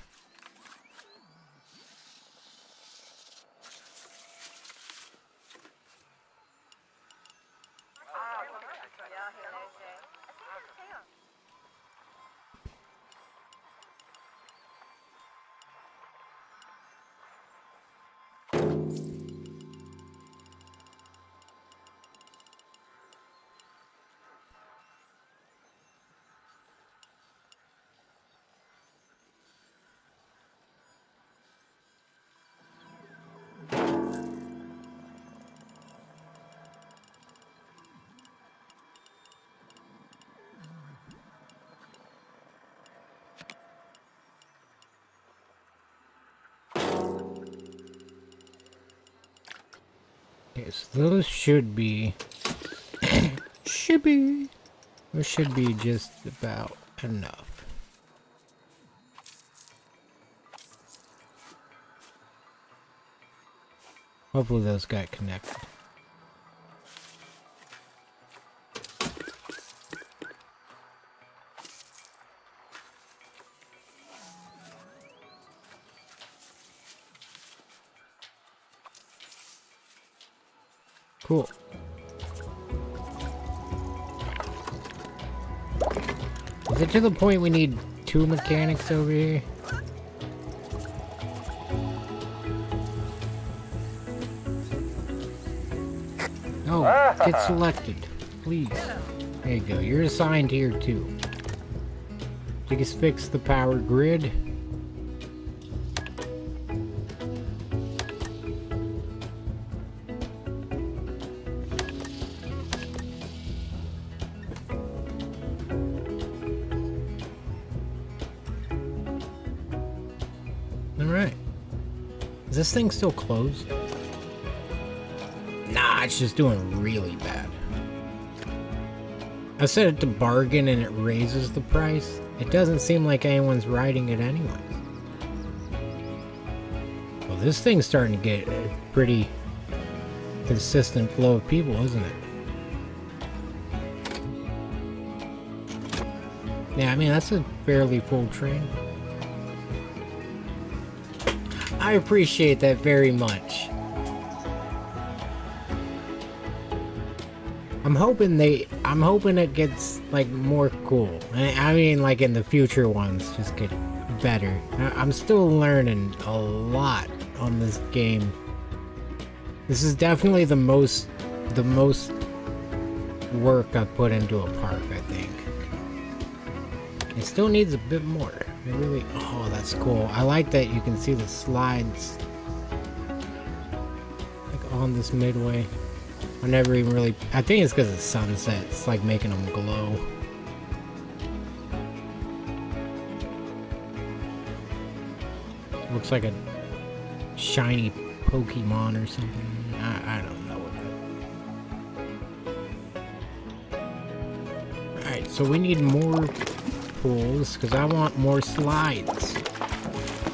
Speaker 1: Yes, those should be those should be just about enough. Hopefully those got connected. Cool. Is it to the point we need 2 mechanics over here? No, get selected, please. There you go, you're assigned here too. Please fix the power grid. Alright. Is this thing still closed? Nah, it's just doing really bad. I set it to bargain and it raises the price. It doesn't seem like anyone's riding it anyway. Well, this thing's starting to get a pretty consistent flow of people, isn't it? Yeah, I mean, that's a fairly full train. I appreciate that very much. I'm hoping it gets like more cool. I mean, like in the future ones, just get better. I'm still learning a lot on this game. This is definitely the most work I've put into a park, I think. It still needs a bit more. It really, oh, that's cool. I like that you can see the slides like on this midway. I never even really, I think it's because of the sunset. It's like making them glow. Looks like a shiny Pokemon or something. I don't know what that. Alright, so we need more pools because I want more slides.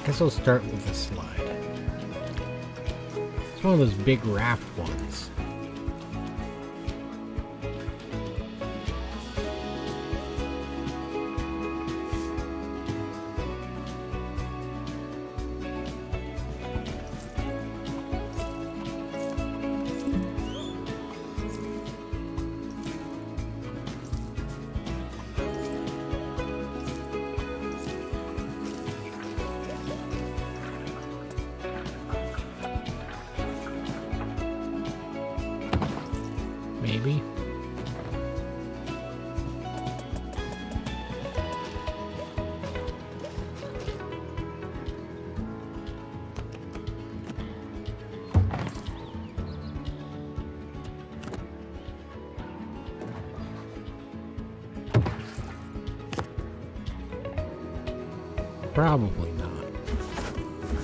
Speaker 1: Guess I'll start with the slide. It's one of those big raft ones. Maybe. Probably not.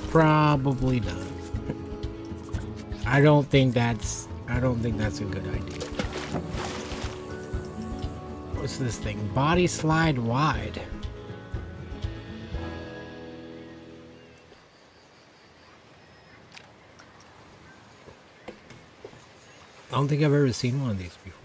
Speaker 1: Probably not. I don't think that's a good idea. What's this thing? Body slide wide. I don't think I've ever seen one of these before.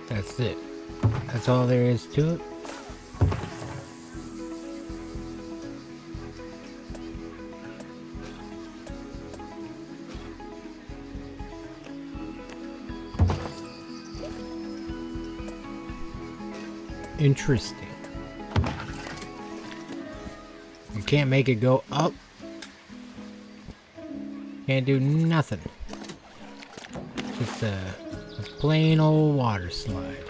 Speaker 1: That's it. That's all there is to it. Interesting. You can't make it go up. Can't do nothing. Just a plain old water slide.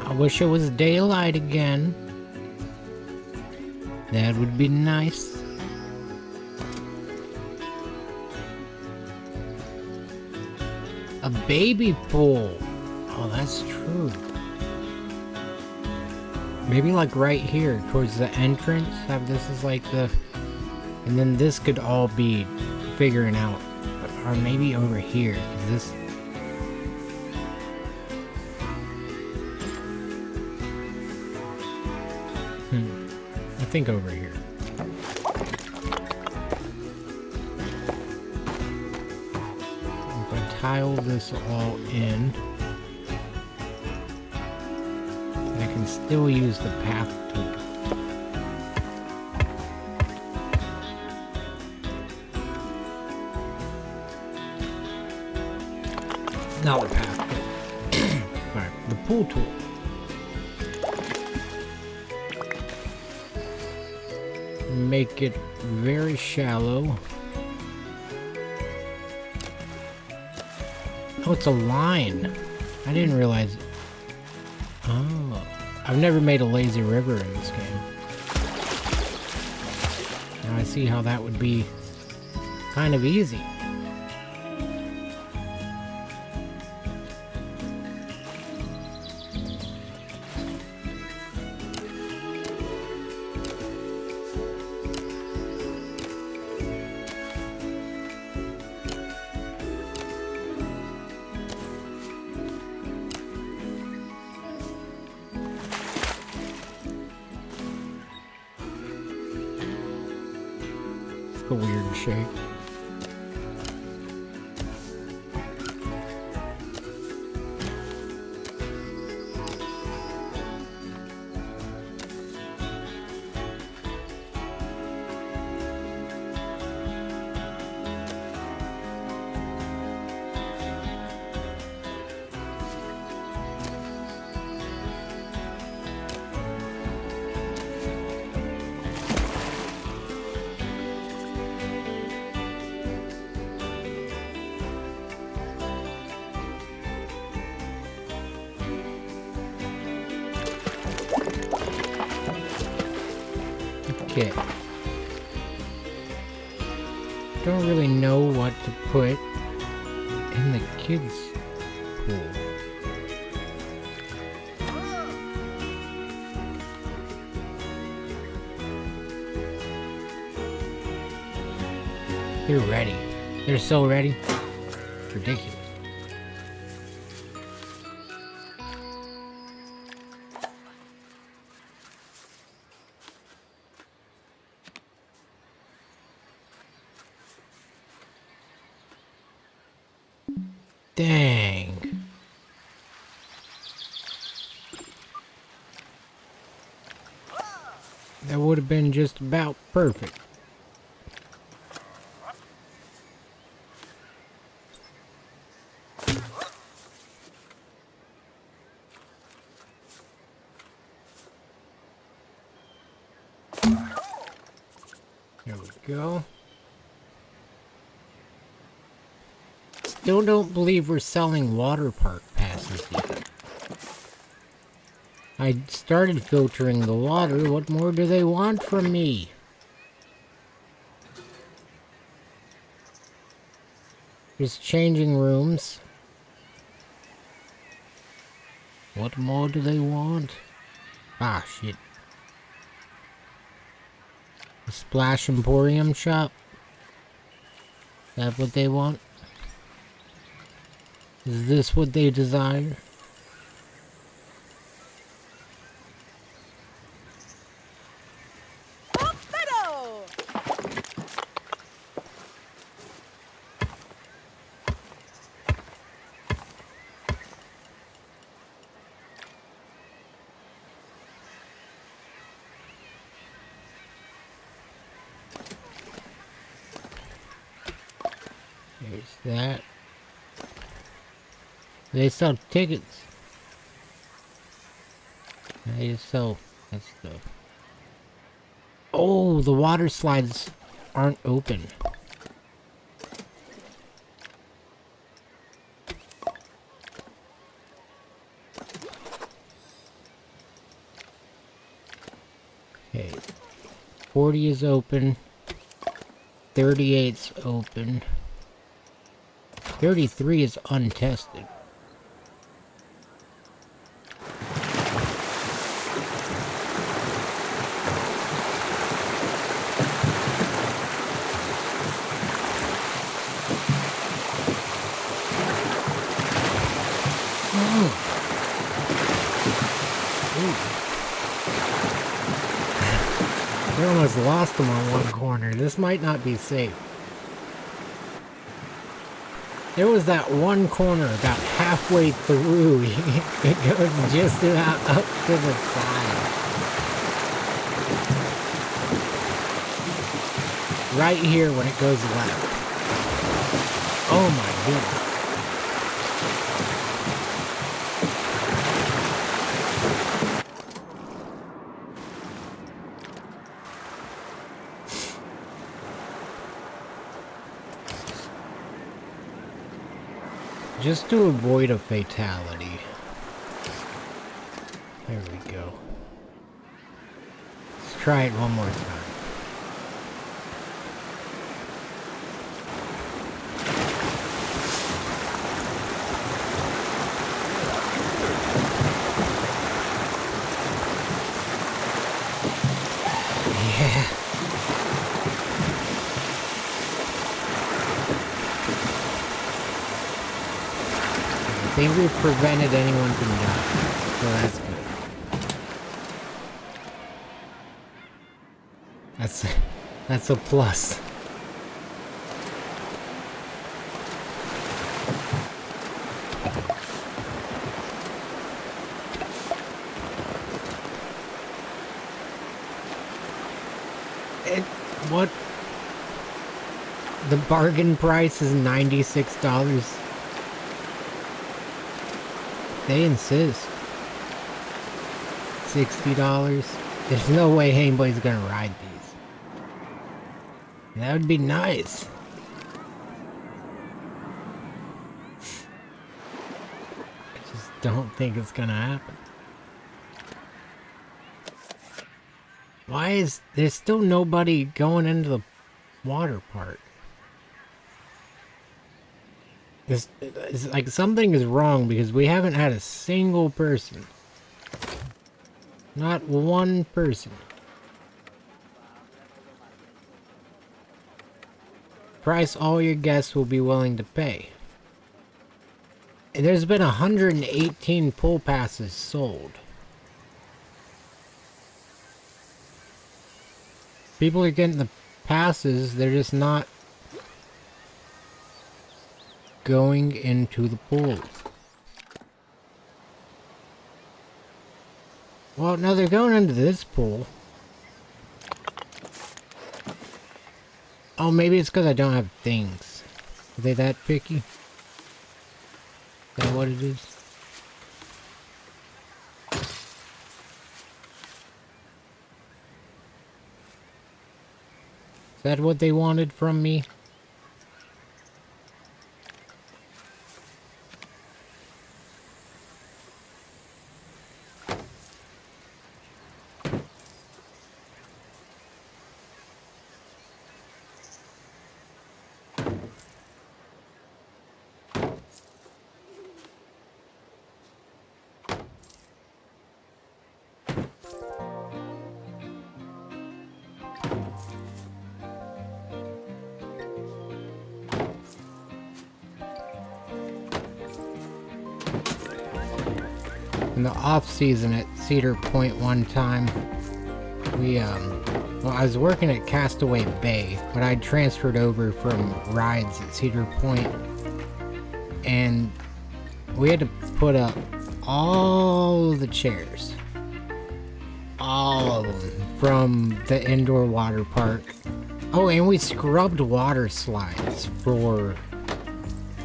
Speaker 1: I wish it was daylight again. That would be nice. A baby pool. Oh, that's true. Maybe like right here towards the entrance. Have this as like the... And then this could all be figuring out Or maybe over here, 'cause this... I think over here. If I tile this all in, I can still use the path tool. Not the path tool. Alright, the pool tool. Make it very shallow. Oh, it's a line. I didn't realize. Oh, I've never made a lazy river in this game. Now I see how that would be kind of easy. A weird shape. Okay. Don't really know what to put in the kids' pool. They're ready. They're so ready. It's ridiculous. Dang. That would have been just about perfect. There we go. Still don't believe we're selling water park passes yet. I started filtering the water. What more do they want from me? Just changing rooms. What more do they want? Ah, shit. The Splash Emporium shop? Is that what they want? Is this what they desire? There's that. They sell tickets. They sell that stuff. Oh, the water slides aren't open. Okay. 40 is open. 38's open. 33 is untested. We almost lost him on one corner. This might not be safe. There was that one corner about halfway through. It goes just about up to the side. Right here when it goes left. Oh my goodness. Just to avoid a fatality. There we go. Let's try it one more time. Yeah. I think we've prevented anyone from dying, so that's good. That's a plus. What? The bargain price is $96. They insist. $60. There's no way anybody's gonna ride these. That would be nice. I just don't think it's gonna happen. Why is there's still nobody going into the water park? It's like something is wrong because we haven't had a single person. Not one person. Price all your guests will be willing to pay. And there's been 118 pool passes sold. People are getting the passes, they're just not going into the pool. Well, no, they're going into this pool. Oh, maybe it's because I don't have things. Are they that picky? Is that what it is? Is that what they wanted from me? In the off season at Cedar Point one time, well, I was working at Castaway Bay, but I transferred over from rides at Cedar Point, and we had to put up all the chairs, all of them, from the indoor water park. Oh, and we scrubbed water slides for,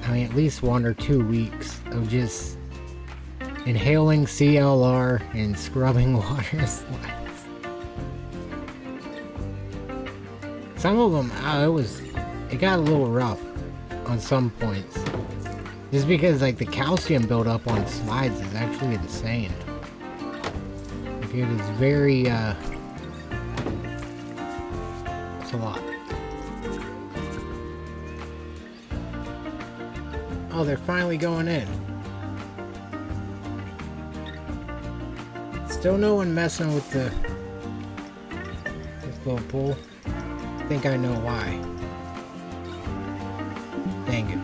Speaker 1: I mean, at least 1 or 2 weeks of just inhaling CLR and scrubbing water slides. Some of them, it got a little rough on some points. Just because like the calcium buildup on slides is actually insane. Like, it is very, it's a lot. Oh, they're finally going in. Still no one messing with this little pool. I think I know why. Dang it.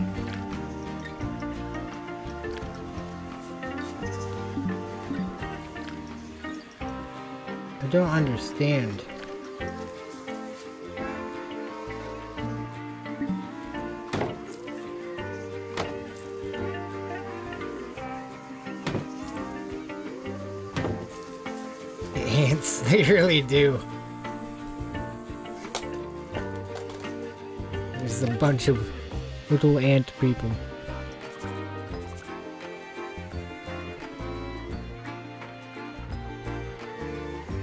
Speaker 1: I don't understand. The ants, they really do. There's a bunch of little ant people.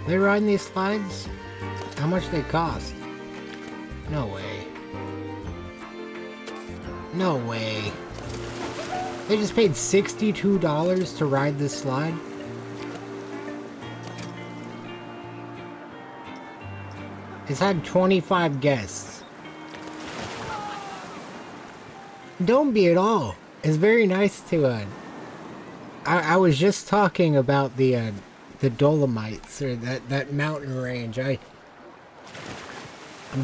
Speaker 1: They riding these slides? How much they cost? No way. No way. They just paid $62 to ride this slide? It's had 25 guests. Don't be at all. It's very nice to, I was just talking about the Dolomites, or that mountain range. I'm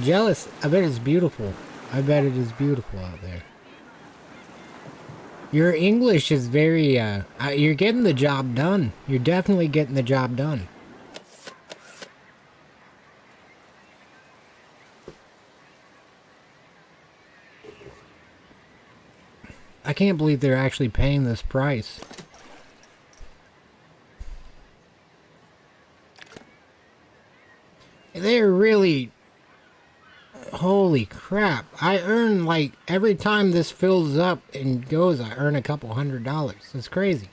Speaker 1: jealous. I bet it's beautiful. I bet it is beautiful out there. Your English is very, you're getting the job done. You're definitely getting the job done. I can't believe they're actually paying this price. They're really... Holy crap. I earn, like, every time this fills up and goes, I earn a couple $100. It's crazy.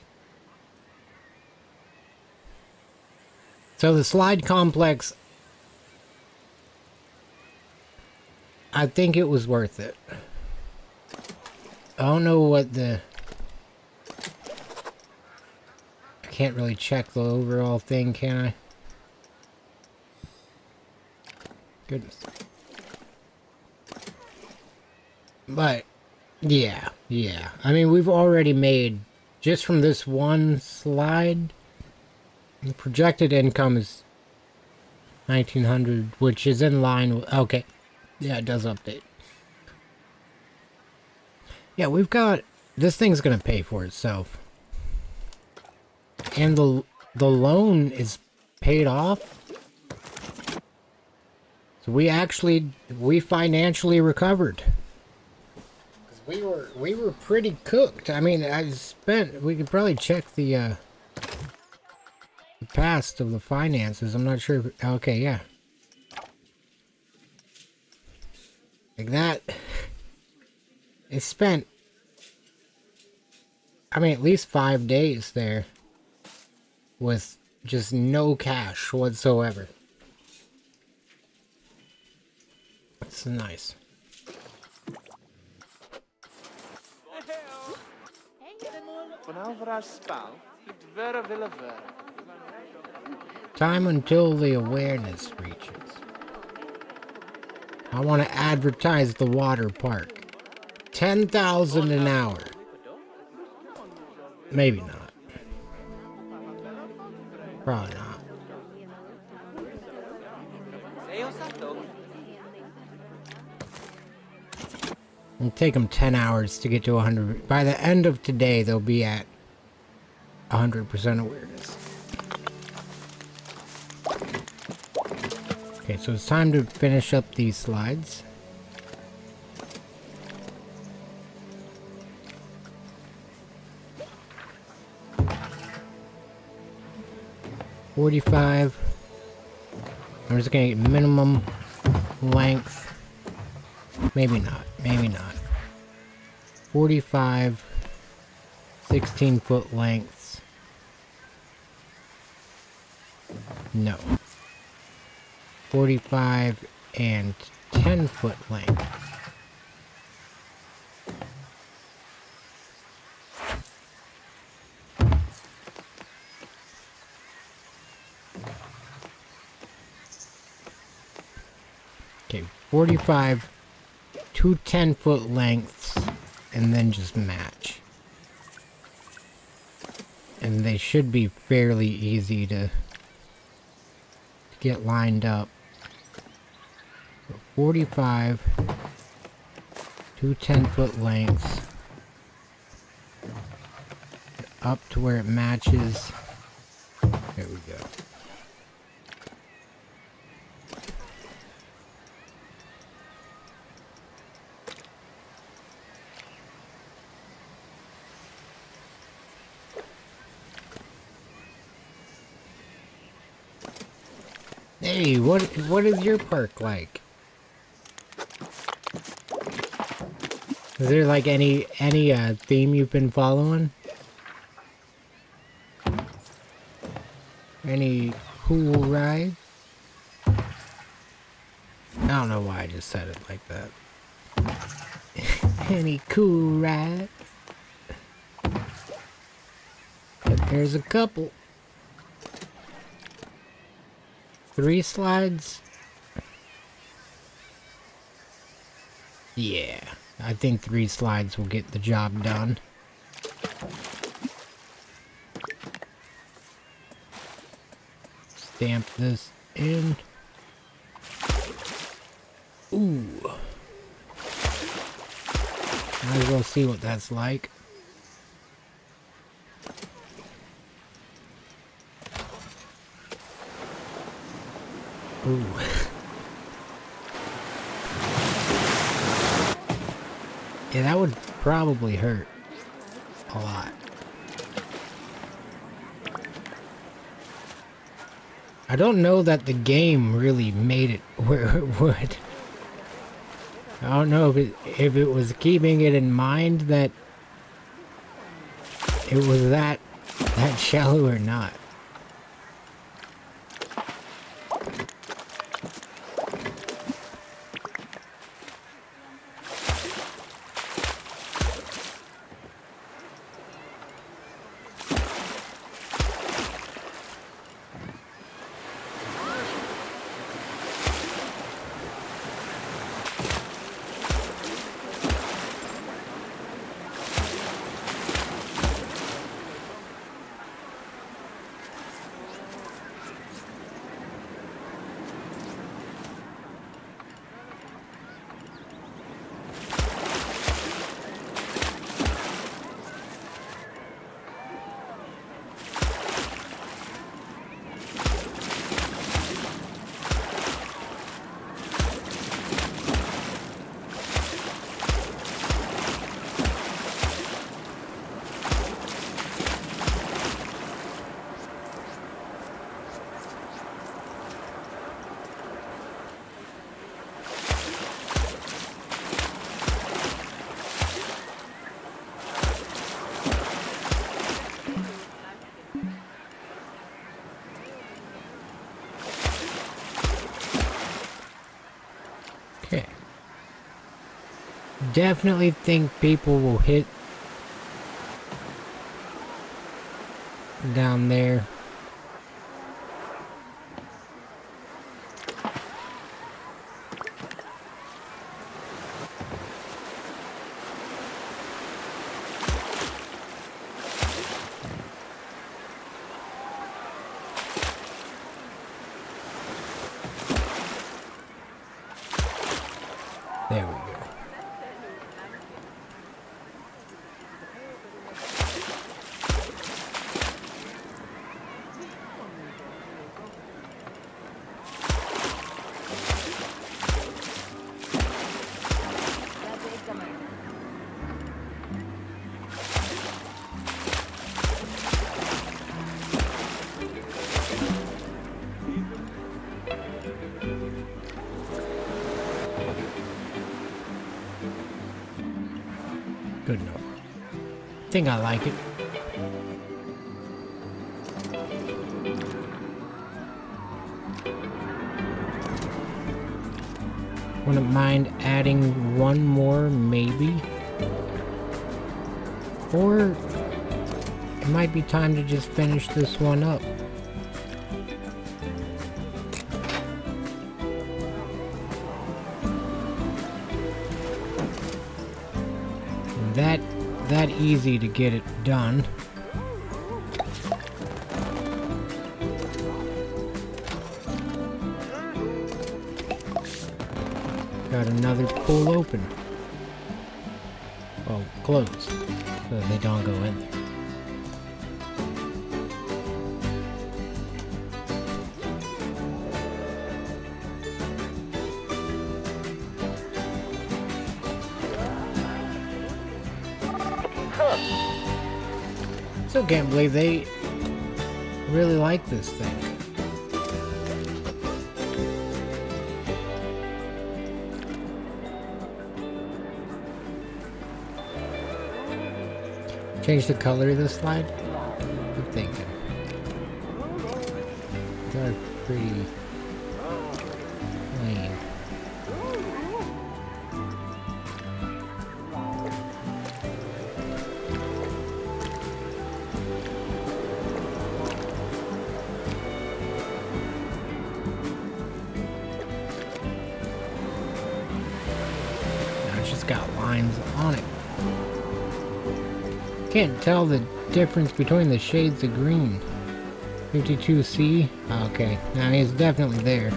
Speaker 1: So the slide complex, I think it was worth it. I don't know what the... I can't really check the overall thing, can I? Goodness. But, yeah. I mean, we've already made, just from this one slide, the projected income is 1900, which is in line with, okay. Yeah, it does update. Yeah, we've got, this thing's gonna pay for itself. And the loan is paid off. So we financially recovered. Because we were pretty cooked. I mean, we could probably check the past of the finances. I'm not sure if, okay, yeah. Like that. It spent, I mean, at least 5 days there with just no cash whatsoever. It's nice. Time until the awareness reaches. I want to advertise the water park. 10,000 an hour. Maybe not. Probably not. It'll take them 10 hours to get to 100. By the end of today, they'll be at 100% awareness. Okay, so it's time to finish up these slides. $45. I'm just gonna get minimum length. Maybe not. 45 16-foot lengths. No. 45 and 10-foot length. Okay, 45, 2 10-foot lengths, and then just match. And they should be fairly easy to get lined up. So 45, 2 10-foot lengths, up to where it matches. There we go. Hey, what is your park like? Is there like any theme you've been following? Any cool rides? I don't know why I just said it like that. Any cool rides? But there's a couple. 3 slides? Yeah, I think 3 slides will get the job done. Stamp this in. Ooh. Might as well see what that's like. Ooh. Yeah, that would probably hurt a lot. I don't know that the game really made it where it would. I don't know if it was keeping it in mind that it was that shallow or not. Okay. Definitely think people will hit down there. There we go. Good enough. I think I like it. Wouldn't mind adding one more, maybe. Or it might be time to just finish this one up. That easy to get it done. Got another pool open. Oh, closed. So they don't go in there. Still can't believe they really like this thing. Change the color of the slide? I'm thinking. They're pretty plain. Now it's just got lines on it. Can't tell the difference between the shades of green. 52C? Okay, now he's definitely there.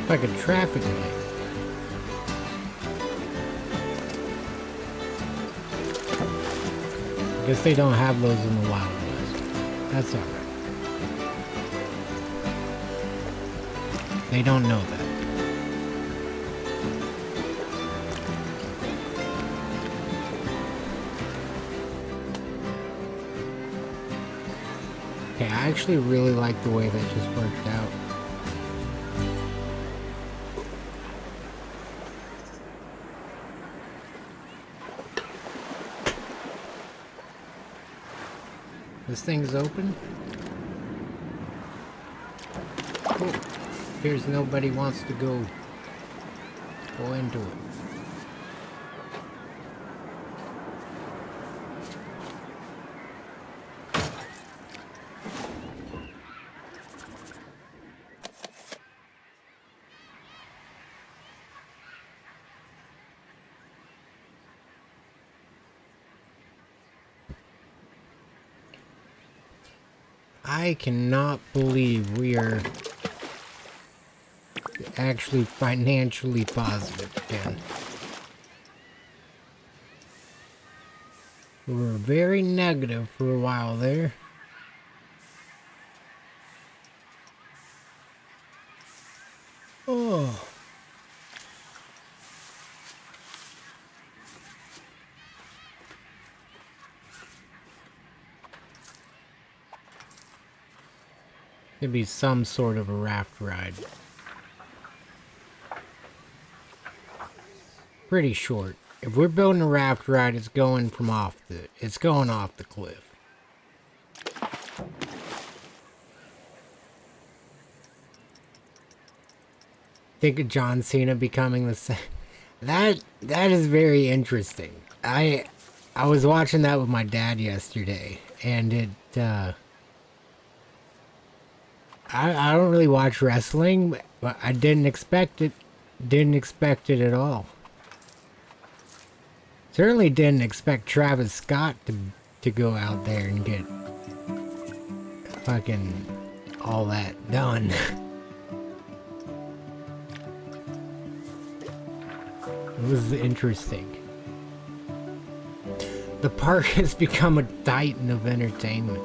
Speaker 1: Like a traffic light. I guess they don't have those in the Wild West. That's alright. They don't know that. Okay, I actually really like the way that just worked out. This thing's open? Cool. Appears nobody wants to go into it. I cannot believe we are actually financially positive again. We were very negative for a while there. Oh. It'd be some sort of a raft ride. Pretty short. If we're building a raft ride, it's going off the cliff. Think of John Cena becoming the same. That is very interesting. I was watching that with my dad yesterday, and it I don't really watch wrestling, but I didn't expect it. Didn't expect it at all. Certainly didn't expect Travis Scott to go out there and get fucking all that done. It was interesting. The park has become a titan of entertainment.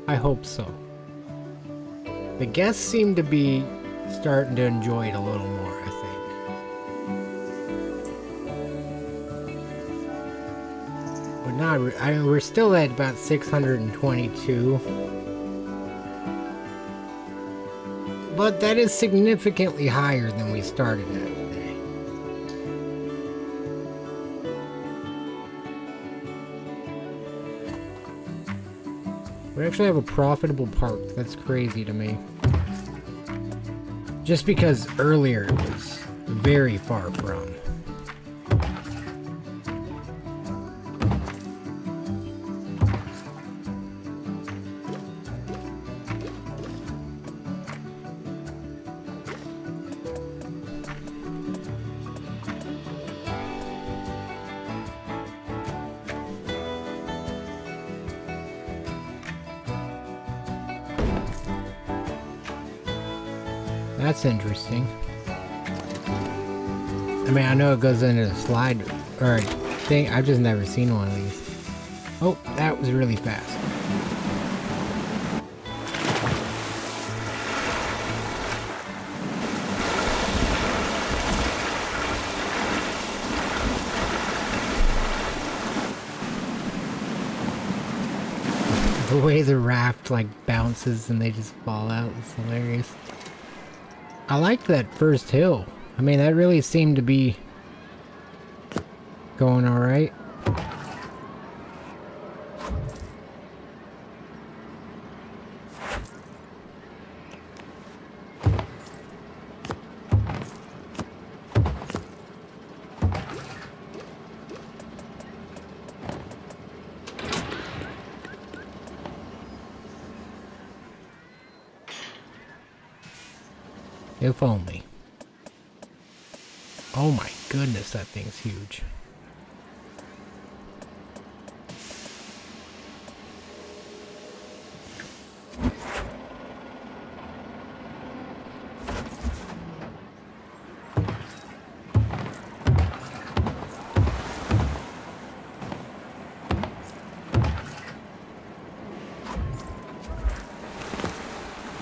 Speaker 1: I hope so. The guests seem to be starting to enjoy it a little more, I think. But not, I mean, we're still at about 622. But that is significantly higher than we started at today. We actually have a profitable park. That's crazy to me. Just because earlier it was very far from. That's interesting. I mean, I know it goes into the slide, or thing. I've just never seen one of these. Oh, that was really fast. The way the raft like bounces and they just fall out is hilarious. I liked that first hill. I mean, that really seemed to be going alright. If only. Oh my goodness, that thing's huge.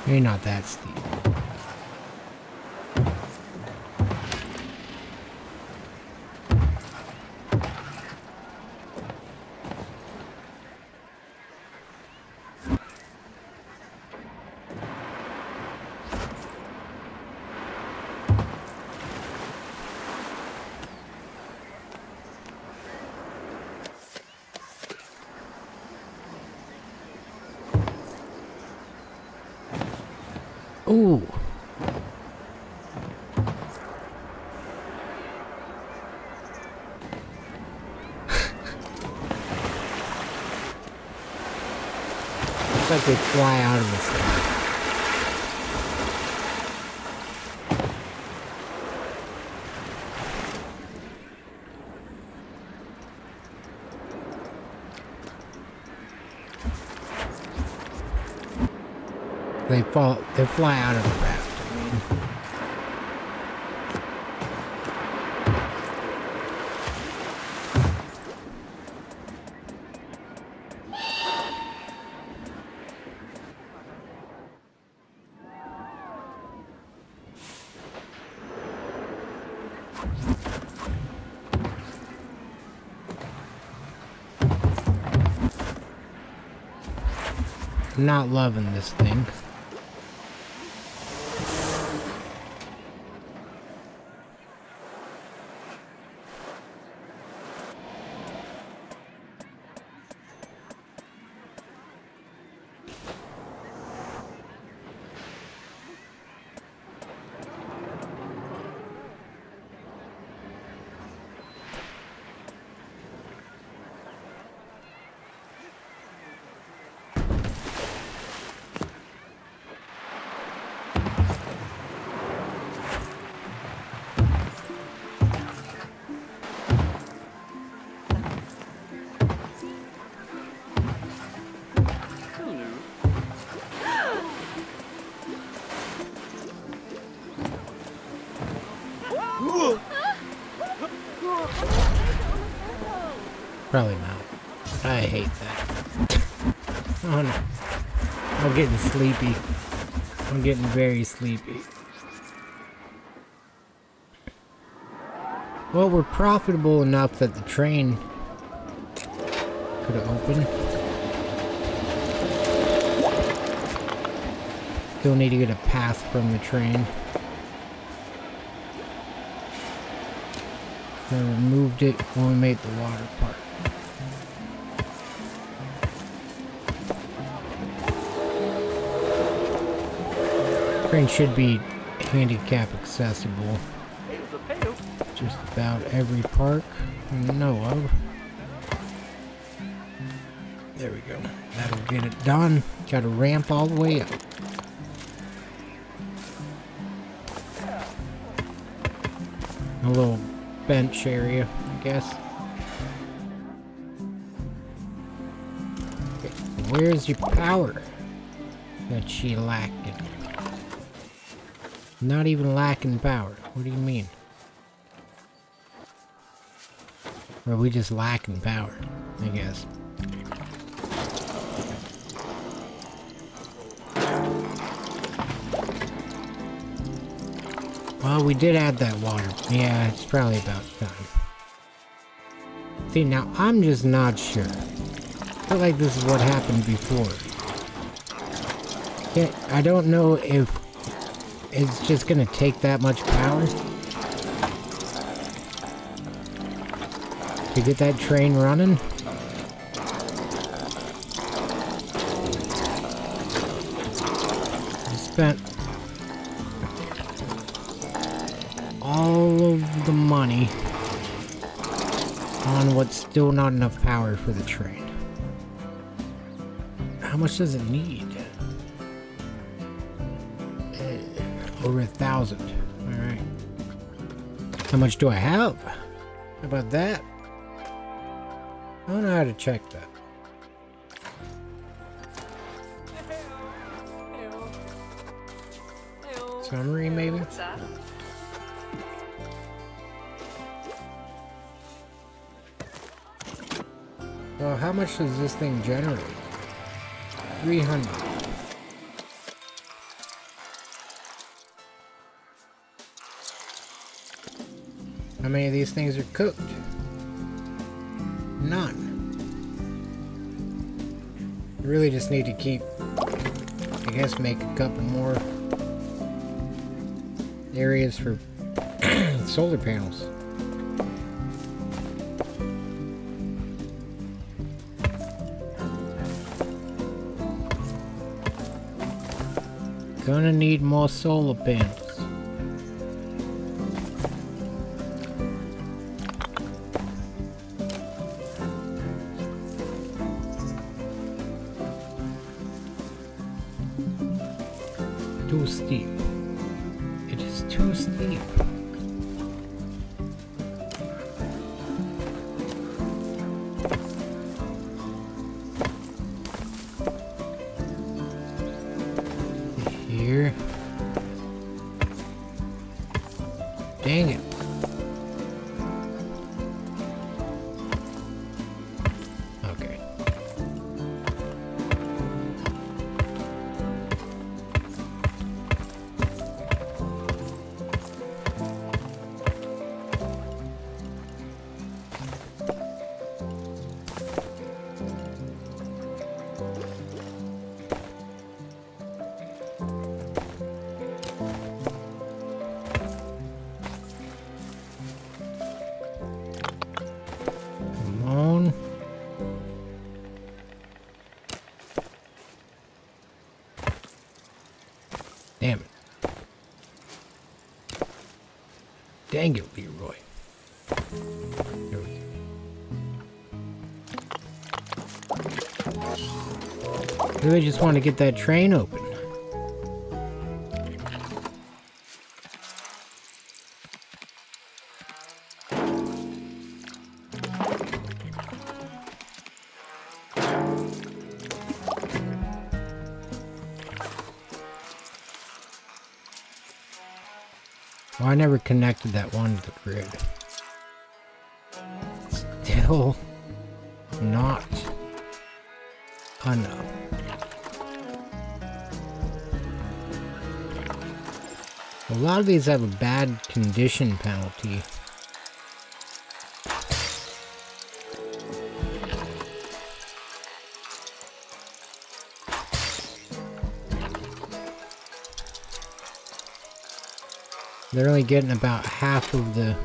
Speaker 1: Maybe not that steep. Ooh. Looks like they fly out of the sky. They fly out of the raft. I mean. I'm not loving this thing. Probably not. I hate that. Oh no. I'm getting sleepy. I'm getting very sleepy. Well, we're profitable enough that the train could have opened. Still need to get a path from the train. I removed it when we made the water park. Train should be handicap accessible. Just about every park I know of. There we go. That'll get it done. Got a ramp all the way up. A little bench area, I guess. Okay, where's your power that she lacked it? Not even lacking power. What do you mean? Or we just lacking power, I guess. Well, we did add that water. Yeah, it's probably about time. See, now I'm just not sure. I feel like this is what happened before. Yeah, I don't know if it's just gonna take that much power to get that train running. I spent all of the money on what's still not enough power for the train. How much does it need? Over 1,000. Alright. How much do I have? How about that? I don't know how to check that. Summary, maybe?
Speaker 3: What's that?
Speaker 1: Well, how much does this thing generate? 300. How many of these things are cooked? None. I really just need to keep, I guess, make a couple more areas for solar panels. Gonna need more solar panels. Too steep. It is too steep. Here. Dang it. Okay. Come on. Damn it. Dang it, Leroy. There we go. Really just want to get that train open. Well, I never connected that one to the grid. Still not enough. A lot of these have a bad condition penalty. They're only getting about half of the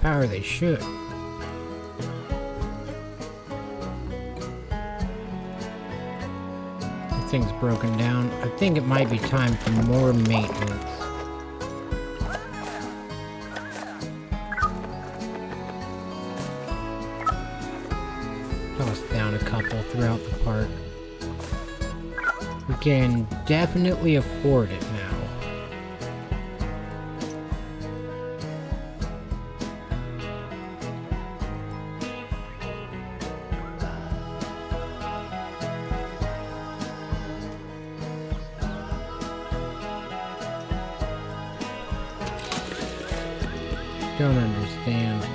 Speaker 1: power they should. The thing's broken down. I think it might be time for more maintenance. Toss down a couple throughout the park. We can definitely afford it now. Don't understand.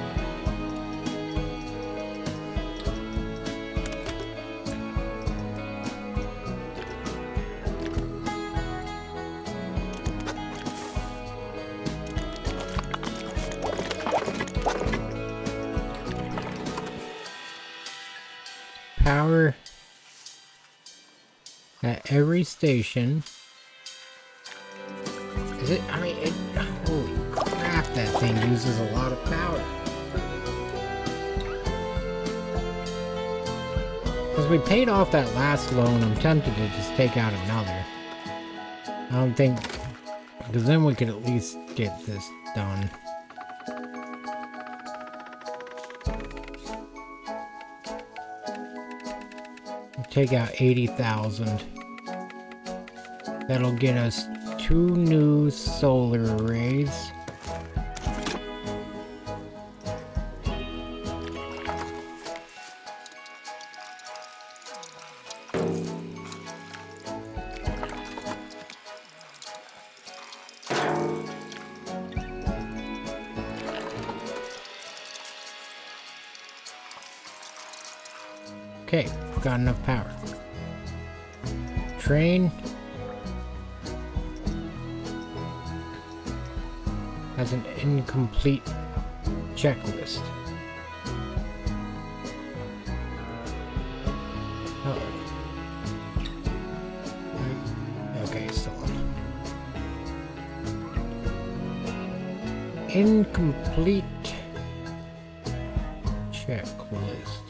Speaker 1: Power at every station. Is it? I mean, holy crap, that thing uses a lot of power. Because we paid off that last loan, I'm tempted to just take out another. I don't think, because then we could at least get this done. Take out 80,000. That'll get us 2 new solar arrays. Okay, got enough power. Train has an incomplete checklist. Oh. Okay, so incomplete checklist.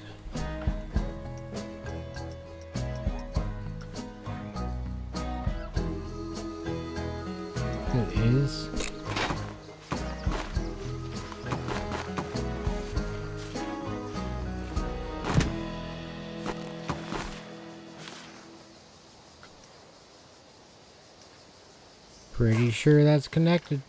Speaker 1: It is. Pretty sure that's connected.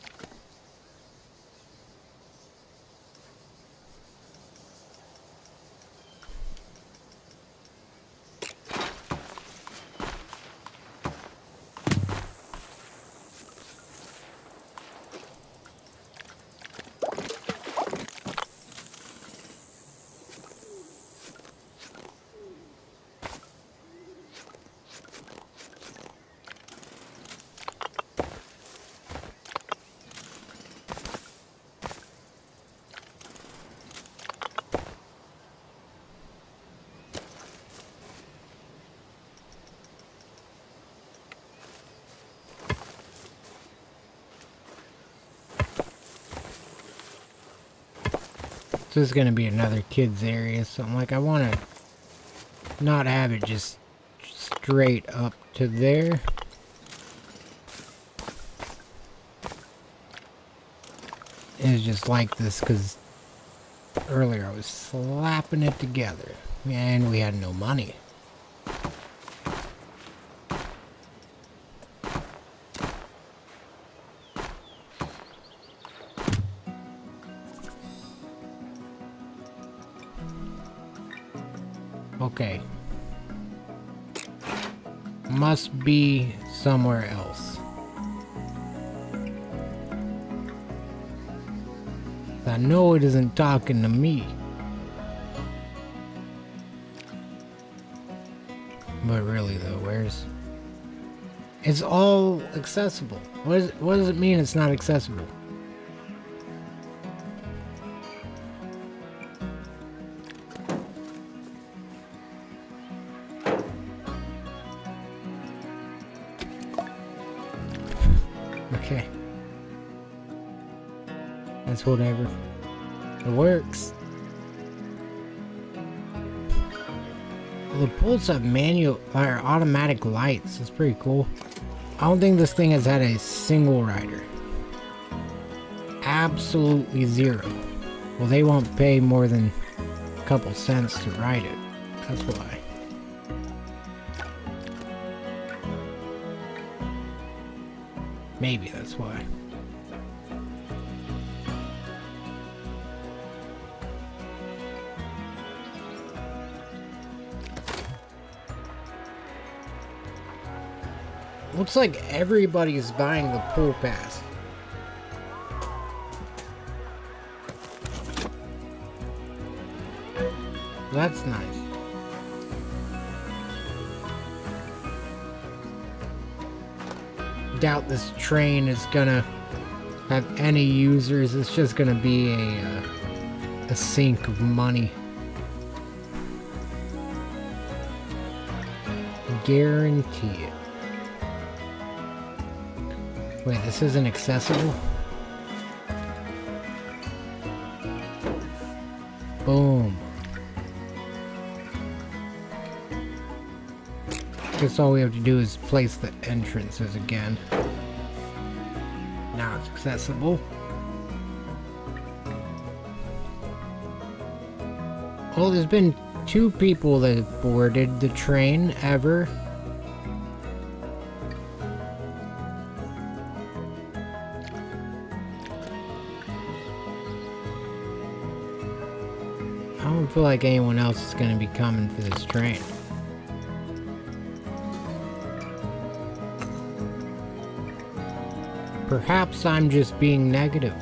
Speaker 1: This is gonna be another kids area, so I'm like, I want to not have it just straight up to there. It's just like this because earlier I was slapping it together and we had no money. Okay. Must be somewhere else. I know it isn't talking to me. But really though, where's... It's all accessible. What does it mean it's not accessible? Okay. That's whatever. It works. Well, the pools have manual or automatic lights. That's pretty cool. I don't think this thing has had a single rider. Absolutely zero. Well, they won't pay more than a couple cents to ride it. That's why. Maybe that's why. Looks like everybody's buying the pool pass. That's nice. Doubt this train is gonna have any users. It's just gonna be a sink of money. Guarantee it. Wait, this isn't accessible? Boom. Guess all we have to do is place the entrances again. Now it's accessible. Well, there's been 2 people that have boarded the train ever. I don't feel like anyone else is going to be coming for this train. Perhaps I'm just being negative.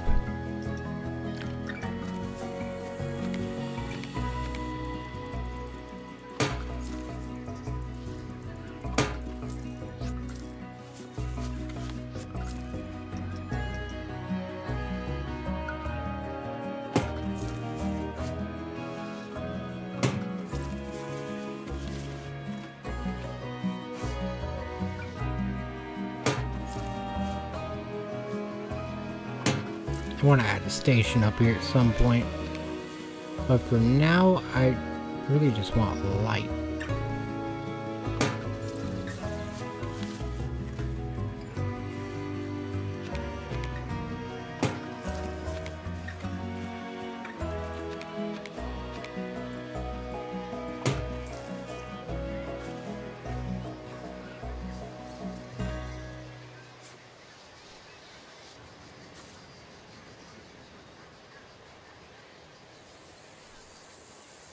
Speaker 1: I want to add a station up here at some point, but for now I really just want light.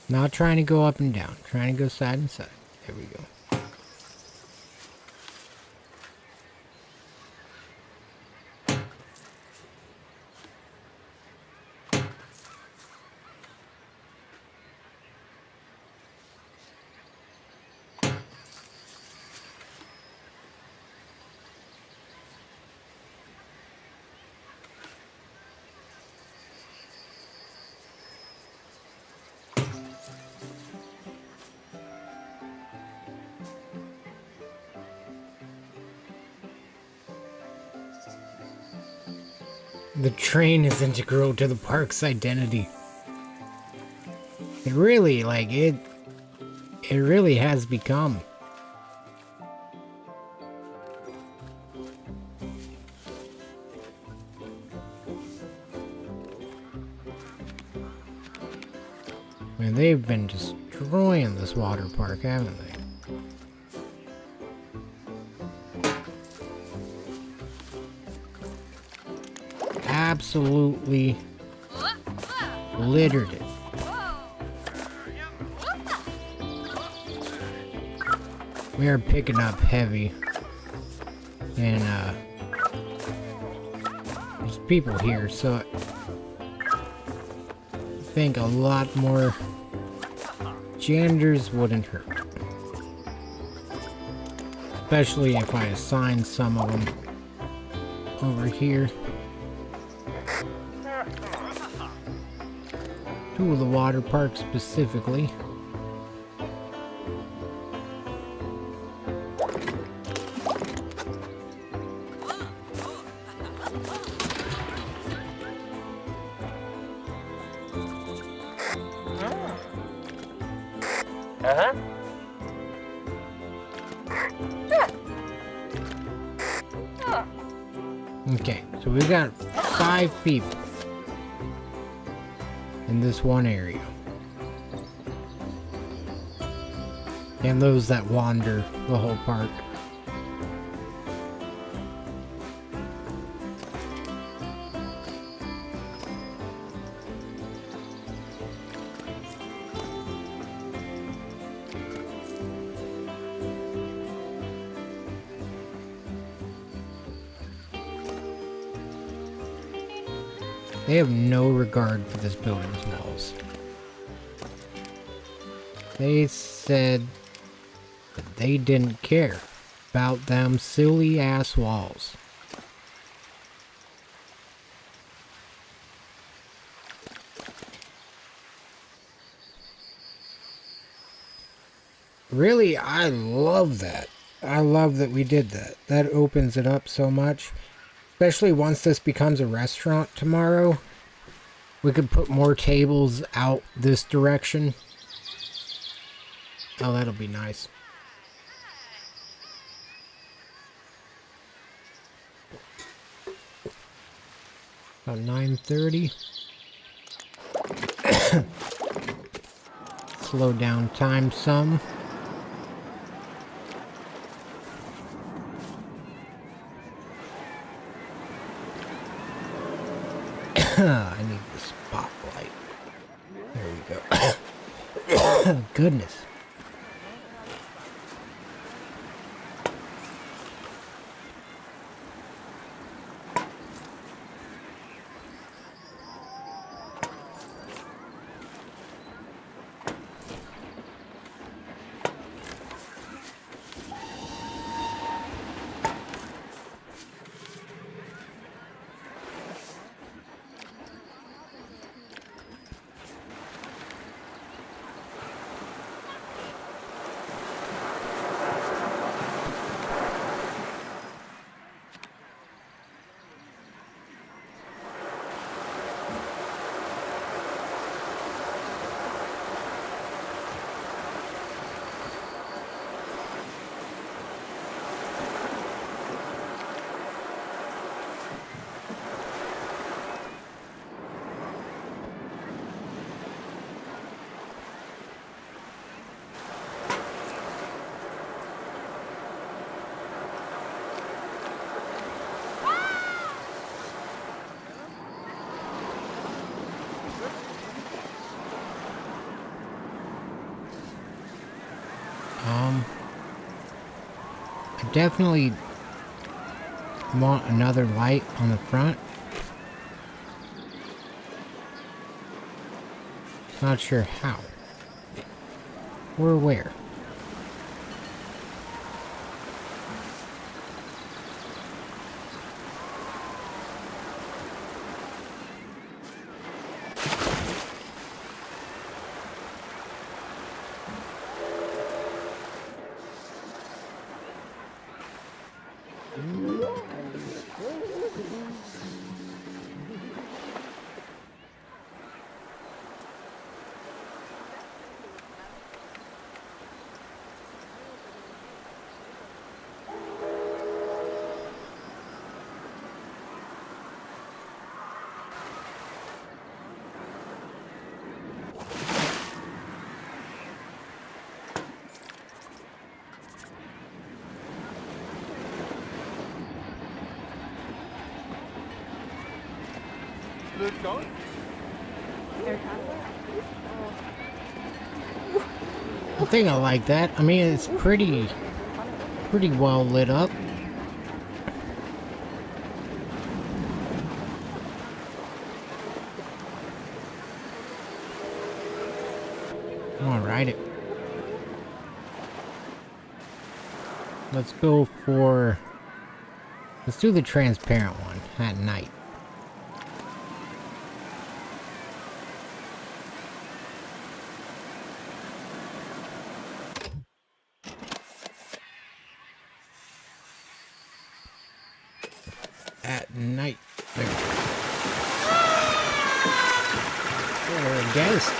Speaker 1: Not trying to go up and down, trying to go side and side. There we go. The train is integral to the park's identity. It really, it really has become. I mean, they've been destroying this water park, haven't they? Absolutely littered it. We are picking up heavy, and there's people here, so I think a lot more janitors wouldn't hurt, especially if I assign some of them over here. 2 of the water parks specifically. Okay, so we've got 5 people in this one area. And those that wander the whole park. They have no regard for this building's walls. They said that they didn't care about them silly ass walls. Really, I love that. I love that we did that. That opens it up so much. Especially once this becomes a restaurant tomorrow. We could put more tables out this direction. Oh, that'll be nice. About 9:30. Slow down time some. I need the spotlight. There we go. Goodness. I definitely want another light on the front. Not sure how or where. I think I like that. I mean, it's pretty well lit up. Alright. Let's go for... Let's do the transparent one at night. At night. There a guest.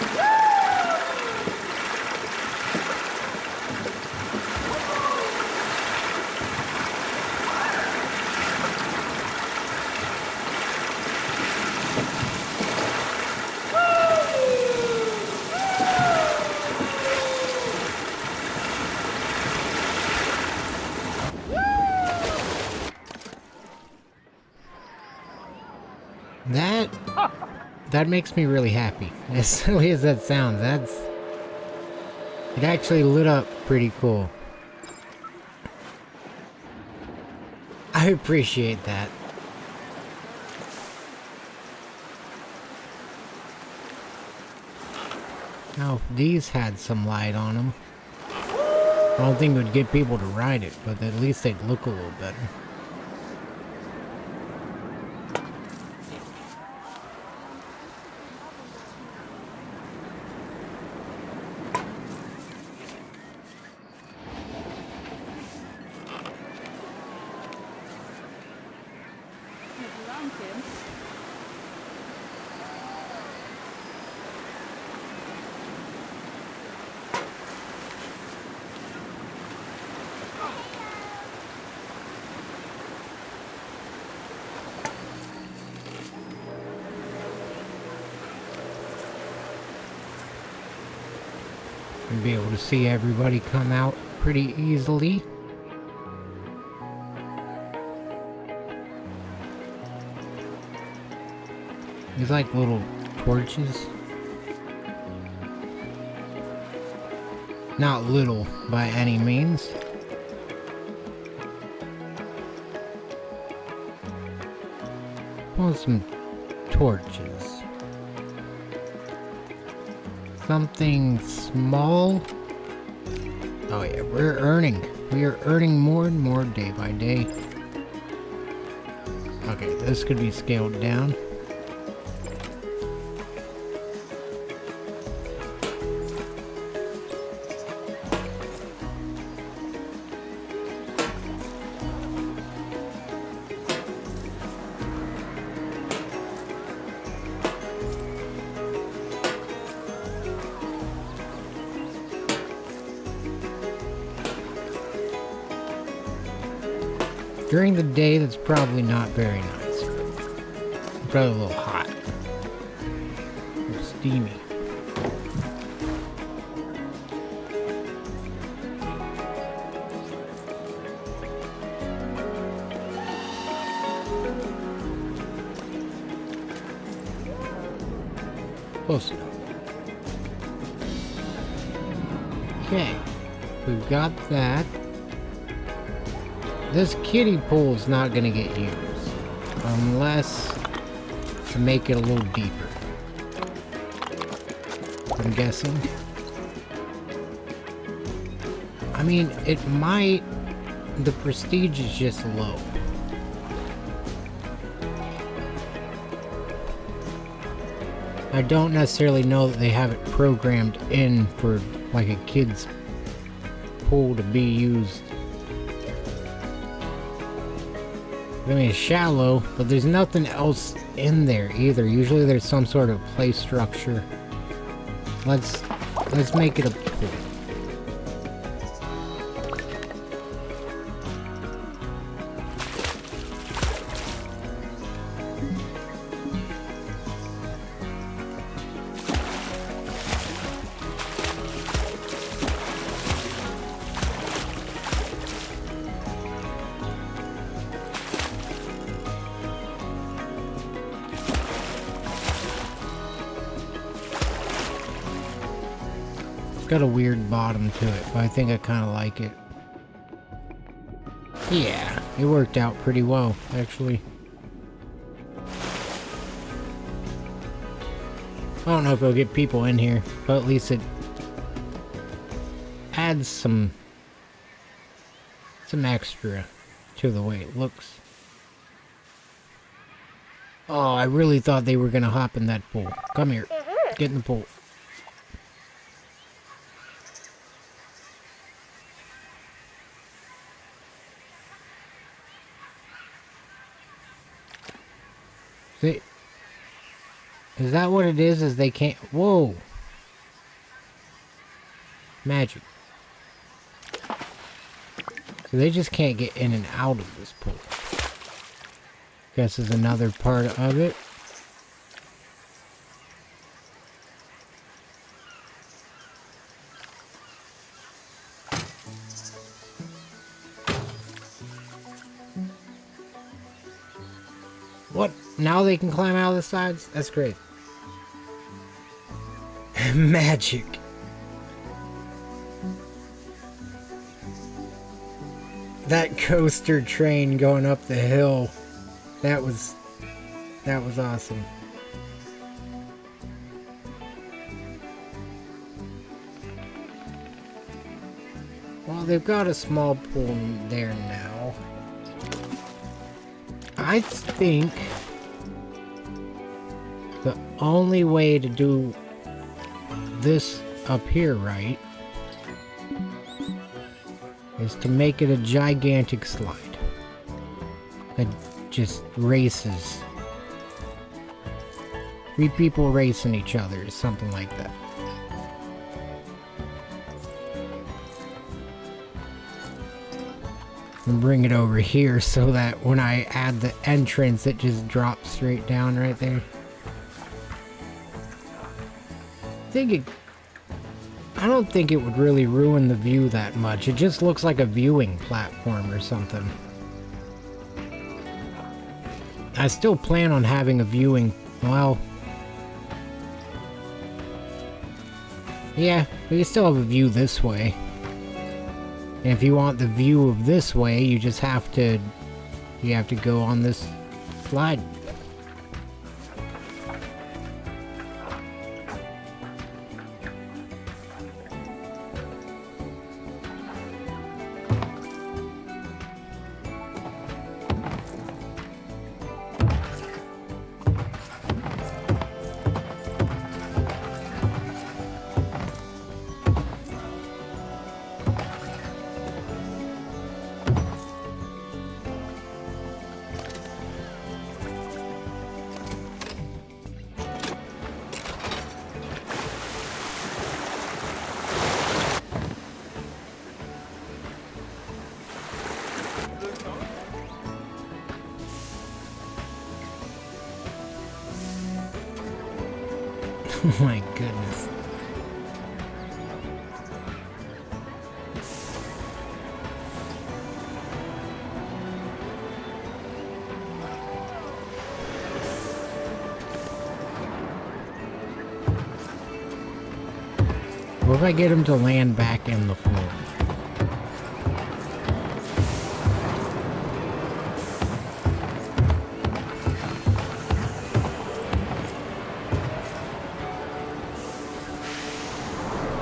Speaker 1: That makes me really happy. As silly as that sounds, it actually lit up pretty cool. I appreciate that. Now, if these had some light on them, I don't think it would get people to ride it, but at least they'd look a little better. And be able to see everybody come out pretty easily. These like little torches. Not little by any means. Well, some torches. Something small. Oh yeah, we're earning. We are earning more and more day by day. Okay, this could be scaled down. During the day, that's probably not very nice. Probably a little hot. A little steamy. Close enough. Okay. We've got that. This kiddie pool is not going to get used unless I make it a little deeper. I'm guessing. I mean, it might. The prestige is just low. I don't necessarily know that they have it programmed in for like a kid's pool to be used. I mean, it's shallow, but there's nothing else in there either. Usually there's some sort of play structure. Let's make it a pool. Got a weird bottom to it, but I think I kind of like it. Yeah, it worked out pretty well, actually. I don't know if it'll get people in here, but at least it adds some extra to the way it looks. Oh, I really thought they were gonna hop in that pool. Come here, get in the pool. See, is that what it is? Is they can't... Whoa! Magic. So they just can't get in and out of this pool. Guess is another part of it. What? Now they can climb out of the sides? That's great. Magic. That coaster train going up the hill. That was awesome. Well, they've got a small pool there now. I think the only way to do this up here right is to make it a gigantic slide that just races. 3 people racing each other, something like that. And bring it over here so that when I add the entrance, it just drops straight down right there. I don't think it would really ruin the view that much. It just looks like a viewing platform or something. I still plan on having a viewing, well... yeah, we can still have a view this way. And if you want the view of this way, you just have to... you have to go on this slide. Oh my goodness. What if I get him to land back in the floor?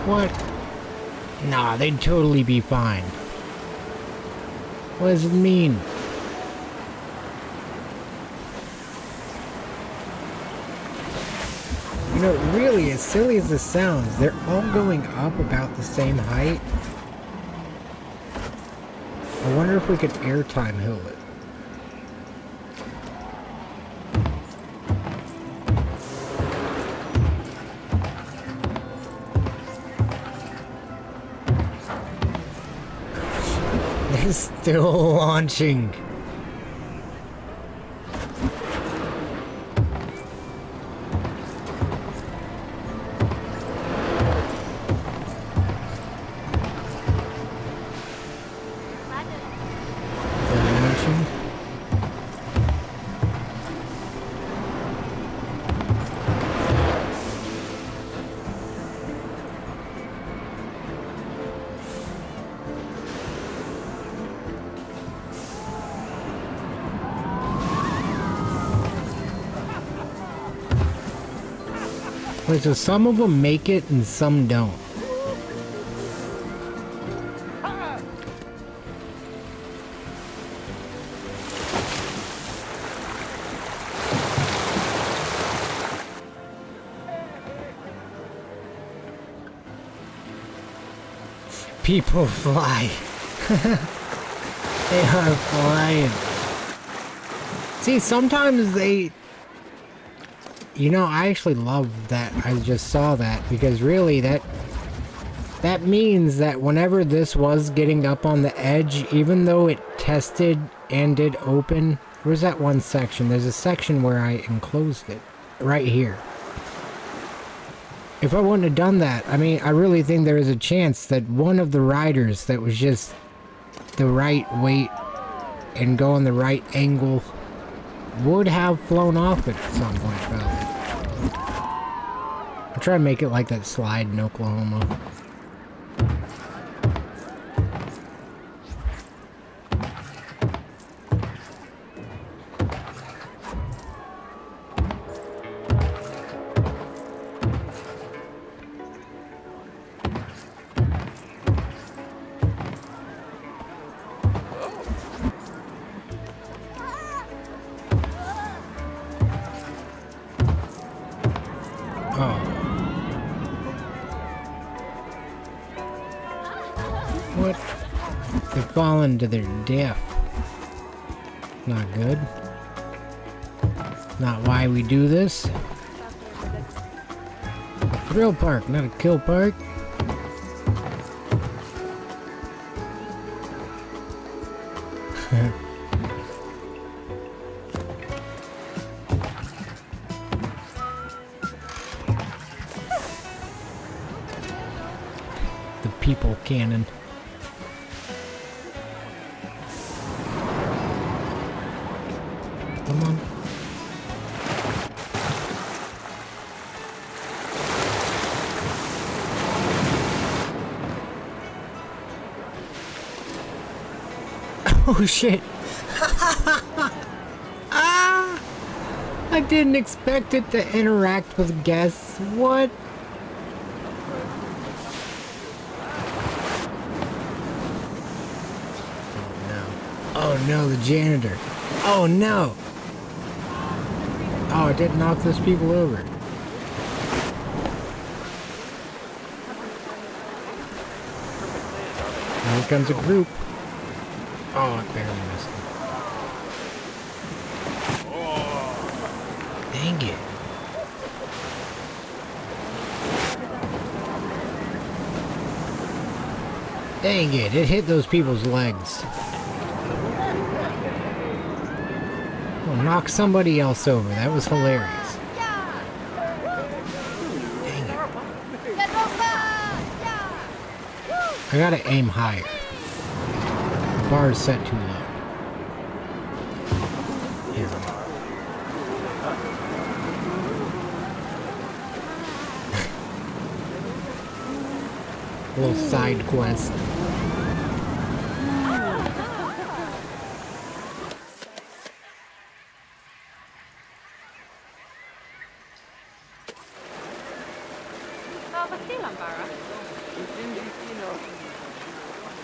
Speaker 1: What? Nah, they'd totally be fine. What does it mean? You know, really, as silly as this sounds, they're all going up about the same height. I wonder if we could airtime hill it. They're still launching. Wait, so some of them make it and some don't. People fly. They are flying. See, sometimes they... You know, I actually love that I just saw that, because really that means that whenever this was getting up on the edge, even though it tested and did open, where's that one section? There's a section where I enclosed it, right here. If I wouldn't have done that, I mean, I really think there is a chance that one of the riders that was just the right weight and going the right angle would have flown off it at some point, probably. I'll try to make it like that slide in Oklahoma. They're falling to their death. Not good. Not why we do this. A thrill park, not a kill park. The people cannon. Come on. Oh shit. Ah! I didn't expect it to interact with guests. What? Oh no, the janitor. Oh no! Oh, it did knock those people over. Here comes a group. Oh, I barely missed it. Dang it. Dang it, it hit those people's legs. Oh, knock somebody else over. That was hilarious. Dang it. I gotta aim higher. The bar is set too low. Here. A little side quest.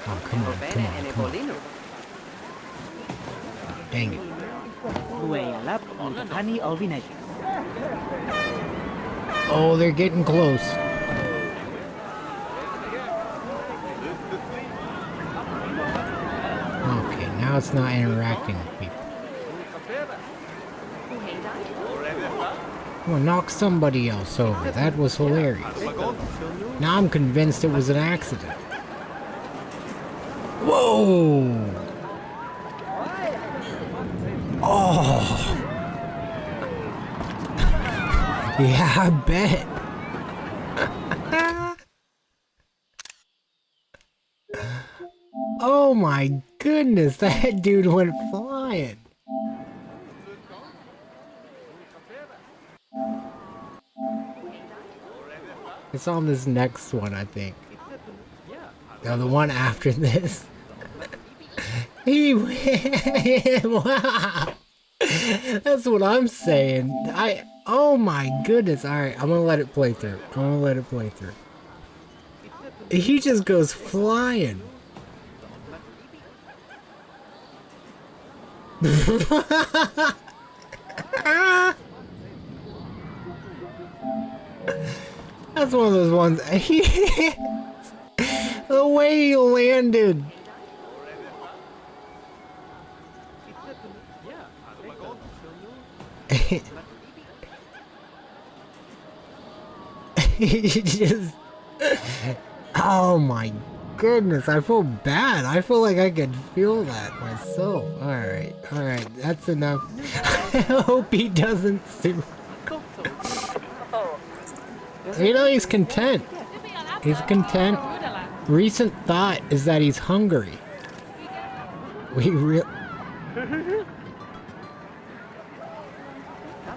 Speaker 1: Oh, come on, come on, come on. Dang it. Oh, they're getting close. Okay, now it's not interacting with people. Well, knock somebody else over. That was hilarious. Now I'm convinced it was an accident. Whoa! Oh! Yeah, I bet. Oh my goodness, that dude went flying. It's on this next one, I think. No, the one after this. He went. Wow. That's what I'm saying. Oh my goodness. Alright, I'm gonna let it play through. He just goes flying. That's one of those ones. The way he landed. He just. Oh my goodness, I feel bad. I feel like I could feel that myself. Alright, that's enough. I hope he doesn't sue. You know, he's content. He's content. Recent thought is that he's hungry.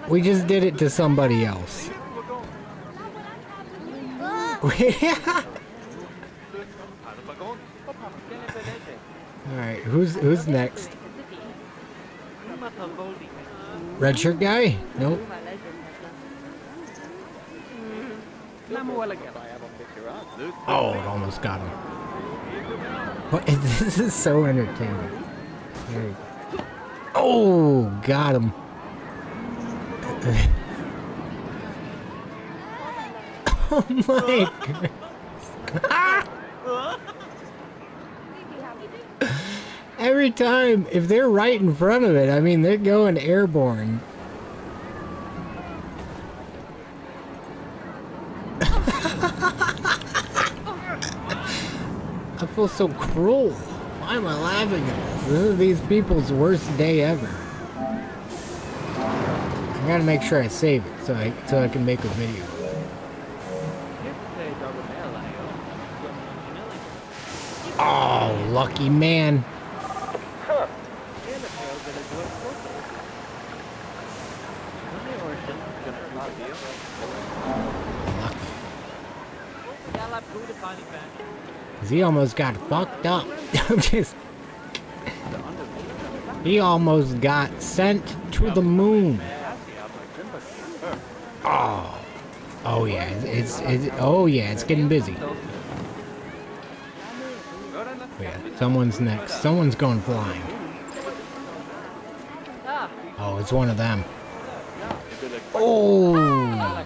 Speaker 1: We just did it to somebody else. Alright, who's next? Red shirt guy? Nope. Oh, it almost got him. What? This is so entertaining. Oh, got him. Oh my goodness. Every time, if they're right in front of it, I mean, they're going airborne. I feel so cruel. Why am I laughing at this? This is these people's worst day ever. I gotta make sure I save it so I can make a video. Oh, lucky man. He almost got fucked up. He almost got sent to the moon. Oh, oh yeah, it's getting busy. Yeah, someone's next. Someone's going flying. Oh, it's one of them. Oh,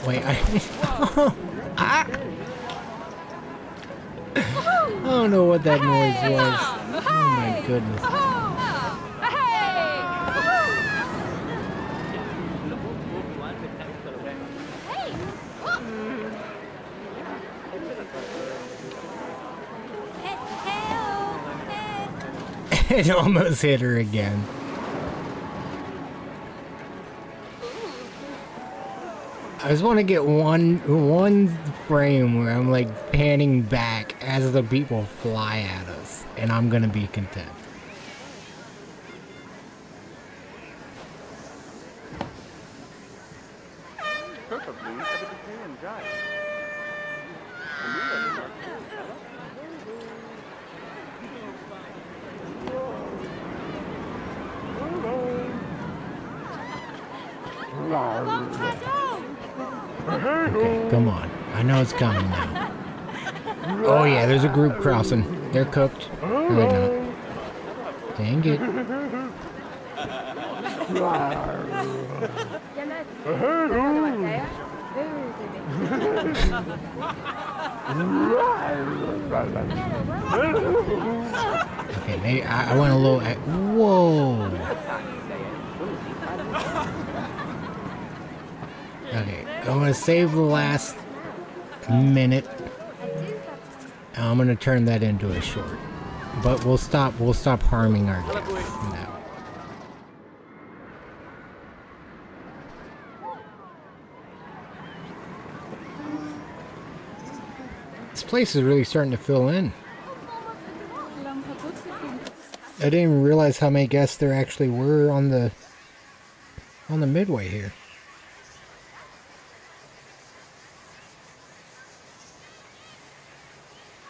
Speaker 1: wait, I don't know what that noise was. Oh my goodness. It almost hit her again. I just want to get one frame where I'm like panning back as the people fly at us, and I'm gonna be content.
Speaker 5: Purple Bloom, Evidently Giant.
Speaker 1: Okay, come on. I know it's coming now. Oh yeah, there's a group crossing. They're cooked. No, they're not. Dang it. Okay, maybe I went a little... Whoa! Okay, I'm gonna save the last minute. I'm gonna turn that into a short. But we'll stop harming our guests now. This place is really starting to fill in. I didn't even realize how many guests there actually were on the midway here.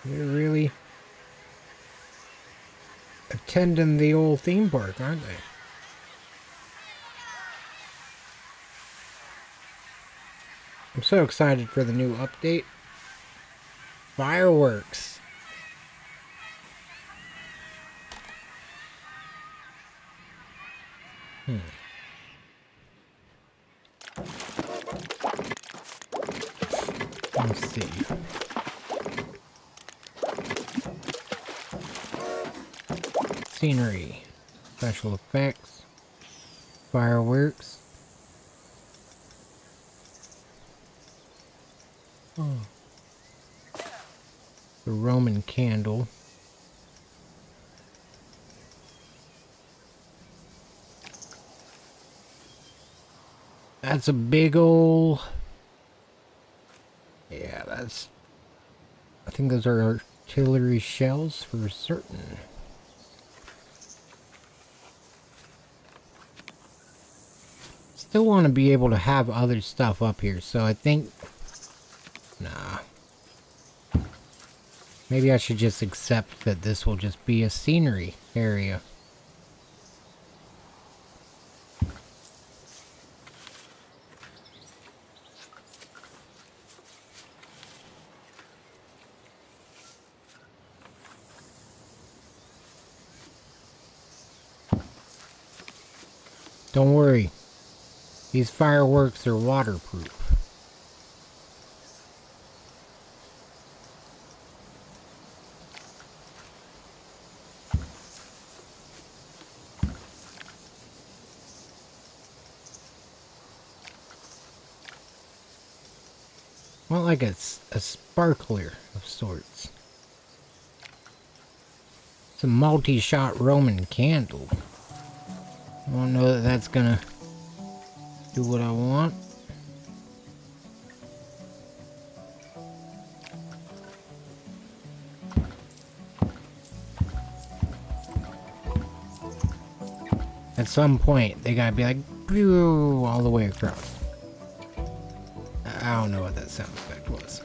Speaker 1: They're really attending the old theme park, aren't they? I'm so excited for the new update. Fireworks. Let's see. Scenery, special effects, fireworks. Oh. The Roman candle. That's a big ol'... Yeah, that's... I think those are artillery shells for certain. Still want to be able to have other stuff up here, so I think... Nah. Maybe I should just accept that this will just be a scenery area. Don't worry. These fireworks are waterproof. want like a sparkler of sorts. It's a multi-shot Roman candle. I don't know that that's gonna do what I want. At some point, they gotta be like, "Pew," all the way across. I don't know what that sound effect was.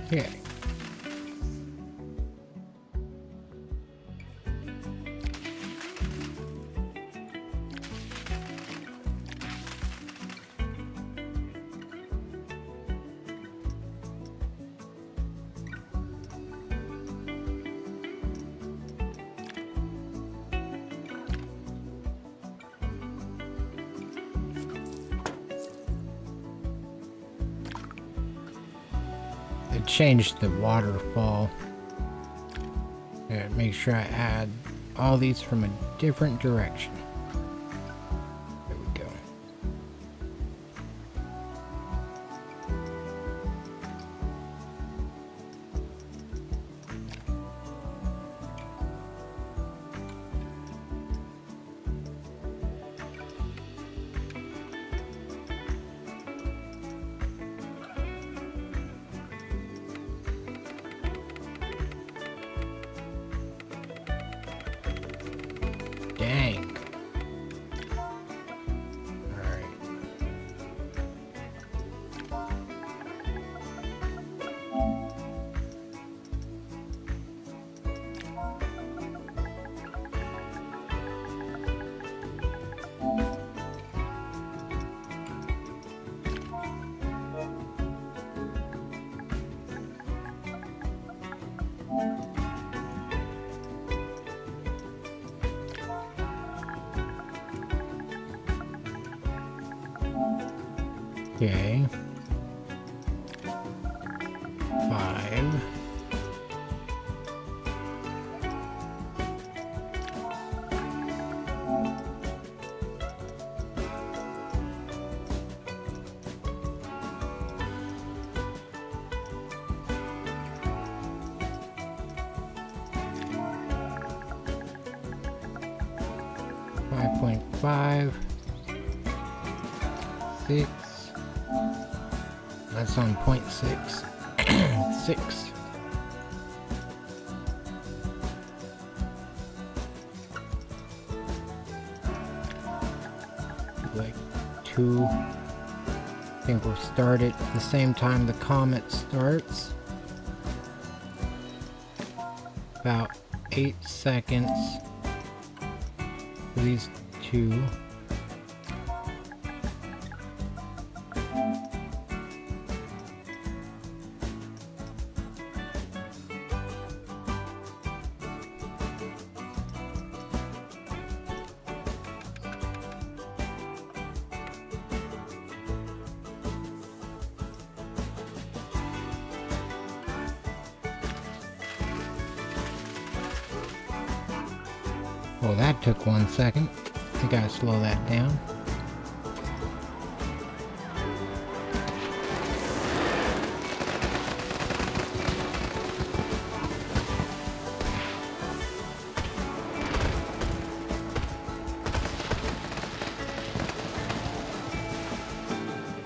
Speaker 1: Okay. Change the waterfall and make sure I add all these from a different direction. There we go. Dang. Alright. Okay. 5. .5 6. That's on 0.6 6. Like 2. I think we'll start it at the same time the comet starts. About 8 seconds for these 2. Well, that took 1 second. I gotta slow that down.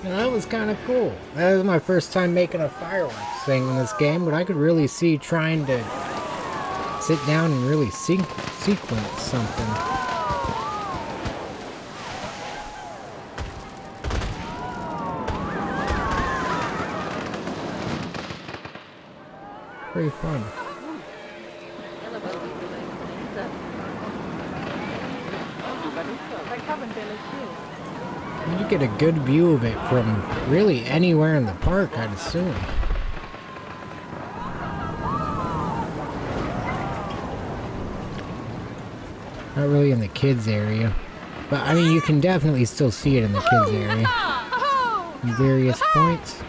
Speaker 1: And that was kind of cool. That was my first time making a fireworks thing in this game, but I could really see trying to sit down and really sequence something. Pretty fun. You get a good view of it from really anywhere in the park, I'd assume. Not really in the kids area. But I mean, you can definitely still see it in the kids area. In various points.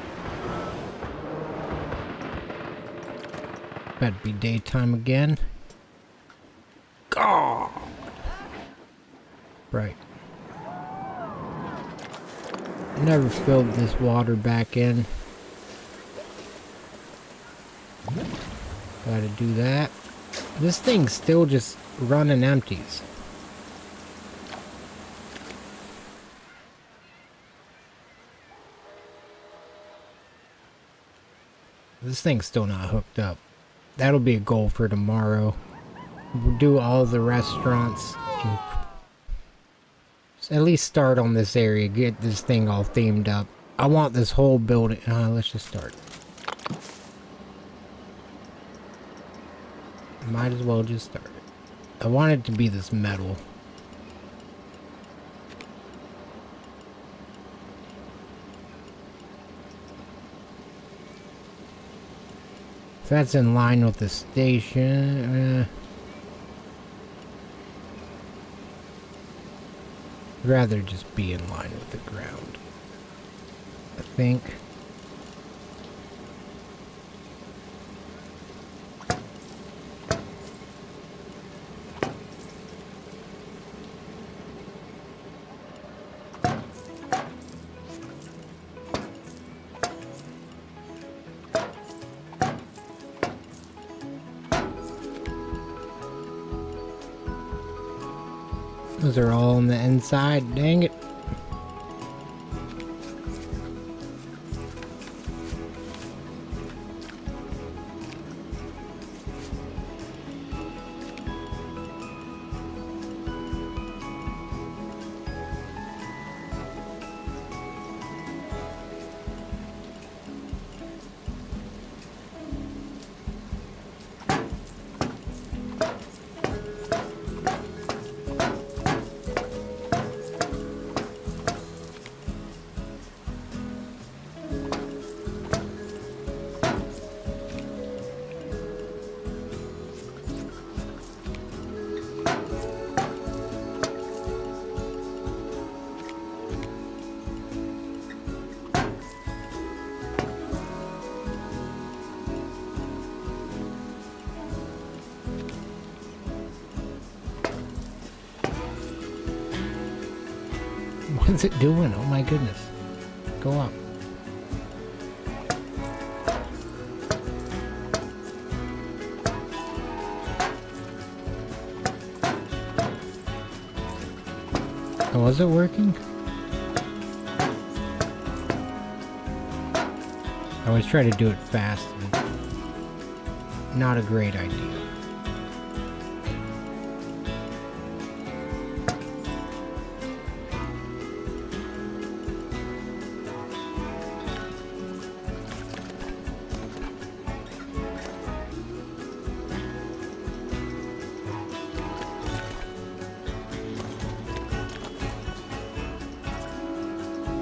Speaker 1: Better be daytime again. God. Right. Never filled this water back in. Gotta do that. This thing's still just running empties. This thing's still not hooked up. That'll be a goal for tomorrow. We'll do all the restaurants and at least start on this area, get this thing all themed up. I want this whole building. Let's just start. Might as well just start it. I want it to be this metal. If that's in line with the station, I'd rather just be in line with the ground, I think. Those are all on the inside, dang it. What's it doing? Oh my goodness. Go up. Oh, was it working? I always try to do it fast. Not a great idea.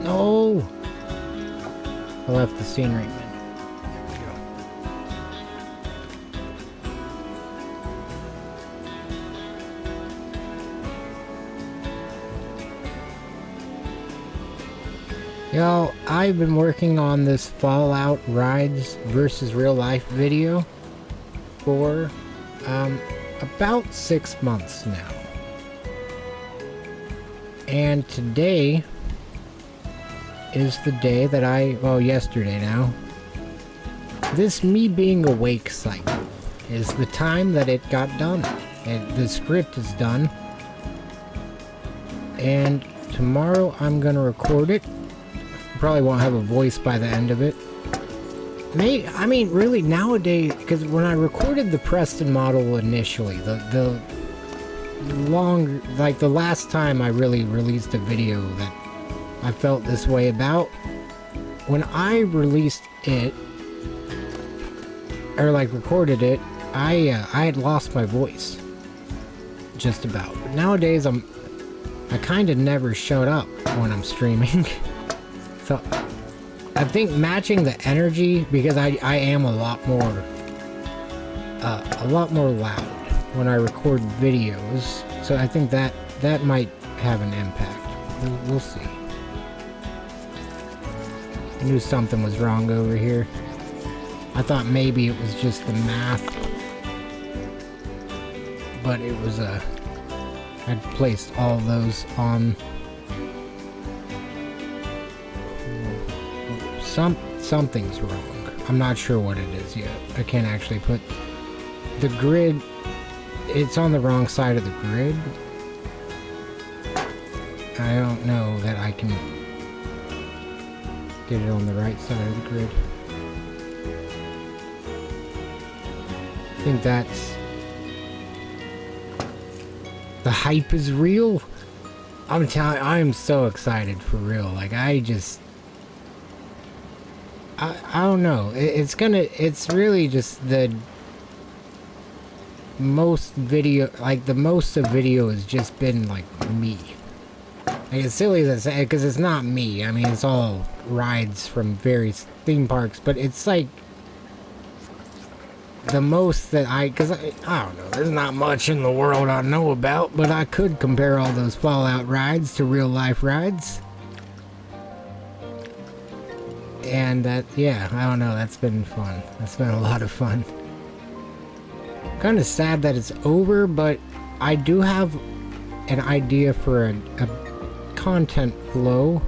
Speaker 1: No! I left the scenery menu. There we go. Yo, I've been working on this Fallout Rides versus real life video for about 6 months now. And today is the day that yesterday now. This me being awake cycle is the time that it got done. And the script is done. And tomorrow I'm gonna record it. Probably won't have a voice by the end of it. I mean, really nowadays, because when I recorded the Preston model initially, the last time I really released a video that I felt this way about, when I released it, or like recorded it, I had lost my voice, just about. But nowadays I kind of never shut up when I'm streaming. So I think matching the energy, because I am a lot more loud when I record videos, so I think that might have an impact. We'll see. I knew something was wrong over here. I thought maybe it was just the math, but it was I'd placed all those on something's wrong. I'm not sure what it is yet. I can't actually put the grid. It's on the wrong side of the grid. I don't know that I can get it on the right side of the grid. I think that's... The hype is real. I'm telling you, I am so excited for real. Like, I don't know. It's really just the most video, like the most of video has just been like me. Like, as silly as I say, because it's not me. I mean, it's all rides from various theme parks, but it's like the most that because I don't know, there's not much in the world I know about, but I could compare all those Fallout rides to real life rides. And that, yeah, I don't know, that's been fun. That's been a lot of fun. Kind of sad that it's over, but I do have an idea for a content flow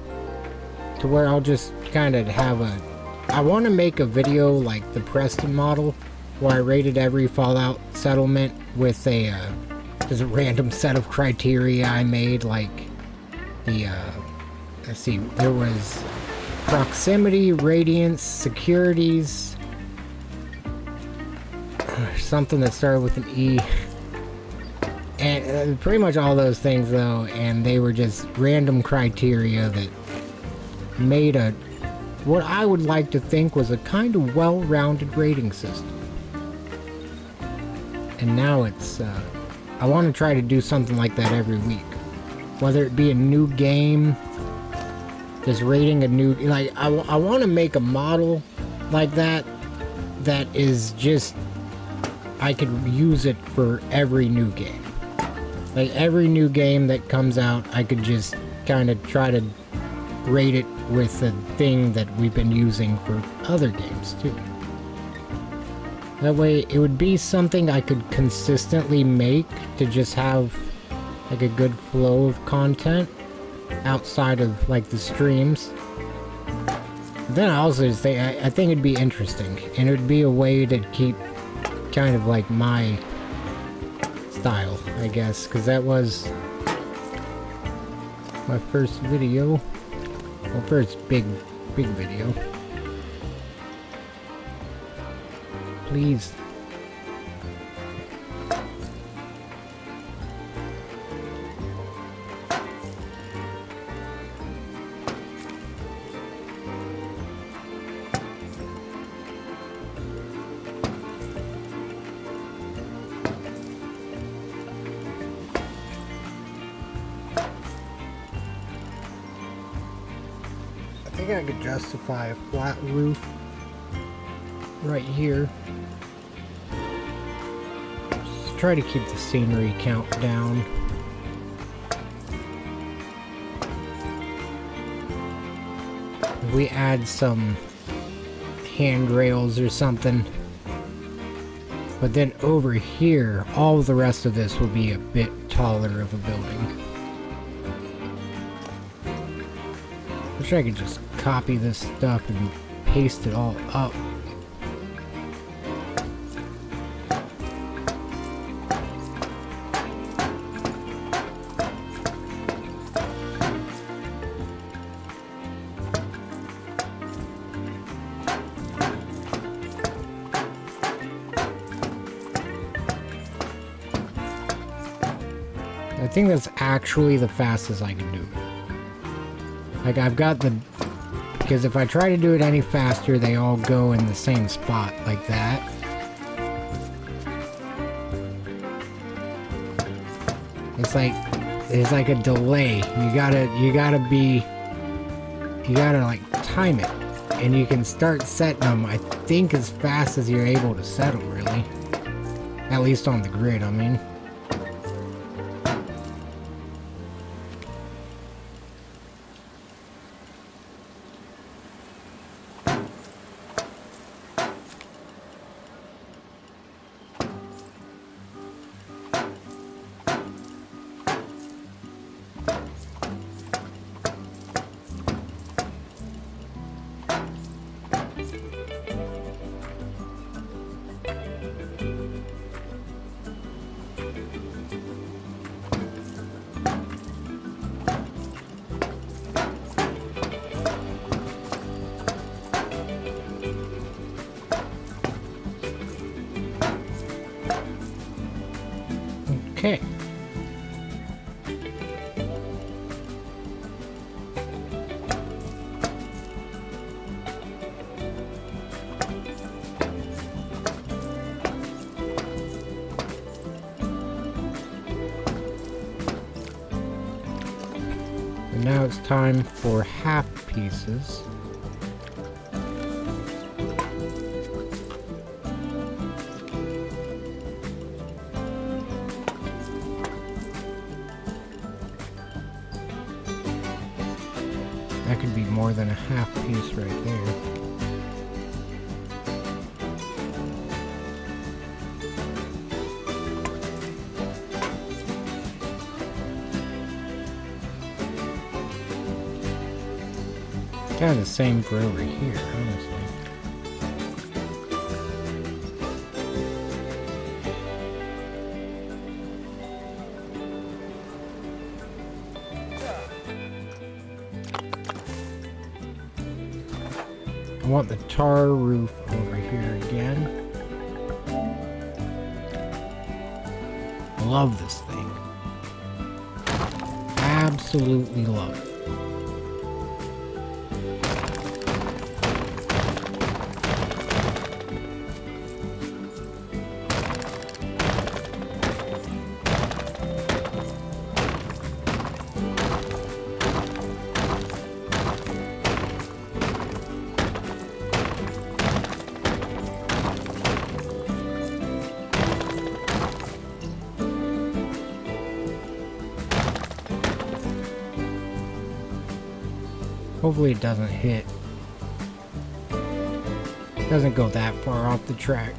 Speaker 1: to where I'll just kind of have I want to make a video like the Preston model, where I rated every Fallout settlement with just a random set of criteria I made, like the, let's see, there was proximity, radiance, securities, something that started with an E, and pretty much all those things though, and they were just random criteria that made what I would like to think was a kind of well-rounded rating system. And now it's, I want to try to do something like that every week. Whether it be a new game, just rating a new, like, I want to make a model like that is just, I could use it for every new game. Like, every new game that comes out, I could just kind of try to rate it with the thing that we've been using for other games, too. That way, it would be something I could consistently make to just have, like, a good flow of content outside of, like, the streams. Then I also just think, I think it'd be interesting, and it would be a way to keep kind of like my style, I guess, because that was my first video, well, first big video. Please. I think I could justify a flat roof right here. Just try to keep the scenery count down. If we add some handrails or something. But then over here, all of the rest of this will be a bit taller of a building. Wish I could just copy this stuff and paste it all up. I think that's actually the fastest I can do it. Like, I've got the... Because if I try to do it any faster, they all go in the same spot, like that. It's like a delay. You gotta like time it. And you can start setting them, I think, as fast as you're able to set them, really. At least on the grid, I mean. Okay. And now it's time for half pieces. That could be more than a half piece right there. Kind of the same for over here, honestly. I want the tar roof over here again. Love this thing. Absolutely love it. Hopefully it doesn't hit. Doesn't go that far off the track.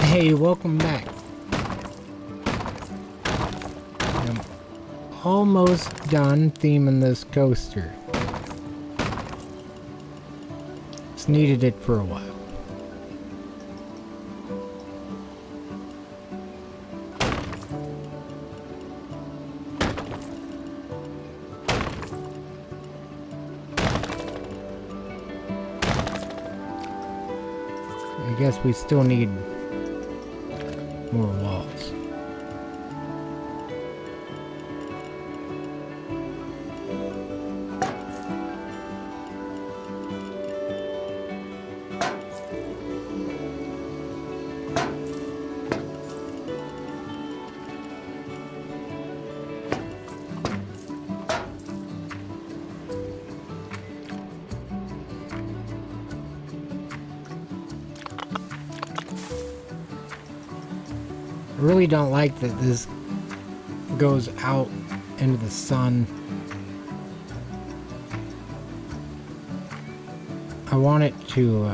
Speaker 1: Hey, welcome back. I'm almost done theming this coaster. It's needed it for a while. I guess we still need more walls. I really don't like that this goes out into the sun. I want it to,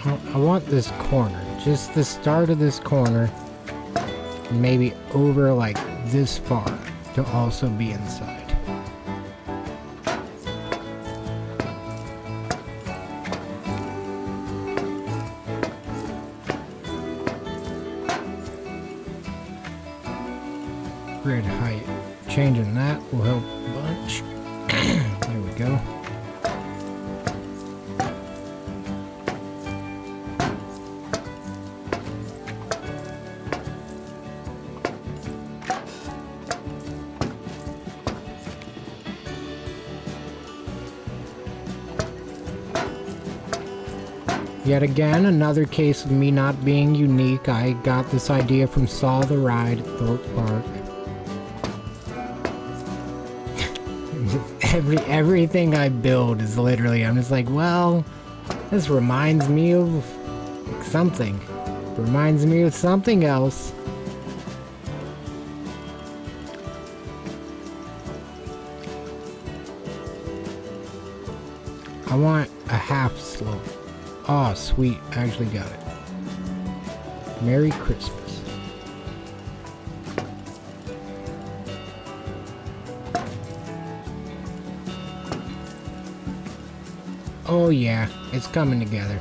Speaker 1: I want this corner, just the start of this corner, maybe over like this far to also be inside. Grid height. Changing that will help a bunch. There we go. Yet again, another case of me not being unique. I got this idea from Saw the Ride at Thorpe Park. Everything I build is literally, I'm just like, well, this reminds me of something. Reminds me of something else. I want a half slope. Oh, sweet. I actually got it. Merry Christmas. Oh yeah, it's coming together.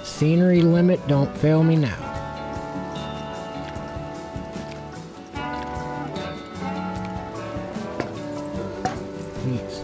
Speaker 1: Scenery limit, don't fail me now. Please.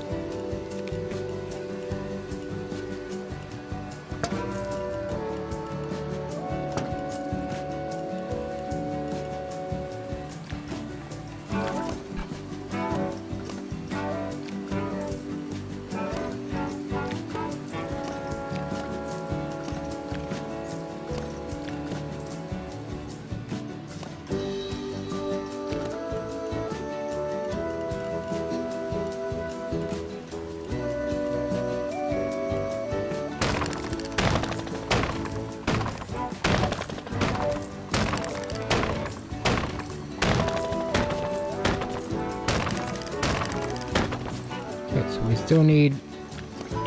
Speaker 1: Okay, so we still need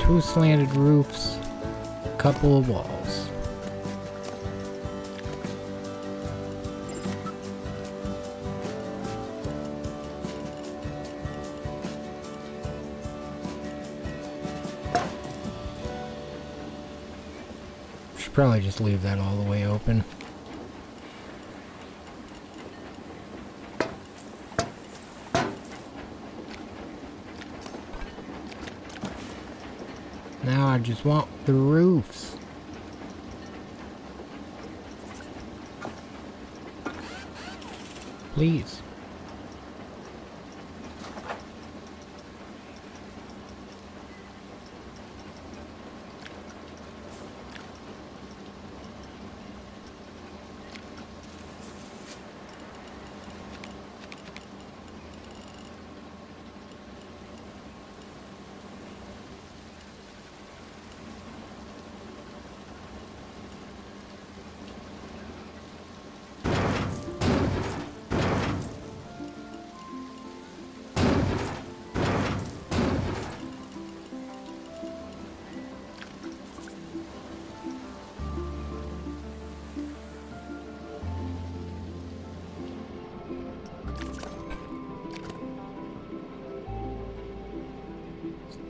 Speaker 1: 2 slanted roofs, a couple of walls. Should probably just leave that all the way open. Now I just want the roofs. Please.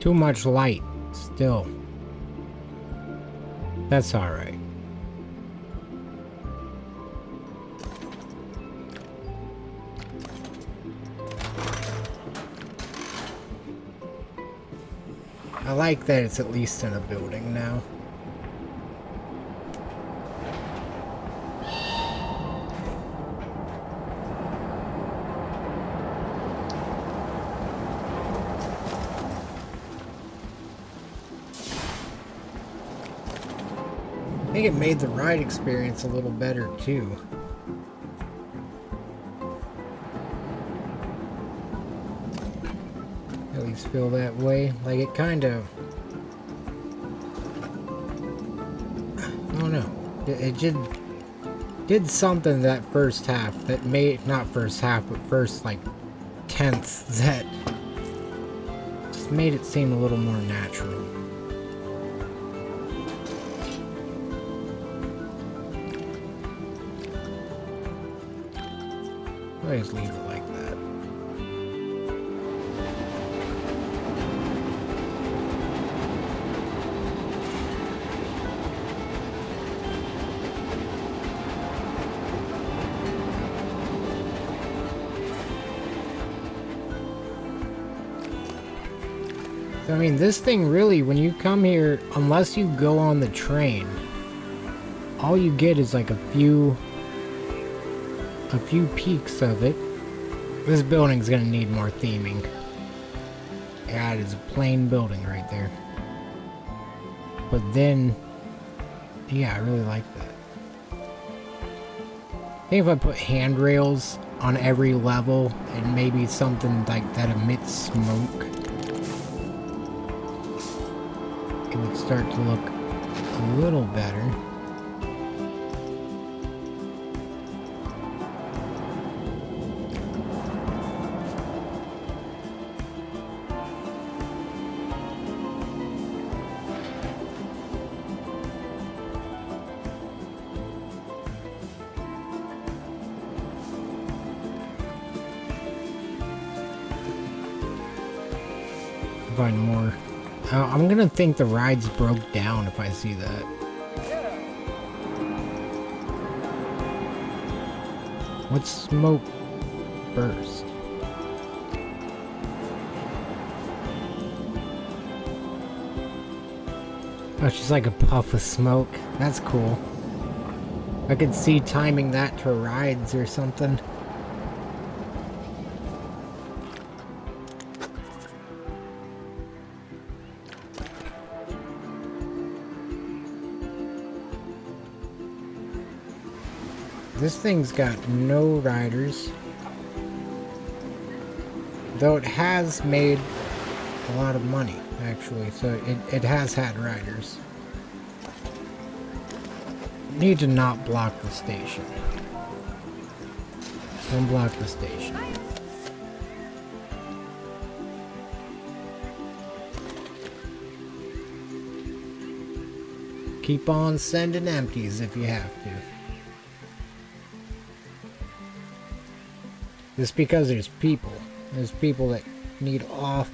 Speaker 1: Too much light, still. That's alright. I like that it's at least in a building now. I think it made the ride experience a little better too. At least feel that way. Like it kind of... I don't know. It did something that first half that made... Not first half, but first like 10th that just made it seem a little more natural. I just leave it like that. So, I mean, this thing really, when you come here, unless you go on the train, all you get is like a few peaks of it. This building's gonna need more theming. Yeah, it is a plain building right there. But then, yeah, I really like that. I think if I put handrails on every level, and maybe something like that emits smoke, it would start to look a little better. Find more. I'm gonna think the rides broke down if I see that. What's smoke burst? Oh, she's like a puff of smoke. That's cool. I could see timing that to rides or something. This thing's got no riders, though it has made a lot of money, actually, so it has had riders. Need to not block the station. Don't block the station. Keep on sending empties if you have to. Just because there's people. There's people that need off.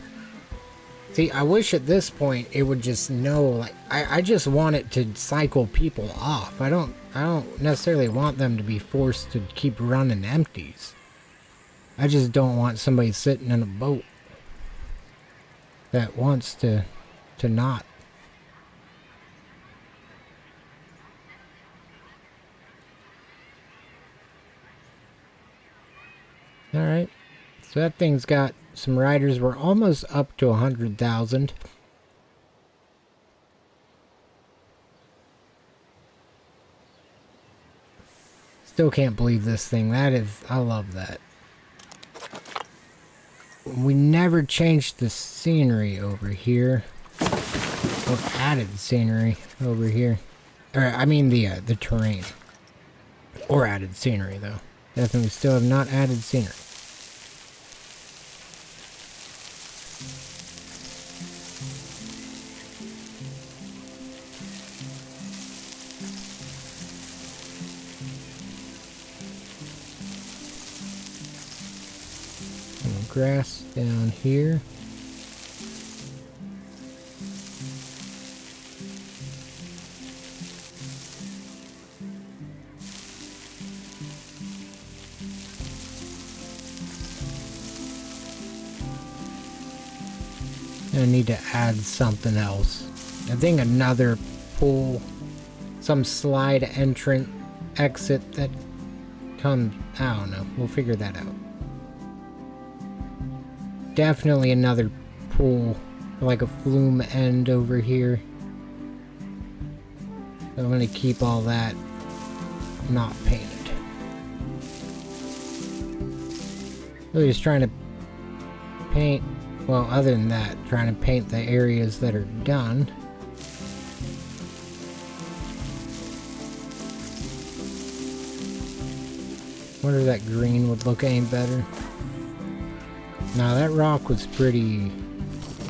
Speaker 1: See, I wish at this point it would just know, like, I just want it to cycle people off. I don't necessarily want them to be forced to keep running empties. I just don't want somebody sitting in a boat that wants to not. Alright, so that thing's got some riders. We're almost up to 100,000. Still can't believe this thing. That is, I love that. We never changed the scenery over here. Or added scenery over here. Or, I mean the terrain. Or added scenery, though. Definitely still have not added scenery. Some grass down here. I need to add something else. I think another pool, some slide entrant exit that comes, I don't know, we'll figure that out. Definitely another pool, like a flume end over here. So I'm gonna keep all that not painted. Really just trying to paint. Well, other than that, trying to paint the areas that are done. Wonder if that green would look any better. Now that rock was pretty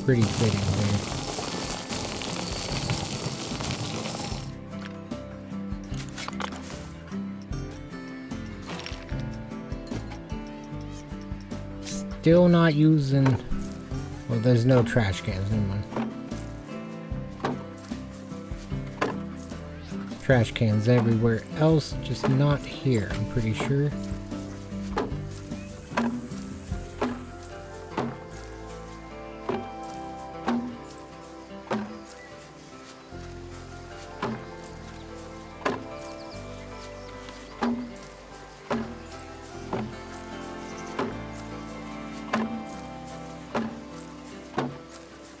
Speaker 1: fitting here. Still not using. Well, there's no trash cans, never mind. Trash cans everywhere else, just not here, I'm pretty sure.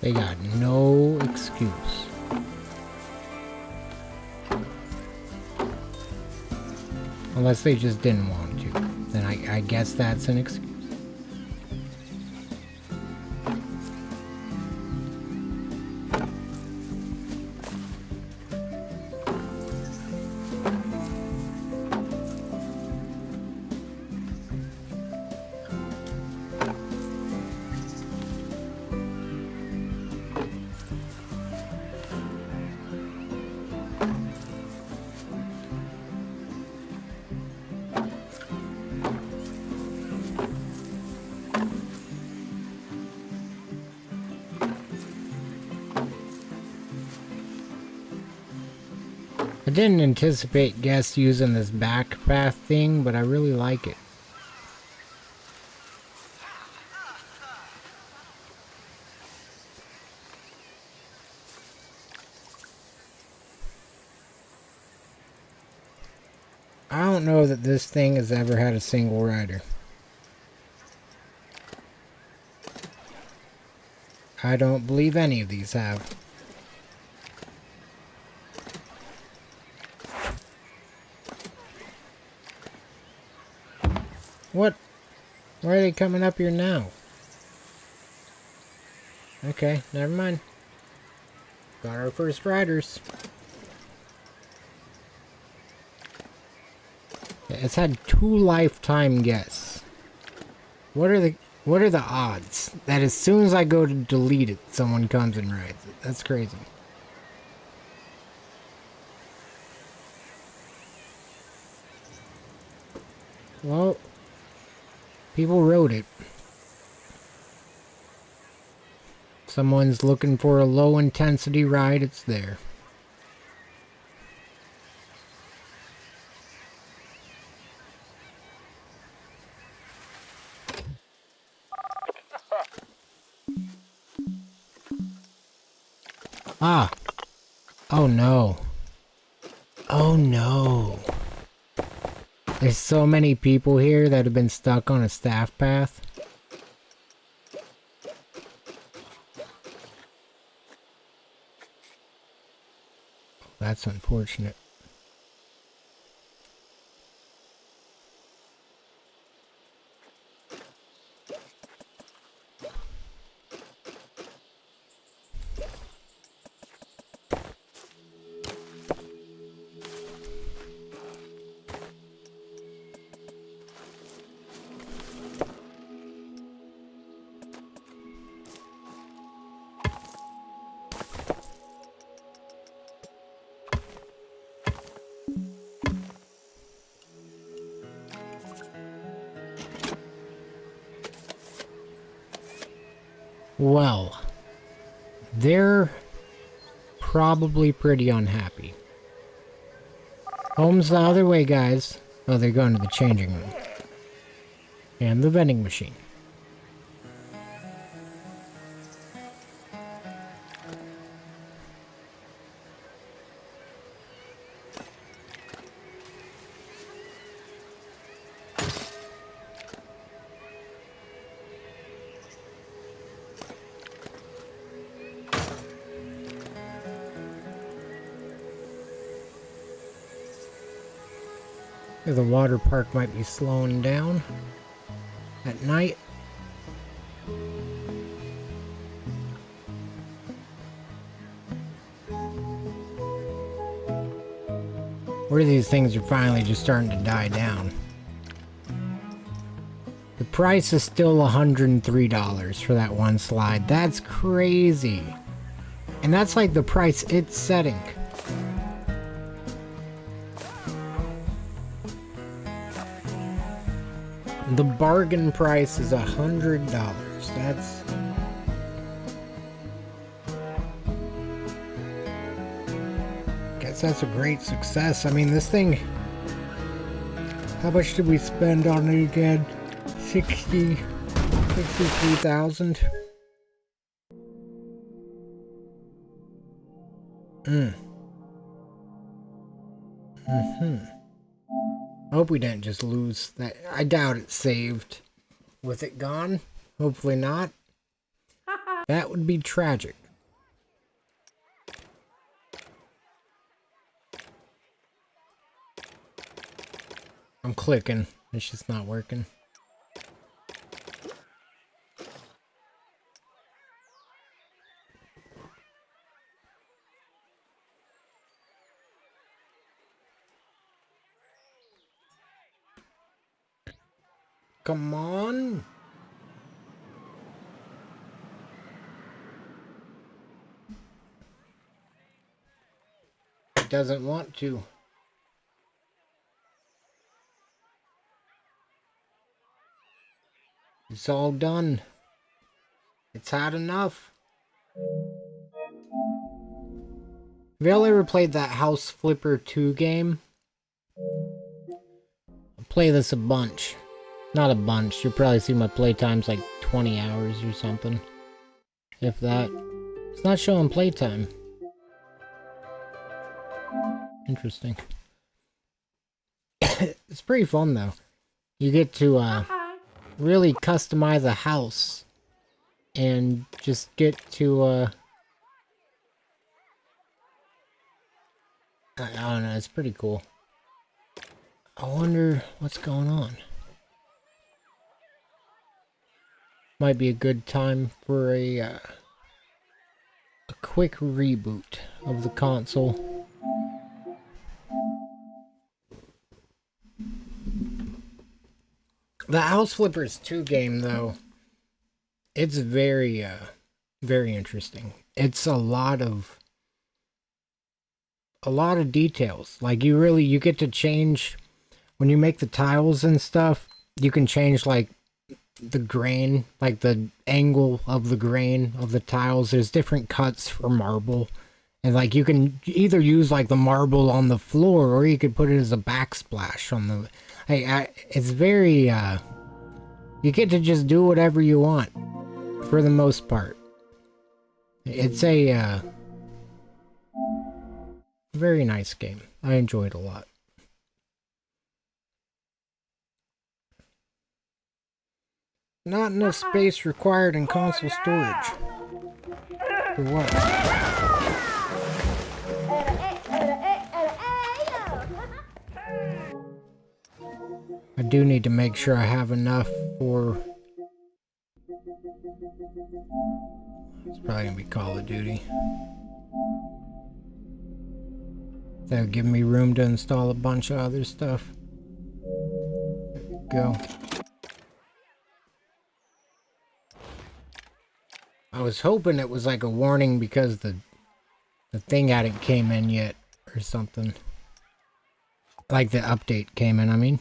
Speaker 1: They got no excuse. Unless they just didn't want to. Then I guess that's an excuse. I didn't anticipate guests using this back path thing, but I really like it. I don't know that this thing has ever had a single rider. I don't believe any of these have. What? Why are they coming up here now? Okay, never mind. Got our first riders. It's had 2 lifetime guests. What are the odds that as soon as I go to delete it, someone comes and rides it? That's crazy. Well, people wrote it. Someone's looking for a low intensity ride, it's there. Ah. Oh no. Oh no. There's so many people here that have been stuck on a staff path. That's unfortunate. Well, they're probably pretty unhappy. Home's the other way, guys. Oh, they're going to the changing room. And the vending machine. The water park might be slowing down at night. Where these things are finally just starting to die down. The price is still $103 for that one slide. That's crazy. And that's like the price it's setting. The bargain price is $100. That's... guess that's a great success. I mean, this thing... how much did we spend on it again? 63,000? Hope we didn't just lose that. I doubt it's saved. With it gone? Hopefully not. That would be tragic. I'm clicking. It's just not working. Come on. It doesn't want to. It's all done. It's had enough. Have y'all ever played that House Flipper 2 game? I play this a bunch. Not a bunch. You'll probably see my playtime's like 20 hours or something. If that. It's not showing playtime. Interesting. It's pretty fun though. You get to really customize a house and just get to I don't know, it's pretty cool. I wonder what's going on. Might be a good time for a quick reboot of the console. The House Flippers 2 game, though, it's very interesting. It's a lot of details. Like, you get to change, when you make the tiles and stuff, you can change, like, the grain, like the angle of the grain of the tiles. There's different cuts for marble. And, like, you can either use, like, the marble on the floor, or you could put it as a backsplash on the... it's very, you get to just do whatever you want, for the most part. It's a, very nice game. I enjoyed it a lot. Not enough space required in console storage. For what? I do need to make sure I have enough for... It's probably gonna be Call of Duty. That'll give me room to install a bunch of other stuff. There we go. I was hoping it was like a warning because the thing hadn't came in yet or something. Like the update came in, I mean.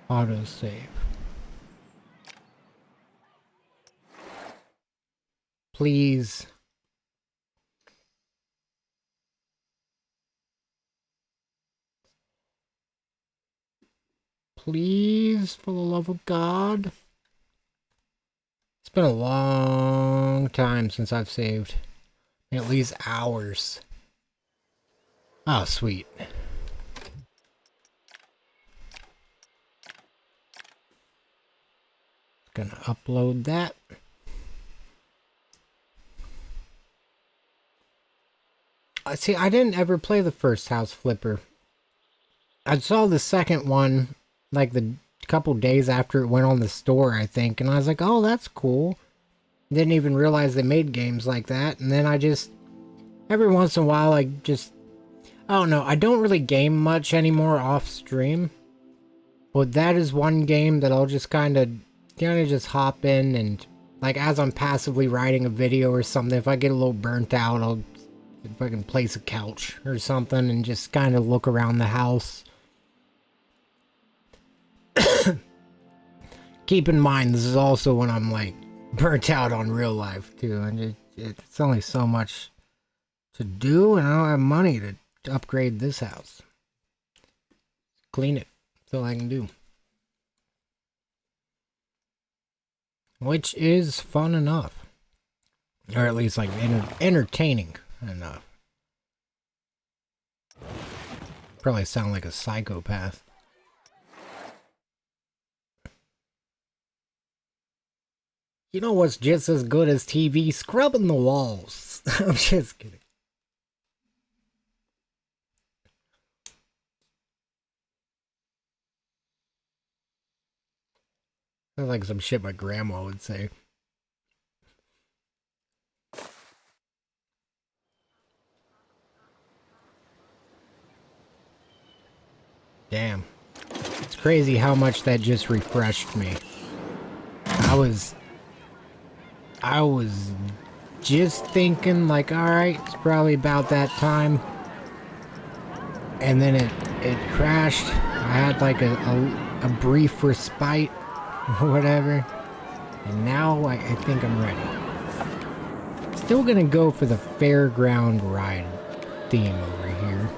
Speaker 1: Autosave. Please. Please, for the love of God. It's been a long time since I've saved. At least hours. Oh, sweet. Gonna upload that. See, I didn't ever play the first House Flipper. I saw the second one like the couple days after it went on the store, I think, and I was like, oh, that's cool. Didn't even realize they made games like that. And then I just, every once in a while, I don't know, I don't really game much anymore off stream, but that is one game that I'll just kind of just hop in, and like as I'm passively writing a video or something, if I get a little burnt out, I'll if I can place a couch or something and just kind of look around the house. Keep in mind, this is also when I'm like burnt out on real life too, and it's only so much to do, and I don't have money to upgrade this house. Clean it. That's all I can do. Which is fun enough. Or at least like entertaining enough. Probably sound like a psychopath. You know what's just as good as TV? Scrubbing the walls. I'm just kidding. Sounds like some shit my grandma would say. Damn. It's crazy how much that just refreshed me. I was just thinking like, alright, it's probably about that time. And then it crashed. I had like a brief respite or whatever. And now I think I'm ready. Still gonna go for the fairground ride theme over here.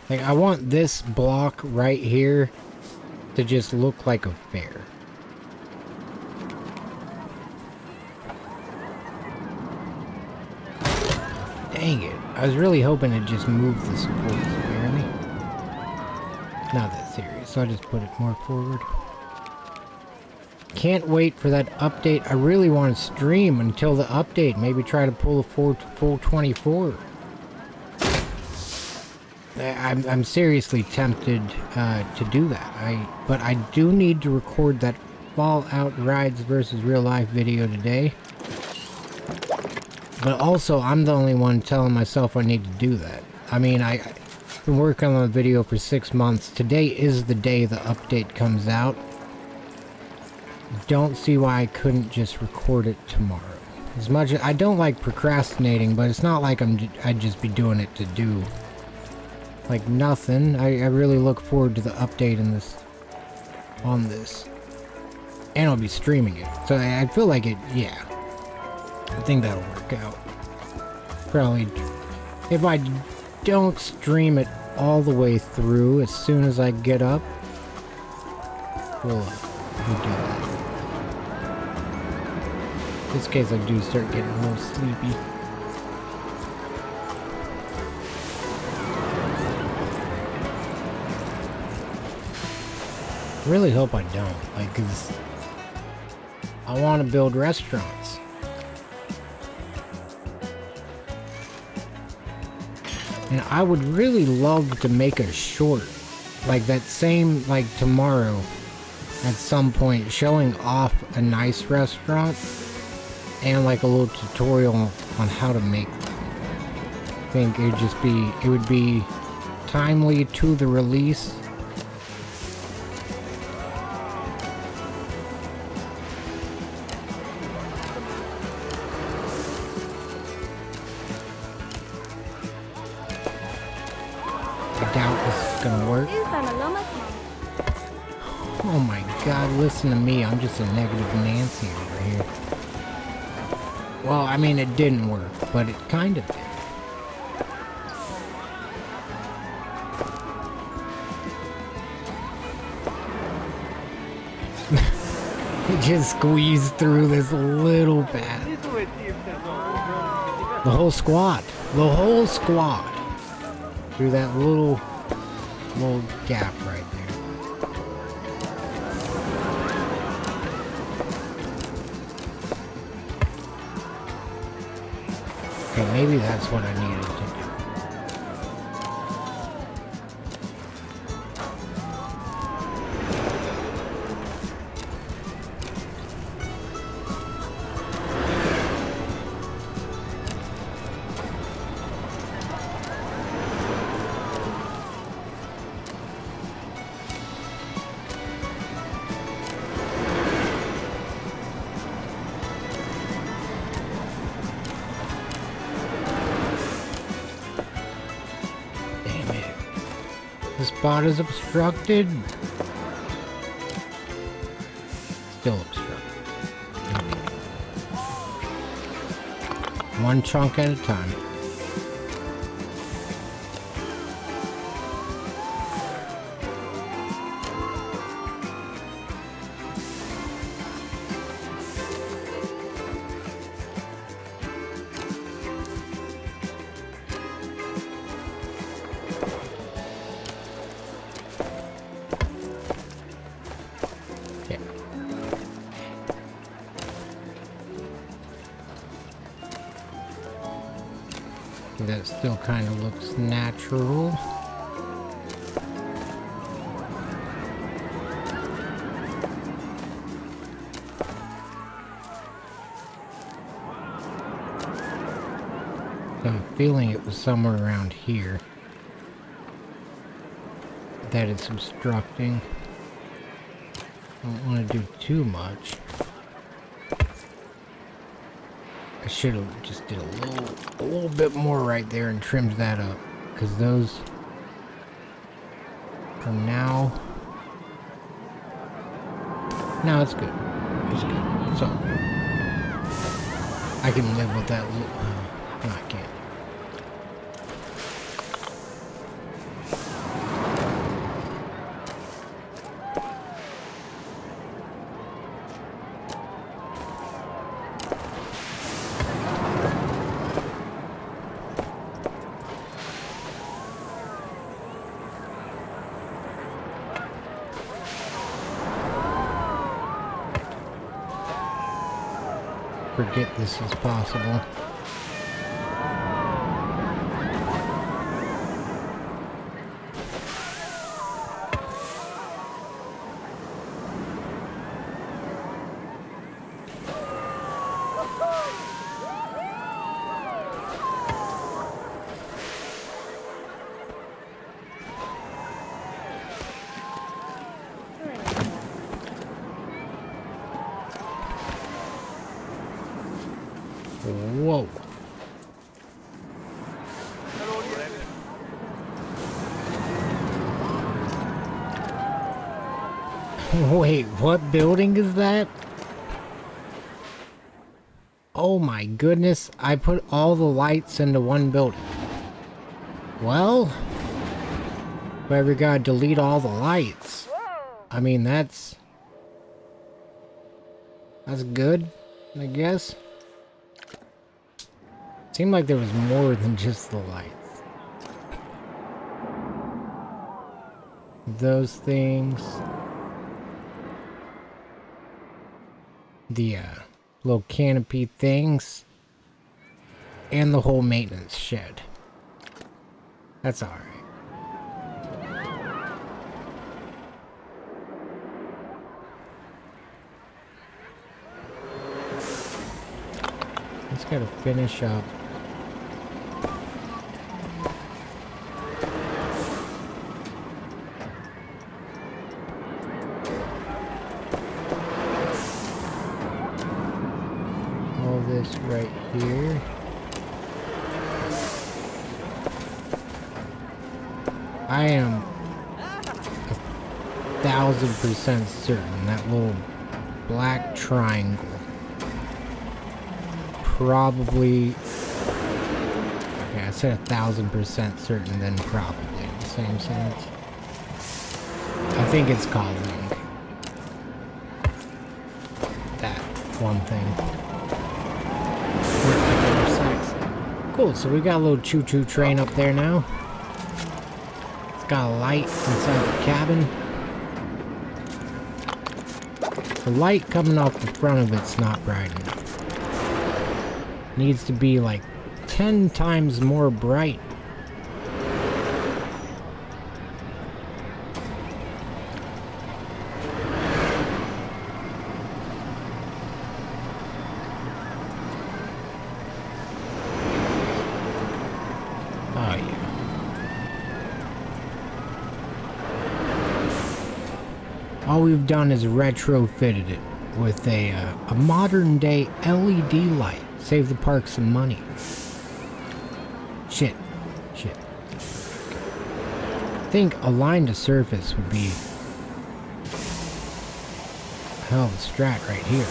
Speaker 1: Like, I want this block right here to just look like a fair. Dang it. I was really hoping it just moved the supports barely. Not that serious, so I just put it more forward. Can't wait for that update. I really want to stream until the update. Maybe try to pull a full 24. I'm seriously tempted to do that. But I do need to record that Fallout Rides versus Real Life video today. But also, I'm the only one telling myself I need to do that. I mean, I've been working on the video for 6 months. Today is the day the update comes out. Don't see why I couldn't just record it tomorrow. As much as I don't like procrastinating, but it's not like I'd just be doing it to do like nothing. I really look forward to the update on this. And I'll be streaming it. So I feel like it, yeah. I think that'll work out. Probably, if I don't stream it all the way through as soon as I get up, we'll do that. In this case, I do start getting a little sleepy. I really hope I don't, like, 'cause I want to build restaurants. And I would really love to make a short, like that same, like tomorrow, at some point, showing off a nice restaurant and like a little tutorial on how to make them. I think it would be timely to the release. I doubt this is gonna work. Oh my god, listen to me, I'm just a negative Nancy over here. Well, I mean, it didn't work, but it kind of did. It just squeezed through this little path. The whole squad. Through that little gap right there. Okay, maybe that's what I needed to do. The spot is obstructed. Still obstructed. Okay. One chunk at a time. That still kind of looks natural. I have a feeling it was somewhere around here that it's obstructing. I don't want to do too much. I should have just did a little bit more right there and trimmed that up, because those are now. No, it's good. It's good. It's all good. I can live with that. No, I can't. Forget this is possible. Whoa. Wait, what building is that? Oh my goodness, I put all the lights into one building. Well, if I ever gotta delete all the lights, I mean, that's good, I guess. Seemed like there was more than just the lights. Those things. The little canopy things. And the whole maintenance shed. That's alright. Just gotta finish up. All this right here. I am 1000% certain that little black triangle probably, okay, I said 1000% certain, then probably in the same sentence. I think it's causing that one thing. Cool, so we got a little choo-choo train up there now. It's got a light inside the cabin. The light coming off the front of it's not bright enough. Needs to be like 10 times more bright. Oh yeah. All we've done is retrofitted it with a modern day LED light. Save the park some money. Shit. I think aligned to surface would be a hell of a strat right here.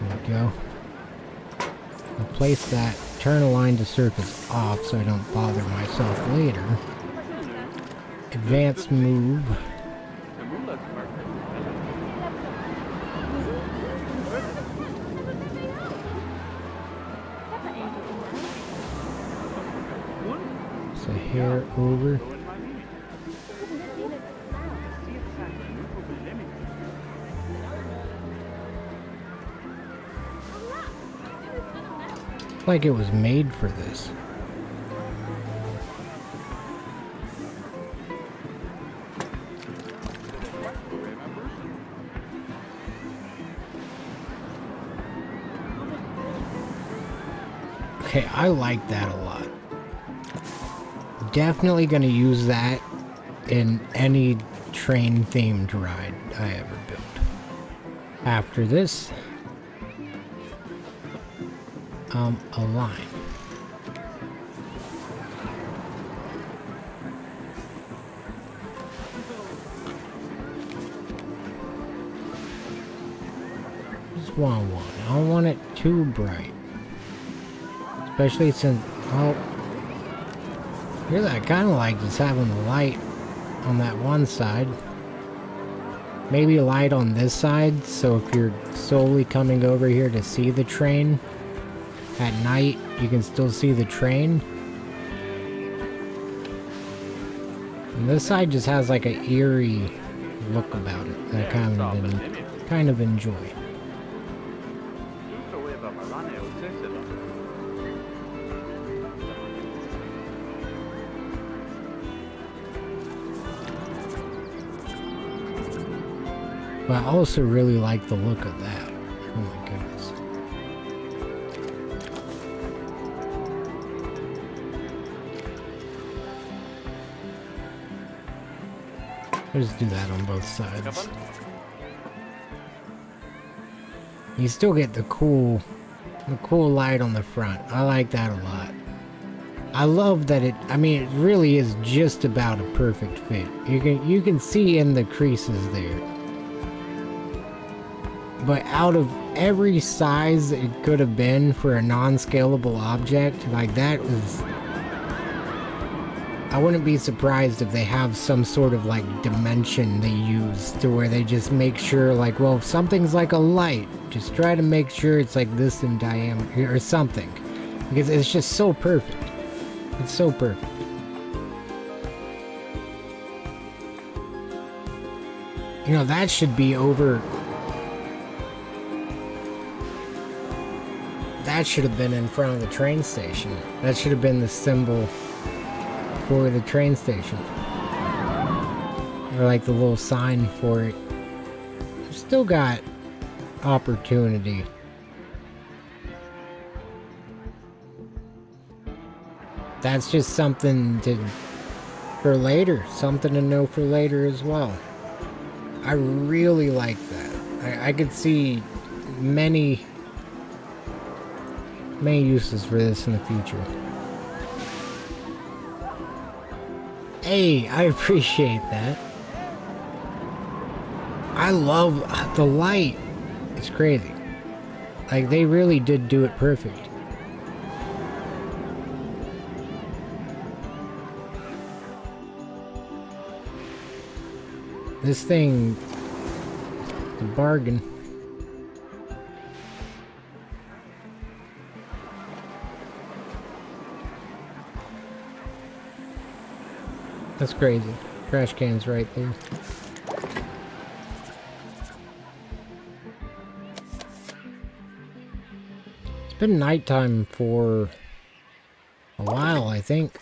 Speaker 1: There we go. I'll place that. Turn align to surface off so I don't bother myself later. Advanced move. So hair over. Like it was made for this. Okay, I like that a lot. Definitely gonna use that in any train-themed ride I ever built. After this, a line. Just want one. I don't want it too bright. Especially since, oh, here's I kind of like just having the light on that one side. Maybe light on this side, so if you're solely coming over here to see the train at night, you can still see the train. And this side just has like an eerie look about it that I kind of enjoy. But I also really like the look of that. Oh my goodness. Let's do that on both sides. You still get the cool light on the front. I like that a lot. I love that it really is just about a perfect fit. You can see in the creases there. But out of every size it could have been for a non-scalable object, like that was... I wouldn't be surprised if they have some sort of like dimension they use to where they just make sure like, well, if something's like a light, just try to make sure it's like this in diameter or something. Because it's just so perfect. It's so perfect. You know, that should be over... That should have been in front of the train station. That should have been the symbol for the train station. Or like the little sign for it. Still got opportunity. That's just something for later. Something to know for later as well. I really like that. I could see many uses for this in the future. Hey, I appreciate that. I love the light. It's crazy. Like, they really did do it perfect. This thing, a bargain. That's crazy. Trash can's right there. It's been nighttime for a while, I think.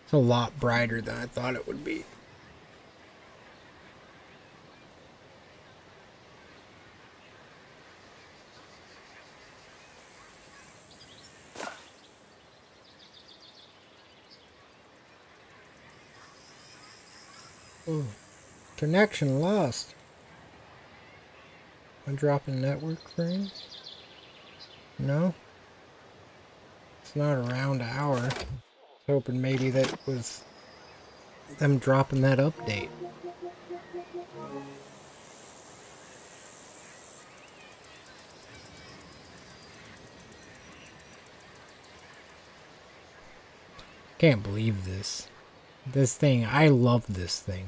Speaker 1: It's a lot brighter than I thought it would be. Oh, connection lost. I'm dropping network frames. No? It's not around an hour. I was hoping maybe that was them dropping that update. Can't believe this. This thing, I love this thing.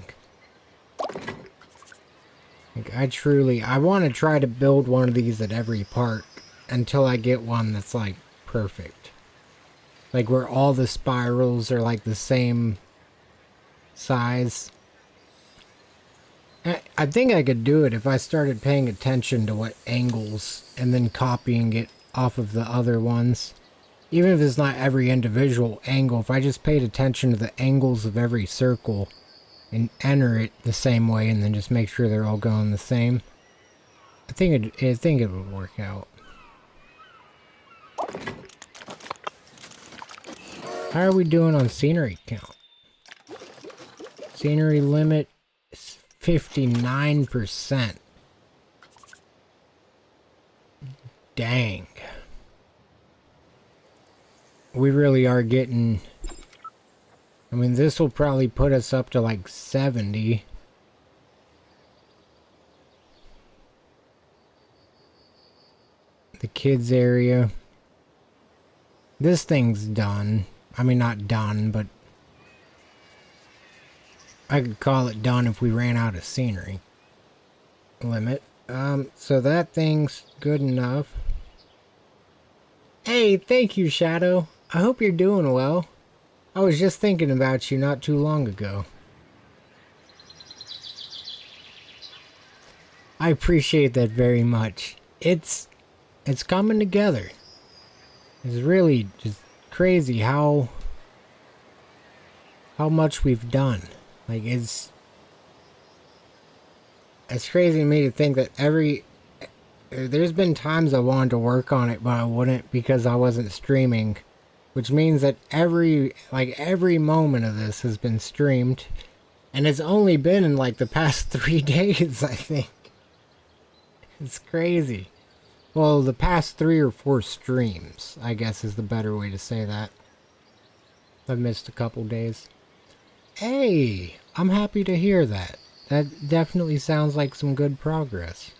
Speaker 1: Like, I want to try to build one of these at every park until I get one that's like perfect. Like where all the spirals are like the same size. I think I could do it if I started paying attention to what angles and then copying it off of the other ones. Even if it's not every individual angle, if I just paid attention to the angles of every circle and enter it the same way and then just make sure they're all going the same, I think it would work out. How are we doing on scenery count? Scenery limit is 59%. Dang. We really are getting... I mean, this will probably put us up to like 70. The kids area. This thing's done. I mean, not done, but I could call it done if we ran out of scenery limit. So that thing's good enough. Hey, thank you, Shadow. I hope you're doing well. I was just thinking about you not too long ago. I appreciate that very much. It's coming together. It's really just crazy how much we've done. Like, it's crazy to me to think that there's been times I wanted to work on it, but I wouldn't because I wasn't streaming, which means that every moment of this has been streamed, and it's only been in like the past 3 days, I think. It's crazy. Well, the past 3 or 4 streams, I guess, is the better way to say that. I've missed a couple days. Hey, I'm happy to hear that. That definitely sounds like some good progress.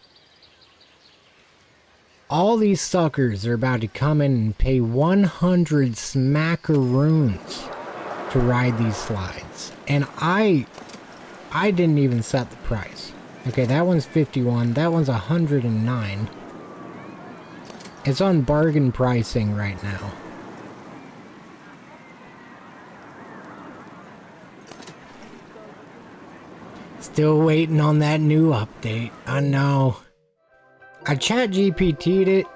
Speaker 1: All these suckers are about to come in and pay 100 smackaroons to ride these slides. And I didn't even set the price. Okay, that one's 51, that one's 109. It's on bargain pricing right now. Still waiting on that new update. I know. I chat GPT'd it,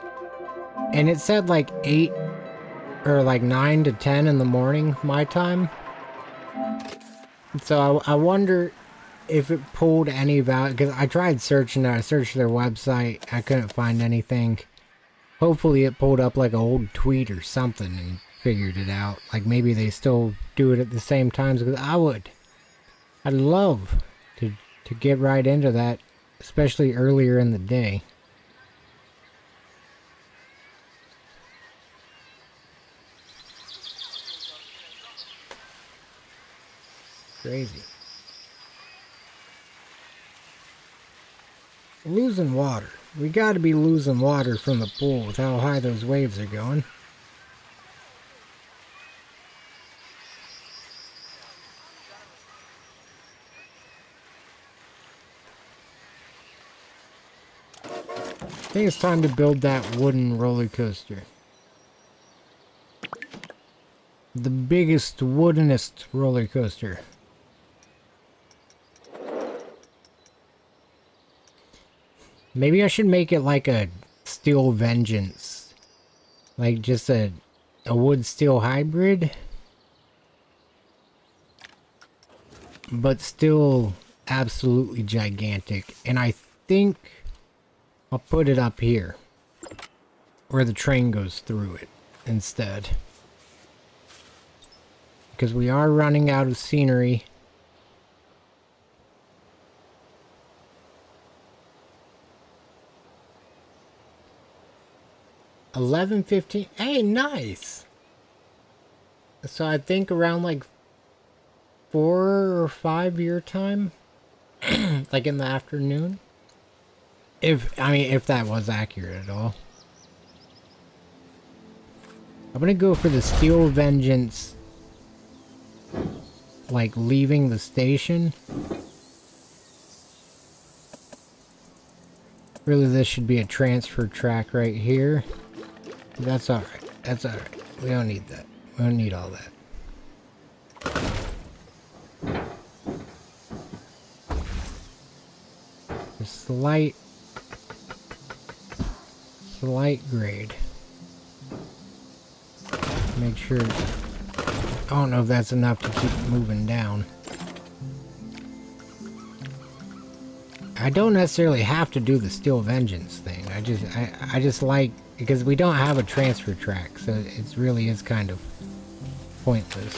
Speaker 1: and it said like 8 or like 9 to 10 in the morning, my time. So I wonder if it pulled any value, because I tried searching it. I searched their website. I couldn't find anything. Hopefully it pulled up like an old tweet or something and figured it out. Like maybe they still do it at the same times, because I would. I'd love to get right into that, especially earlier in the day. Crazy. Losing water. We gotta be losing water from the pool with how high those waves are going. I think it's time to build that wooden roller coaster. The biggest, woodenest roller coaster. Maybe I should make it like a Steel Vengeance. Like just a wood steel hybrid. But still absolutely gigantic. And I think I'll put it up here, where the train goes through it instead. Because we are running out of scenery. $11.15. Hey, nice! So I think around like 4 or 5 your time. Like in the afternoon. If that was accurate at all. I'm gonna go for the Steel Vengeance, like leaving the station. Really, this should be a transfer track right here. That's alright. That's alright. We don't need that. We don't need all that. Slight grade. Make sure. I don't know if that's enough to keep moving down. I don't necessarily have to do the Steel Vengeance thing. I just like, because we don't have a transfer track, so it really is kind of pointless.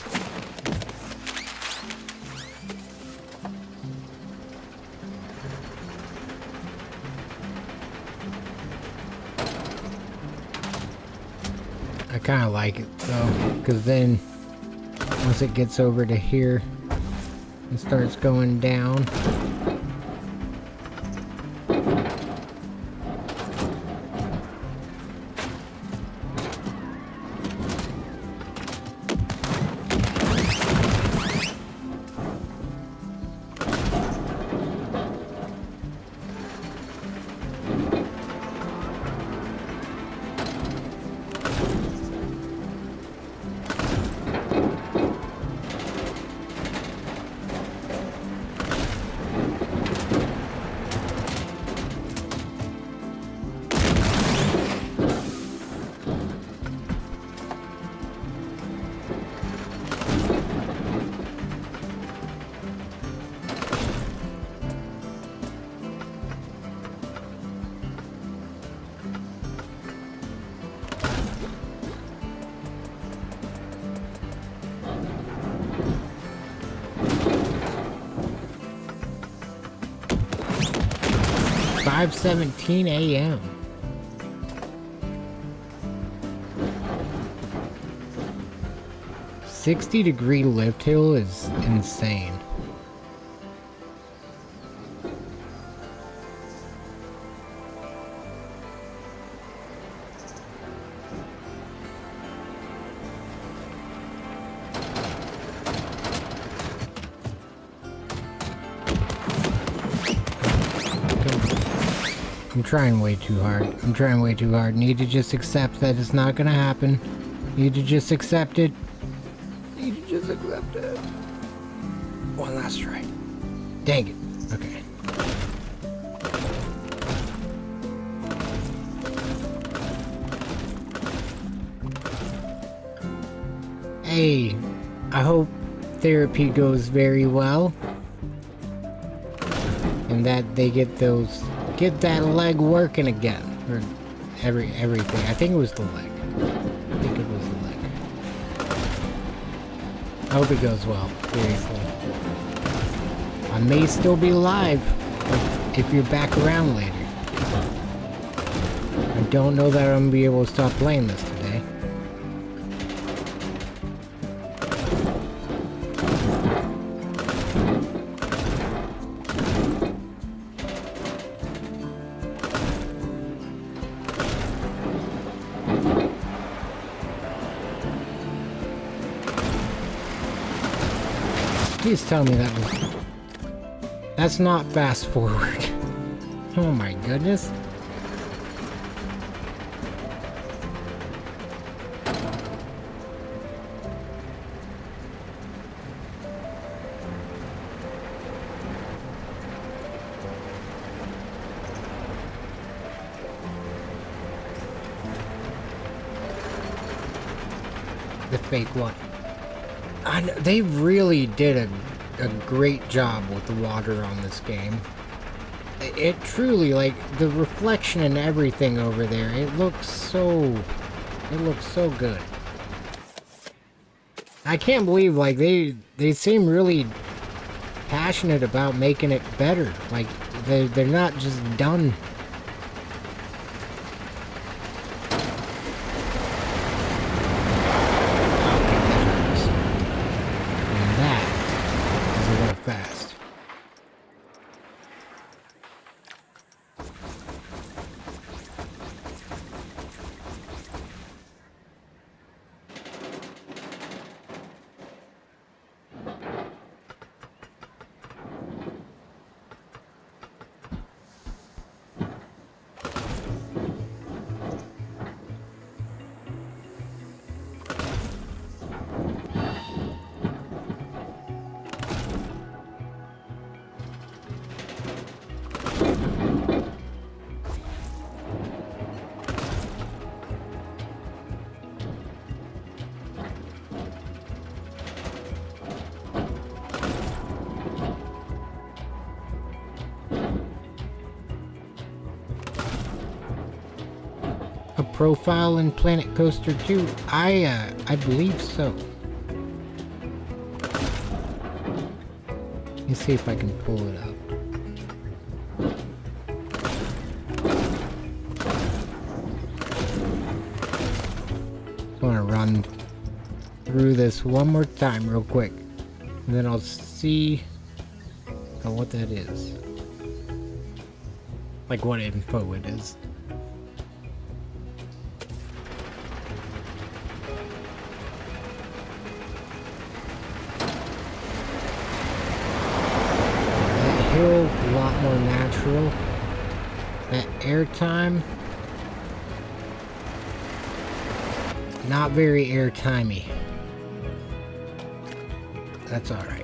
Speaker 1: I kind of like it though, because then once it gets over to here, it starts going down. It's 5:17 a.m. $60-degree lift hill is insane. I'm trying way too hard. I'm trying way too hard. Need to just accept that it's not gonna happen. Need to just accept it. Need to just accept it. One last try. Dang it. Okay. Hey, I hope therapy goes very well. And that they get that leg working again. Or everything. I think it was the leg. I think it was the leg. I hope it goes well. Seriously. I may still be live if you're back around later. I don't know that I'm gonna be able to stop playing this today. Please tell me that's not fast forward. Oh my goodness. The fake one. I know, they really did a great job with the water on this game. It truly, like, the reflection and everything over there, it looks so good. I can't believe, like, they seem really passionate about making it better. Like, they're not just done. Fast. a profile in Planet Coaster 2? I believe so. Let me see if I can pull it up. I want to run through this one more time real quick, and then I'll see what that is. Like what info it is. That hill, a lot more natural. That airtime, not very airtimey. That's alright.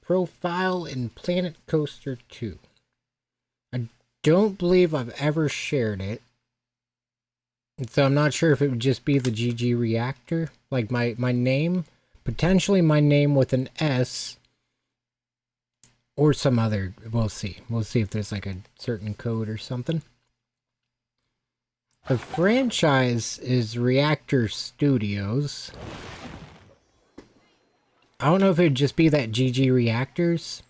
Speaker 1: Profile in Planet Coaster 2. I don't believe I've ever shared it. And so I'm not sure if it would just be the GG Reactor. Like my name. Potentially my name with an S. Or some other. We'll see. We'll see if there's like a certain code or something. The franchise is Reactor Studios. I don't know if it would just be that GG Reactors.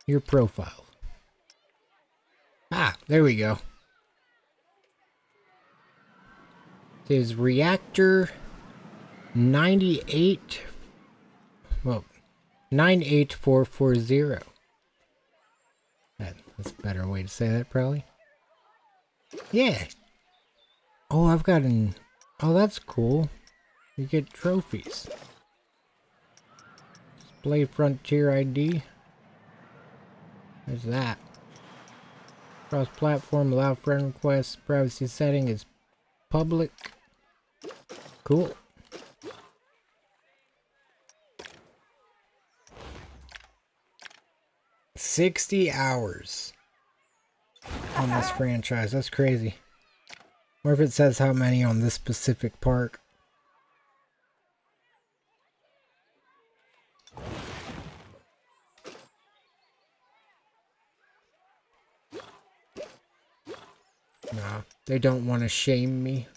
Speaker 1: Your profile. Ah, there we go. It is Reactor 98. Well, 98440. That's a better way to say that, probably. Yeah. Oh, I've got an... Oh, that's cool. You get trophies. Display Frontier ID. There's that. Cross-platform, allow friend requests. Privacy setting is public. Cool. $60 hours on this franchise. That's crazy. Or if it says how many on this specific park. Nah, they don't want to shame me.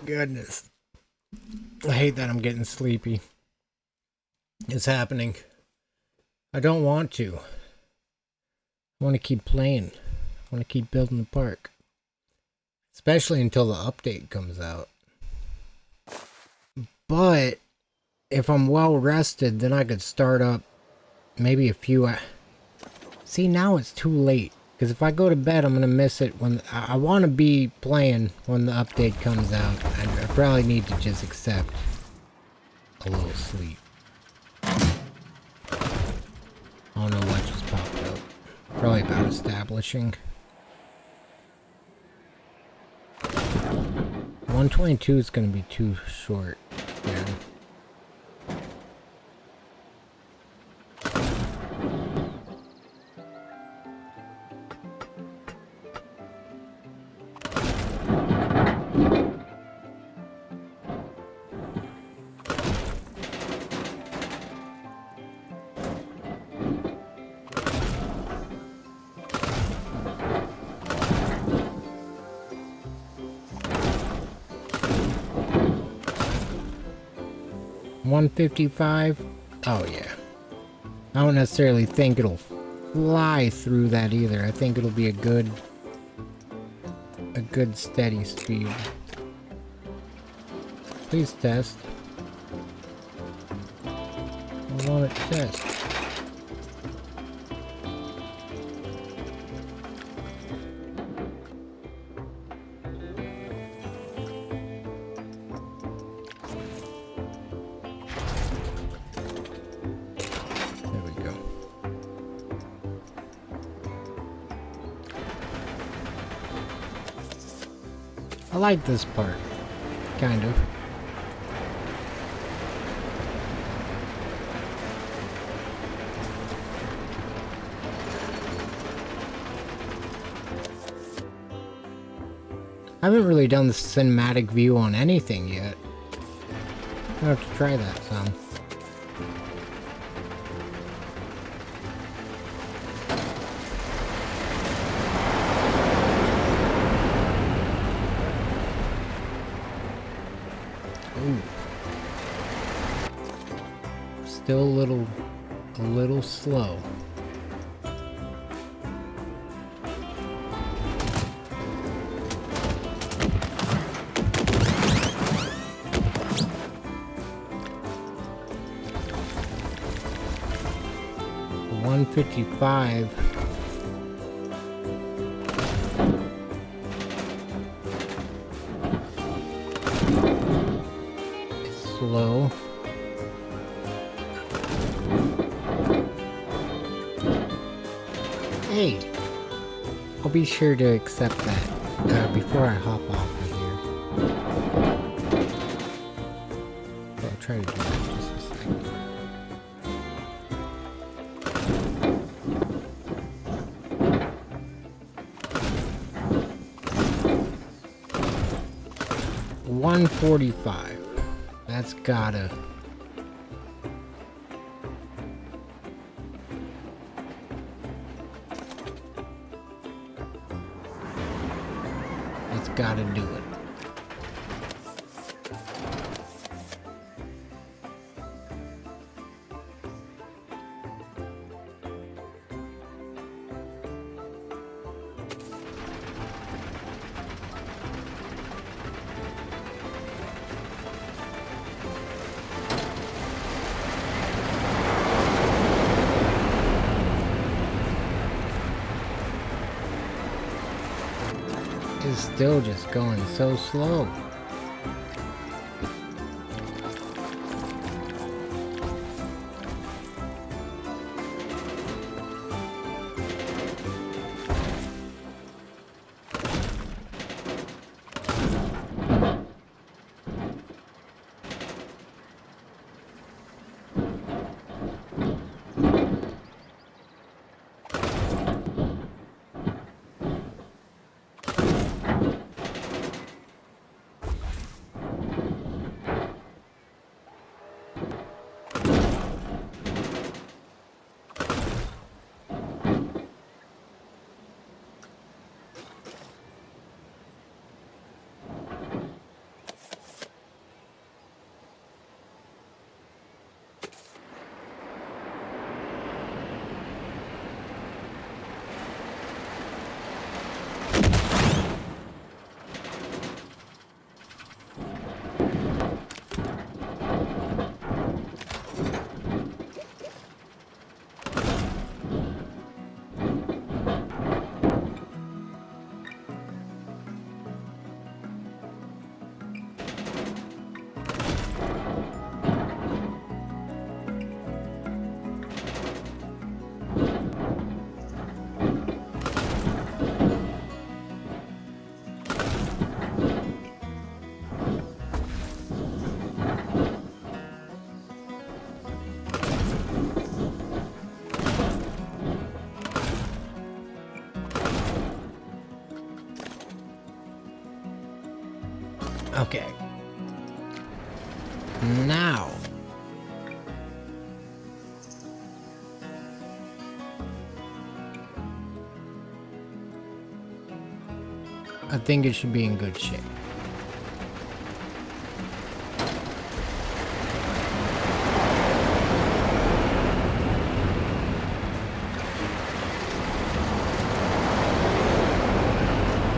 Speaker 1: Goodness. I hate that I'm getting sleepy. It's happening. I don't want to. I want to keep playing. I want to keep building the park. Especially until the update comes out. But if I'm well rested, then I could start up maybe a few... See, now it's too late. Because if I go to bed, I'm going to miss it when... I want to be playing when the update comes out. I probably need to just accept a little sleep. I don't know what just popped up. Probably about establishing. 122 is going to be too short. Yeah. $155. Oh yeah. I don't necessarily think it'll fly through that either. I think it'll be a good steady speed. Please test. I want it to test. I like this part, kind of. I haven't really done the cinematic view on anything yet. I'll have to try that some. Ooh. Still a little slow. $155. It's slow. Hey, I'll be sure to accept that before I hop off of here. I'll try to do that in just a second. $145. That's gotta. It's gotta do it. It's still just going so slow. Okay. Now. I think it should be in good shape.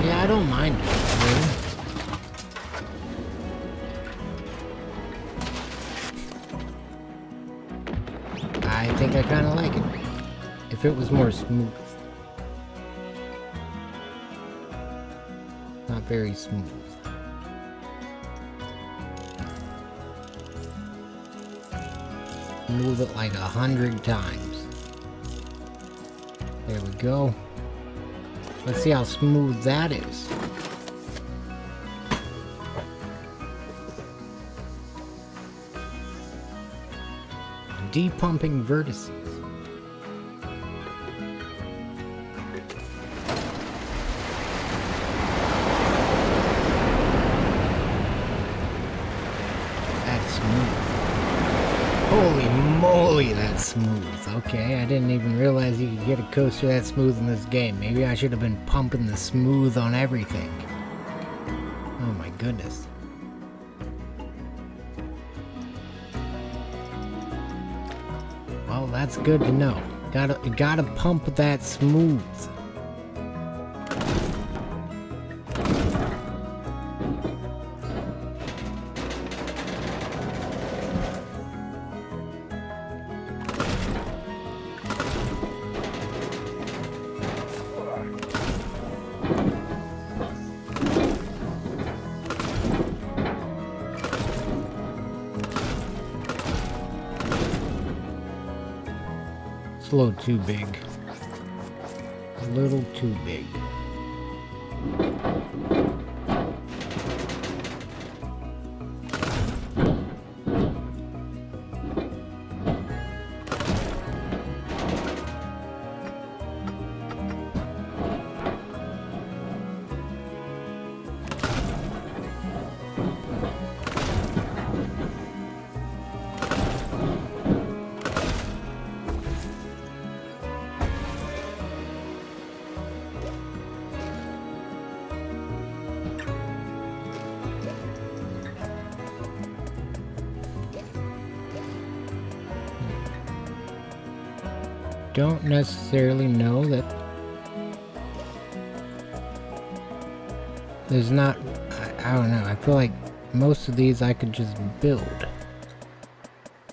Speaker 1: Yeah, I don't mind it, really. I think I kind of like it. If it was more smooth. Not very smooth. Move it like 100 times. There we go. Let's see how smooth that is. Depumping vertices. Okay, I didn't even realize you could get a coaster that smooth in this game. Maybe I should have been pumping the smooth on everything. Oh my goodness. Well, that's good to know. Gotta pump that smooth. It's a little too big. A little too big. Don't necessarily know that there's not, I don't know, I feel like most of these I could just build.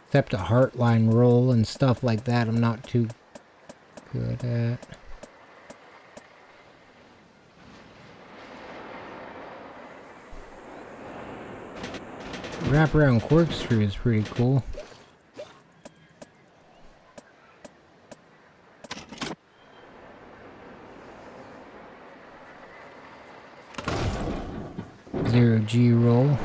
Speaker 1: Except a heartline roll and stuff like that I'm not too good at. Wraparound corkscrew is pretty cool. Zero G roll.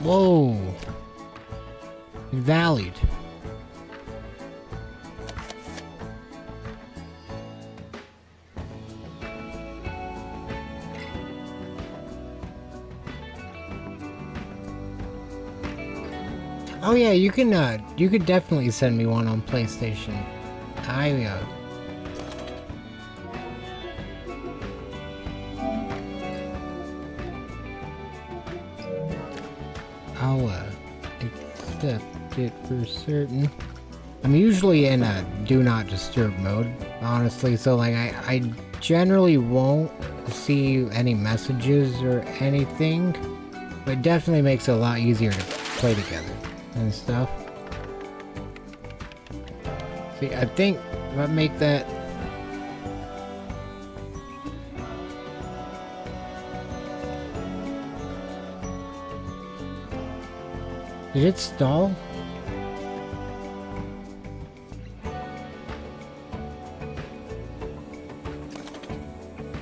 Speaker 1: Whoa! It valleyed. Oh yeah, you could definitely send me one on PlayStation. I'll accept it for certain. I'm usually in a do not disturb mode, honestly, so like I generally won't see any messages or anything, but it definitely makes it a lot easier to play together and stuff. See, I think if I make that Did it stall?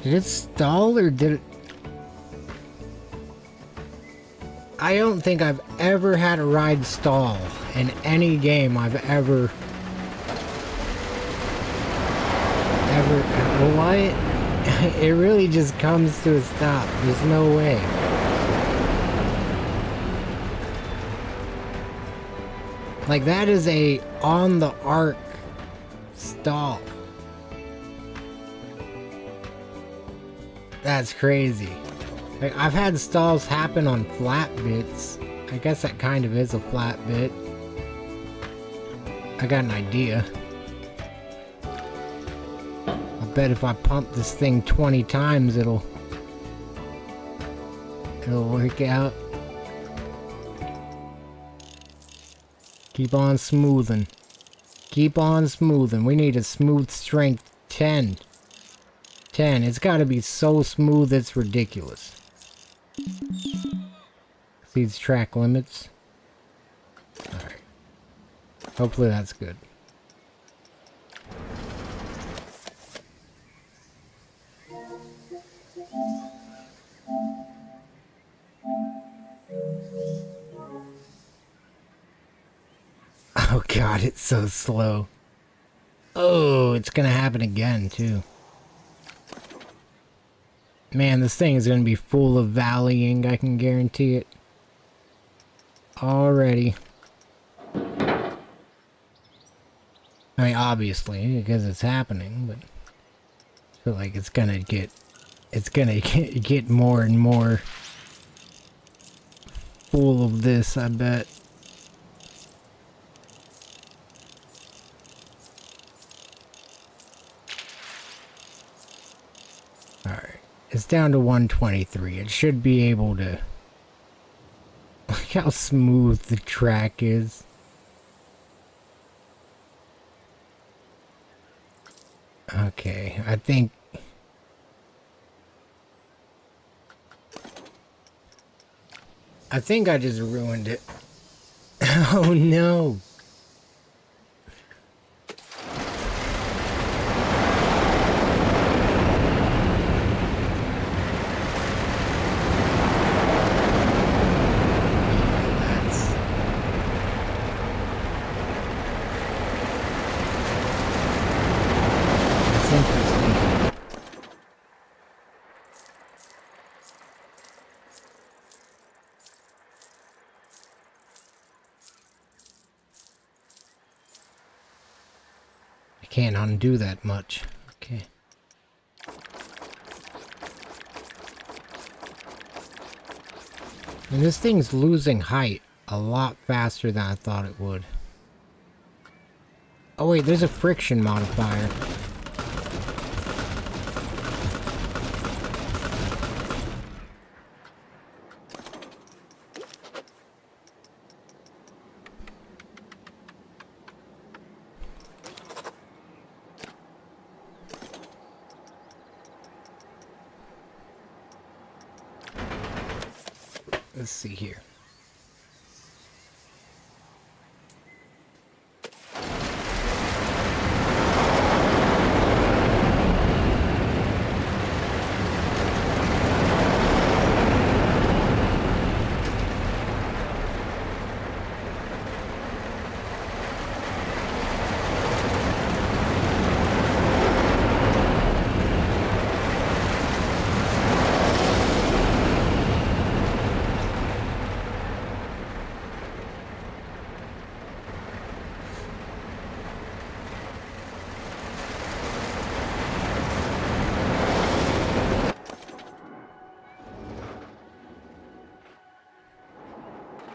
Speaker 1: Did it stall or did it... I don't think I've ever had a ride stall in any game I've ever... What? It really just comes to a stop. There's no way. Like, that is a on the arc stall. That's crazy. Like, I've had stalls happen on flat bits. I guess that kind of is a flat bit. I got an idea. I bet if I pump this thing 20 times, it'll work out. Keep on smoothing. Keep on smoothing. We need a smooth strength 10. 10. It's got to be so smooth it's ridiculous. These track limits. Alright. Hopefully that's good. Oh god, it's so slow. Oh, it's gonna happen again, too. Man, this thing is gonna be full of valleying, I can guarantee it. Already. I mean, obviously, because it's happening, but I feel like it's gonna get more and more full of this, I bet. Alright. It's down to 123. It should be able to... Look how smooth the track is. Okay, I think... I just ruined it. Oh no! Can't undo that much. Okay. And this thing's losing height a lot faster than I thought it would. Oh wait, there's a friction modifier. Let's see here.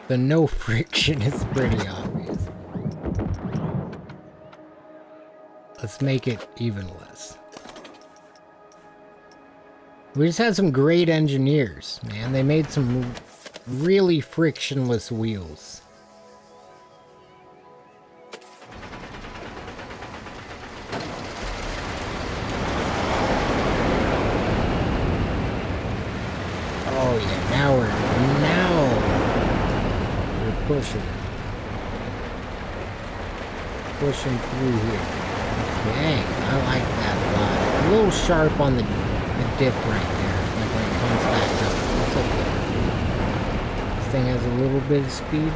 Speaker 1: The no friction is pretty obvious. Let's make it even less. We just had some great engineers, man. They made some really frictionless wheels. Oh yeah, now we're pushing through here. Dang, I like that a lot. A little sharp on the dip right there, like when it comes back up. It's okay. This thing has a little bit of speed.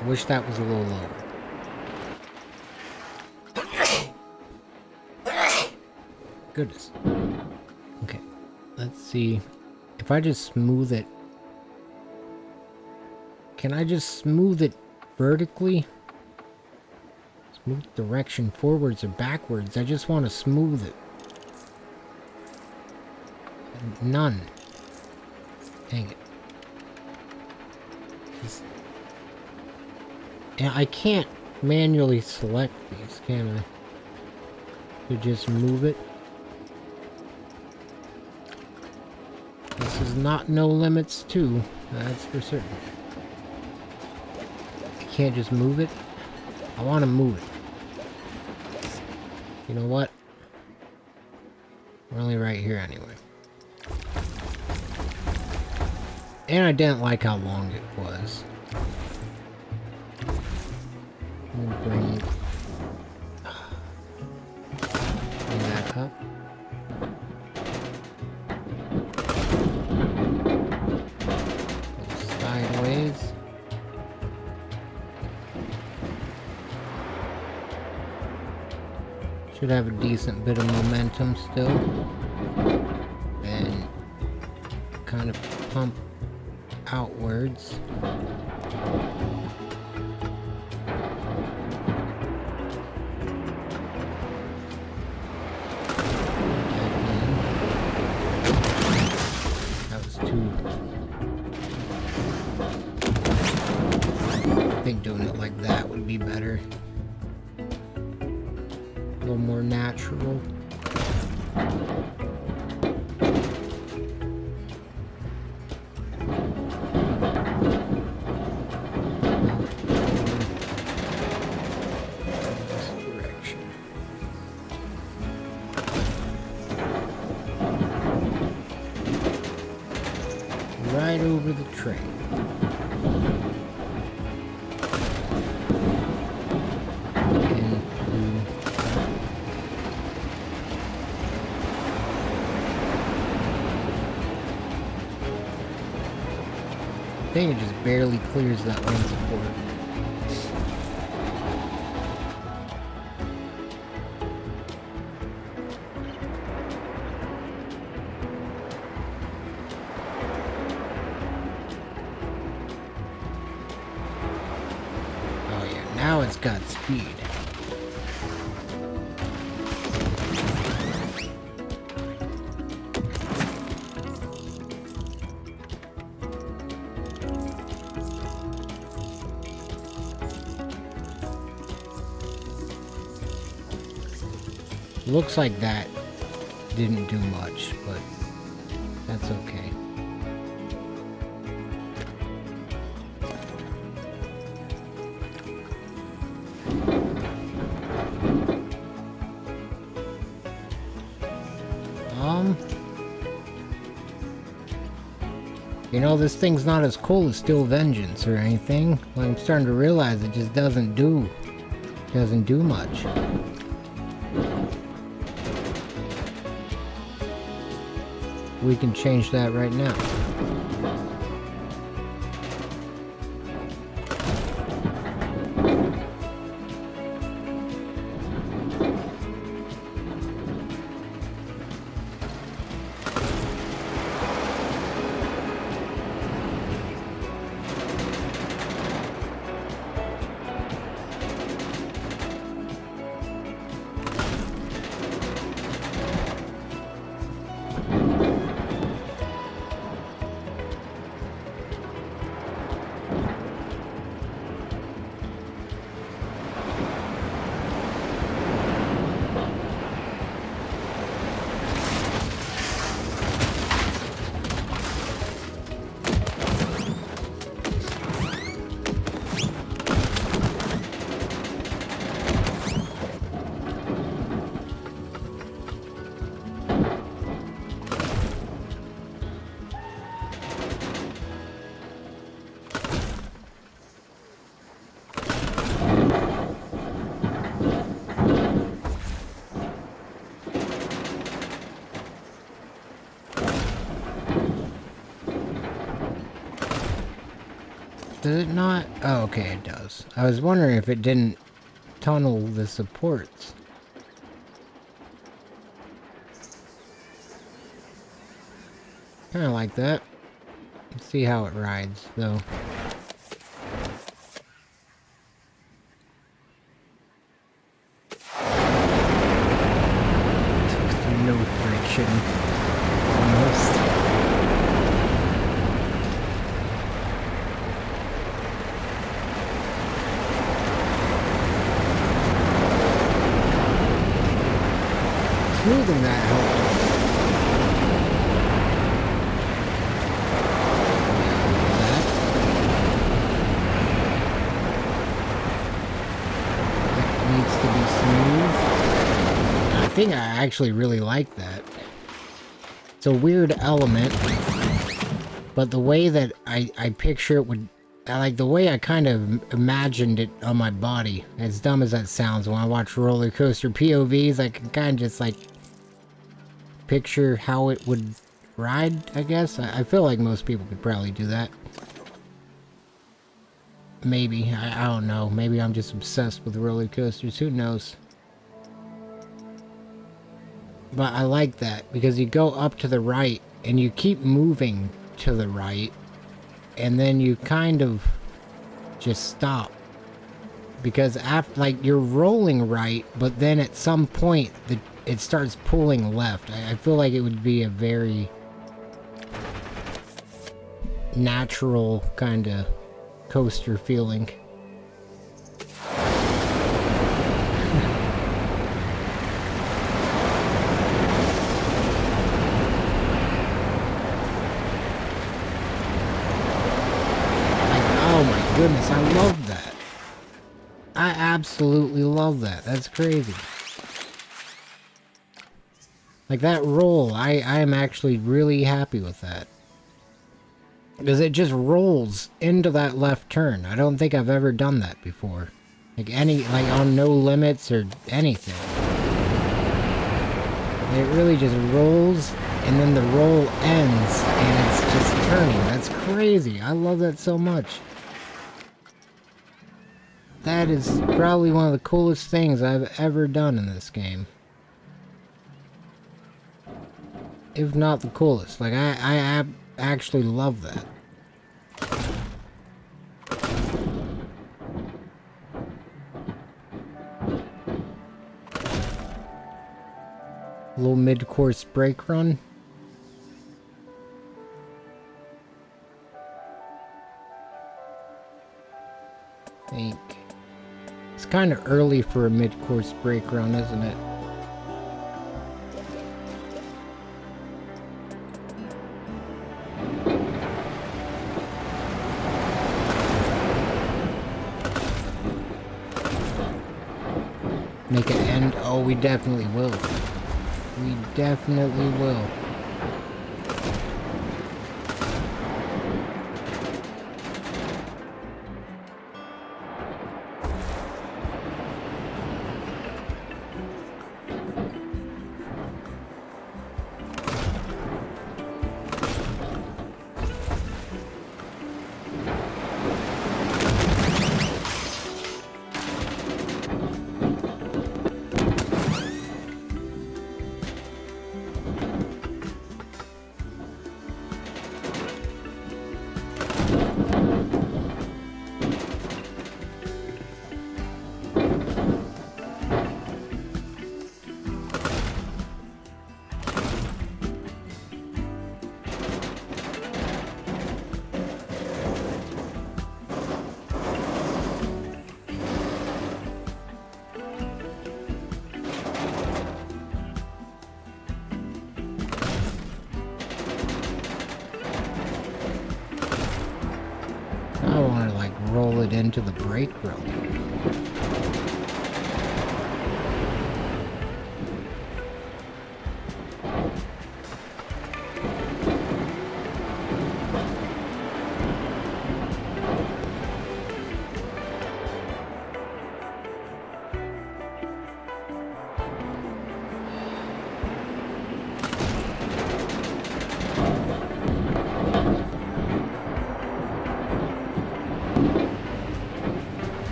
Speaker 1: I wish that was a little lower. Goodness. Okay, let's see. If I just smooth it... Can I just smooth it vertically? Smooth direction forwards or backwards. I just want to smooth it. None. Dang it. And I can't manually select these, can I? To just move it. This is not No Limits 2, that's for certain. I can't just move it. I want to move it. You know what? We're only right here anyway. And I didn't like how long it was. Let me bring that up. Go sideways. Should have a decent bit of momentum still. And kind of pump outwards. That was too... I think doing it like that would be better. A little more natural. Right over the train. I think it just barely clears that one support. Oh yeah, now it's got speed. Looks like that didn't do much, but that's okay. You know, this thing's not as cool as Steel Vengeance or anything. Like, I'm starting to realize it just doesn't do much. We can change that right now. Does it not? Oh, okay, it does. I was wondering if it didn't tunnel the supports. Kinda like that. Let's see how it rides, though. no friction. Almost. Smoothing that helps. Needs to be smooth. I think I actually really like that. It's a weird element, but the way that I picture it would, I like the way I kind of imagined it on my body. As dumb as that sounds, when I watch roller coaster POVs, I can kind of just like picture how it would ride, I guess. I feel like most people could probably do that. Maybe. I don't know. Maybe I'm just obsessed with roller coasters. Who knows? But I like that because you go up to the right and you keep moving to the right and then you kind of just stop. Because after, like, you're rolling right, but then at some point it starts pulling left. I feel like it would be a very natural kind of coaster feeling. Goodness, I love that. I absolutely love that. That's crazy. Like that roll, I am actually really happy with that. Because it just rolls into that left turn. I don't think I've ever done that before. Like on no limits or anything. It really just rolls and then the roll ends and it's just turning. That's crazy. I love that so much. That is probably one of the coolest things I've ever done in this game. If not the coolest. Like, I actually love that. A little mid-course brake run. I think. It's kind of early for a mid-course brake run, isn't it? Make it end? Oh, we definitely will. We definitely will. I want to like roll it into the brake road.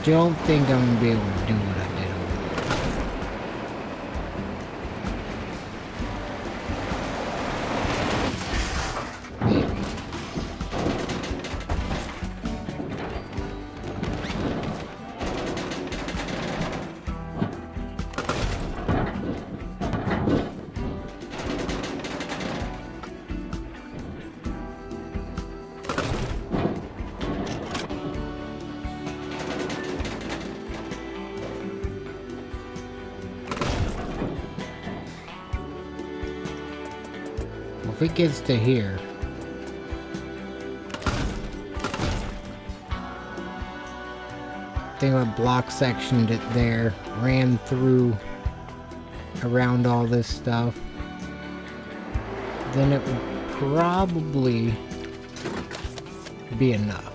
Speaker 1: I don't think I'm gonna be able to do what I did over there. Maybe. if it gets to here, think I block sectioned it there, ran through around all this stuff, then it would probably be enough.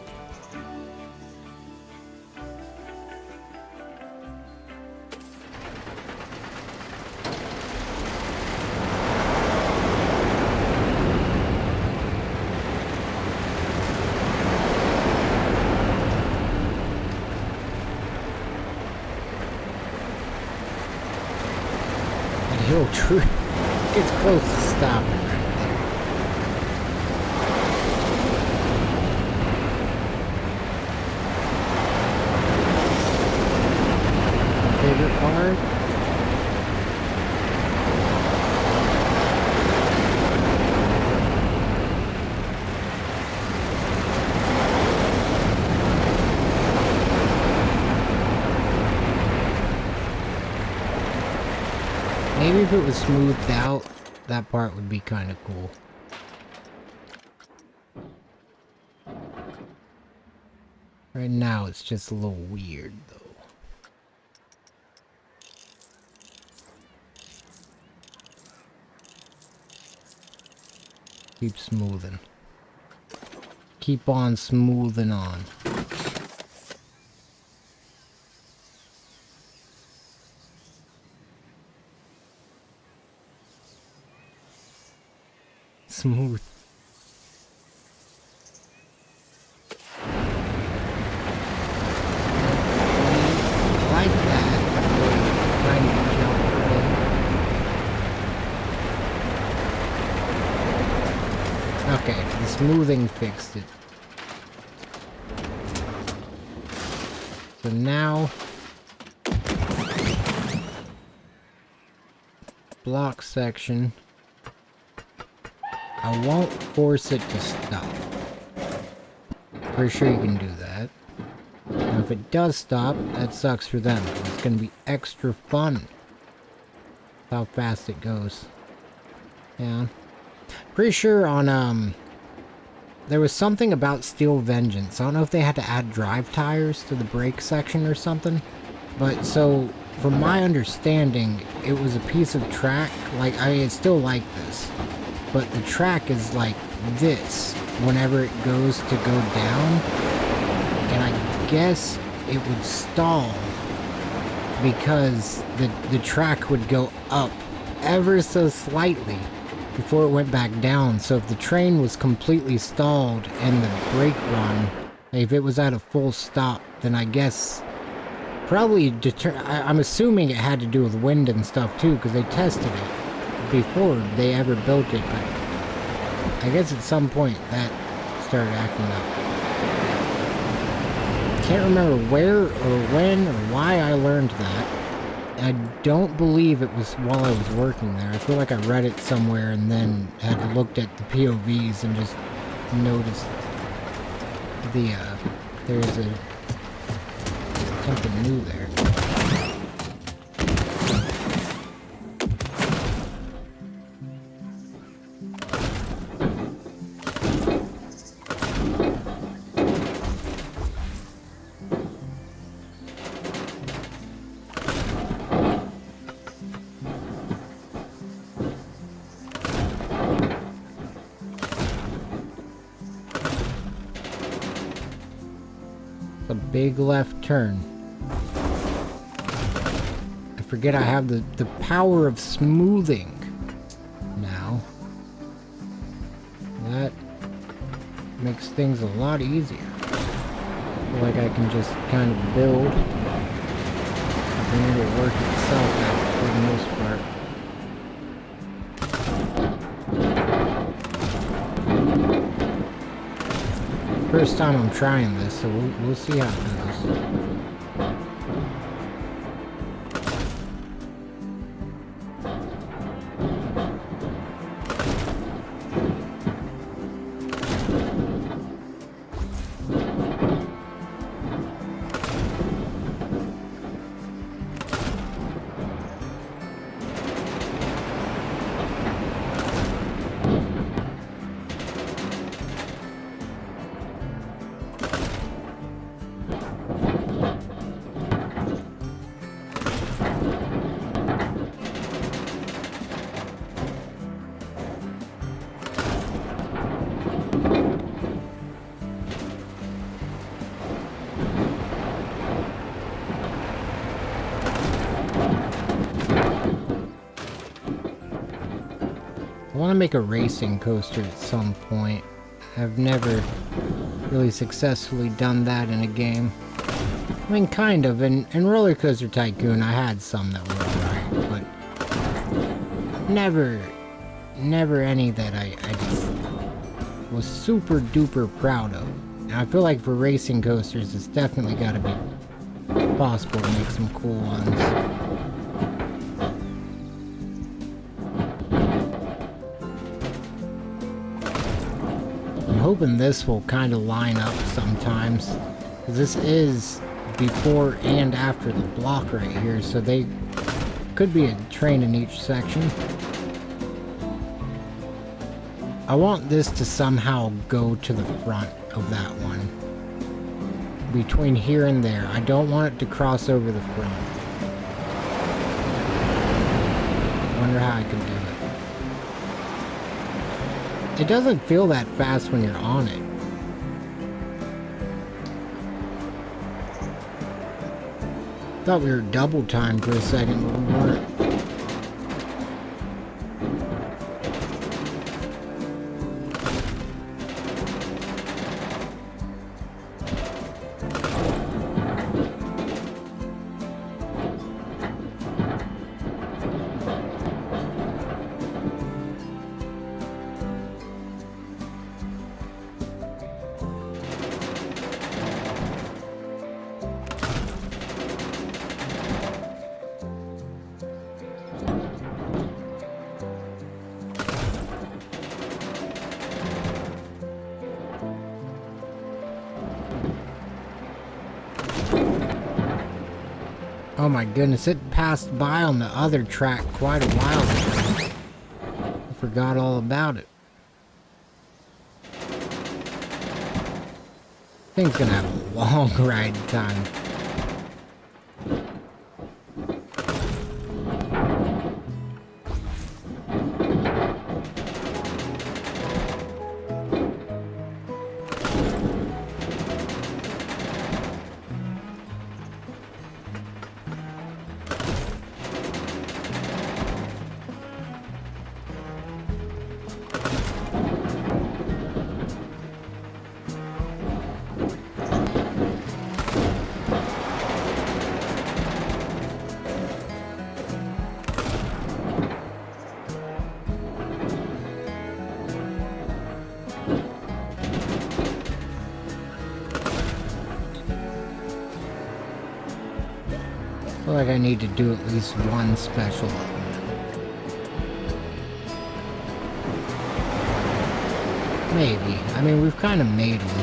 Speaker 1: Hill true gets close to stopping right there. My favorite part? Maybe if it was smoothed out, that part would be kind of cool. Right now, it's just a little weird, though. Keep smoothing. Keep on smoothing on. Smooth. Like that. Kind of jump in. Okay, the smoothing fixed it. So now block section. I won't force it to stop. Pretty sure you can do that. Now if it does stop, that sucks for them. It's gonna be extra fun. How fast it goes. Yeah. Pretty sure on there was something about Steel Vengeance. I don't know if they had to add drive tires to the brake section or something. But so from my understanding, it was a piece of track. Like it's still like this. But the track is like this whenever it goes to go down. And I guess it would stall because the track would go up ever so slightly before it went back down. So if the train was completely stalled and the brake run, if it was at a full stop, then I guess probably I'm assuming it had to do with wind and stuff too, because they tested it before they ever built it, but I guess at some point that started acting up. Can't remember where or when or why I learned that. I don't believe it was while I was working there. I feel like I read it somewhere and then had looked at the POVs and just noticed there's something new there. A big left turn. I forget I have the power of smoothing now. That makes things a lot easier. I feel like I can just kind of build and it'll work itself out for the most part. First time I'm trying this, so we'll see how it goes. I want to make a racing coaster at some point. I've never really successfully done that in a game. I mean, kind of. In Roller Coaster Tycoon, I had some that were alright, but never any that I just was super duper proud of. And I feel like for racing coasters, it's definitely got to be possible to make some cool ones. I'm hoping this will kind of line up sometimes. 'Cause this is before and after the block right here, so they could be a train in each section. I want this to somehow go to the front of that one. Between here and there. I don't want it to cross over the front. I wonder how I can do it. It doesn't feel that fast when you're on it. Thought we were double timed for a second, but we weren't. Oh my goodness, it passed by on the other track quite a while ago. I forgot all about it. Thing's gonna have a long ride time. I feel like I need to do at least one special of them. Maybe. I mean, we've kind of made them.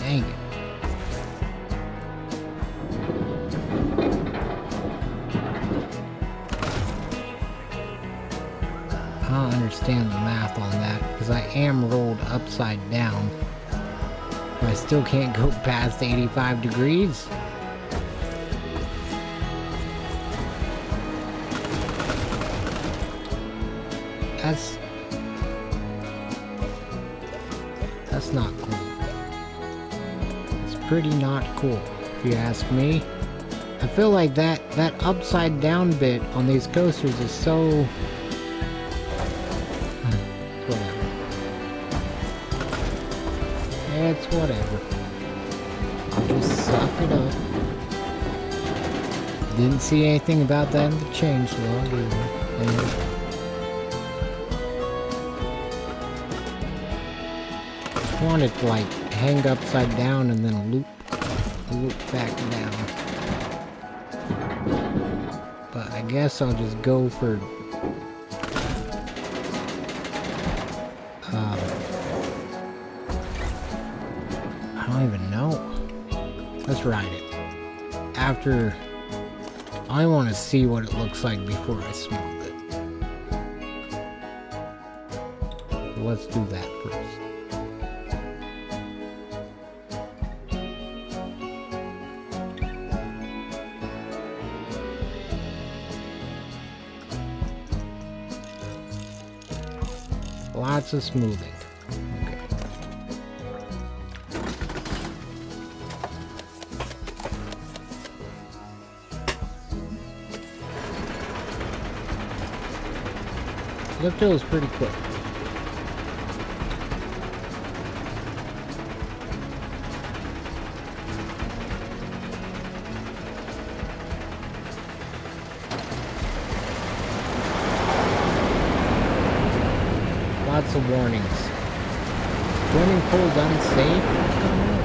Speaker 1: Dang it. I don't understand the math on that, because I am rolled upside down. But I still can't go past 85 degrees. That's not cool. It's pretty not cool, if you ask me. I feel like that upside down bit on these coasters is so... whatever. It's whatever. I'll just suck it up. Didn't see anything about that in the changelog either. Anyway. I want it to like hang upside down and then loop back down. But I guess I'll just go for I don't even know. Let's ride it. After I want to see what it looks like before I smooth it. Let's do that first. Lots of smoothing. Okay. That feels pretty quick. Lots of warnings. Swimming pool's unsafe? What's going on?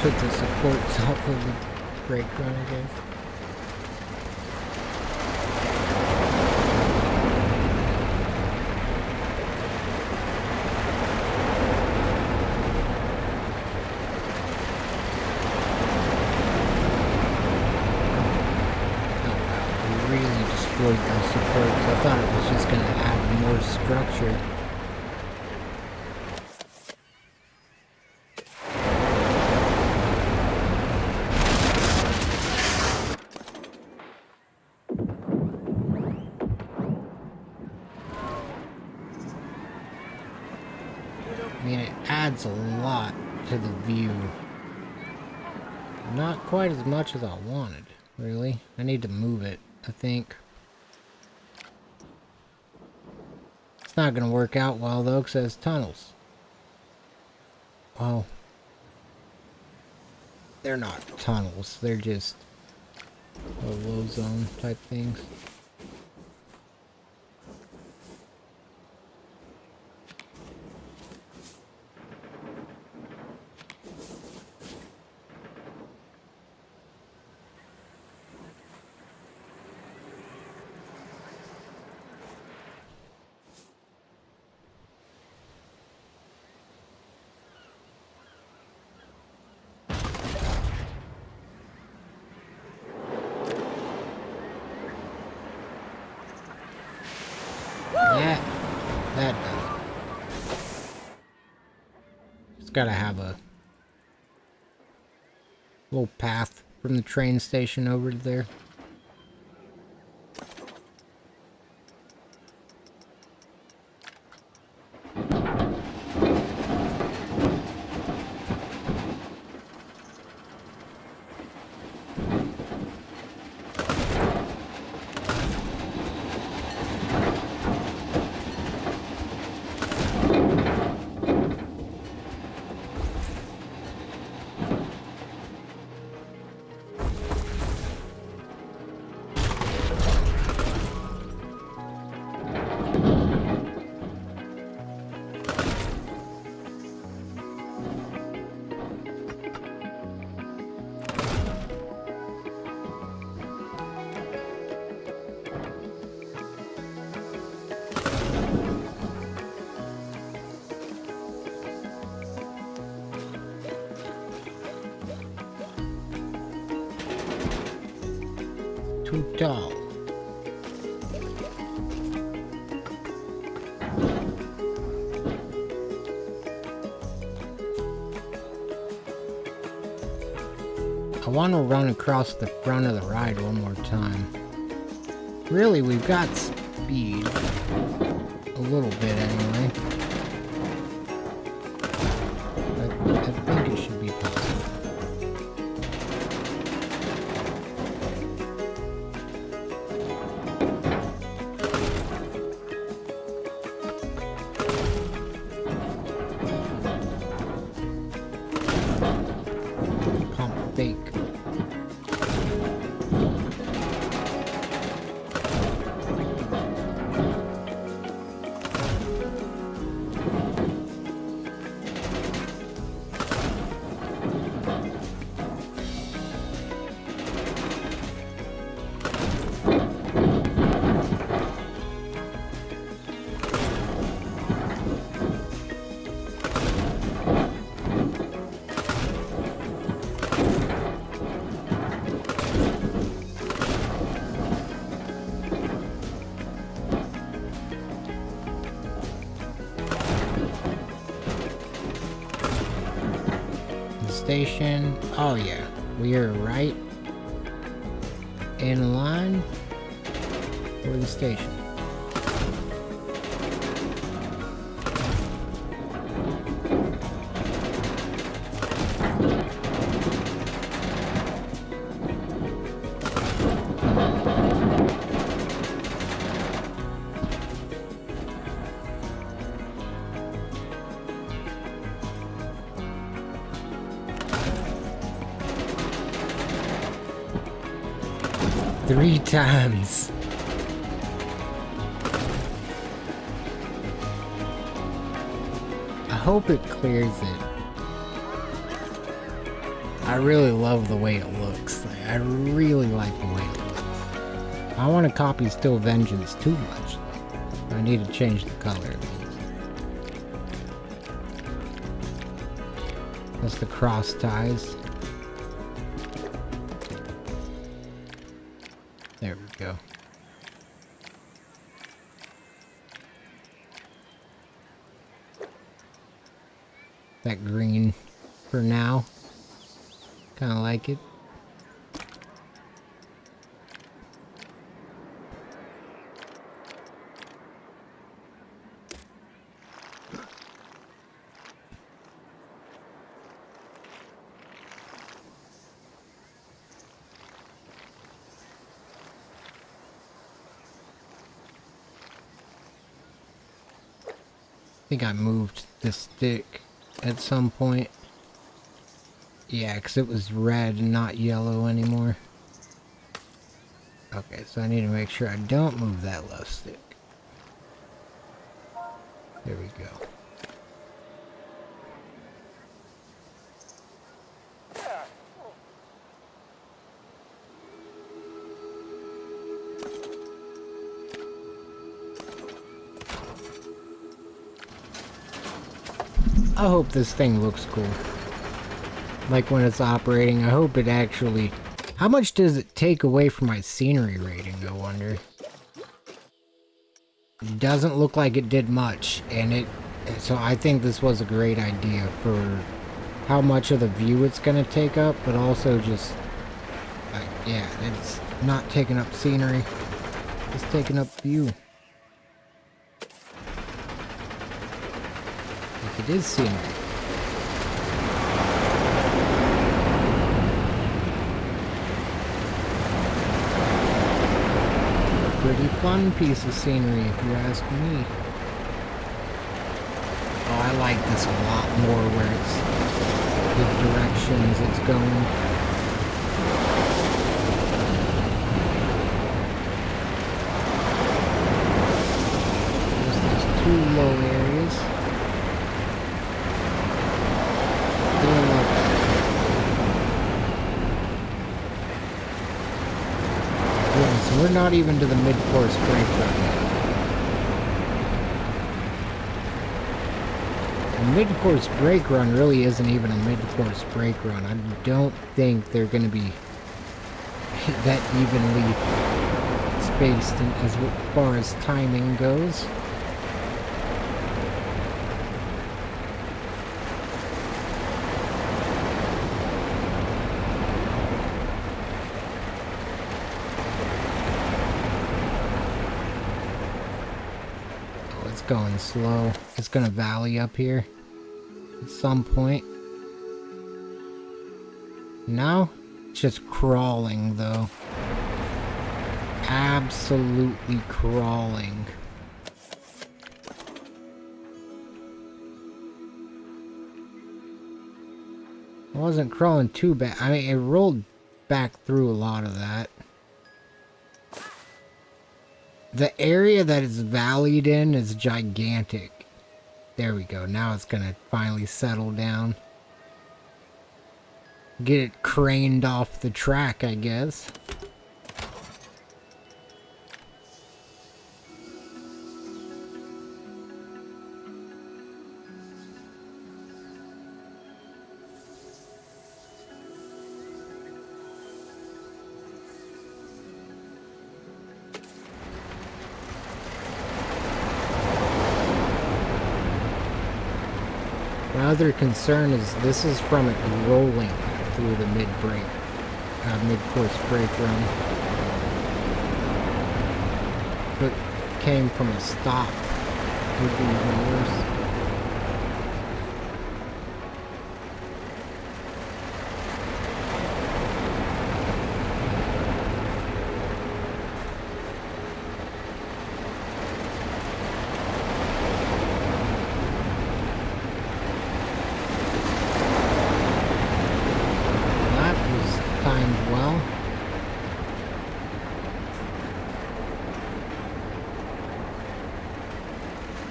Speaker 1: Took the supports off of the brake run, I guess. Oh wow, we really destroyed those supports. I thought it was just gonna add more structure. I mean, it adds a lot to the view. Not quite as much as I wanted, really. I need to move it, I think. It's not gonna work out well, though, because it has tunnels. Well, they're not tunnels. They're just low zone type things. That does it. It's gotta have a little path from the train station over to there. Too tall. I want to run across the front of the ride one more time. Really, we've got speed. A little bit, anyway. I think it should be possible. steak. Station. Oh yeah, we are right in line for the station. Three times. I hope it clears it. I really love the way it looks. I really like the way it looks. I want to copy Still Vengeance too much. I need to change the color. That's the cross ties. There we go. That green for now. Kind of like it. I think I moved the stick at some point. Yeah, because it was red and not yellow anymore. Okay, so I need to make sure I don't move that left stick. There we go. I hope this thing looks cool. Like when it's operating, I hope it actually... How much does it take away from my scenery rating, I wonder? It doesn't look like it did much, and so I think this was a great idea for how much of the view it's gonna take up, but also just... yeah, it's not taking up scenery. It's taking up view. It is scenery. Pretty fun piece of scenery, if you ask me. Oh, I like this a lot more where it's the directions it's going. There's these two low areas. We're not even to the mid-course break run yet. The mid-course break run really isn't even a mid-course break run. I don't think they're going to be that evenly spaced as far as timing goes. Going slow. It's gonna valley up here at some point. Now, it's just crawling though. Absolutely crawling. It wasn't crawling too bad. I mean, it rolled back through a lot of that. The area that it's valleyed in is gigantic. There we go. Now it's gonna finally settle down. Get it craned off the track, I guess. My other concern is this is from it rolling through the mid-break, mid-course brake run. If it came from a stop, it would be even worse.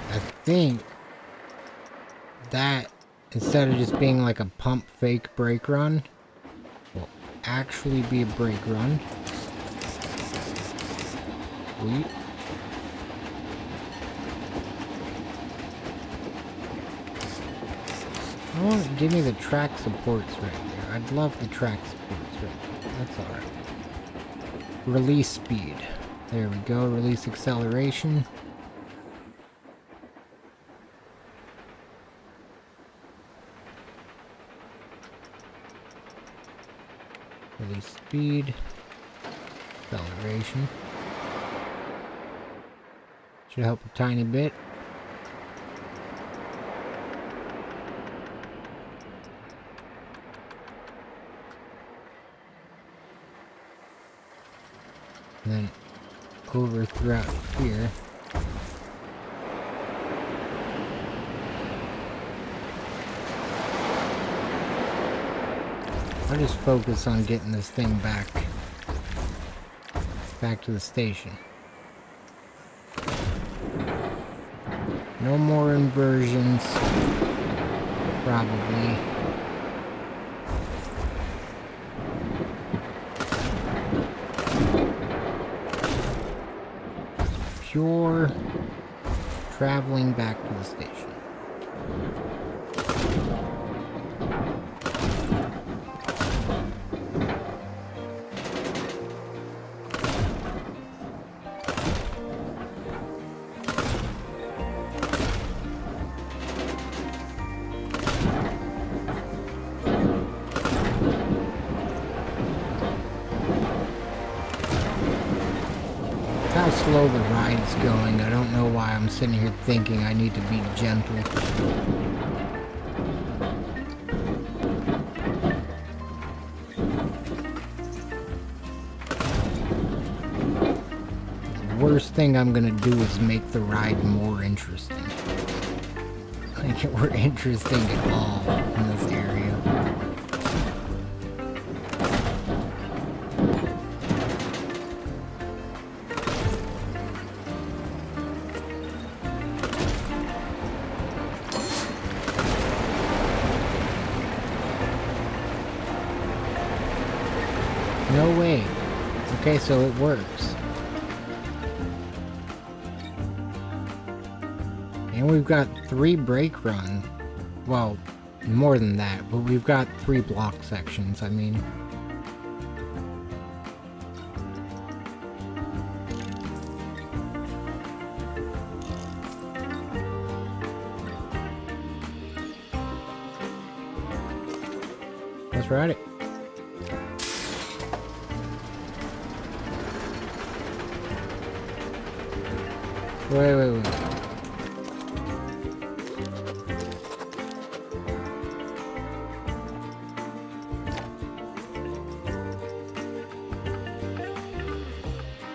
Speaker 1: I think that instead of just being like a pump fake brake run, will actually be a brake run. Sweet. I want give me the track supports right there. I'd love the track supports right there. That's alright. Release speed. There we go. Release acceleration. Release speed, acceleration. Should help a tiny bit. And then over throughout here. I'll just focus on getting this thing back to the station. No more inversions, probably. Pure traveling back to the station. How slow the ride's going. I don't know why I'm sitting here thinking I need to be gentle. The worst thing I'm gonna do is make the ride more interesting. Make it more interesting at all in this area. No way. Okay, so it works. And we've got 3 brake runs. Well, more than that, but we've got 3 block sections, I mean. Let's ride it. Wait.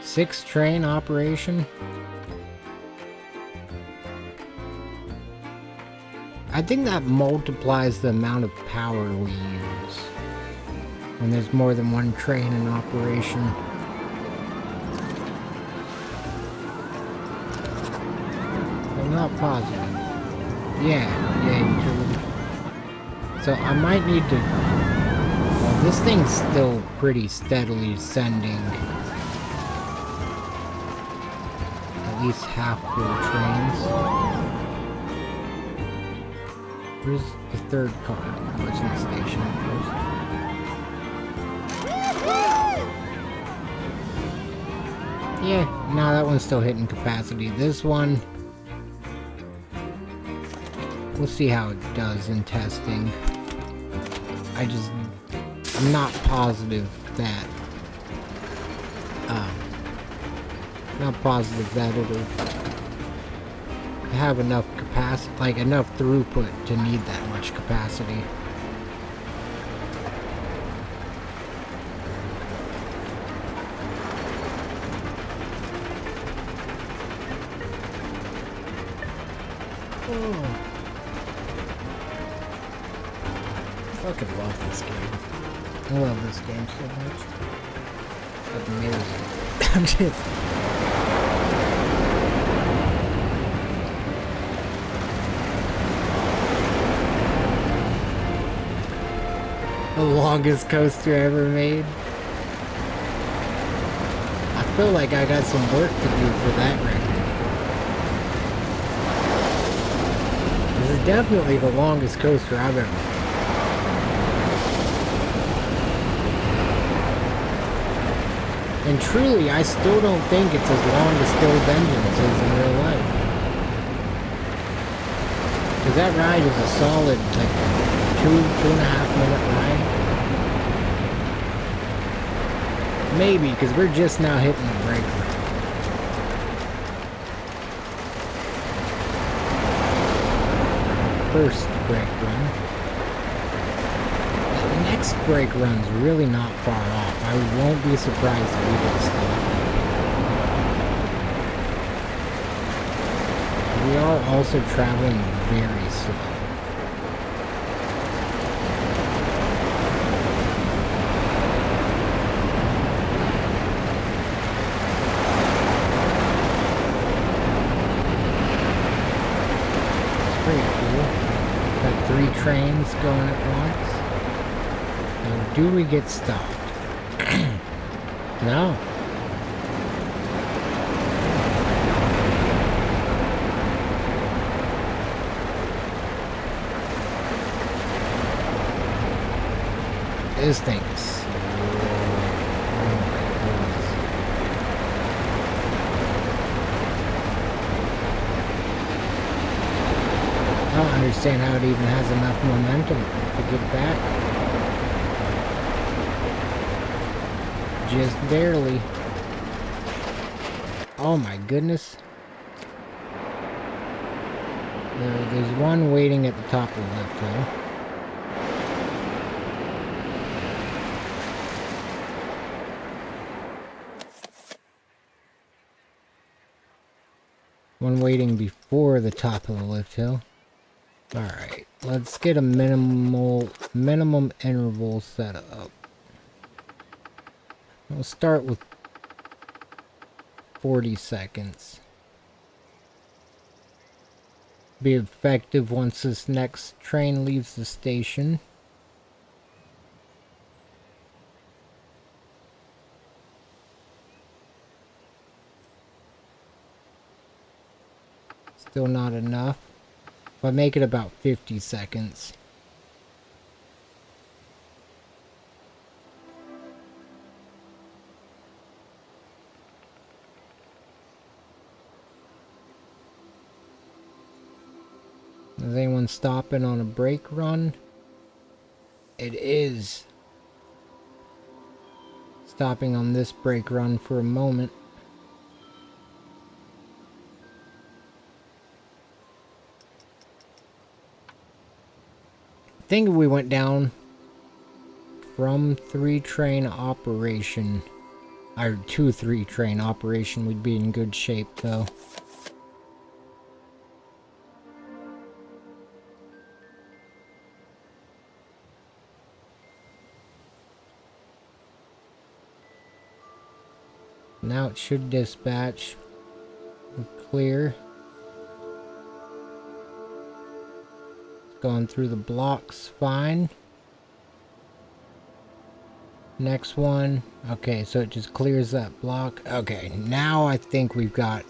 Speaker 1: 6 train operation. I think that multiplies the amount of power we use when there's more than one train in operation. I'm not positive. Yeah, utility. So I might need to... Well, this thing's still pretty steadily sending at least half full trains. Where's the third car? Oh, it's in the station, of course. Yeah, no, that one's still hitting capacity. This one... We'll see how it does in testing. I'm not positive that... not positive that it'll have enough capacity, like enough throughput to need that much capacity. Oh. I fucking love this game. I love this game so much. It's amazing. I'm just... The longest coaster ever made. I feel like I got some work to do for that record. This is definitely the longest coaster I've ever made. And truly, I still don't think it's as long as Still Vengeance is in real life. Because that ride is a solid, like, 2.5 minute ride. Maybe, because we're just now hitting the brake run. First brake run. The next brake run's really not far off. I won't be surprised if we get stopped. We are also traveling very slow. Trains going at once. Now, do we get stopped? No. This thing is slow. Oh my goodness. I don't understand how it even has enough momentum to get back. Just barely. Oh my goodness. There's one waiting at the top of the lift hill. One waiting before the top of the lift hill. Alright, let's get a minimum interval set up. We'll start with 40 seconds. Be effective once this next train leaves the station. Still not enough. But make it about 50 seconds. Is anyone stopping on a brake run? It is stopping on this brake run for a moment. I think if we went down from 3-train operation, or 2-3-train operation, we'd be in good shape though. Now it should dispatch. We're clear. Going through the blocks fine. Next one. Okay, so it just clears that block. Okay, now I think we've got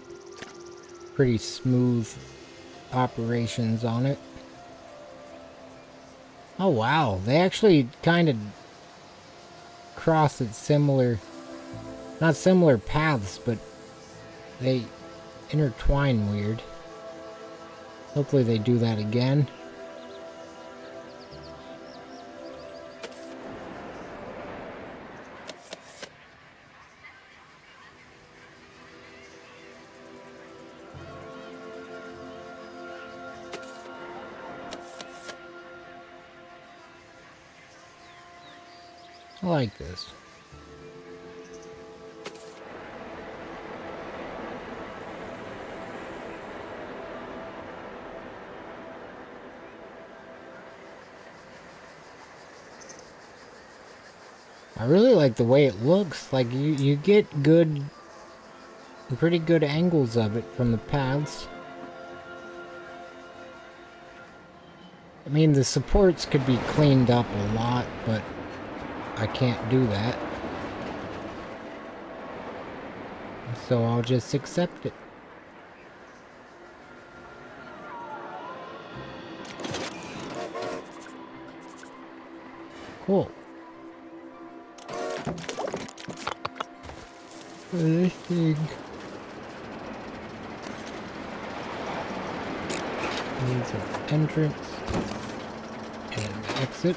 Speaker 1: pretty smooth operations on it. Oh wow, they actually kind of cross at similar, not similar paths, but they intertwine weird. Hopefully they do that again. I like this. I really like the way it looks. Like you get pretty good angles of it from the paths. I mean, the supports could be cleaned up a lot, but I can't do that. So I'll just accept it. Cool. This thing. Needs an entrance and exit.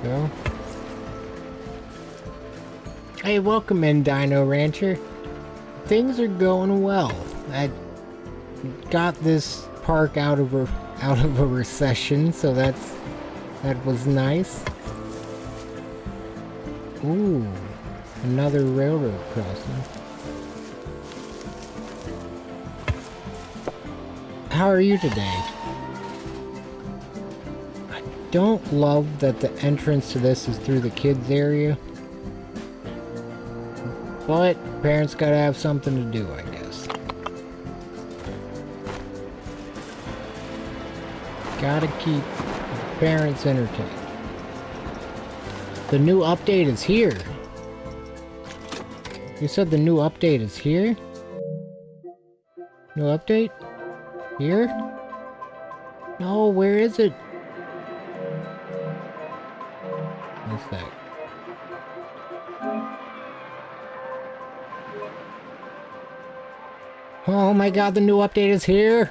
Speaker 1: Go. Hey, welcome in, Dino Rancher. Things are going well. I got this park out of a recession, so that was nice. Ooh, another railroad crossing. How are you today? Don't love that the entrance to this is through the kids area, but parents gotta have something to do, I guess. Gotta keep parents entertained. The new update is here. You said the new update is here? New update? Here? No, where is it? What's that? Oh my god, the new update is here!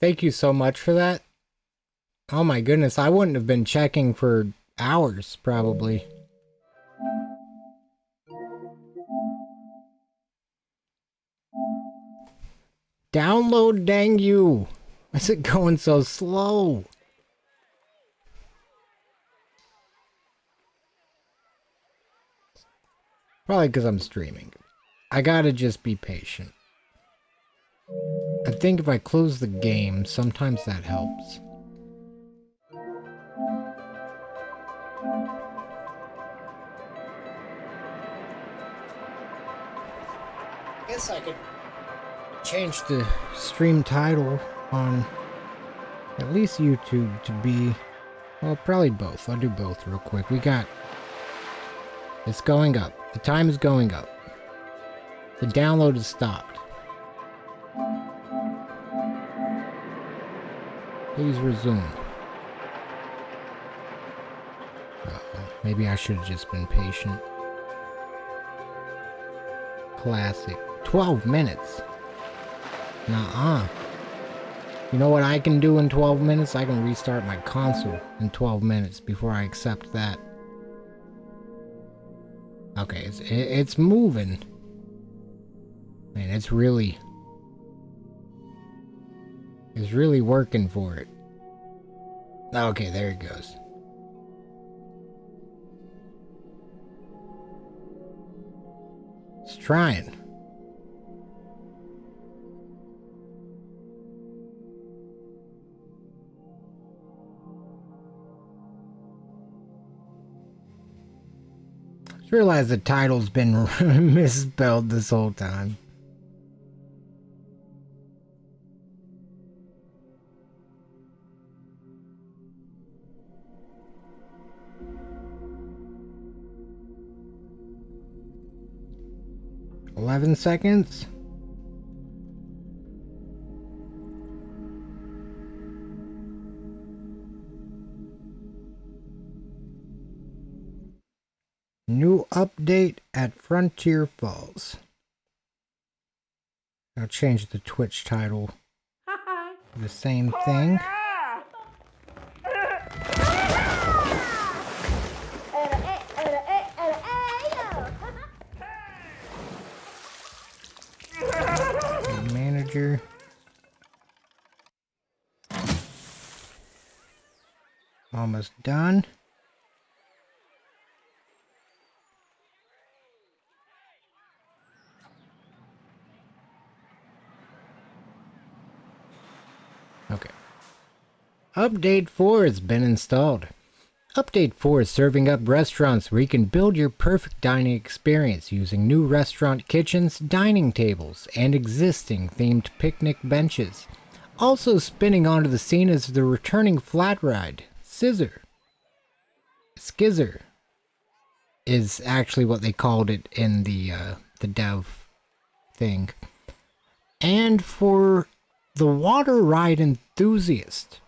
Speaker 1: Thank you so much for that. Oh my goodness, I wouldn't have been checking for hours, probably. Download, dang you! Why is it going so slow? Probably because I'm streaming. I gotta just be patient. I think if I close the game, sometimes that helps. Guess I could change the stream title on at least YouTube to be, well, probably both. I'll do both real quick. It's going up. The time is going up. The download is stopped. Please resume. Maybe I should have just been patient. Classic. 12 minutes. Nuh-uh. You know what I can do in 12 minutes? I can restart my console in 12 minutes before I accept that. Okay, it's moving. Man, it's really working for it. Okay, there it goes. It's trying. Just realized the title's been misspelled this whole time. $11 seconds. New update at Frontier Falls. I'll change the Twitch title. The same thing. Manager. Almost done. Okay. Update 4 has been installed. Update 4 is serving up restaurants where you can build your perfect dining experience using new restaurant kitchens, dining tables, and existing themed picnic benches. Also spinning onto the scene is the returning flat ride, Skizzer is actually what they called it in the dev thing. And for the water ride enthusiast,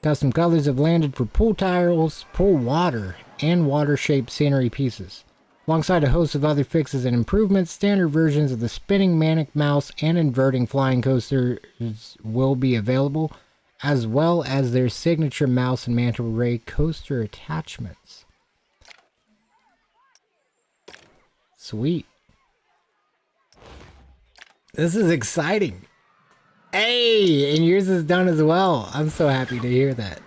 Speaker 1: custom colors have landed for pool tiles, pool water, and water-shaped scenery pieces. Alongside a host of other fixes and improvements, standard versions of the spinning manic mouse and inverting flying coasters will be available, as well as their signature mouse and manta ray coaster attachments. Sweet. This is exciting. Hey, and yours is done as well. I'm so happy to hear that.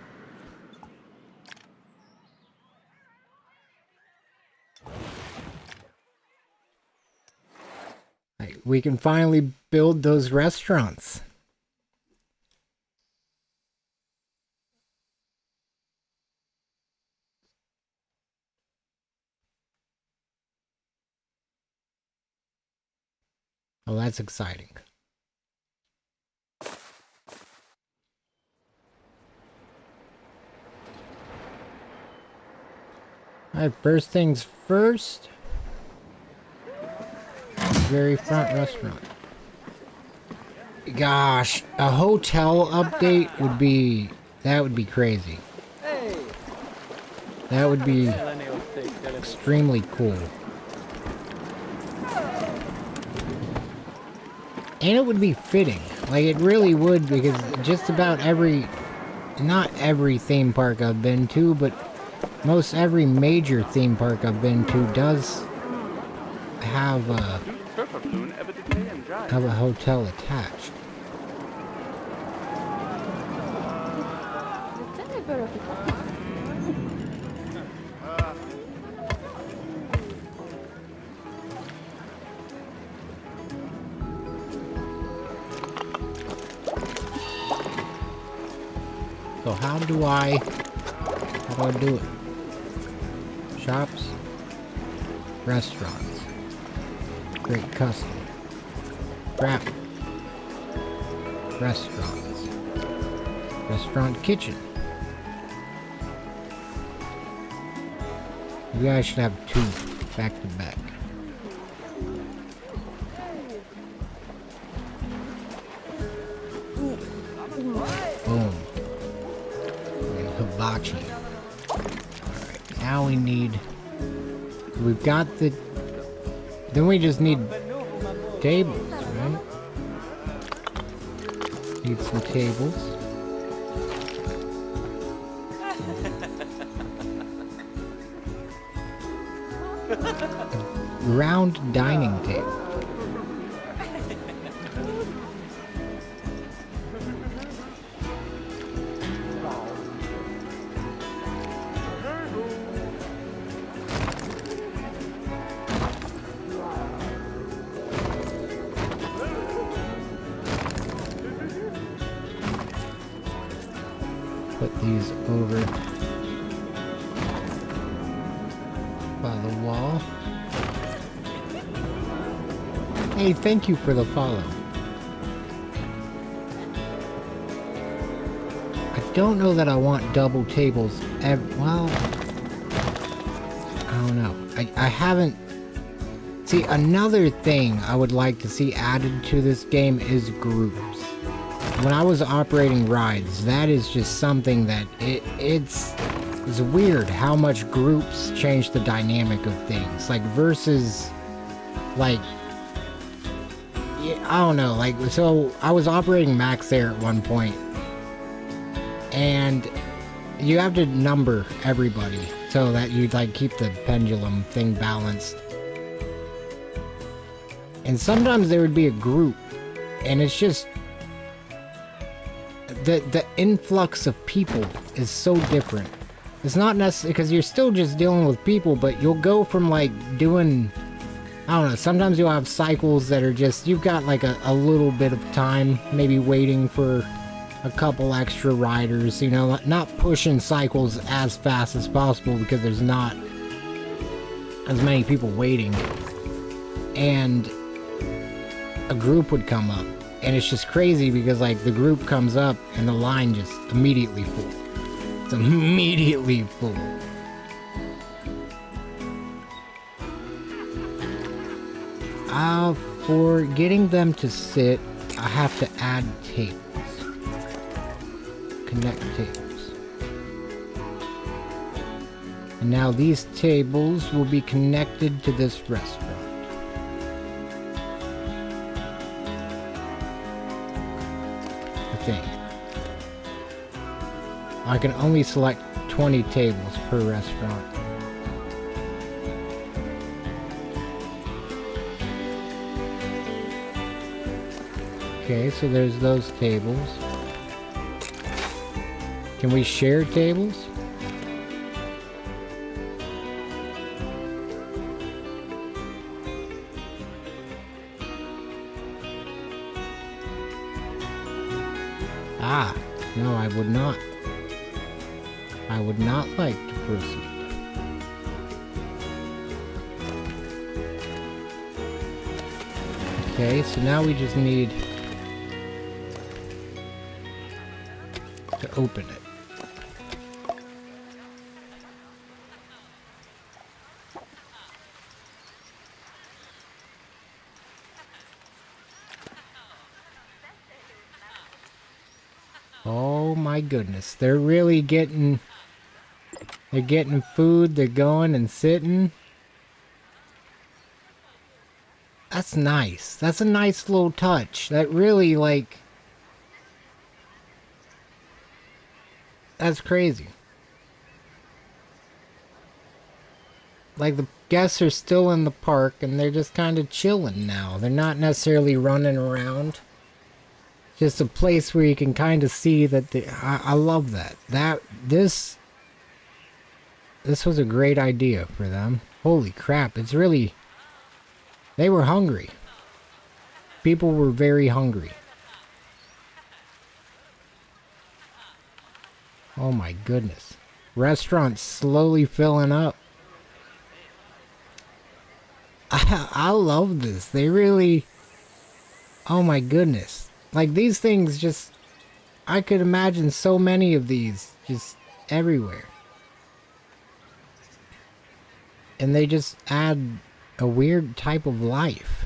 Speaker 1: We can finally build those restaurants. Oh, that's exciting. Alright, first things first. Very front restaurant. Gosh, a hotel update would be... that would be crazy. That would be extremely cool. And it would be fitting. Like, it really would, because just about every... not every theme park I've been to, but most every major theme park I've been to does have a hotel attached. So how do I do it? Shops, restaurants, create custom, wrap, restaurants, restaurant kitchen. Maybe I should have two back to back. Boom. And hibachi. Alright, now we need... We've got the... Then we just need tables, right? Need some tables. Round dining table. Put these over by the wall. Hey, thank you for the follow. I don't know that I want double tables. Well, I don't know. I haven't... See, another thing I would like to see added to this game is groups. When I was operating rides, that is just something that it's weird how much groups change the dynamic of things. Like, versus, like, I don't know, like, so I was operating Max Air at one point, and you have to number everybody so that you like keep the pendulum thing balanced. And sometimes there would be a group, and it's just the influx of people is so different. It's not necessarily because you're still just dealing with people, but you'll go from like doing, I don't know, sometimes you'll have cycles that are just, you've got like a little bit of time, maybe waiting for a couple extra riders, you know, not pushing cycles as fast as possible because there's not as many people waiting. And a group would come up, and it's just crazy because like the group comes up and the line just immediately full. It's immediately full. For getting them to sit, I have to add tables. Connect tables. And now these tables will be connected to this restaurant. I think. I can only select 20 tables per restaurant. Okay, so there's those tables. Can we share tables? Ah, no, I would not. I would not like to proceed. Okay, so now we just need to open it. Oh my goodness, they're really getting food, they're going and sitting. That's nice. That's a nice little touch. That really, like, that's crazy. Like, the guests are still in the park and they're just kind of chilling now. They're not necessarily running around. Just a place where you can kind of see that I love that. This was a great idea for them. Holy crap, it's really, they were hungry. People were very hungry. Oh my goodness. Restaurants slowly filling up. I love this. They really, oh my goodness. Like, these things just, I could imagine so many of these just everywhere. And they just add a weird type of life.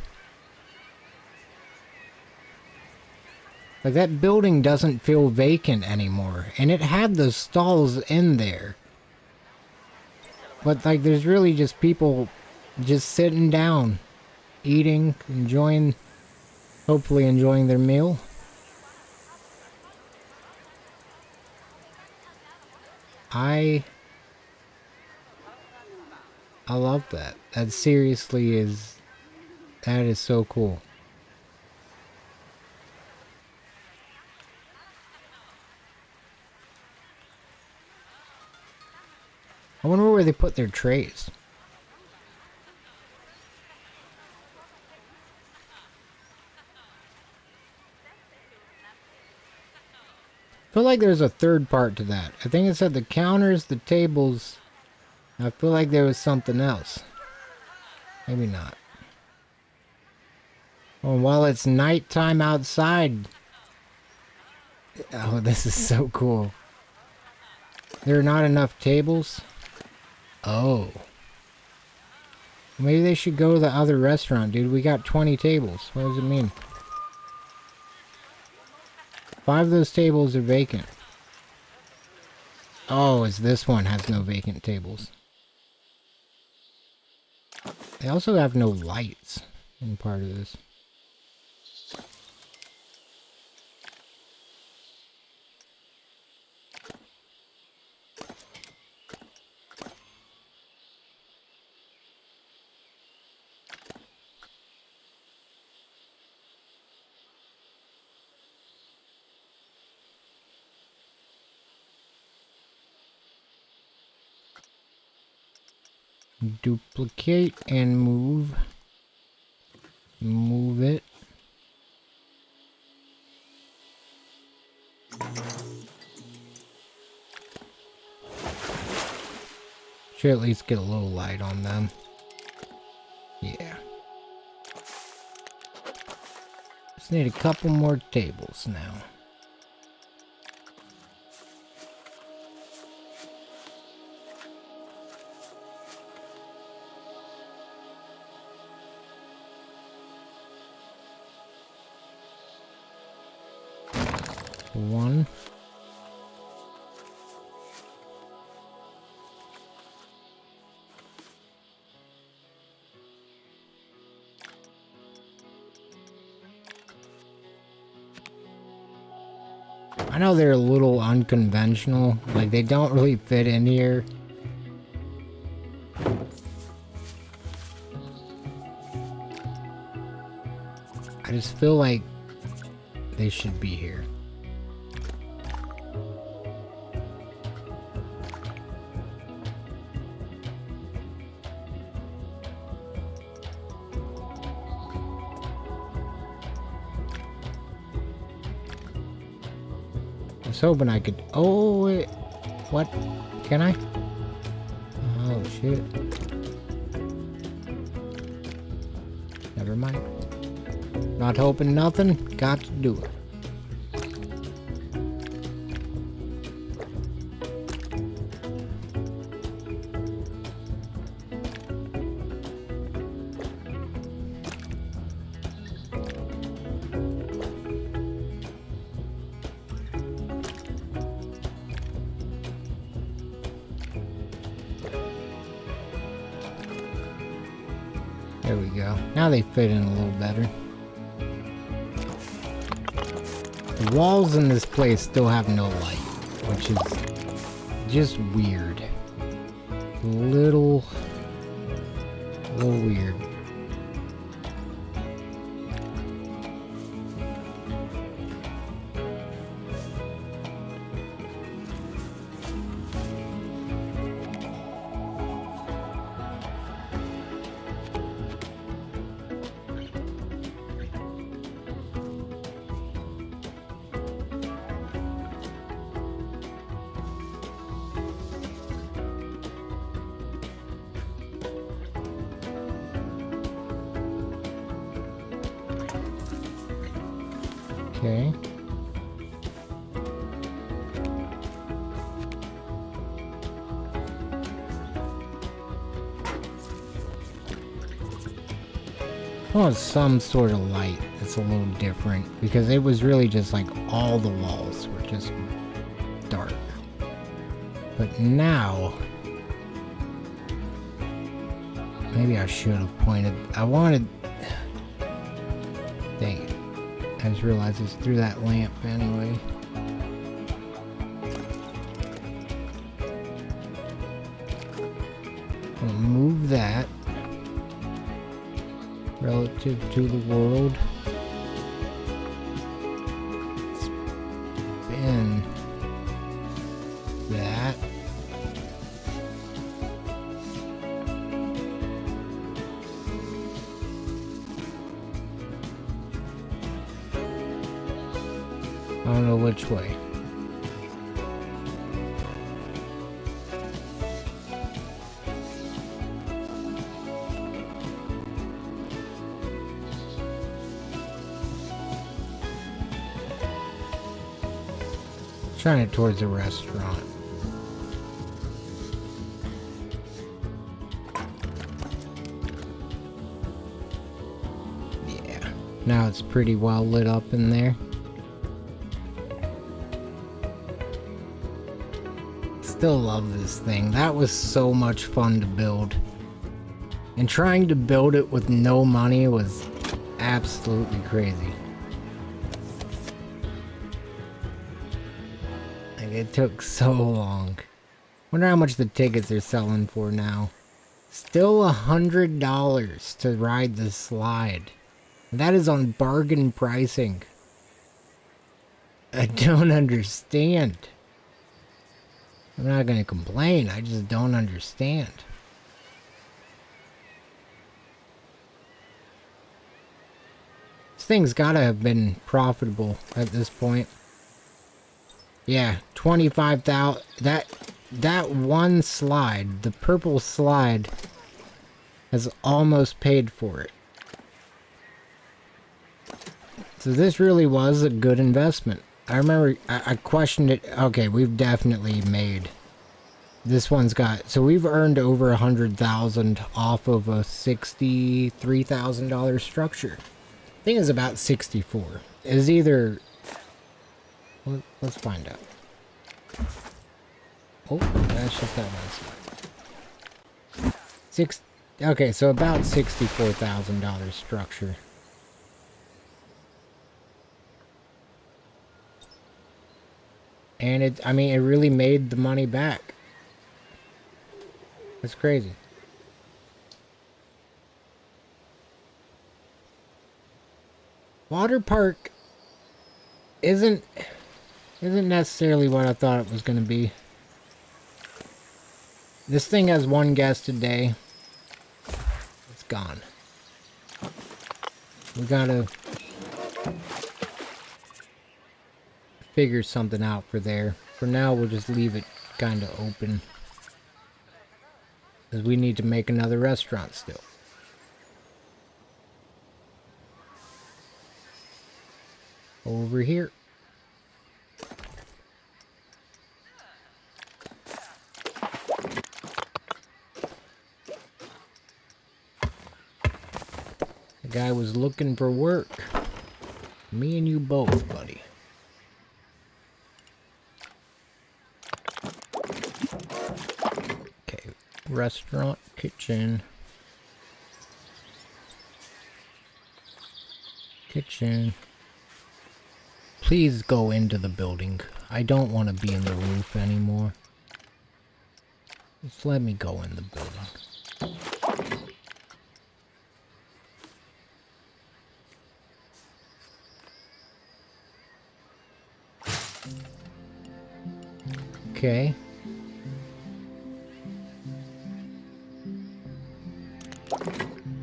Speaker 1: Like, that building doesn't feel vacant anymore. And it had those stalls in there. But like, there's really just people just sitting down, eating, enjoying, hopefully enjoying their meal. I love that. That seriously is, that is so cool. I wonder where they put their trays. I feel like there's a third part to that. I think it said the counters, the tables. I feel like there was something else. Maybe not. Well, while it's nighttime outside. Oh, this is so cool. There are not enough tables? Oh. Maybe they should go to the other restaurant, dude. We got 20 tables. What does it mean? 5 of those tables are vacant. Oh, it's this one has no vacant tables. They also have no lights in part of this. Duplicate and move. Move it. Should at least get a little light on them. Yeah. Just need a couple more tables now. One. I know they're a little unconventional, like they don't really fit in here. I just feel like they should be here. I was hoping I could. Oh, wait. What? Can I? Oh, shit. Never mind. Not hoping nothing. Got to do it. There we go. Now they fit in a little better. The walls in this place still have no light, which is just weird. A little weird. Okay. I want some sort of light that's a little different, because it was really just like all the walls were just dark. But now Maybe I should have pointed. I wanted... Dang it. I just realized it's through that lamp anyway. I'll move that relative to the world. Spin that. I don't know which way. Trying it towards the restaurant. Yeah. Now it's pretty well lit up in there. Still love this thing. That was so much fun to build. And trying to build it with no money was absolutely crazy. Like, it took so long. Wonder how much the tickets are selling for now. Still $100 to ride the slide. That is on bargain pricing. I don't understand. I'm not gonna complain, I just don't understand. This thing's gotta have been profitable at this point. Yeah, 25,000. That one slide, the purple slide, has almost paid for it. So this really was a good investment. I remember I questioned it. Okay, we've definitely made. This one's got, so we've earned over 100,000 off of a $63,000 structure. I think it's about 64. It's either, well, let's find out. Oh, that's just that one slide. Okay, so about $64,000 structure. And it, I mean, it really made the money back. It's crazy. Water park isn't necessarily what I thought it was going to be. This thing has one guest a day. It's gone. We gotta figure something out for there. For now, we'll just leave it kind of open. Because we need to make another restaurant still. Over here. The guy was looking for work. Me and you both, buddy. Okay, restaurant, kitchen. Kitchen. Please go into the building. I don't want to be in the roof anymore. Just let me go in the building. Okay.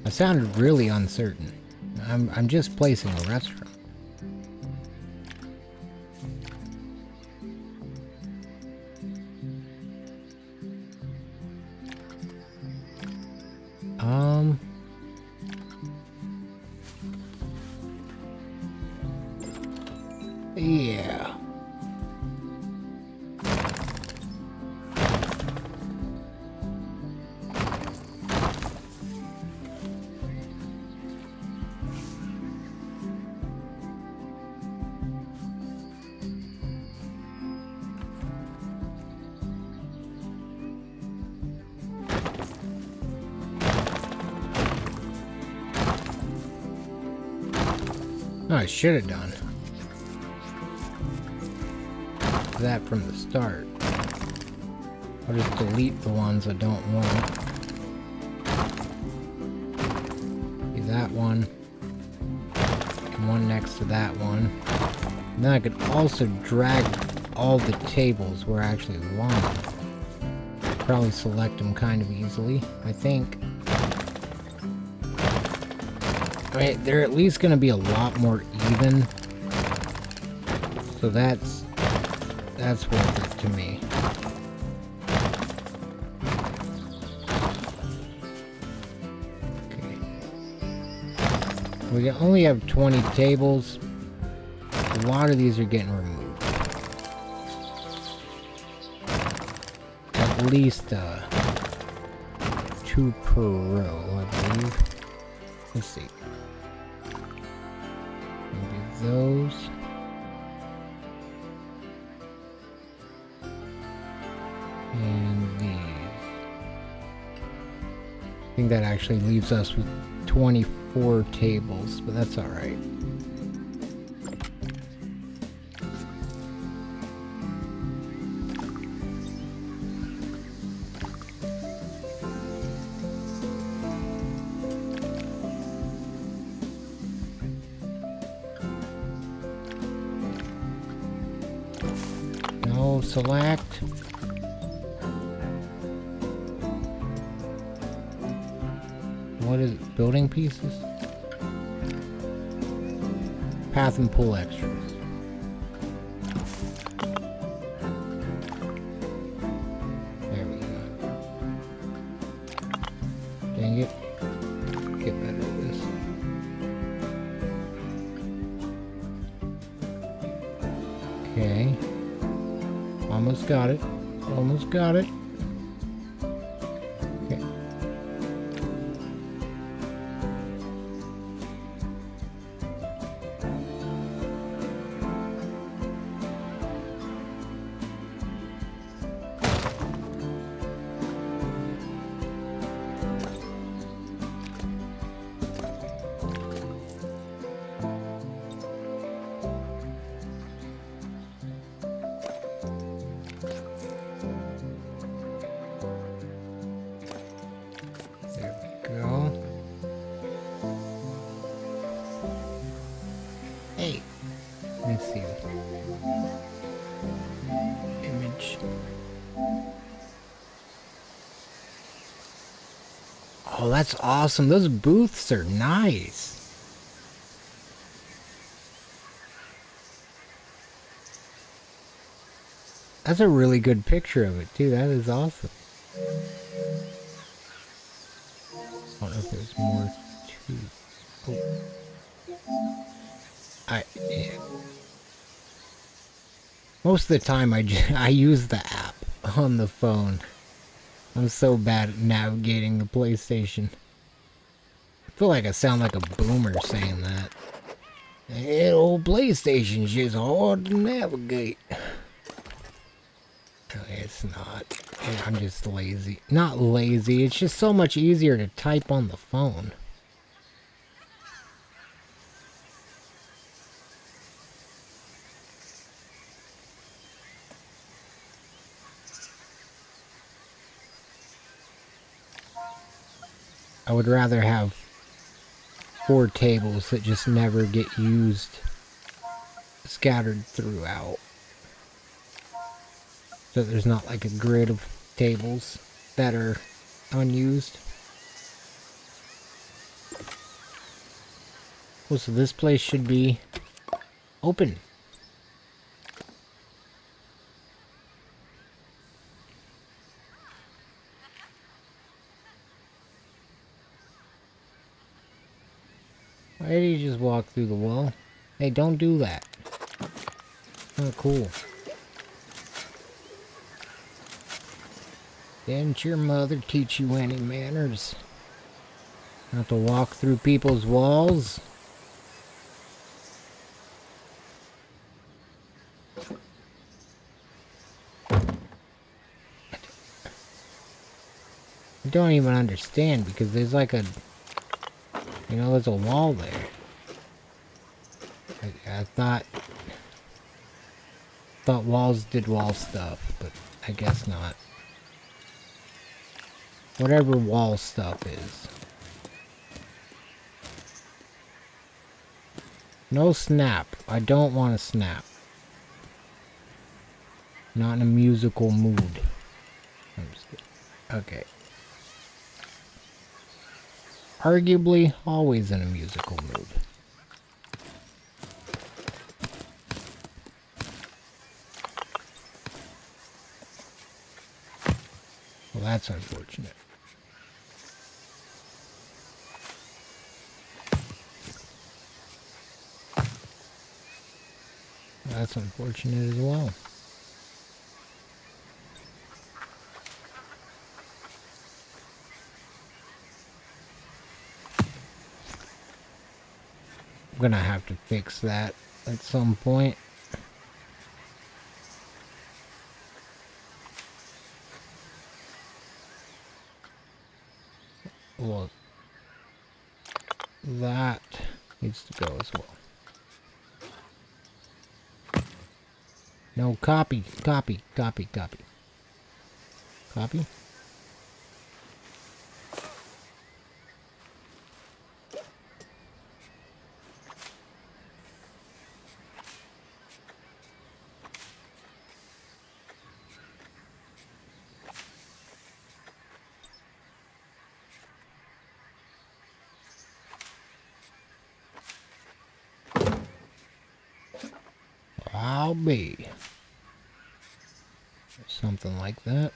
Speaker 1: I sounded really uncertain. I'm just placing a restaurant. Yeah. Oh, I should have done that from the start. I'll just delete the ones I don't want. See that one. And one next to that one. And then I could also drag all the tables where I actually want them. Probably select them kind of easily, I think. I mean, they're at least going to be a lot more even. So that's worth it to me. Okay. We only have 20 tables. A lot of these are getting removed. At least 2 per row, I believe. Let's see. Maybe those. And these. I think that actually leaves us with 24 tables, but that's alright. No, select. What is it? Building pieces? Path and pull extras. There we go. Dang it. Get better at this. Okay. Almost got it. Almost got it. Okay. There we go. Hey, let's see. Image. Oh, that's awesome. Those booths are nice. That's a really good picture of it, too. That is awesome. I don't know if there's more to... Oh. Yeah. Most of the time I use the app on the phone. I'm so bad at navigating the PlayStation. I feel like I sound like a boomer saying that. Hey, old PlayStation's just hard to navigate. It's not. I'm just lazy. Not lazy, it's just so much easier to type on the phone. I would rather have 4 tables that just never get used, scattered throughout. So there's not like a grid of tables that are unused. Well, so this place should be open. Why did he just walk through the wall? Hey, don't do that. Oh, cool. Didn't your mother teach you any manners? Not to walk through people's walls? I don't even understand because there's like a... You know, there's a wall there. I thought walls did wall stuff, but I guess not. Whatever wall stuff is. No snap. I don't want to snap. Not in a musical mood. I'm just kidding. Okay. Arguably, always in a musical mood. Well, that's unfortunate. That's unfortunate as well. I'm gonna have to fix that at some point. Look, that needs to go as well. No, copy. Copy. I'll be. Something like that.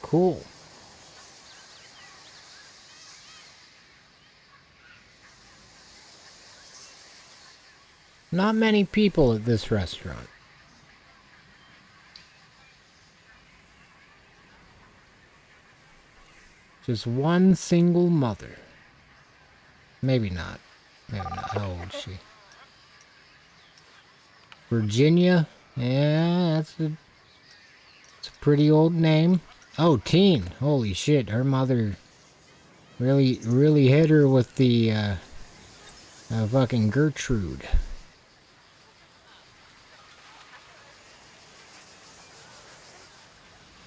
Speaker 1: Cool. Not many people at this restaurant. Just one single mother. Maybe not. Maybe not. How old is she? Virginia? Yeah, it's a pretty old name. Oh, teen. Holy shit. Her mother really hit her with the fucking Gertrude.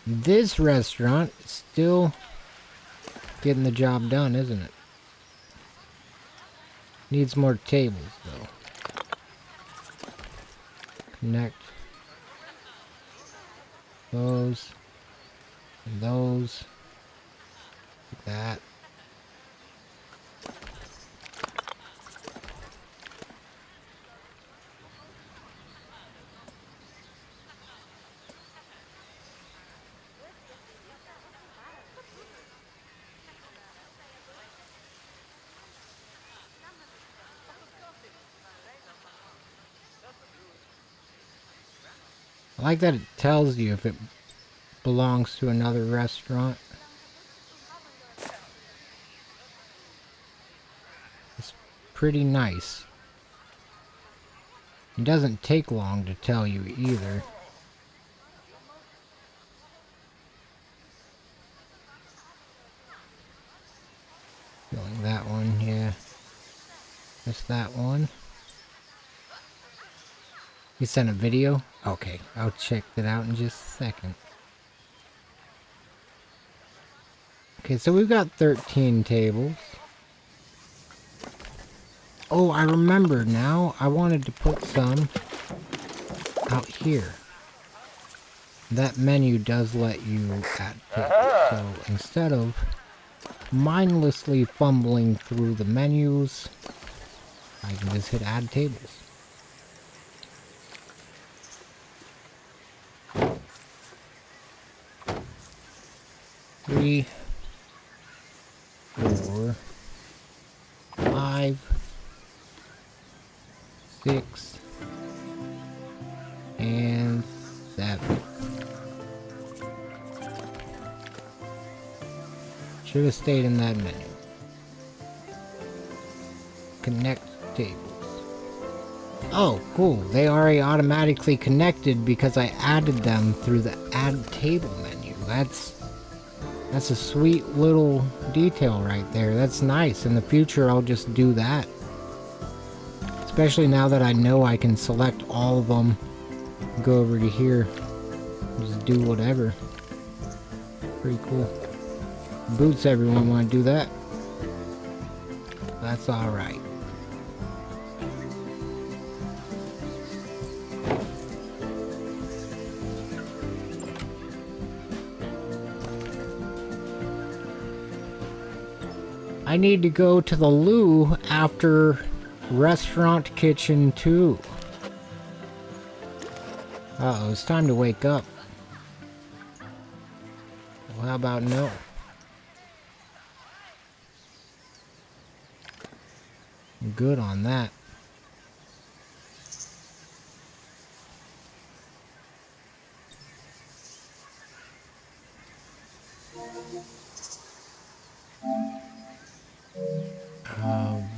Speaker 1: This restaurant is still getting the job done, isn't it? Needs more tables, though. Connect those and those. Like that. I like that it tells you if it belongs to another restaurant. It's pretty nice. It doesn't take long to tell you either. Filling that one, yeah. Just that one. You sent a video? Okay, I'll check that out in just a second. Okay, so we've got 13 tables. Oh, I remember now. I wanted to put some out here. That menu does let you add tables. So instead of mindlessly fumbling through the menus, I can just hit add tables. 3, 4, 5, 6, and 7. Should have stayed in that menu. Connect tables. Oh, cool. They already automatically connected because I added them through the add table menu. That's a sweet little detail right there. That's nice. In the future, I'll just do that. Especially now that I know I can select all of them. Go over to here. Just do whatever. Pretty cool. Boots, everyone want to do that? That's alright. I need to go to the loo after Restaurant Kitchen 2. Uh-oh, it's time to wake up. Well, how about no? I'm good on that.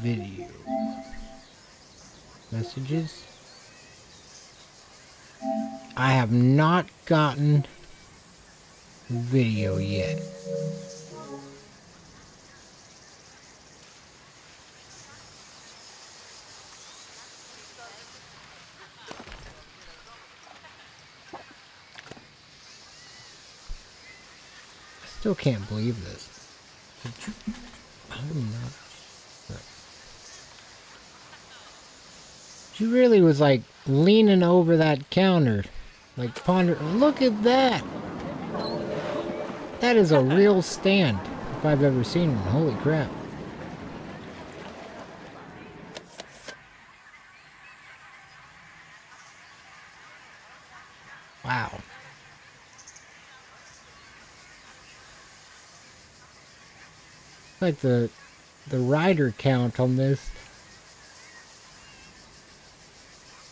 Speaker 1: Video. Messages. I have not gotten video yet. I still can't believe this. I'm not. She really was like leaning over that counter, like pondering. Look at that! That is a real stand, if I've ever seen one. Holy crap. Wow. Like the rider count on this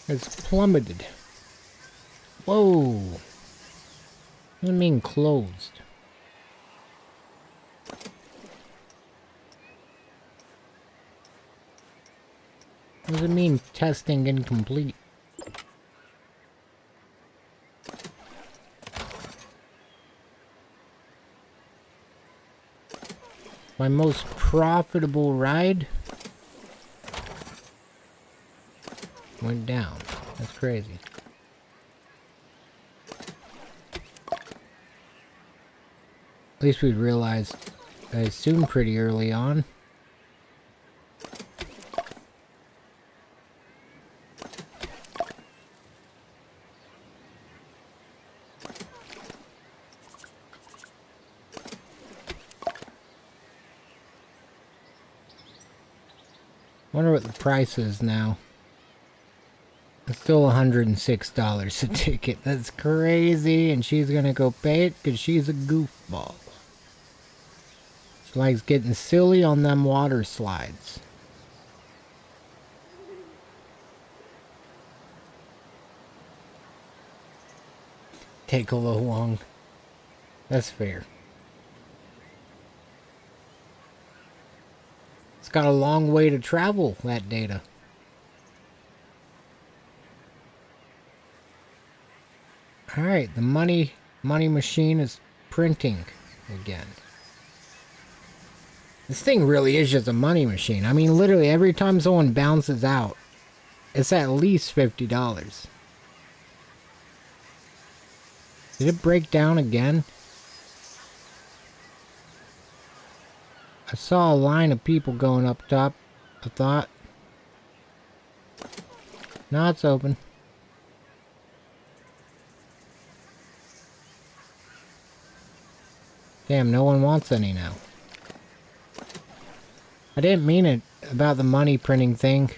Speaker 1: has plummeted. Whoa. What do you mean closed? What does it mean testing incomplete? My most profitable ride went down. That's crazy. At least we realized, I assume, pretty early on. Wonder what the price is now. It's still $106 a ticket. That's crazy, and she's gonna go pay it because she's a goofball. She likes getting silly on them water slides. Take a little long. That's fair. It's got a long way to travel, that data. Alright, the money machine is printing again. This thing really is just a money machine. I mean, literally every time someone bounces out, it's at least $50. Did it break down again? I saw a line of people going up top, I thought. Now it's open. Damn, no one wants any now. I didn't mean it about the money printing thing.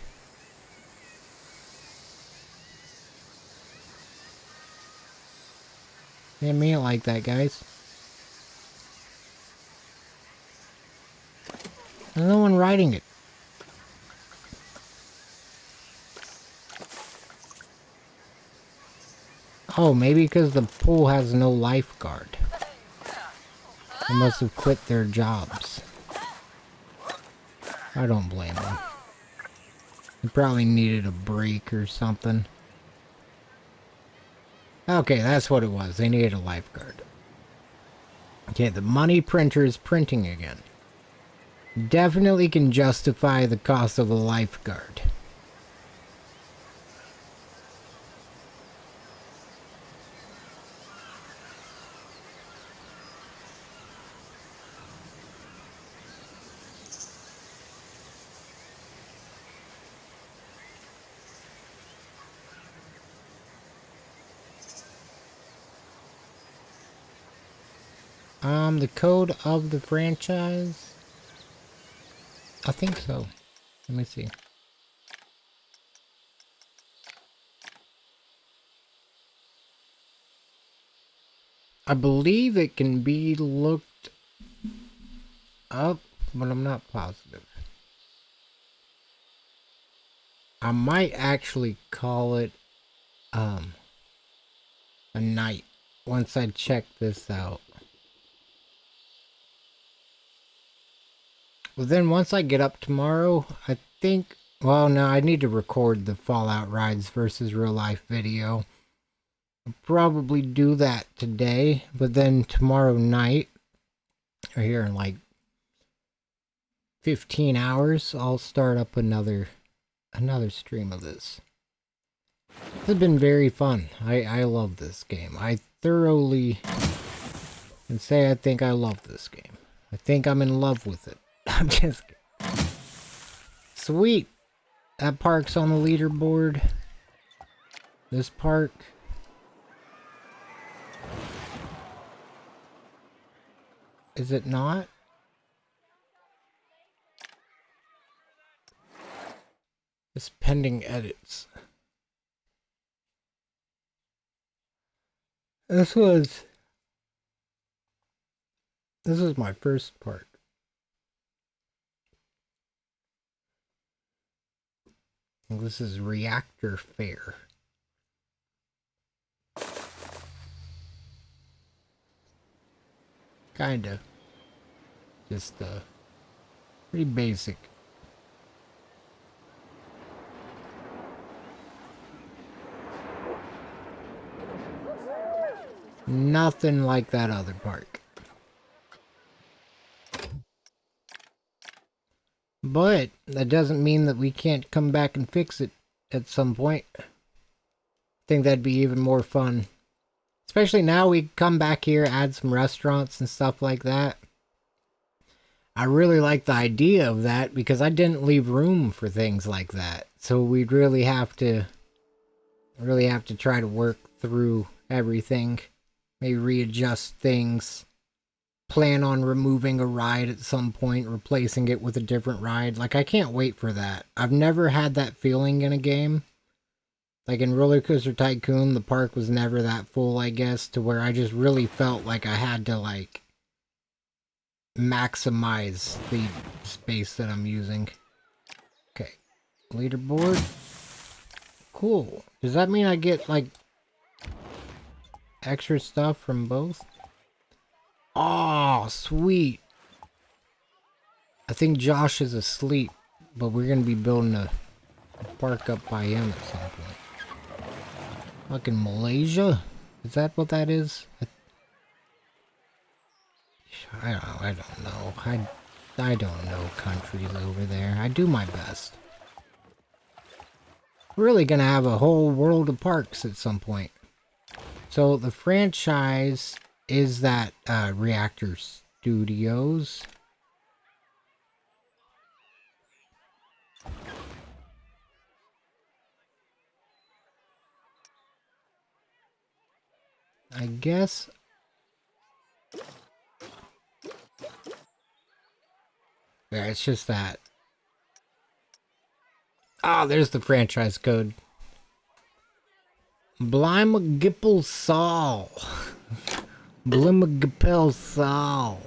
Speaker 1: Didn't mean it like that, guys. There's no one riding it. Oh, maybe because the pool has no lifeguard. They must have quit their jobs. I don't blame them. They probably needed a break or something. Okay, that's what it was. They needed a lifeguard. Okay, the money printer is printing again. Definitely can justify the cost of a lifeguard. The code of the franchise? I think so. Let me see. I believe it can be looked up, but I'm not positive. I might actually call it a night once I check this out. Well, then once I get up tomorrow, I think, well, no, I need to record the Fallout Rides versus real life video. I'll probably do that today, but then tomorrow night, or here in like 15 hours, I'll start up another stream of this. It's been very fun. I love this game. I thoroughly can say I think I love this game. I think I'm in love with it. I'm just kidding. Sweet. That park's on the leaderboard. This park. Is it not? It's pending edits. This was my first part. This is Reactor Fair. Kinda. Just pretty basic. Nothing like that other park. But that doesn't mean that we can't come back and fix it at some point. I think that'd be even more fun. Especially now we come back here, add some restaurants and stuff like that. I really like the idea of that because I didn't leave room for things like that. So we'd really have to try to work through everything. Maybe readjust things. Plan on removing a ride at some point, replacing it with a different ride. Like, I can't wait for that. I've never had that feeling in a game. Like in Roller Coaster Tycoon, the park was never that full, I guess, to where I just really felt like I had to, like, maximize the space that I'm using. Okay. Leaderboard. Cool. Does that mean I get, like, extra stuff from both? Oh, sweet. I think Josh is asleep, but we're going to be building a park up by him at some point. Fucking Malaysia? Is that what that is? I don't know. I don't know countries over there. I do my best. We're really going to have a whole world of parks at some point. So the franchise is that Reactor Studios. I guess. Yeah, it's just that. Ah, there's the franchise code. Blimagipple Saul. Blimagipple Saul.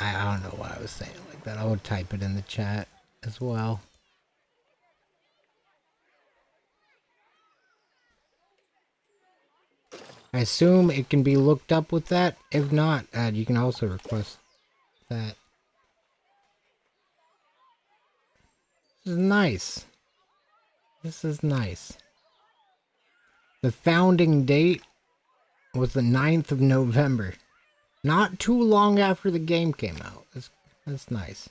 Speaker 1: I don't know why I was saying it like that. I would type it in the chat as well. I assume it can be looked up with that. If not, you can also request that. This is nice. This is nice. The founding date was the 9th of November. Not too long after the game came out. That's nice.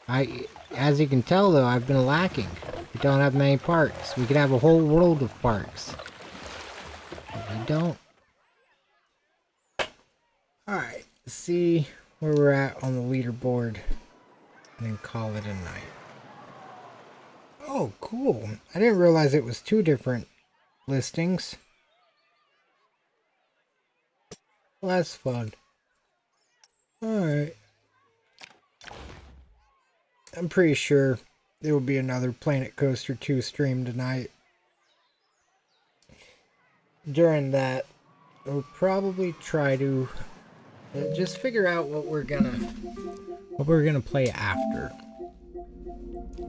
Speaker 1: As you can tell though, I've been lacking. We don't have many parks. We could have a whole world of parks. But we don't. Alright, see where we're at on the leaderboard. And then call it a night. Oh, cool. I didn't realize it was 2 different listings. Well, that's fun. Alright. I'm pretty sure there will be another Planet Coaster 2 stream tonight. During that, we'll probably try to just figure out what we're gonna play after.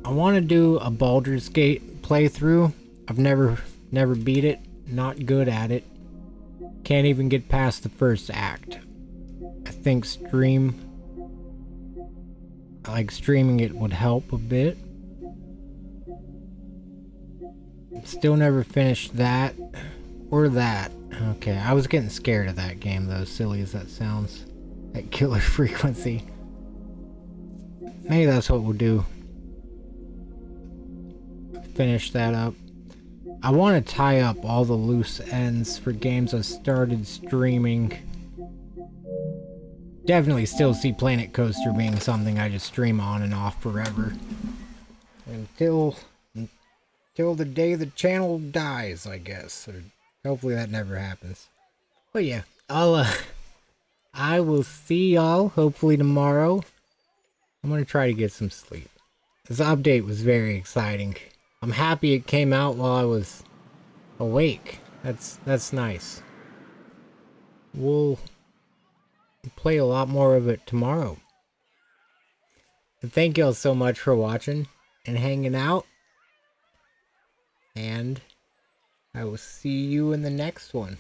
Speaker 1: I want to do a Baldur's Gate playthrough. I've never beat it. Not good at it. Can't even get past the first act. I think streaming it would help a bit. Still never finished that or that. Okay, I was getting scared of that game though, silly as that sounds. That Killer Frequency. Maybe that's what we'll do. Finish that up. I want to tie up all the loose ends for games I started streaming. Definitely still see Planet Coaster being something I just stream on and off forever. Until the day the channel dies, I guess. Or hopefully that never happens. But yeah, I will see y'all hopefully tomorrow. I'm gonna try to get some sleep. This update was very exciting. I'm happy it came out while I was awake. That's nice. We'll play a lot more of it tomorrow. And thank y'all so much for watching and hanging out. And I will see you in the next one.